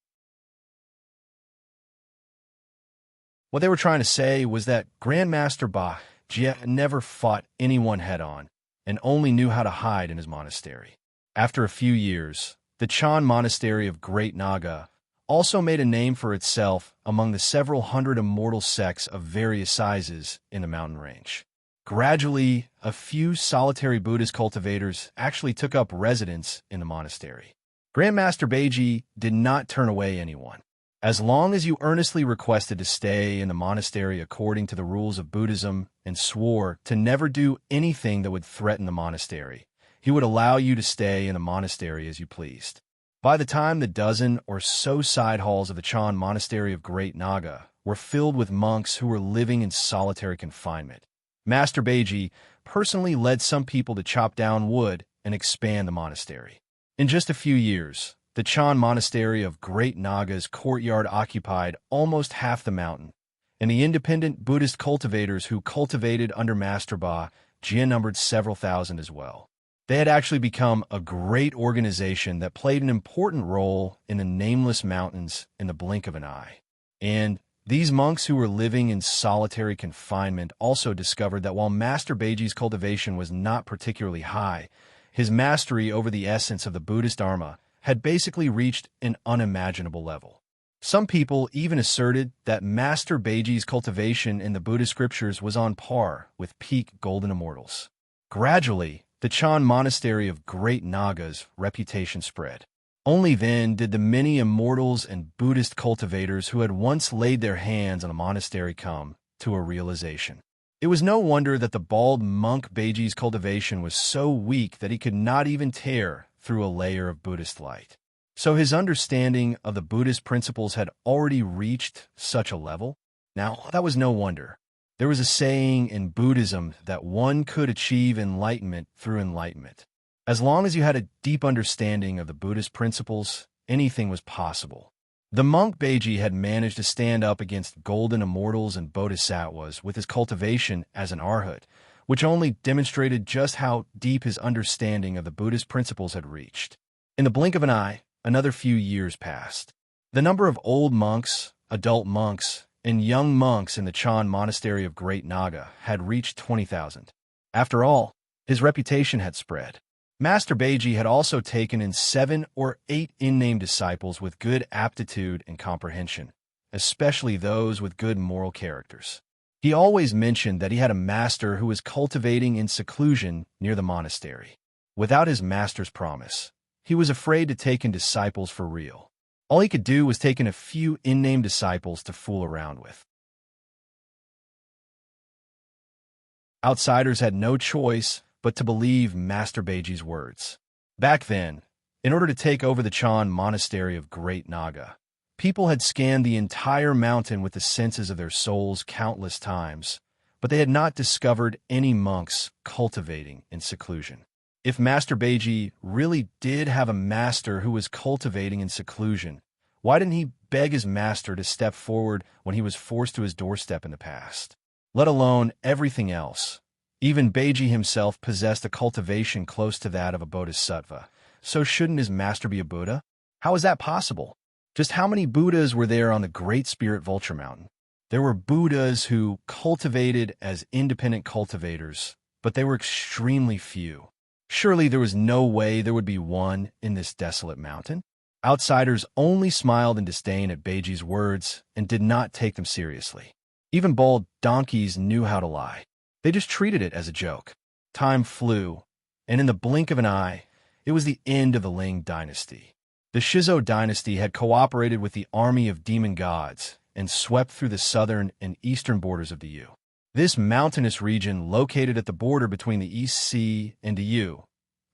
What they were trying to say was that Grandmaster Wuxia never fought anyone head-on and only knew how to hide in his monastery. After a few years, the Chan Monastery of Great Naga also made a name for itself among the several hundred immortal sects of various sizes in the mountain range. Gradually, a few solitary Buddhist cultivators actually took up residence in the monastery. Grandmaster Beiji did not turn away anyone. As long as you earnestly requested to stay in the monastery according to the rules of Buddhism and swore to never do anything that would threaten the monastery, he would allow you to stay in the monastery as you pleased. By the time the dozen or so side halls of the Chan Monastery of Great Naga were filled with monks who were living in solitary confinement, Master Beiji personally led some people to chop down wood and expand the monastery. In just a few years, the Chan Monastery of Great Naga's courtyard occupied almost half the mountain, and the independent Buddhist cultivators who cultivated under Master Wuxia numbered several thousand as well. They had actually become a great organization that played an important role in the nameless mountains in the blink of an eye. And these monks who were living in solitary confinement also discovered that while Master Beiji's cultivation was not particularly high, his mastery over the essence of the Buddhist Dharma had basically reached an unimaginable level. Some people even asserted that Master Beiji's cultivation in the Buddhist scriptures was on par with peak golden immortals. Gradually, the Chan Monastery of Great Naga's reputation spread. Only then did the many immortals and Buddhist cultivators who had once laid their hands on a monastery come to a realization. It was no wonder that the bald monk Beiji's cultivation was so weak that he could not even tear through a layer of Buddhist light. So his understanding of the Buddhist principles had already reached such a level? Now, that was no wonder. There was a saying in Buddhism that one could achieve enlightenment through enlightenment. As long as you had a deep understanding of the Buddhist principles, anything was possible. The monk Beiji had managed to stand up against golden immortals and bodhisattvas with his cultivation as an arhat, which only demonstrated just how deep his understanding of the Buddhist principles had reached. In the blink of an eye, another few years passed. The number of old monks, adult monks, and young monks in the Chan monastery of Great Naga had reached 20,000. After all, his reputation had spread. Master Beiji had also taken in 7 or 8 in-name disciples with good aptitude and comprehension, especially those with good moral characters. He always mentioned that he had a master who was cultivating in seclusion near the monastery. Without his master's promise, he was afraid to take in disciples for real. All he could do was take in a few in-name disciples to fool around with. Outsiders had no choice but to believe Master Beiji's words. Back then, in order to take over the Chan monastery of Great Naga, people had scanned the entire mountain with the senses of their souls countless times, but they had not discovered any monks cultivating in seclusion. If Master Beiji really did have a master who was cultivating in seclusion, why didn't he beg his master to step forward when he was forced to his doorstep in the past? Let alone everything else. Even Beiji himself possessed a cultivation close to that of a bodhisattva, so shouldn't his master be a Buddha? How is that possible? Just how many Buddhas were there on the Great Spirit Vulture Mountain? There were Buddhas who cultivated as independent cultivators, but they were extremely few. Surely there was no way there would be one in this desolate mountain. Outsiders only smiled in disdain at Beiji's words and did not take them seriously. Even bald donkeys knew how to lie. They just treated it as a joke. Time flew, and in the blink of an eye, it was the end of the Ling dynasty. The Shizo dynasty had cooperated with the army of demon gods and swept through the southern and eastern borders of the Yu. This mountainous region, located at the border between the East Sea and the Yu,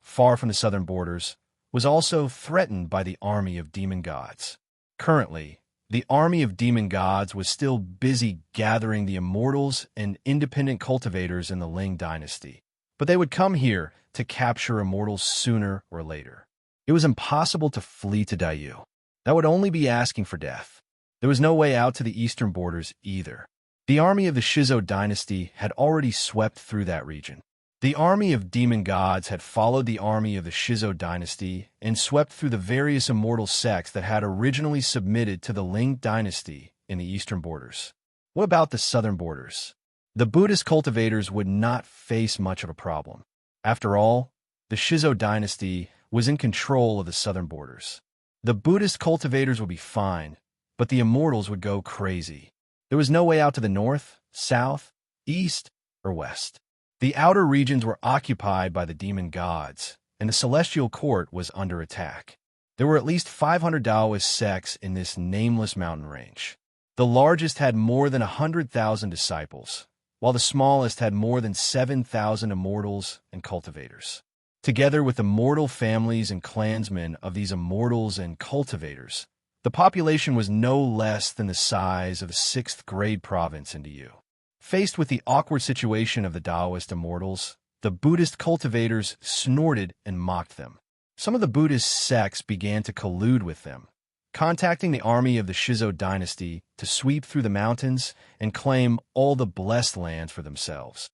far from the southern borders, was also threatened by the army of demon gods. Currently, the army of demon gods was still busy gathering the immortals and independent cultivators in the Ling dynasty, but they would come here to capture immortals sooner or later. It was impossible to flee to Dayu. That would only be asking for death. There was no way out to the eastern borders either. The army of the Shizo dynasty had already swept through that region. The army of demon gods had followed the army of the Shizo dynasty and swept through the various immortal sects that had originally submitted to the Ling dynasty in the eastern borders. What about the southern borders? The Buddhist cultivators would not face much of a problem. After all, the Shizo dynasty was in control of the southern borders. The Buddhist cultivators would be fine, but the immortals would go crazy. There was no way out to the north, south, east, or west. The outer regions were occupied by the demon gods, and the celestial court was under attack. There were at least 500 Taoist sects in this nameless mountain range. The largest had more than 100,000 disciples, while the smallest had more than 7,000 immortals and cultivators. Together with the mortal families and clansmen of these immortals and cultivators, the population was no less than the size of the 6th-grade province in the Yu. Faced with the awkward situation of the Taoist immortals, the Buddhist cultivators snorted and mocked them. Some of the Buddhist sects began to collude with them, contacting the army of the Shizo dynasty to sweep through the mountains and claim all the blessed lands for themselves.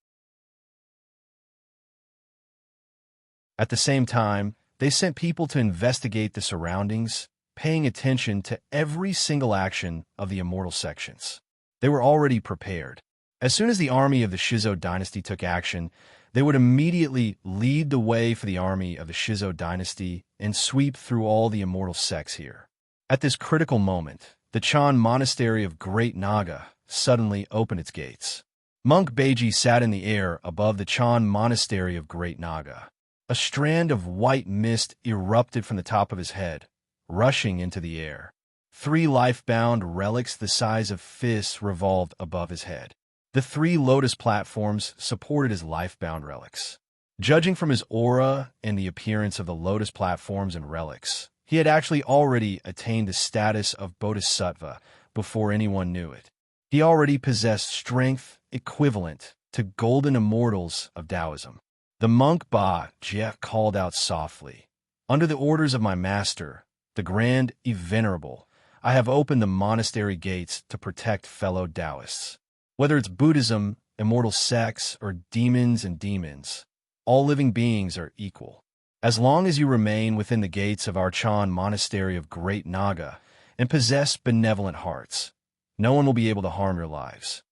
At the same time, they sent people to investigate the surroundings, paying attention to every single action of the immortal sections. They were already prepared. As soon as the army of the Shizo dynasty took action, they would immediately lead the way for the army of the Shizo dynasty and sweep through all the immortal sects here. At this critical moment, the Chan monastery of Great Naga suddenly opened its gates. Monk Beiji sat in the air above the Chan monastery of Great Naga. A strand of white mist erupted from the top of his head, rushing into the air. 3 life-bound relics the size of fists revolved above his head. The 3 lotus platforms supported his life-bound relics. Judging from his aura and the appearance of the lotus platforms and relics, he had actually already attained the status of Bodhisattva before anyone knew it. He already possessed strength equivalent to golden immortals of Taoism. The monk Ba Jie called out softly, "Under the orders of my master, the Grand Venerable, I have opened the monastery gates to protect fellow Taoists. Whether it's Buddhism, immortal sects, or demons and demons, all living beings are equal. As long as you remain within the gates of our Chan Monastery of Great Naga and possess benevolent hearts, no one will be able to harm your lives."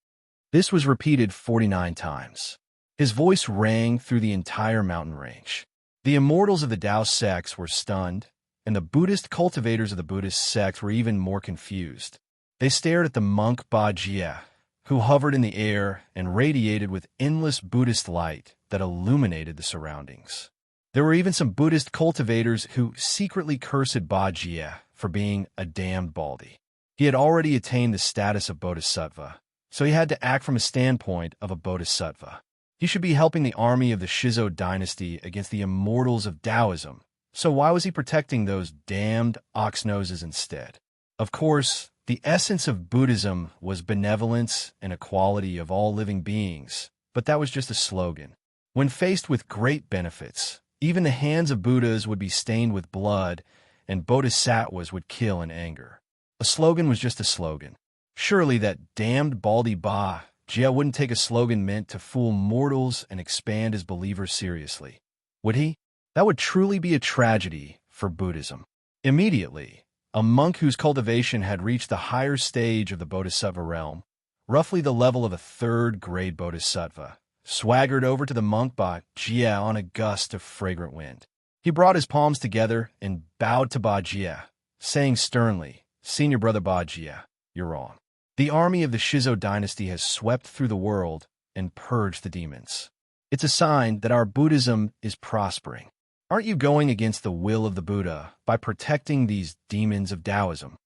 This was repeated 49 times. His voice rang through the entire mountain range. The immortals of the Tao sects were stunned, and the Buddhist cultivators of the Buddhist sects were even more confused. They stared at the monk Ba Jie, who hovered in the air and radiated with endless Buddhist light that illuminated the surroundings. There were even some Buddhist cultivators who secretly cursed Ba Jie for being a damned baldy. He had already attained the status of Bodhisattva, so he had to act from a standpoint of a Bodhisattva. He should be helping the army of the Shizo dynasty against the immortals of Taoism, so why was he protecting those damned ox noses instead? Of course, the essence of Buddhism was benevolence and equality of all living beings, but that was just a slogan. When faced with great benefits, even the hands of Buddhas would be stained with blood, and bodhisattvas would kill in anger. A slogan was just a slogan. Surely that damned baldy Ba Jie wouldn't take a slogan meant to fool mortals and expand his believers seriously. Would he? That would truly be a tragedy for Buddhism. Immediately, a monk whose cultivation had reached the higher stage of the Bodhisattva realm, roughly the level of a 3rd-grade Bodhisattva, swaggered over to the monk Ba Jie on a gust of fragrant wind. He brought his palms together and bowed to Ba Jie, saying sternly, "Senior brother Ba Jie, you're wrong. The army of the Shizo dynasty has swept through the world and purged the demons. It's a sign that our Buddhism is prospering. Aren't you going against the will of the Buddha by protecting these demons of Taoism?"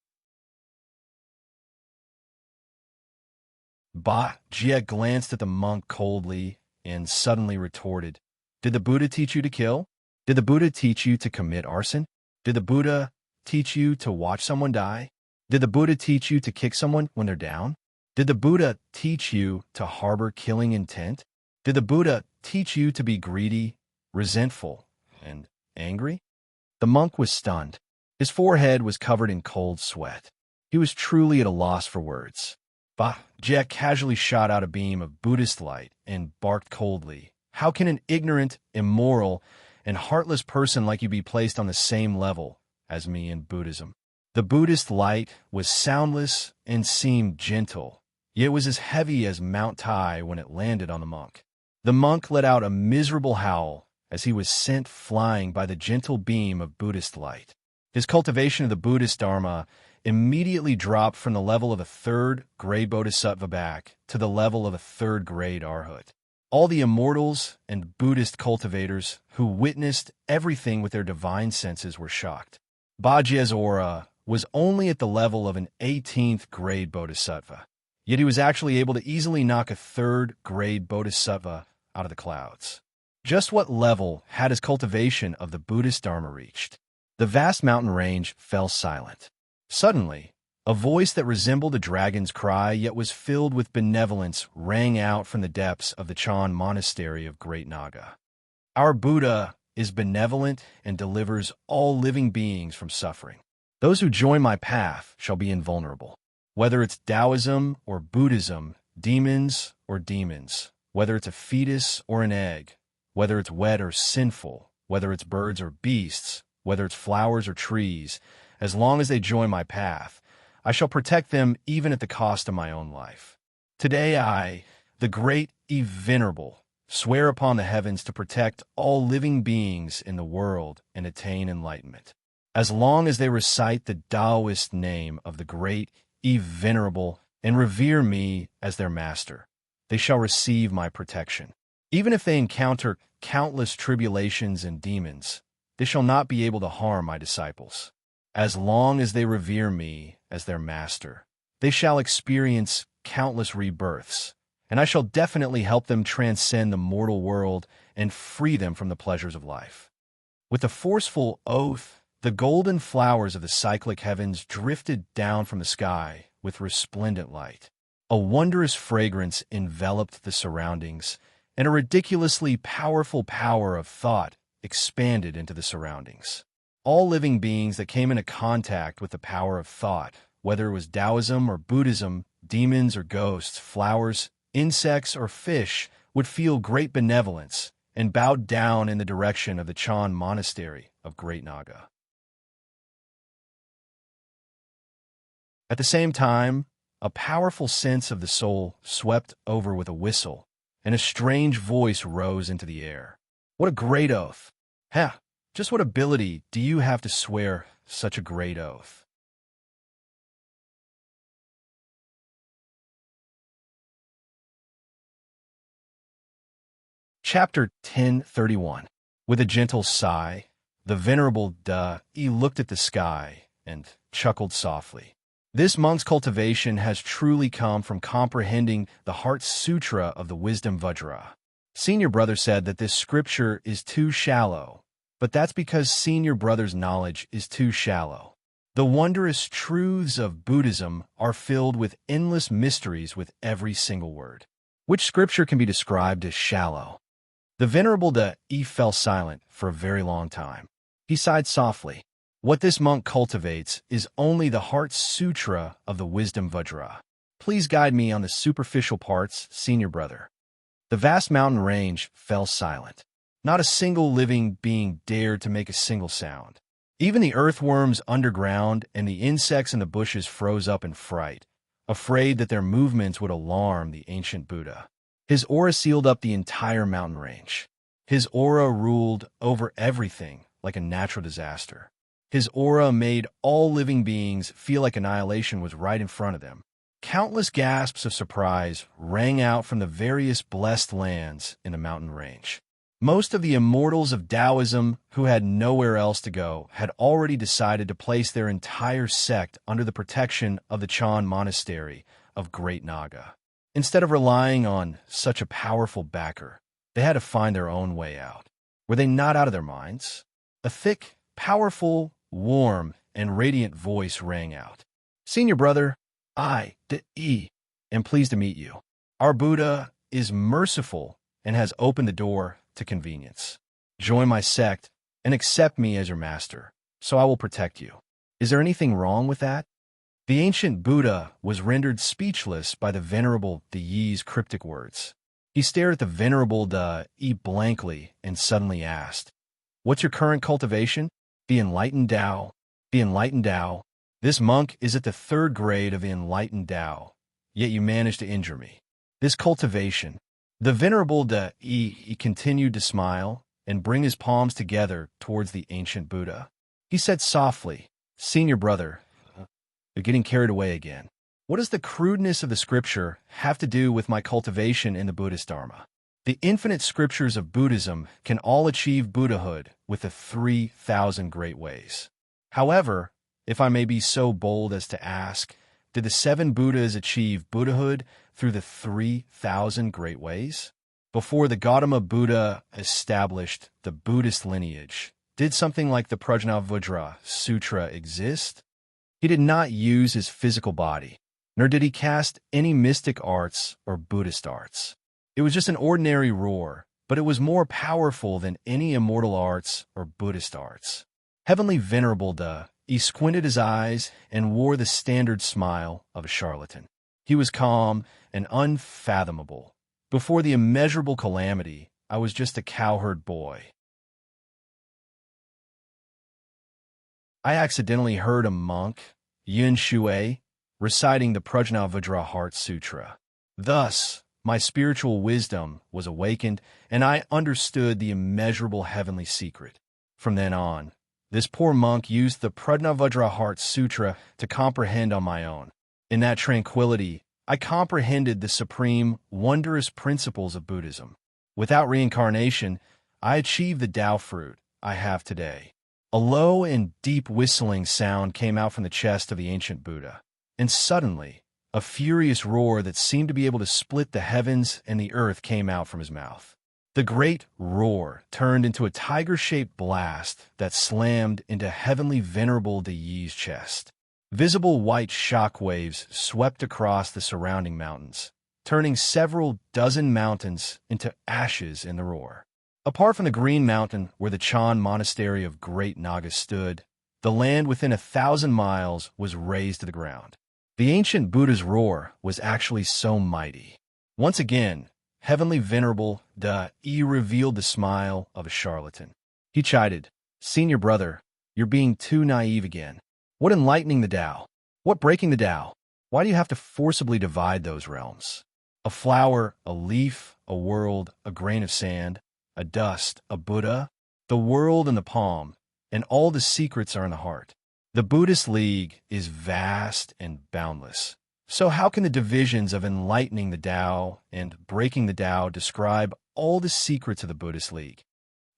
Ba Jie glanced at the monk coldly and suddenly retorted, "Did the Buddha teach you to kill? Did the Buddha teach you to commit arson? Did the Buddha teach you to watch someone die? Did the Buddha teach you to kick someone when they're down? Did the Buddha teach you to harbor killing intent? Did the Buddha teach you to be greedy, resentful, and angry?" The monk was stunned. His forehead was covered in cold sweat. He was truly at a loss for words. Ba Jie casually shot out a beam of Buddhist light and barked coldly, "How can an ignorant, immoral, and heartless person like you be placed on the same level as me in Buddhism?" The Buddhist light was soundless and seemed gentle, yet it was as heavy as Mount Tai when it landed on the monk. The monk let out a miserable howl as he was sent flying by the gentle beam of Buddhist light. His cultivation of the Buddhist Dharma immediately dropped from the level of a 3rd-grade Bodhisattva back to the level of a 3rd-grade Arhat. All the immortals and Buddhist cultivators who witnessed everything with their divine senses were shocked. Ba Jie's aura was only at the level of an 18th-grade Bodhisattva, yet he was actually able to easily knock a 3rd-grade Bodhisattva out of the clouds. Just what level had his cultivation of the Buddhist Dharma reached? The vast mountain range fell silent. Suddenly, a voice that resembled a dragon's cry yet was filled with benevolence rang out from the depths of the Chan Monastery of Great Naga. "Our Buddha is benevolent and delivers all living beings from suffering. Those who join my path shall be invulnerable. Whether it's Taoism or Buddhism, demons or demons, whether it's a fetus or an egg, whether it's wet or sinful, whether it's birds or beasts, whether it's flowers or trees, as long as they join my path, I shall protect them even at the cost of my own life. Today I, the Great Venerable, swear upon the heavens to protect all living beings in the world and attain enlightenment. As long as they recite the Taoist name of the Great Venerable and revere me as their master, they shall receive my protection. Even if they encounter countless tribulations and demons, they shall not be able to harm my disciples. As long as they revere me as their master, they shall experience countless rebirths, and I shall definitely help them transcend the mortal world and free them from the pleasures of life." With a forceful oath, the golden flowers of the cyclic heavens drifted down from the sky with resplendent light. A wondrous fragrance enveloped the surroundings, and a ridiculously powerful power of thought expanded into the surroundings. All living beings that came into contact with the power of thought, whether it was Taoism or Buddhism, demons or ghosts, flowers, insects or fish, would feel great benevolence and bowed down in the direction of the Chan Monastery of Great Naga. At the same time, a powerful sense of the soul swept over with a whistle, and a strange voice rose into the air. "What a great oath! Ha! Just what ability do you have to swear such a great oath?" Chapter 1031. With a gentle sigh, the venerable He looked at the sky and chuckled softly. This monk's cultivation has truly come from comprehending the Heart Sutra of the Wisdom Vajra. Senior brother said that this scripture is too shallow, but that's because senior brother's knowledge is too shallow. The wondrous truths of Buddhism are filled with endless mysteries with every single word. Which scripture can be described as shallow? The venerable He fell silent for a very long time. He sighed softly. What this monk cultivates is only the Heart Sutra of the Wisdom Vajra. Please guide me on the superficial parts, senior brother. The vast mountain range fell silent. Not a single living being dared to make a single sound. Even the earthworms underground and the insects in the bushes froze up in fright, afraid that their movements would alarm the ancient Buddha. His aura sealed up the entire mountain range. His aura ruled over everything like a natural disaster. His aura made all living beings feel like annihilation was right in front of them. Countless gasps of surprise rang out from the various blessed lands in the mountain range. Most of the immortals of Taoism, who had nowhere else to go, had already decided to place their entire sect under the protection of the Chan Monastery of Great Naga. Instead of relying on such a powerful backer, they had to find their own way out. Were they not out of their minds? A thick, powerful, warm, and radiant voice rang out. "Senior brother, I, am pleased to meet you. Our Buddha is merciful and has opened the door to convenience. Join my sect and accept me as your master, so I will protect you. Is there anything wrong with that?" The ancient Buddha was rendered speechless by the venerable Yi's cryptic words. He stared at the venerable Yi blankly and suddenly asked, "What's your current cultivation?" "The enlightened Tao. The enlightened Tao. This monk is at the 3rd grade of the enlightened Tao, yet you managed to injure me. This cultivation." The venerable Yi continued to smile and bring his palms together towards the ancient Buddha. He said softly, "Senior brother, you're getting carried away again. What does the crudeness of the scripture have to do with my cultivation in the Buddhist Dharma? The infinite scriptures of Buddhism can all achieve Buddhahood with the 3,000 great ways. However, if I may be so bold as to ask, did the 7 Buddhas achieve Buddhahood through the 3,000 great ways? Before the Gautama Buddha established the Buddhist lineage, did something like the Prajnavajra Sutra exist? He did not use his physical body, nor did he cast any mystic arts or Buddhist arts. It was just an ordinary roar, but it was more powerful than any immortal arts or Buddhist arts. Heavenly Venerable he squinted his eyes and wore the standard smile of a charlatan. He was calm and unfathomable. Before the immeasurable calamity, I was just a cowherd boy. I accidentally heard a monk, Yin Shui, reciting the Prajnavajra Heart Sutra. Thus, my spiritual wisdom was awakened, and I understood the immeasurable heavenly secret. From then on, this poor monk used the Prajnavajra Heart Sutra to comprehend on my own. In that tranquility, I comprehended the supreme, wondrous principles of Buddhism. Without reincarnation, I achieved the Tao fruit I have today. A low and deep whistling sound came out from the chest of the ancient Buddha, and suddenly, a furious roar that seemed to be able to split the heavens and the earth came out from his mouth. The great roar turned into a tiger-shaped blast that slammed into Heavenly Venerable De Yi's chest. Visible white shock waves swept across the surrounding mountains, turning several dozen mountains into ashes in the roar. Apart from the Green Mountain where the Chan Monastery of Great Naga stood, the land within 1,000 miles was razed to the ground. The ancient Buddha's roar was actually so mighty. Once again, Heavenly Venerable De Yi revealed the smile of a charlatan. He chided, "Senior brother, you're being too naive again. What enlightening the Tao? What breaking the Tao? Why do you have to forcibly divide those realms? A flower, a leaf, a world, a grain of sand, a dust, a Buddha, the world and the palm, and all the secrets are in the heart. The Buddhist League is vast and boundless. So how can the divisions of enlightening the Tao and breaking the Tao describe all the secrets of the Buddhist League?"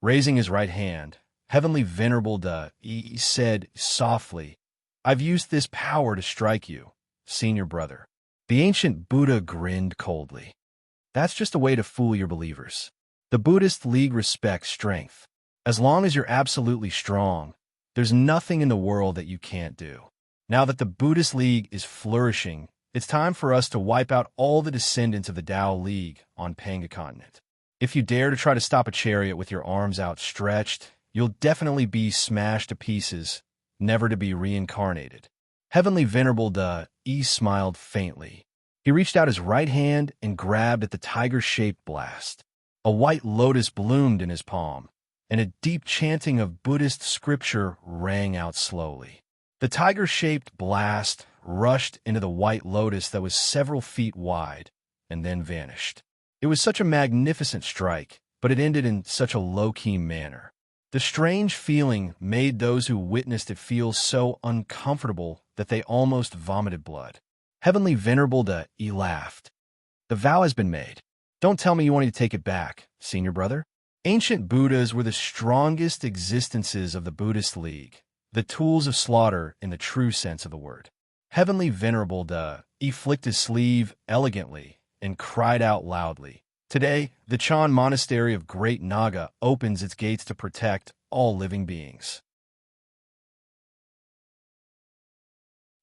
Raising his right hand, Heavenly Venerable De Yi said softly, "I've used this power to strike you, senior brother." The ancient Buddha grinned coldly. "That's just a way to fool your believers. The Buddhist League respects strength. As long as you're absolutely strong, there's nothing in the world that you can't do. Now that the Buddhist League is flourishing, it's time for us to wipe out all the descendants of the Tao League on Panga continent. If you dare to try to stop a chariot with your arms outstretched, you'll definitely be smashed to pieces, never to be reincarnated." Heavenly Venerable De Yi smiled faintly. He reached out his right hand and grabbed at the tiger-shaped blast. A white lotus bloomed in his palm, and a deep chanting of Buddhist scripture rang out slowly. The tiger-shaped blast rushed into the white lotus that was several feet wide, and then vanished. It was such a magnificent strike, but it ended in such a low-key manner. The strange feeling made those who witnessed it feel so uncomfortable that they almost vomited blood. Heavenly Venerable De Yi laughed. "The vow has been made. Don't tell me you want me to take it back, senior brother." Ancient Buddhas were the strongest existences of the Buddhist League, the tools of slaughter in the true sense of the word. Heavenly Venerable De Yi flicked his sleeve elegantly and cried out loudly, "Today, the Chan Monastery of Great Naga opens its gates to protect all living beings.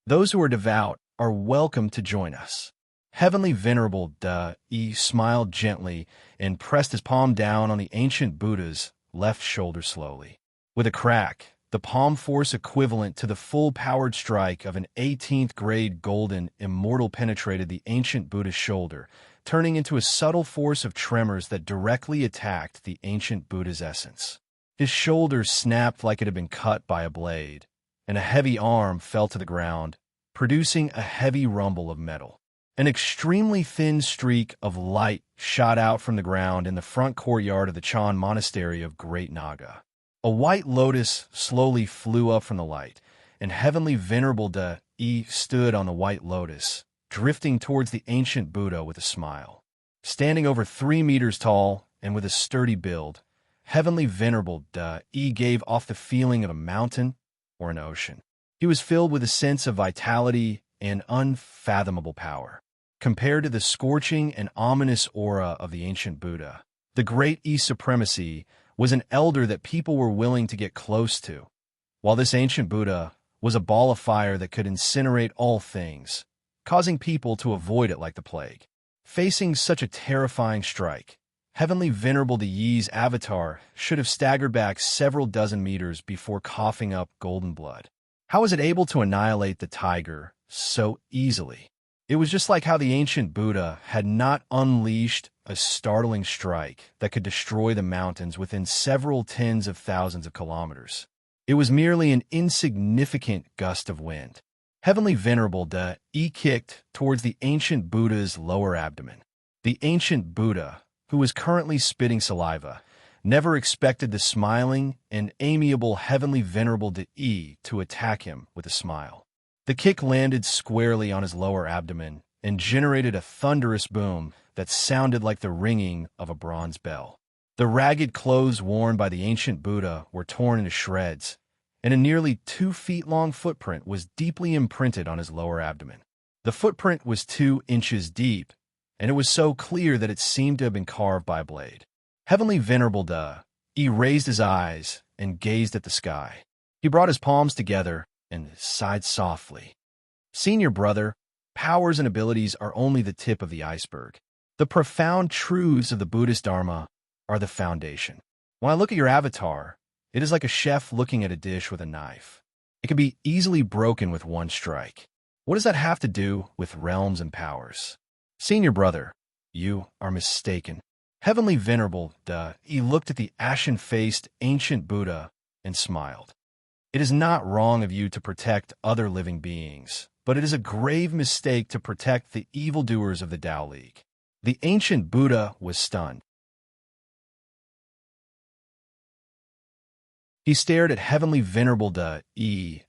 Those who are devout are welcome to join us." Heavenly Venerable De Yi smiled gently and pressed his palm down on the ancient Buddha's left shoulder slowly. With a crack, the palm force equivalent to the full-powered strike of an 18th grade golden immortal penetrated the ancient Buddha's shoulder, turning into a subtle force of tremors that directly attacked the ancient Buddha's essence. His shoulder snapped like it had been cut by a blade, and a heavy arm fell to the ground, producing a heavy rumble of metal. An extremely thin streak of light shot out from the ground in the front courtyard of the Chan Monastery of Great Naga. A white lotus slowly flew up from the light, and Heavenly Venerable De Yi stood on the white lotus, drifting towards the ancient Buddha with a smile. Standing over 3 meters tall and with a sturdy build, Heavenly Venerable De Yi gave off the feeling of a mountain or an ocean. He was filled with a sense of vitality and unfathomable power. Compared to the scorching and ominous aura of the ancient Buddha, the great E-supremacy was an elder that people were willing to get close to, while this ancient Buddha was a ball of fire that could incinerate all things, causing people to avoid it like the plague. Facing such a terrifying strike, Heavenly Venerable De Yi's avatar should have staggered back several dozen meters before coughing up golden blood. How was it able to annihilate the tiger so easily? It was just like how the ancient Buddha had not unleashed a startling strike that could destroy the mountains within several tens of thousands of kilometers. It was merely an insignificant gust of wind. Heavenly Venerable De Yi kicked towards the ancient Buddha's lower abdomen. The ancient Buddha, who was currently spitting saliva, never expected the smiling and amiable Heavenly Venerable De Yi to attack him with a smile. The kick landed squarely on his lower abdomen and generated a thunderous boom that sounded like the ringing of a bronze bell. The ragged clothes worn by the ancient Buddha were torn into shreds, and a nearly 2 feet-long footprint was deeply imprinted on his lower abdomen. The footprint was 2 inches deep, and it was so clear that it seemed to have been carved by a blade. Heavenly Venerable he raised his eyes and gazed at the sky. He brought his palms together and sighed softly. Senior brother, powers and abilities are only the tip of the iceberg. The profound truths of the Buddhist Dharma are the foundation. When I look at your avatar, it is like a chef looking at a dish with a knife. It can be easily broken with one strike. What does that have to do with realms and powers? Senior brother, you are mistaken. Heavenly Venerable he looked at the ashen-faced ancient Buddha and smiled. It is not wrong of you to protect other living beings, but it is a grave mistake to protect the evildoers of the Tao League. The ancient Buddha was stunned. He stared at Heavenly Venerable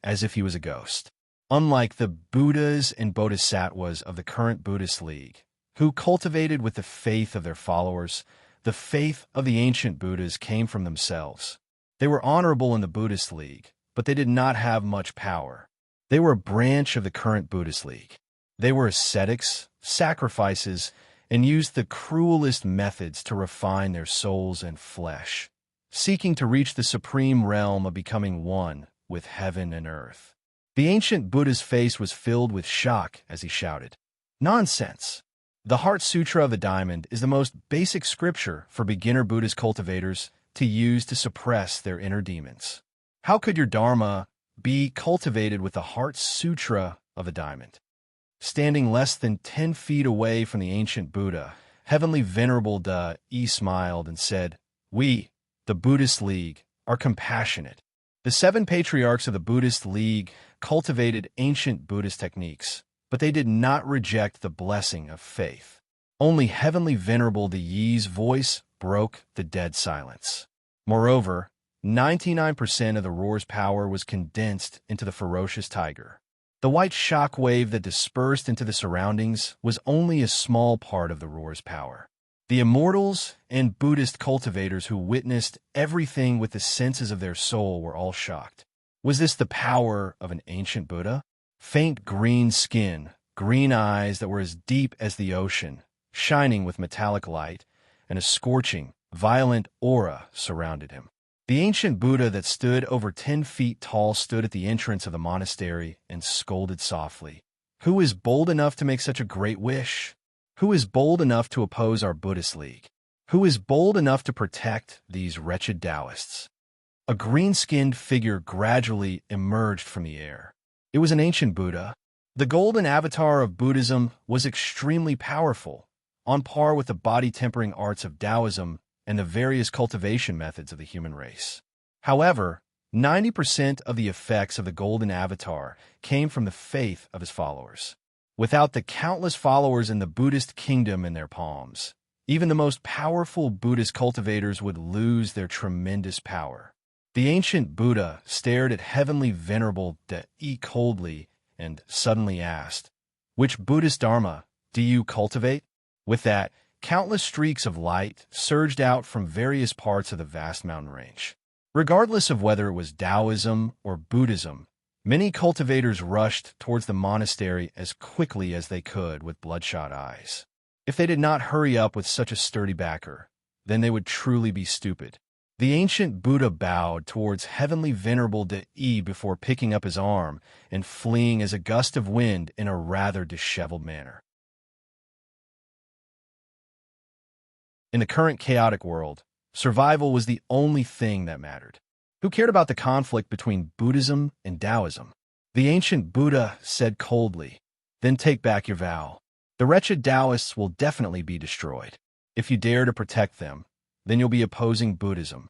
as if he was a ghost. Unlike the Buddhas and Bodhisattvas of the current Buddhist League, who cultivated with the faith of their followers, the faith of the ancient Buddhas came from themselves. They were honorable in the Buddhist League, but they did not have much power. They were a branch of the current Buddhist League. They were ascetics, sacrifices, and used the cruelest methods to refine their souls and flesh, seeking to reach the supreme realm of becoming one with heaven and earth. The ancient Buddha's face was filled with shock as he shouted, "Nonsense! The Heart Sutra of the Diamond is the most basic scripture for beginner Buddhist cultivators to use to suppress their inner demons. How could your Dharma be cultivated with the Heart Sutra of the Diamond?" Standing less than 10 feet away from the ancient Buddha, Heavenly Venerable he smiled and said, "We, the Buddhist League, are compassionate. The 7 patriarchs of the Buddhist League cultivated ancient Buddhist techniques, but they did not reject the blessing of faith." Only Heavenly Venerable Yi's voice broke the dead silence. Moreover, 99% of the roar's power was condensed into the ferocious tiger. The white shock wave that dispersed into the surroundings was only a small part of the roar's power. The immortals and Buddhist cultivators who witnessed everything with the senses of their soul were all shocked. Was this the power of an ancient Buddha? Faint green skin, green eyes that were as deep as the ocean, shining with metallic light, and a scorching, violent aura surrounded him. The ancient Buddha that stood over 10 feet tall stood at the entrance of the monastery and scolded softly. "Who is bold enough to make such a great wish? Who is bold enough to oppose our Buddhist League? Who is bold enough to protect these wretched Taoists?" A green-skinned figure gradually emerged from the air. It was an ancient Buddha. The golden avatar of Buddhism was extremely powerful, on par with the body-tempering arts of Taoism and the various cultivation methods of the human race. However, 90% of the effects of the golden avatar came from the faith of his followers. Without the countless followers in the Buddhist kingdom in their palms, even the most powerful Buddhist cultivators would lose their tremendous power. The ancient Buddha stared at Heavenly Venerable he coldly and suddenly asked, "Which Buddhist Dharma do you cultivate?" With that, countless streaks of light surged out from various parts of the vast mountain range. Regardless of whether it was Taoism or Buddhism, many cultivators rushed towards the monastery as quickly as they could with bloodshot eyes. If they did not hurry up with such a sturdy backer, then they would truly be stupid. The ancient Buddha bowed towards Heavenly Venerable he before picking up his arm and fleeing as a gust of wind in a rather disheveled manner. In the current chaotic world, survival was the only thing that mattered. Who cared about the conflict between Buddhism and Taoism? The ancient Buddha said coldly, "Then take back your vow. The wretched Taoists will definitely be destroyed. If you dare to protect them, then you'll be opposing Buddhism."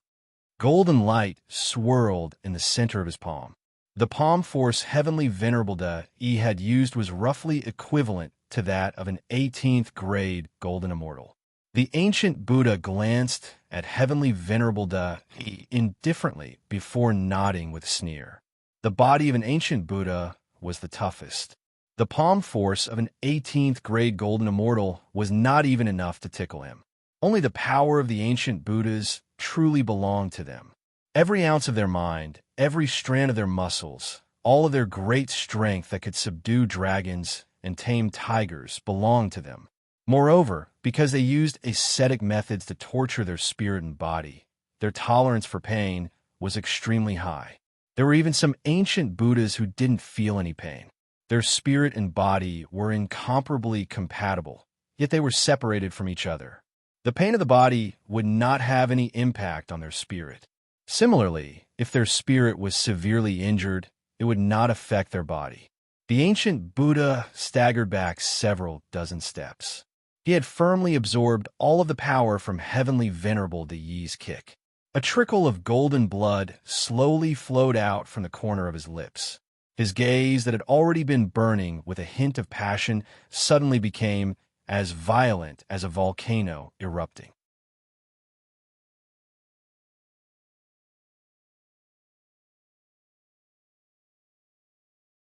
Golden light swirled in the center of his palm. The palm force Heavenly Venerable he had used was roughly equivalent to that of an 18th grade golden immortal. The ancient Buddha glanced at Heavenly Venerable he indifferently before nodding with a sneer. The body of an ancient Buddha was the toughest. The palm force of an 18th grade golden immortal was not even enough to tickle him. Only the power of the ancient Buddhas truly belonged to them. Every ounce of their mind, every strand of their muscles, all of their great strength that could subdue dragons and tame tigers belonged to them. Moreover, because they used ascetic methods to torture their spirit and body, their tolerance for pain was extremely high. There were even some ancient Buddhas who didn't feel any pain. Their spirit and body were incomparably compatible, yet they were separated from each other. The pain of the body would not have any impact on their spirit. Similarly, if their spirit was severely injured, it would not affect their body. The ancient Buddha staggered back several dozen steps. He had firmly absorbed all of the power from heavenly venerable De Yi's kick. A trickle of golden blood slowly flowed out from the corner of his lips. His gaze that had already been burning with a hint of passion suddenly became as violent as a volcano erupting.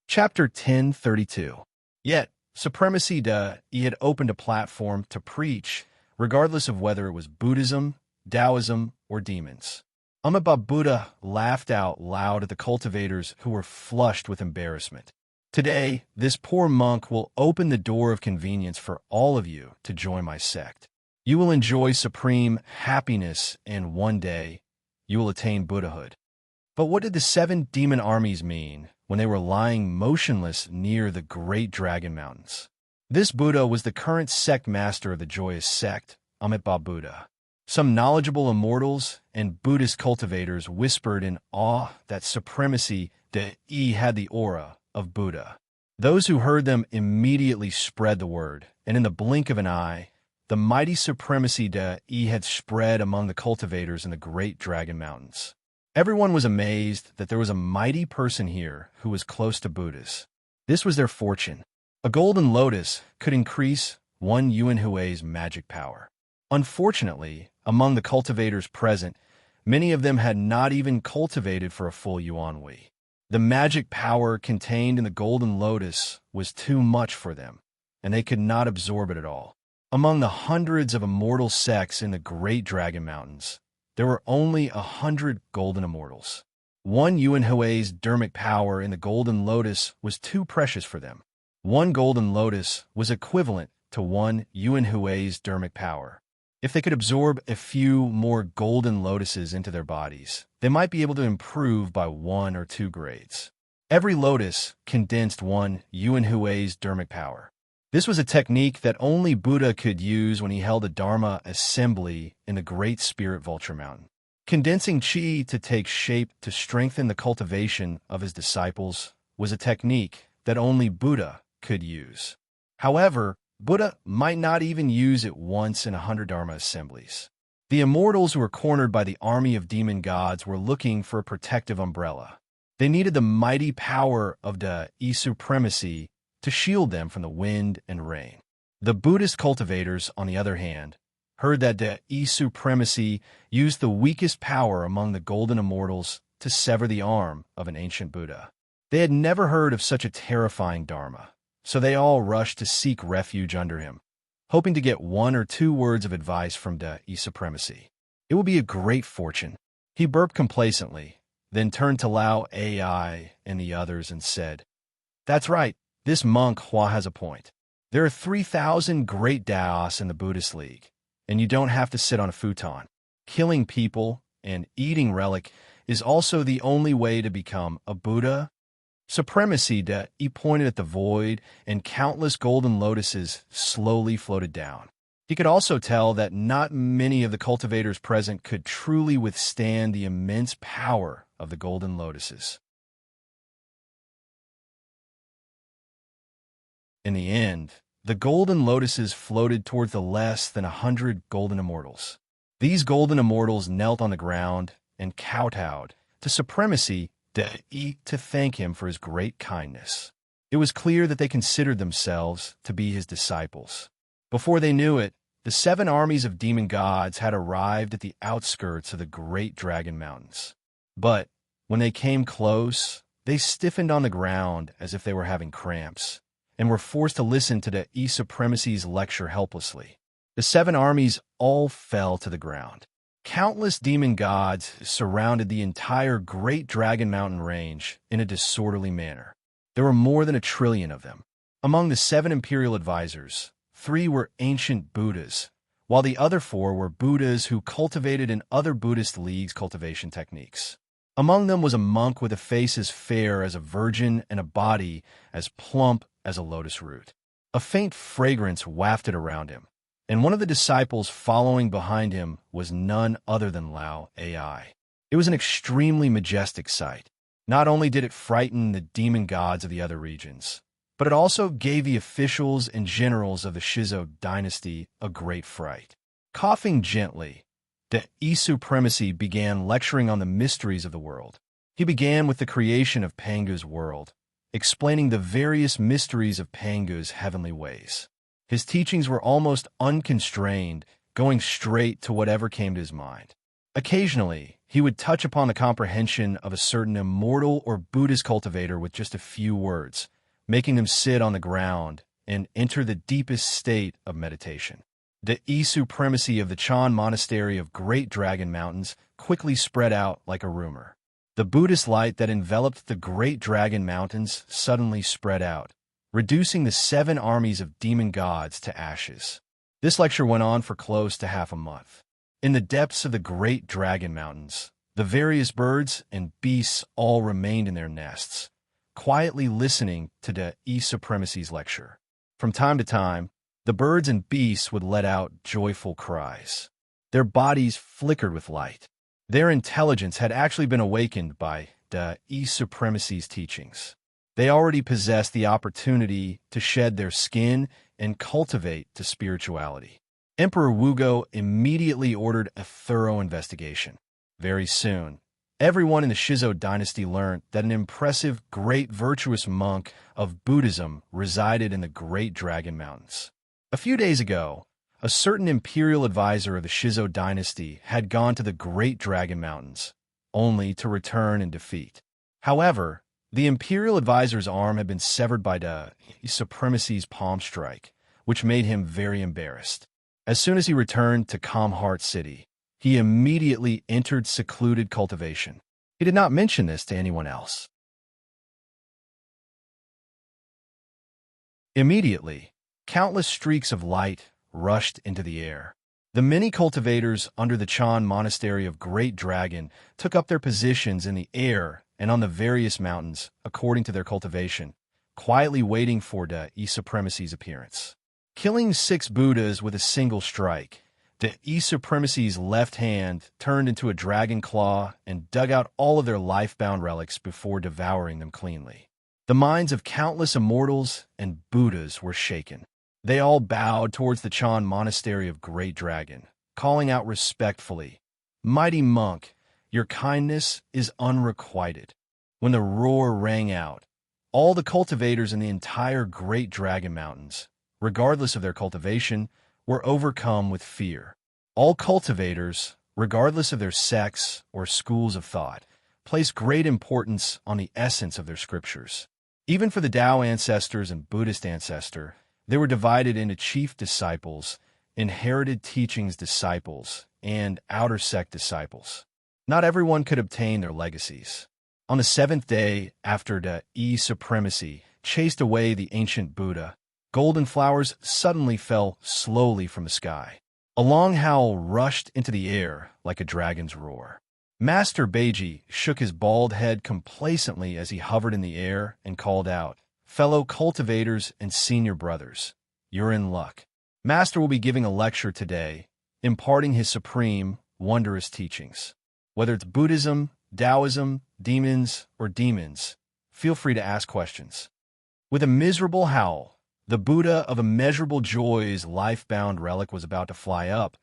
Chapter 1032. Yet, Supremacy De Yi had opened a platform to preach, regardless of whether it was Buddhism, Taoism, or demons. Amitabha Buddha laughed out loud at the cultivators who were flushed with embarrassment. Today, this poor monk will open the door of convenience for all of you to join my sect. You will enjoy supreme happiness, and one day, you will attain Buddhahood. But what did the 7 demon armies mean when they were lying motionless near the great dragon mountains? This Buddha was the current sect master of the joyous sect, Amitabha Buddha. Some knowledgeable immortals and Buddhist cultivators whispered in awe that Supremacy De Yi had the aura of Buddha. Those who heard them immediately spread the word, and in the blink of an eye, the mighty Supremacy De Yi had spread among the cultivators in the great dragon mountains. Everyone was amazed that there was a mighty person here who was close to Buddhas. This was their fortune. A golden lotus could increase one Yuan Hui's magic power. Unfortunately, among the cultivators present, many of them had not even cultivated for a full Yuan Hui. The magic power contained in the golden lotus was too much for them, and they could not absorb it at all. Among the hundreds of immortal sects in the great dragon mountains, there were only 100 golden immortals. One Yuan Hui's dermic power in the golden lotus was too precious for them. One golden lotus was equivalent to one Yuan Hui's dermic power. If they could absorb a few more golden lotuses into their bodies, they might be able to improve by 1 or 2 grades. Every lotus condensed one Yuan Hui's dermic power. This was a technique that only Buddha could use when he held a Dharma assembly in the Great Spirit Vulture Mountain. Condensing chi to take shape to strengthen the cultivation of his disciples was a technique that only Buddha could use. However, Buddha might not even use it once in 100 Dharma assemblies. The immortals who were cornered by the army of demon gods were looking for a protective umbrella. They needed the mighty power of the supremacy to shield them from the wind and rain. The Buddhist cultivators, on the other hand, heard that the supremacy used the weakest power among the golden immortals to sever the arm of an ancient Buddha. They had never heard of such a terrifying Dharma, so they all rushed to seek refuge under him, hoping to get 1 or 2 words of advice from the supremacy. It will be a great fortune. He burped complacently, then turned to Lao Ai and the others and said, "That's right. This monk Hua has a point. There are 3,000 great Daos in the Buddhist League, and you don't have to sit on a futon. Killing people and eating relic is also the only way to become a Buddha." Supremacy De Yi pointed at the void, and countless golden lotuses slowly floated down. He could also tell that not many of the cultivators present could truly withstand the immense power of the golden lotuses. In the end, the golden lotuses floated towards the less than 100 golden immortals. These golden immortals knelt on the ground and kowtowed to Supremacy De Yi to thank him for his great kindness. It was clear that they considered themselves to be his disciples. Before they knew it, the 7 armies of demon gods had arrived at the outskirts of the great dragon mountains. But when they came close, they stiffened on the ground as if they were having cramps, and were forced to listen to the supremacy's lecture helplessly. The 7 armies all fell to the ground. Countless demon gods surrounded the entire Great Dragon Mountain range in a disorderly manner. There were more than 1 trillion of them. Among the 7 imperial advisors, 3 were ancient Buddhas, while the other 4 were Buddhas who cultivated in other Buddhist leagues' cultivation techniques. Among them was a monk with a face as fair as a virgin and a body as plump as a lotus root. A faint fragrance wafted around him, and one of the disciples following behind him was none other than Lao Ai. It was an extremely majestic sight. Not only did it frighten the demon gods of the other regions, but it also gave the officials and generals of the Shizo dynasty a great fright. Coughing gently, the E-Supremacy began lecturing on the mysteries of the world. He began with the creation of Pangu's world, explaining the various mysteries of Pangu's heavenly ways. His teachings were almost unconstrained, going straight to whatever came to his mind. Occasionally, he would touch upon the comprehension of a certain immortal or Buddhist cultivator with just a few words, making them sit on the ground and enter the deepest state of meditation. The E-Supremacy of the Chan Monastery of Great Dragon Mountains quickly spread out like a rumor. The Buddhist light that enveloped the Great Dragon Mountains suddenly spread out, reducing the 7 armies of demon gods to ashes. This lecture went on for close to half a month. In the depths of the Great Dragon Mountains, the various birds and beasts all remained in their nests, quietly listening to the E-Supremacy's lecture. From time to time, the birds and beasts would let out joyful cries. Their bodies flickered with light. Their intelligence had actually been awakened by the E-Supremacy's teachings. They already possessed the opportunity to shed their skin and cultivate to spirituality. Emperor Wugo immediately ordered a thorough investigation. Very soon, everyone in the Shizo dynasty learned that an impressive, great virtuous monk of Buddhism resided in the Great Dragon Mountains. A few days ago, a certain imperial advisor of the Shizo dynasty had gone to the Great Dragon Mountains, only to return in defeat. However, the imperial advisor's arm had been severed by the Supremacy's palm strike, which made him very embarrassed. As soon as he returned to Calm Heart City, he immediately entered secluded cultivation. He did not mention this to anyone else. Immediately, countless streaks of light rushed into the air. The many cultivators under the Chan Monastery of Great Dragon took up their positions in the air and on the various mountains according to their cultivation, quietly waiting for the E-Supremacy's appearance. Killing 6 Buddhas with a single strike, the E-Supremacy's left hand turned into a dragon claw and dug out all of their life-bound relics before devouring them cleanly. The minds of countless immortals and Buddhas were shaken. They all bowed towards the Chan Monastery of Great Dragon, calling out respectfully, "Mighty monk, your kindness is unrequited." When the roar rang out, all the cultivators in the entire Great Dragon Mountains, regardless of their cultivation, were overcome with fear. All cultivators, regardless of their sects or schools of thought, placed great importance on the essence of their scriptures. Even for the Tao ancestors and Buddhist ancestor, they were divided into chief disciples, inherited teachings disciples, and outer sect disciples. Not everyone could obtain their legacies. On the 7th day after the E-Supremacy chased away the ancient Buddha, golden flowers suddenly fell slowly from the sky. A long howl rushed into the air like a dragon's roar. Master Beiji shook his bald head complacently as he hovered in the air and called out, "Fellow cultivators and senior brothers, you're in luck. Master will be giving a lecture today, imparting his supreme, wondrous teachings. Whether it's Buddhism, Taoism, demons, or demons, feel free to ask questions." With a miserable howl, the Buddha of immeasurable joy's life-bound relic was about to fly up,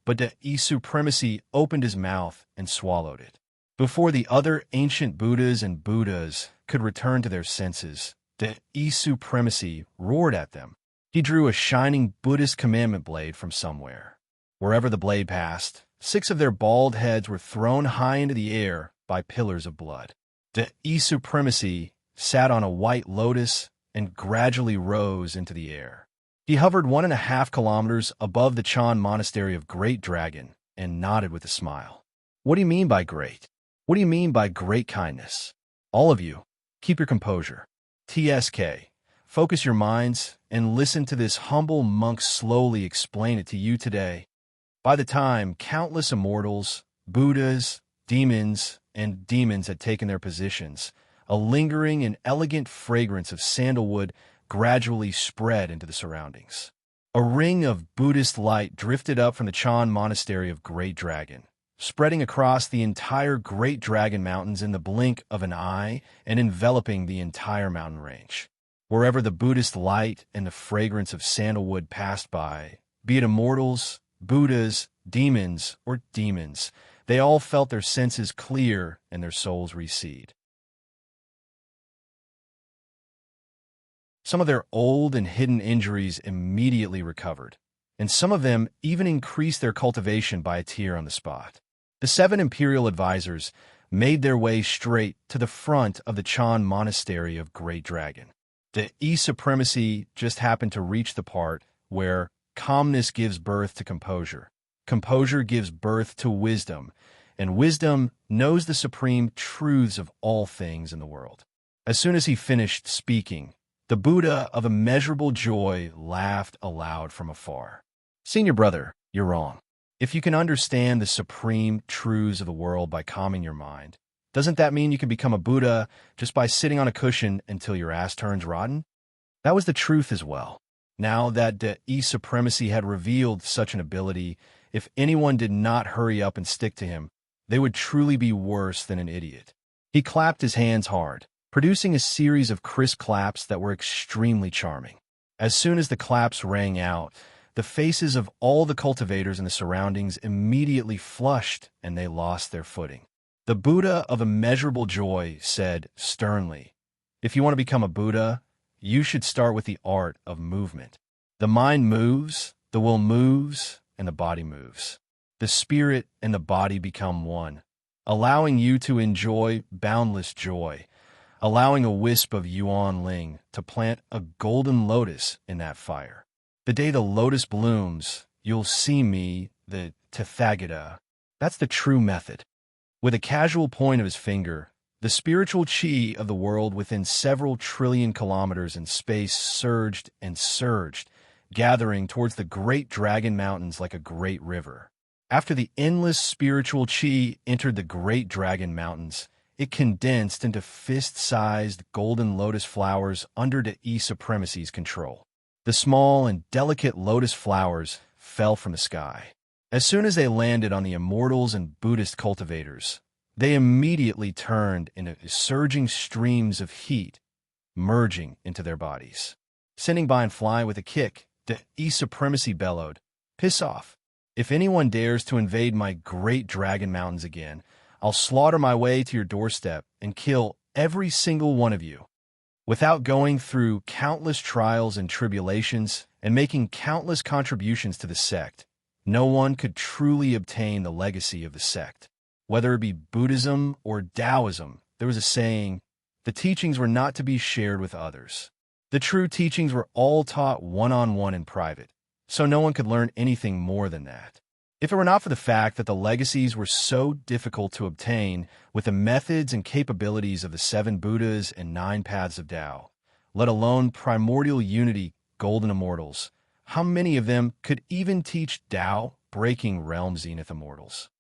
but the E-Supremacy opened his mouth and swallowed it. Before the other ancient Buddhas and Buddhas could return to their senses, the E-Supremacy roared at them. He drew a shining Buddhist commandment blade from somewhere. Wherever the blade passed, 6 of their bald heads were thrown high into the air by pillars of blood. The E-Supremacy sat on a white lotus and gradually rose into the air. He hovered 1.5 kilometers above the Chan Monastery of Great Dragon and nodded with a smile. What do you mean by great? What do you mean by great kindness? All of you, keep your composure. TSK, focus your minds and listen to this humble monk slowly explain it to you today. By the time countless immortals, Buddhas, demons had taken their positions, a lingering and elegant fragrance of sandalwood gradually spread into the surroundings. A ring of Buddhist light drifted up from the Chan Monastery of Great Dragon, spreading across the entire Great Dragon Mountains in the blink of an eye and enveloping the entire mountain range. Wherever the Buddhist light and the fragrance of sandalwood passed by, be it immortals, Buddhas, demons, or demons, they all felt their senses clear and their souls recede. Some of their old and hidden injuries immediately recovered, and some of them even increased their cultivation by a tier on the spot. The 7 imperial advisors made their way straight to the front of the Chan Monastery of Great Dragon. The E-Supremacy just happened to reach the part where calmness gives birth to composure, composure gives birth to wisdom, and wisdom knows the supreme truths of all things in the world. As soon as he finished speaking, the Buddha of immeasurable joy laughed aloud from afar. Senior brother, you're wrong. If you can understand the supreme truths of the world by calming your mind, doesn't that mean you can become a Buddha just by sitting on a cushion until your ass turns rotten? That was the truth as well. Now that the E-Supremacy had revealed such an ability, if anyone did not hurry up and stick to him, they would truly be worse than an idiot. He clapped his hands hard, producing a series of crisp claps that were extremely charming. As soon as the claps rang out, the faces of all the cultivators in the surroundings immediately flushed and they lost their footing. The Buddha of immeasurable joy said sternly, "If you want to become a Buddha, you should start with the art of movement. The mind moves, the will moves, and the body moves. The spirit and the body become one, allowing you to enjoy boundless joy, allowing a wisp of Yuan Ling to plant a golden lotus in that fire. The day the lotus blooms, you'll see me, the Tathagata. That's the true method." With a casual point of his finger, the spiritual chi of the world within several trillion kilometers in space surged and surged, gathering towards the Great Dragon Mountains like a great river. After the endless spiritual chi entered the Great Dragon Mountains, it condensed into fist-sized golden lotus flowers under the E-Supremacy's control. The small and delicate lotus flowers fell from the sky. As soon as they landed on the immortals and Buddhist cultivators, they immediately turned into surging streams of heat, merging into their bodies. Sending by and flying with a kick, the E-Supremacy bellowed, "Piss off. If anyone dares to invade my Great Dragon Mountains again, I'll slaughter my way to your doorstep and kill every single one of you." Without going through countless trials and tribulations and making countless contributions to the sect, no one could truly obtain the legacy of the sect. Whether it be Buddhism or Taoism, there was a saying, the teachings were not to be shared with others. The true teachings were all taught one-on-one in private, so no one could learn anything more than that. If it were not for the fact that the legacies were so difficult to obtain with the methods and capabilities of the 7 Buddhas and 9 paths of Tao, let alone primordial unity, golden immortals, how many of them could even teach Tao, breaking realm zenith immortals?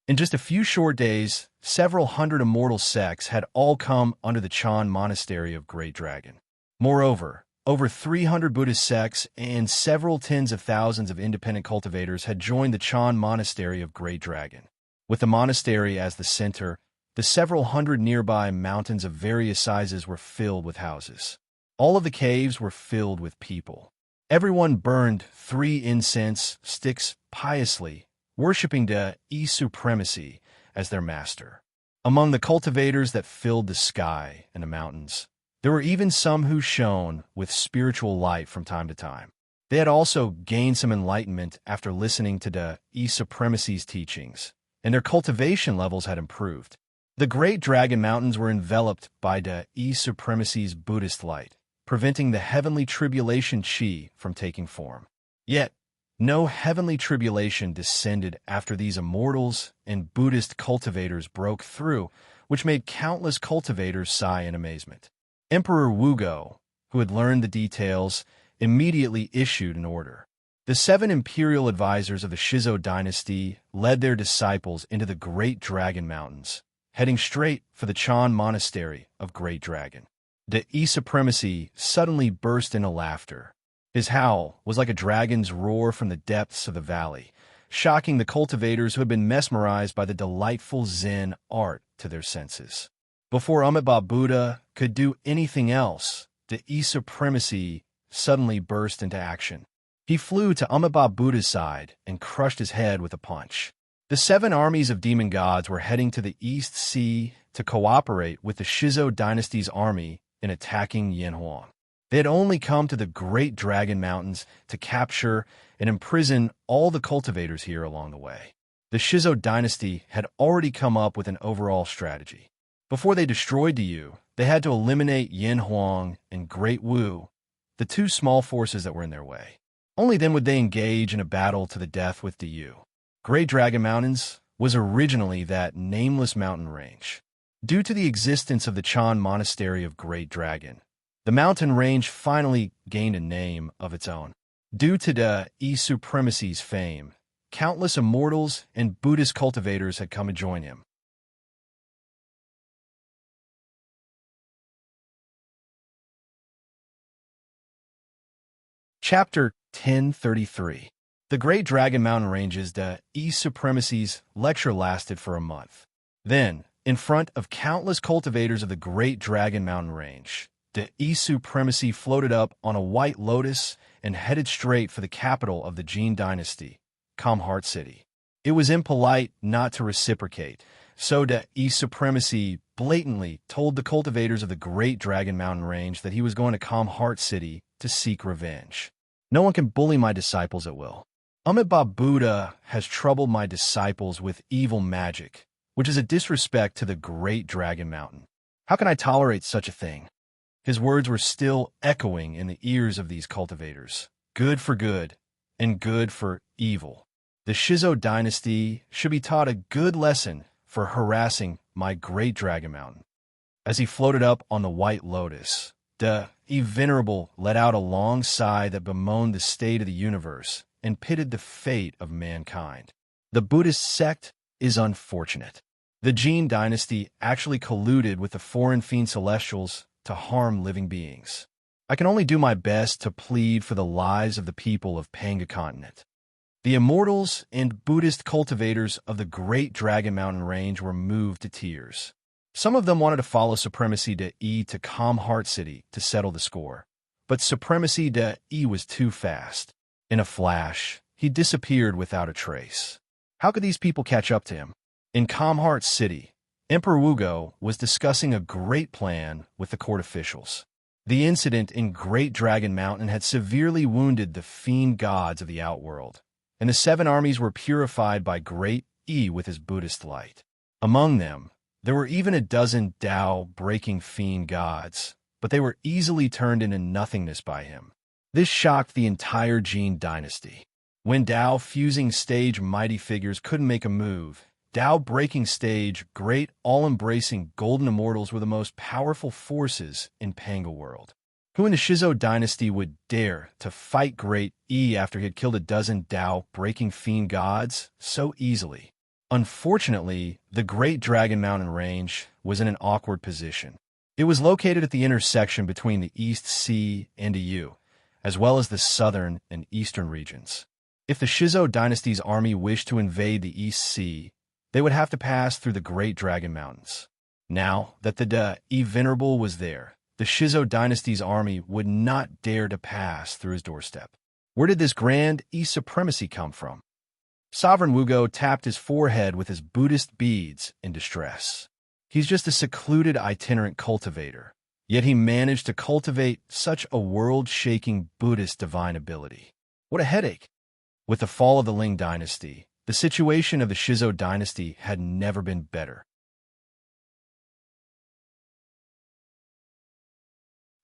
In just a few short days, several hundred immortal sects had all come under the Chan Monastery of Great Dragon. Moreover, over 300 Buddhist sects and several tens of thousands of independent cultivators had joined the Chan Monastery of Great Dragon. With the monastery as the center, the several hundred nearby mountains of various sizes were filled with houses. All of the caves were filled with people. Everyone burned 3 incense sticks piously, worshipping the E-Supremacy as their master. Among the cultivators that filled the sky and the mountains, there were even some who shone with spiritual light from time to time. They had also gained some enlightenment after listening to the E-Supremacy's teachings, and their cultivation levels had improved. The Great Dragon Mountains were enveloped by the E-Supremacy's Buddhist light, preventing the heavenly tribulation chi from taking form. Yet, no heavenly tribulation descended after these immortals and Buddhist cultivators broke through, which made countless cultivators sigh in amazement. Emperor Wugo, who had learned the details, immediately issued an order. The 7 imperial advisors of the Shizo dynasty led their disciples into the Great Dragon Mountains, heading straight for the Chan Monastery of Great Dragon. The E-Supremacy suddenly burst into laughter. His howl was like a dragon's roar from the depths of the valley, shocking the cultivators who had been mesmerized by the delightful Zen art to their senses. Before Amitabha Buddha could do anything else, the E-Supremacy suddenly burst into action. He flew to Amitabha Buddha's side and crushed his head with a punch. The 7 armies of demon gods were heading to the East Sea to cooperate with the Shizo dynasty's army in attacking Yanhuang. They had only come to the Great Dragon Mountains to capture and imprison all the cultivators here along the way. The Shizo dynasty had already come up with an overall strategy. Before they destroyed the Yu, they had to eliminate Yanhuang and Great Wu, the 2 small forces that were in their way. Only then would they engage in a battle to the death with the Yu. Great Dragon Mountains was originally that nameless mountain range. Due to the existence of the Chan Monastery of Great Dragon, the mountain range finally gained a name of its own. Due to the E-Supremacy's fame, countless immortals and Buddhist cultivators had come to join him. Chapter 1033. The Great Dragon Mountain Ranges. The E-Supremacy's lecture lasted for a month. Then, in front of countless cultivators of the Great Dragon Mountain Range, the E-Supremacy floated up on a white lotus and headed straight for the capital of the Jin dynasty, Kamhart City. It was impolite not to reciprocate, so the E-Supremacy blatantly told the cultivators of the Great Dragon Mountain Range that he was going to Kamhart City to seek revenge. No one can bully my disciples at will. Amitabha Buddha has troubled my disciples with evil magic, which is a disrespect to the Great Dragon Mountain. How can I tolerate such a thing? His words were still echoing in the ears of these cultivators. Good for good, and good for evil. The Shizo dynasty should be taught a good lesson for harassing my Great Dragon Mountain. As he floated up on the white lotus, the Venerable let out a long sigh that bemoaned the state of the universe and pitied the fate of mankind. The Buddhist sect is unfortunate. The Jin dynasty actually colluded with the foreign fiend celestials to harm living beings. I can only do my best to plead for the lives of the people of Panga continent. The immortals and Buddhist cultivators of the Great Dragon Mountain Range were moved to tears. Some of them wanted to follow Supremacy to Kamhart City to settle the score, but Supremacy to was too fast. In a flash, he disappeared without a trace. How could these people catch up to him? In Kamhart City, Emperor Wugo was discussing a great plan with the court officials. The incident in Great Dragon Mountain had severely wounded the fiend gods of the outworld, and the 7 armies were purified by Great E with his Buddhist light. Among them, there were even a dozen Tao-breaking fiend gods, but they were easily turned into nothingness by him. This shocked the entire Jin dynasty. When Tao-fusing stage mighty figures couldn't make a move, Tao-breaking stage great all-embracing golden immortals were the most powerful forces in Panga world. Who in the Shizo dynasty would dare to fight Great E after he had killed a dozen Tao-breaking fiend gods so easily? Unfortunately, the Great Dragon Mountain Range was in an awkward position. It was located at the intersection between the East Sea and the Yu, as well as the southern and eastern regions. If the Shizo dynasty's army wished to invade the East Sea, they would have to pass through the Great Dragon Mountains. Now that the Venerable was there, the Shizo dynasty's army would not dare to pass through his doorstep. Where did this grand E-Supremacy come from? Sovereign Wugo tapped his forehead with his Buddhist beads in distress. He's just a secluded itinerant cultivator, yet he managed to cultivate such a world-shaking Buddhist divine ability. What a headache! With the fall of the Ling dynasty, the situation of the Shizo dynasty had never been better.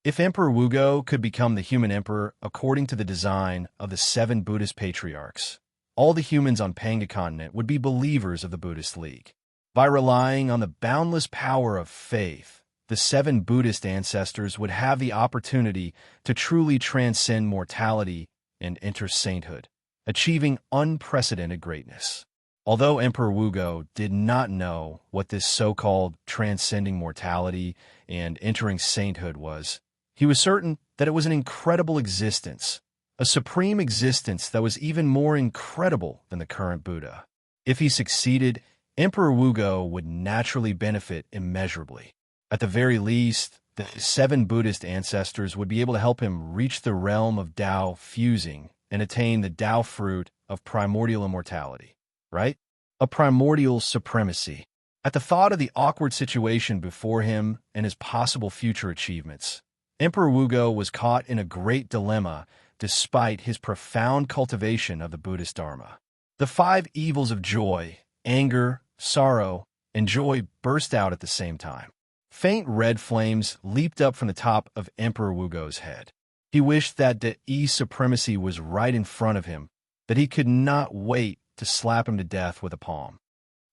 If Emperor Wugo could become the human emperor according to the design of the 7 Buddhist patriarchs, all the humans on Panga continent would be believers of the Buddhist League. By relying on the boundless power of faith, the 7 Buddhist ancestors would have the opportunity to truly transcend mortality and enter sainthood, achieving unprecedented greatness. Although Emperor Wugo did not know what this so-called transcending mortality and entering sainthood was, he was certain that it was an incredible existence, a supreme existence that was even more incredible than the current Buddha. If he succeeded, Emperor Wugo would naturally benefit immeasurably. At the very least, the 7 Buddhist ancestors would be able to help him reach the realm of Tao fusing and attain the Tao fruit of primordial immortality, right? A primordial supremacy. At the thought of the awkward situation before him and his possible future achievements, Emperor Wugo was caught in a great dilemma despite his profound cultivation of the Buddhist Dharma. The 5 evils of joy, anger, sorrow, and joy burst out at the same time. Faint red flames leaped up from the top of Emperor Wugo's head. He wished that the supremacy was right in front of him, that he could not wait to slap him to death with a palm.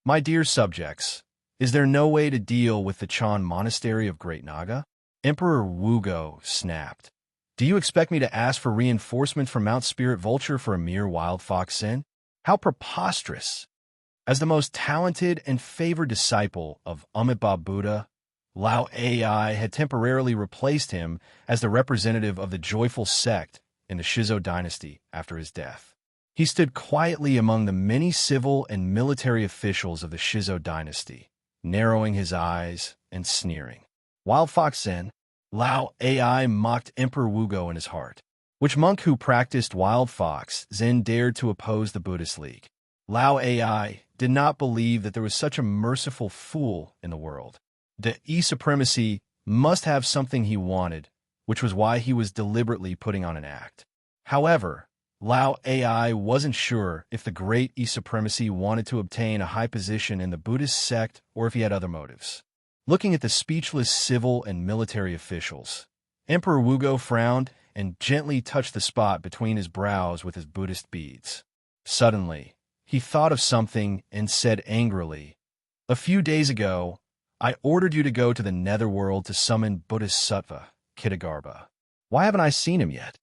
My dear subjects, is there no way to deal with the Chan Monastery of Great Naga? Emperor Wugo snapped. Do you expect me to ask for reinforcement from Mount Spirit Vulture for a mere wild fox sin? How preposterous! As the most talented and favored disciple of Amitabha Buddha, Lao Ai had temporarily replaced him as the representative of the joyful sect in the Shizo dynasty after his death. He stood quietly among the many civil and military officials of the Shizo dynasty, narrowing his eyes and sneering. Wild Fox Zen, Lao Ai mocked Emperor Wugo in his heart. Which monk who practiced Wild Fox Zen dared to oppose the Buddhist League? Lao Ai did not believe that there was such a merciful fool in the world. The supremacy must have something he wanted, which was why he was deliberately putting on an act. However, Lao Ai wasn't sure if the great supremacy wanted to obtain a high position in the Buddhist sect or if he had other motives. Looking at the speechless civil and military officials, Emperor Wugo frowned and gently touched the spot between his brows with his Buddhist beads. Suddenly, he thought of something and said angrily, "A few days ago, I ordered you to go to the netherworld to summon Bodhisattva Kitagarbha. Why haven't I seen him yet?"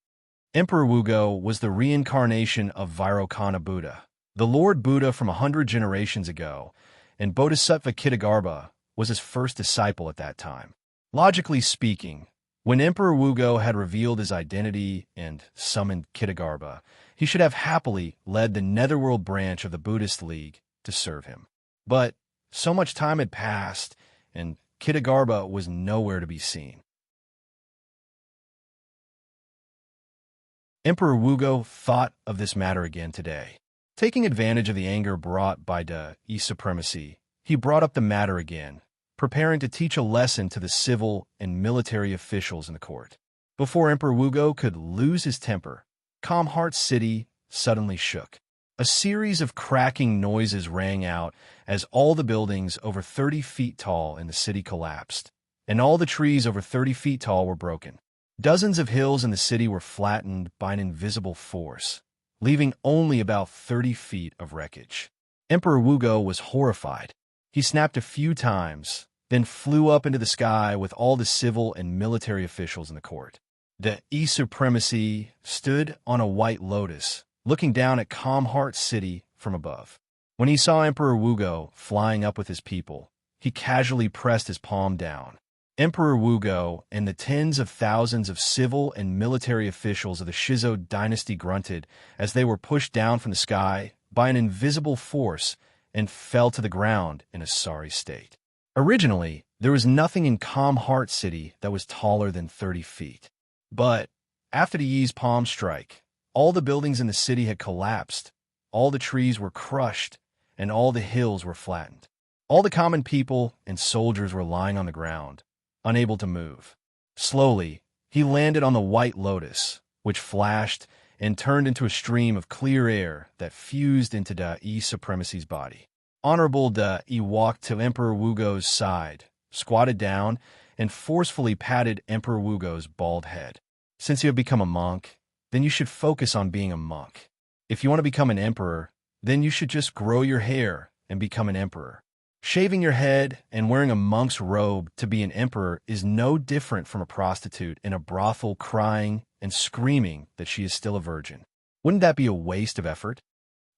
Emperor Wugo was the reincarnation of Vairocana Buddha, the Lord Buddha from 100 generations ago, and Bodhisattva Kitagarbha was his first disciple at that time. Logically speaking, when Emperor Wugo had revealed his identity and summoned Kitagarbha, he should have happily led the netherworld branch of the Buddhist League to serve him. But so much time had passed, and Kitagarbha was nowhere to be seen. Emperor Wugo thought of this matter again today. Taking advantage of the anger brought by the supremacy, he brought up the matter again, preparing to teach a lesson to the civil and military officials in the court. Before Emperor Wugo could lose his temper, Calm Heart City suddenly shook. A series of cracking noises rang out as all the buildings over 30 feet tall in the city collapsed, and all the trees over 30 feet tall were broken. Dozens of hills in the city were flattened by an invisible force, leaving only about 30 feet of wreckage. Emperor Wugo was horrified. He snapped a few times, then flew up into the sky with all the civil and military officials in the court. The supremacy stood on a white lotus, looking down at Calm Heart City from above. When he saw Emperor Wugo flying up with his people, he casually pressed his palm down. Emperor Wugo and the tens of thousands of civil and military officials of the Shizo dynasty grunted as they were pushed down from the sky by an invisible force and fell to the ground in a sorry state. Originally, there was nothing in Calm Heart City that was taller than 30 feet. But after the Yi's palm strike, all the buildings in the city had collapsed, all the trees were crushed, and all the hills were flattened. All the common people and soldiers were lying on the ground, unable to move. Slowly, he landed on the white lotus, which flashed and turned into a stream of clear air that fused into the supremacy's body. Honorable Da walked to Emperor Wugo's side, squatted down, and forcefully patted Emperor Wugo's bald head. Since you have become a monk, then you should focus on being a monk. If you want to become an emperor, then you should just grow your hair and become an emperor. Shaving your head and wearing a monk's robe to be an emperor is no different from a prostitute in a brothel crying and screaming that she is still a virgin. Wouldn't that be a waste of effort?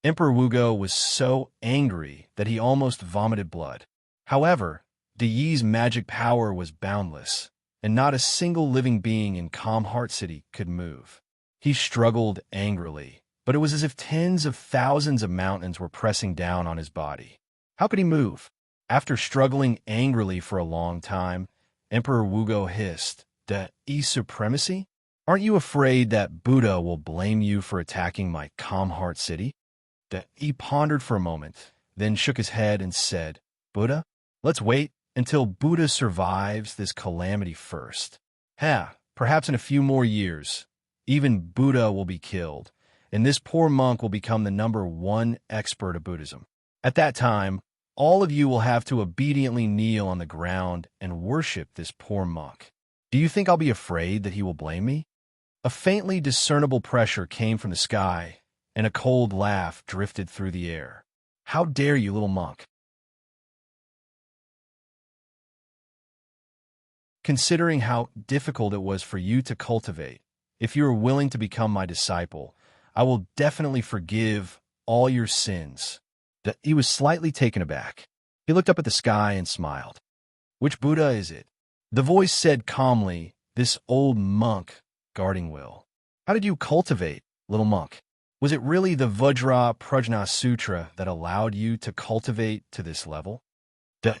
Emperor Wugo was so angry that he almost vomited blood. However, De Yi's magic power was boundless, and not a single living being in Calm Heart City could move. He struggled angrily, but it was as if tens of thousands of mountains were pressing down on his body. How could he move? After struggling angrily for a long time, Emperor Wugo hissed, "De Yi supremacy? Aren't you afraid that Buddha will blame you for attacking my Calm Heart City?" De Yi pondered for a moment, then shook his head and said, "Buddha? Let's wait until Buddha survives this calamity first. Perhaps in a few more years, even Buddha will be killed, and this poor monk will become the #1 expert of Buddhism. At that time, all of you will have to obediently kneel on the ground and worship this poor monk. Do you think I'll be afraid that he will blame me?" A faintly discernible pressure came from the sky, and a cold laugh drifted through the air. "How dare you, little monk? Considering how difficult it was for you to cultivate, if you are willing to become my disciple, I will definitely forgive all your sins." He was slightly taken aback. He looked up at the sky and smiled. "Which Buddha is it?" The voice said calmly, "This old monk guarding Will." "How did you cultivate, little monk? Was it really the Vajra Prajna Sutra that allowed you to cultivate to this level?"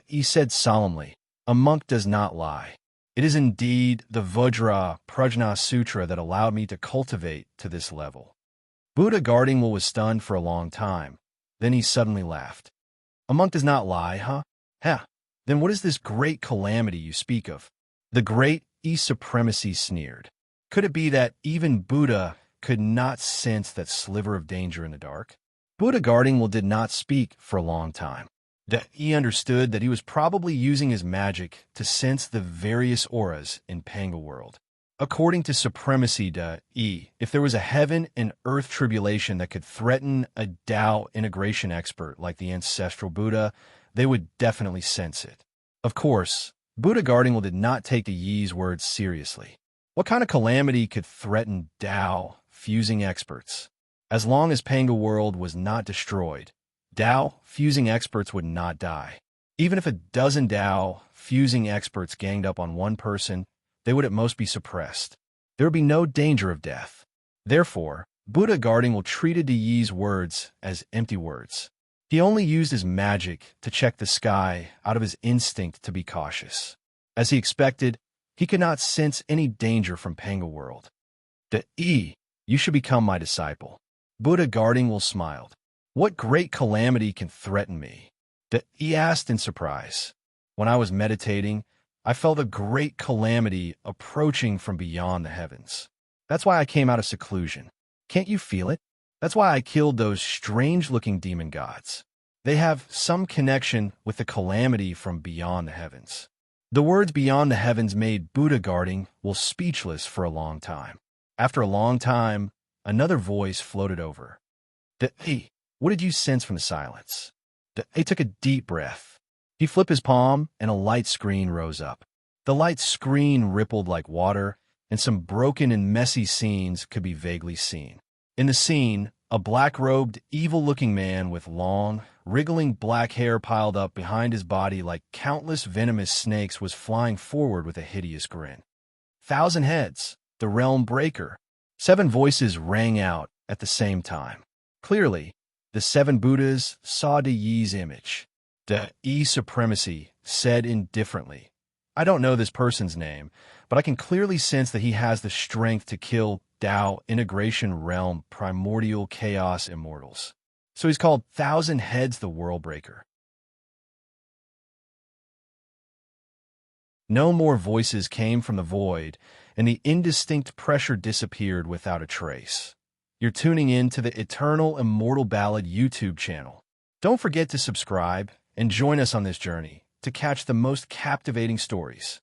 He said solemnly, "A monk does not lie. It is indeed the Vajra Prajna Sutra that allowed me to cultivate to this level." Buddha guarding Will was stunned for a long time. Then he suddenly laughed. "A monk does not lie, huh? Then what is this great calamity you speak of?" The great E-supremacy sneered. "Could it be that even Buddha could not sense that sliver of danger in the dark?" Buddha guarding Will did not speak for a long time. He understood that he was probably using his magic to sense the various auras in Panga world. According to Supremacy if there was a heaven and earth tribulation that could threaten a Tao integration expert like the ancestral Buddha, they would definitely sense it. Of course, Buddha guarding Will did not take De Yi's words seriously. What kind of calamity could threaten Tao fusing experts? As long as Panga world was not destroyed, Tao fusing experts would not die. Even if a dozen Tao fusing experts ganged up on one person, they would at most be suppressed. There would be no danger of death. Therefore, Buddha guarding Will treated De Yi's words as empty words. He only used his magic to check the sky out of his instinct to be cautious. As he expected, he could not sense any danger from Panga world. "De Yi, you should become my disciple." Buddha guarding Will smiled. "What great calamity can threaten me?" De Yi asked in surprise. "When I was meditating, I felt a great calamity approaching from beyond the heavens. That's why I came out of seclusion. Can't you feel it? That's why I killed those strange-looking demon gods. They have some connection with the calamity from beyond the heavens." The words "beyond the heavens" made Buddha guarding Will speechless for a long time. After a long time, another voice floated over. "Hey, what did you sense from the silence?" He took a deep breath. He flipped his palm, and a light screen rose up. The light screen rippled like water, and some broken and messy scenes could be vaguely seen. In the scene, a black-robed, evil-looking man with long, wriggling black hair piled up behind his body like countless venomous snakes was flying forward with a hideous grin. "1,000 heads, the realm breaker." 7 voices rang out at the same time. Clearly, the 7 Buddhas saw De Yi's image. De Yi Supremacy said indifferently, "I don't know this person's name, but I can clearly sense that he has the strength to kill Tao Integration Realm Primordial Chaos Immortals. So he's called 1,000 Heads the World Breaker." No more voices came from the void, and the indistinct pressure disappeared without a trace. You're tuning in to the Eternal Immortal Ballad YouTube channel. Don't forget to subscribe and join us on this journey to catch the most captivating stories.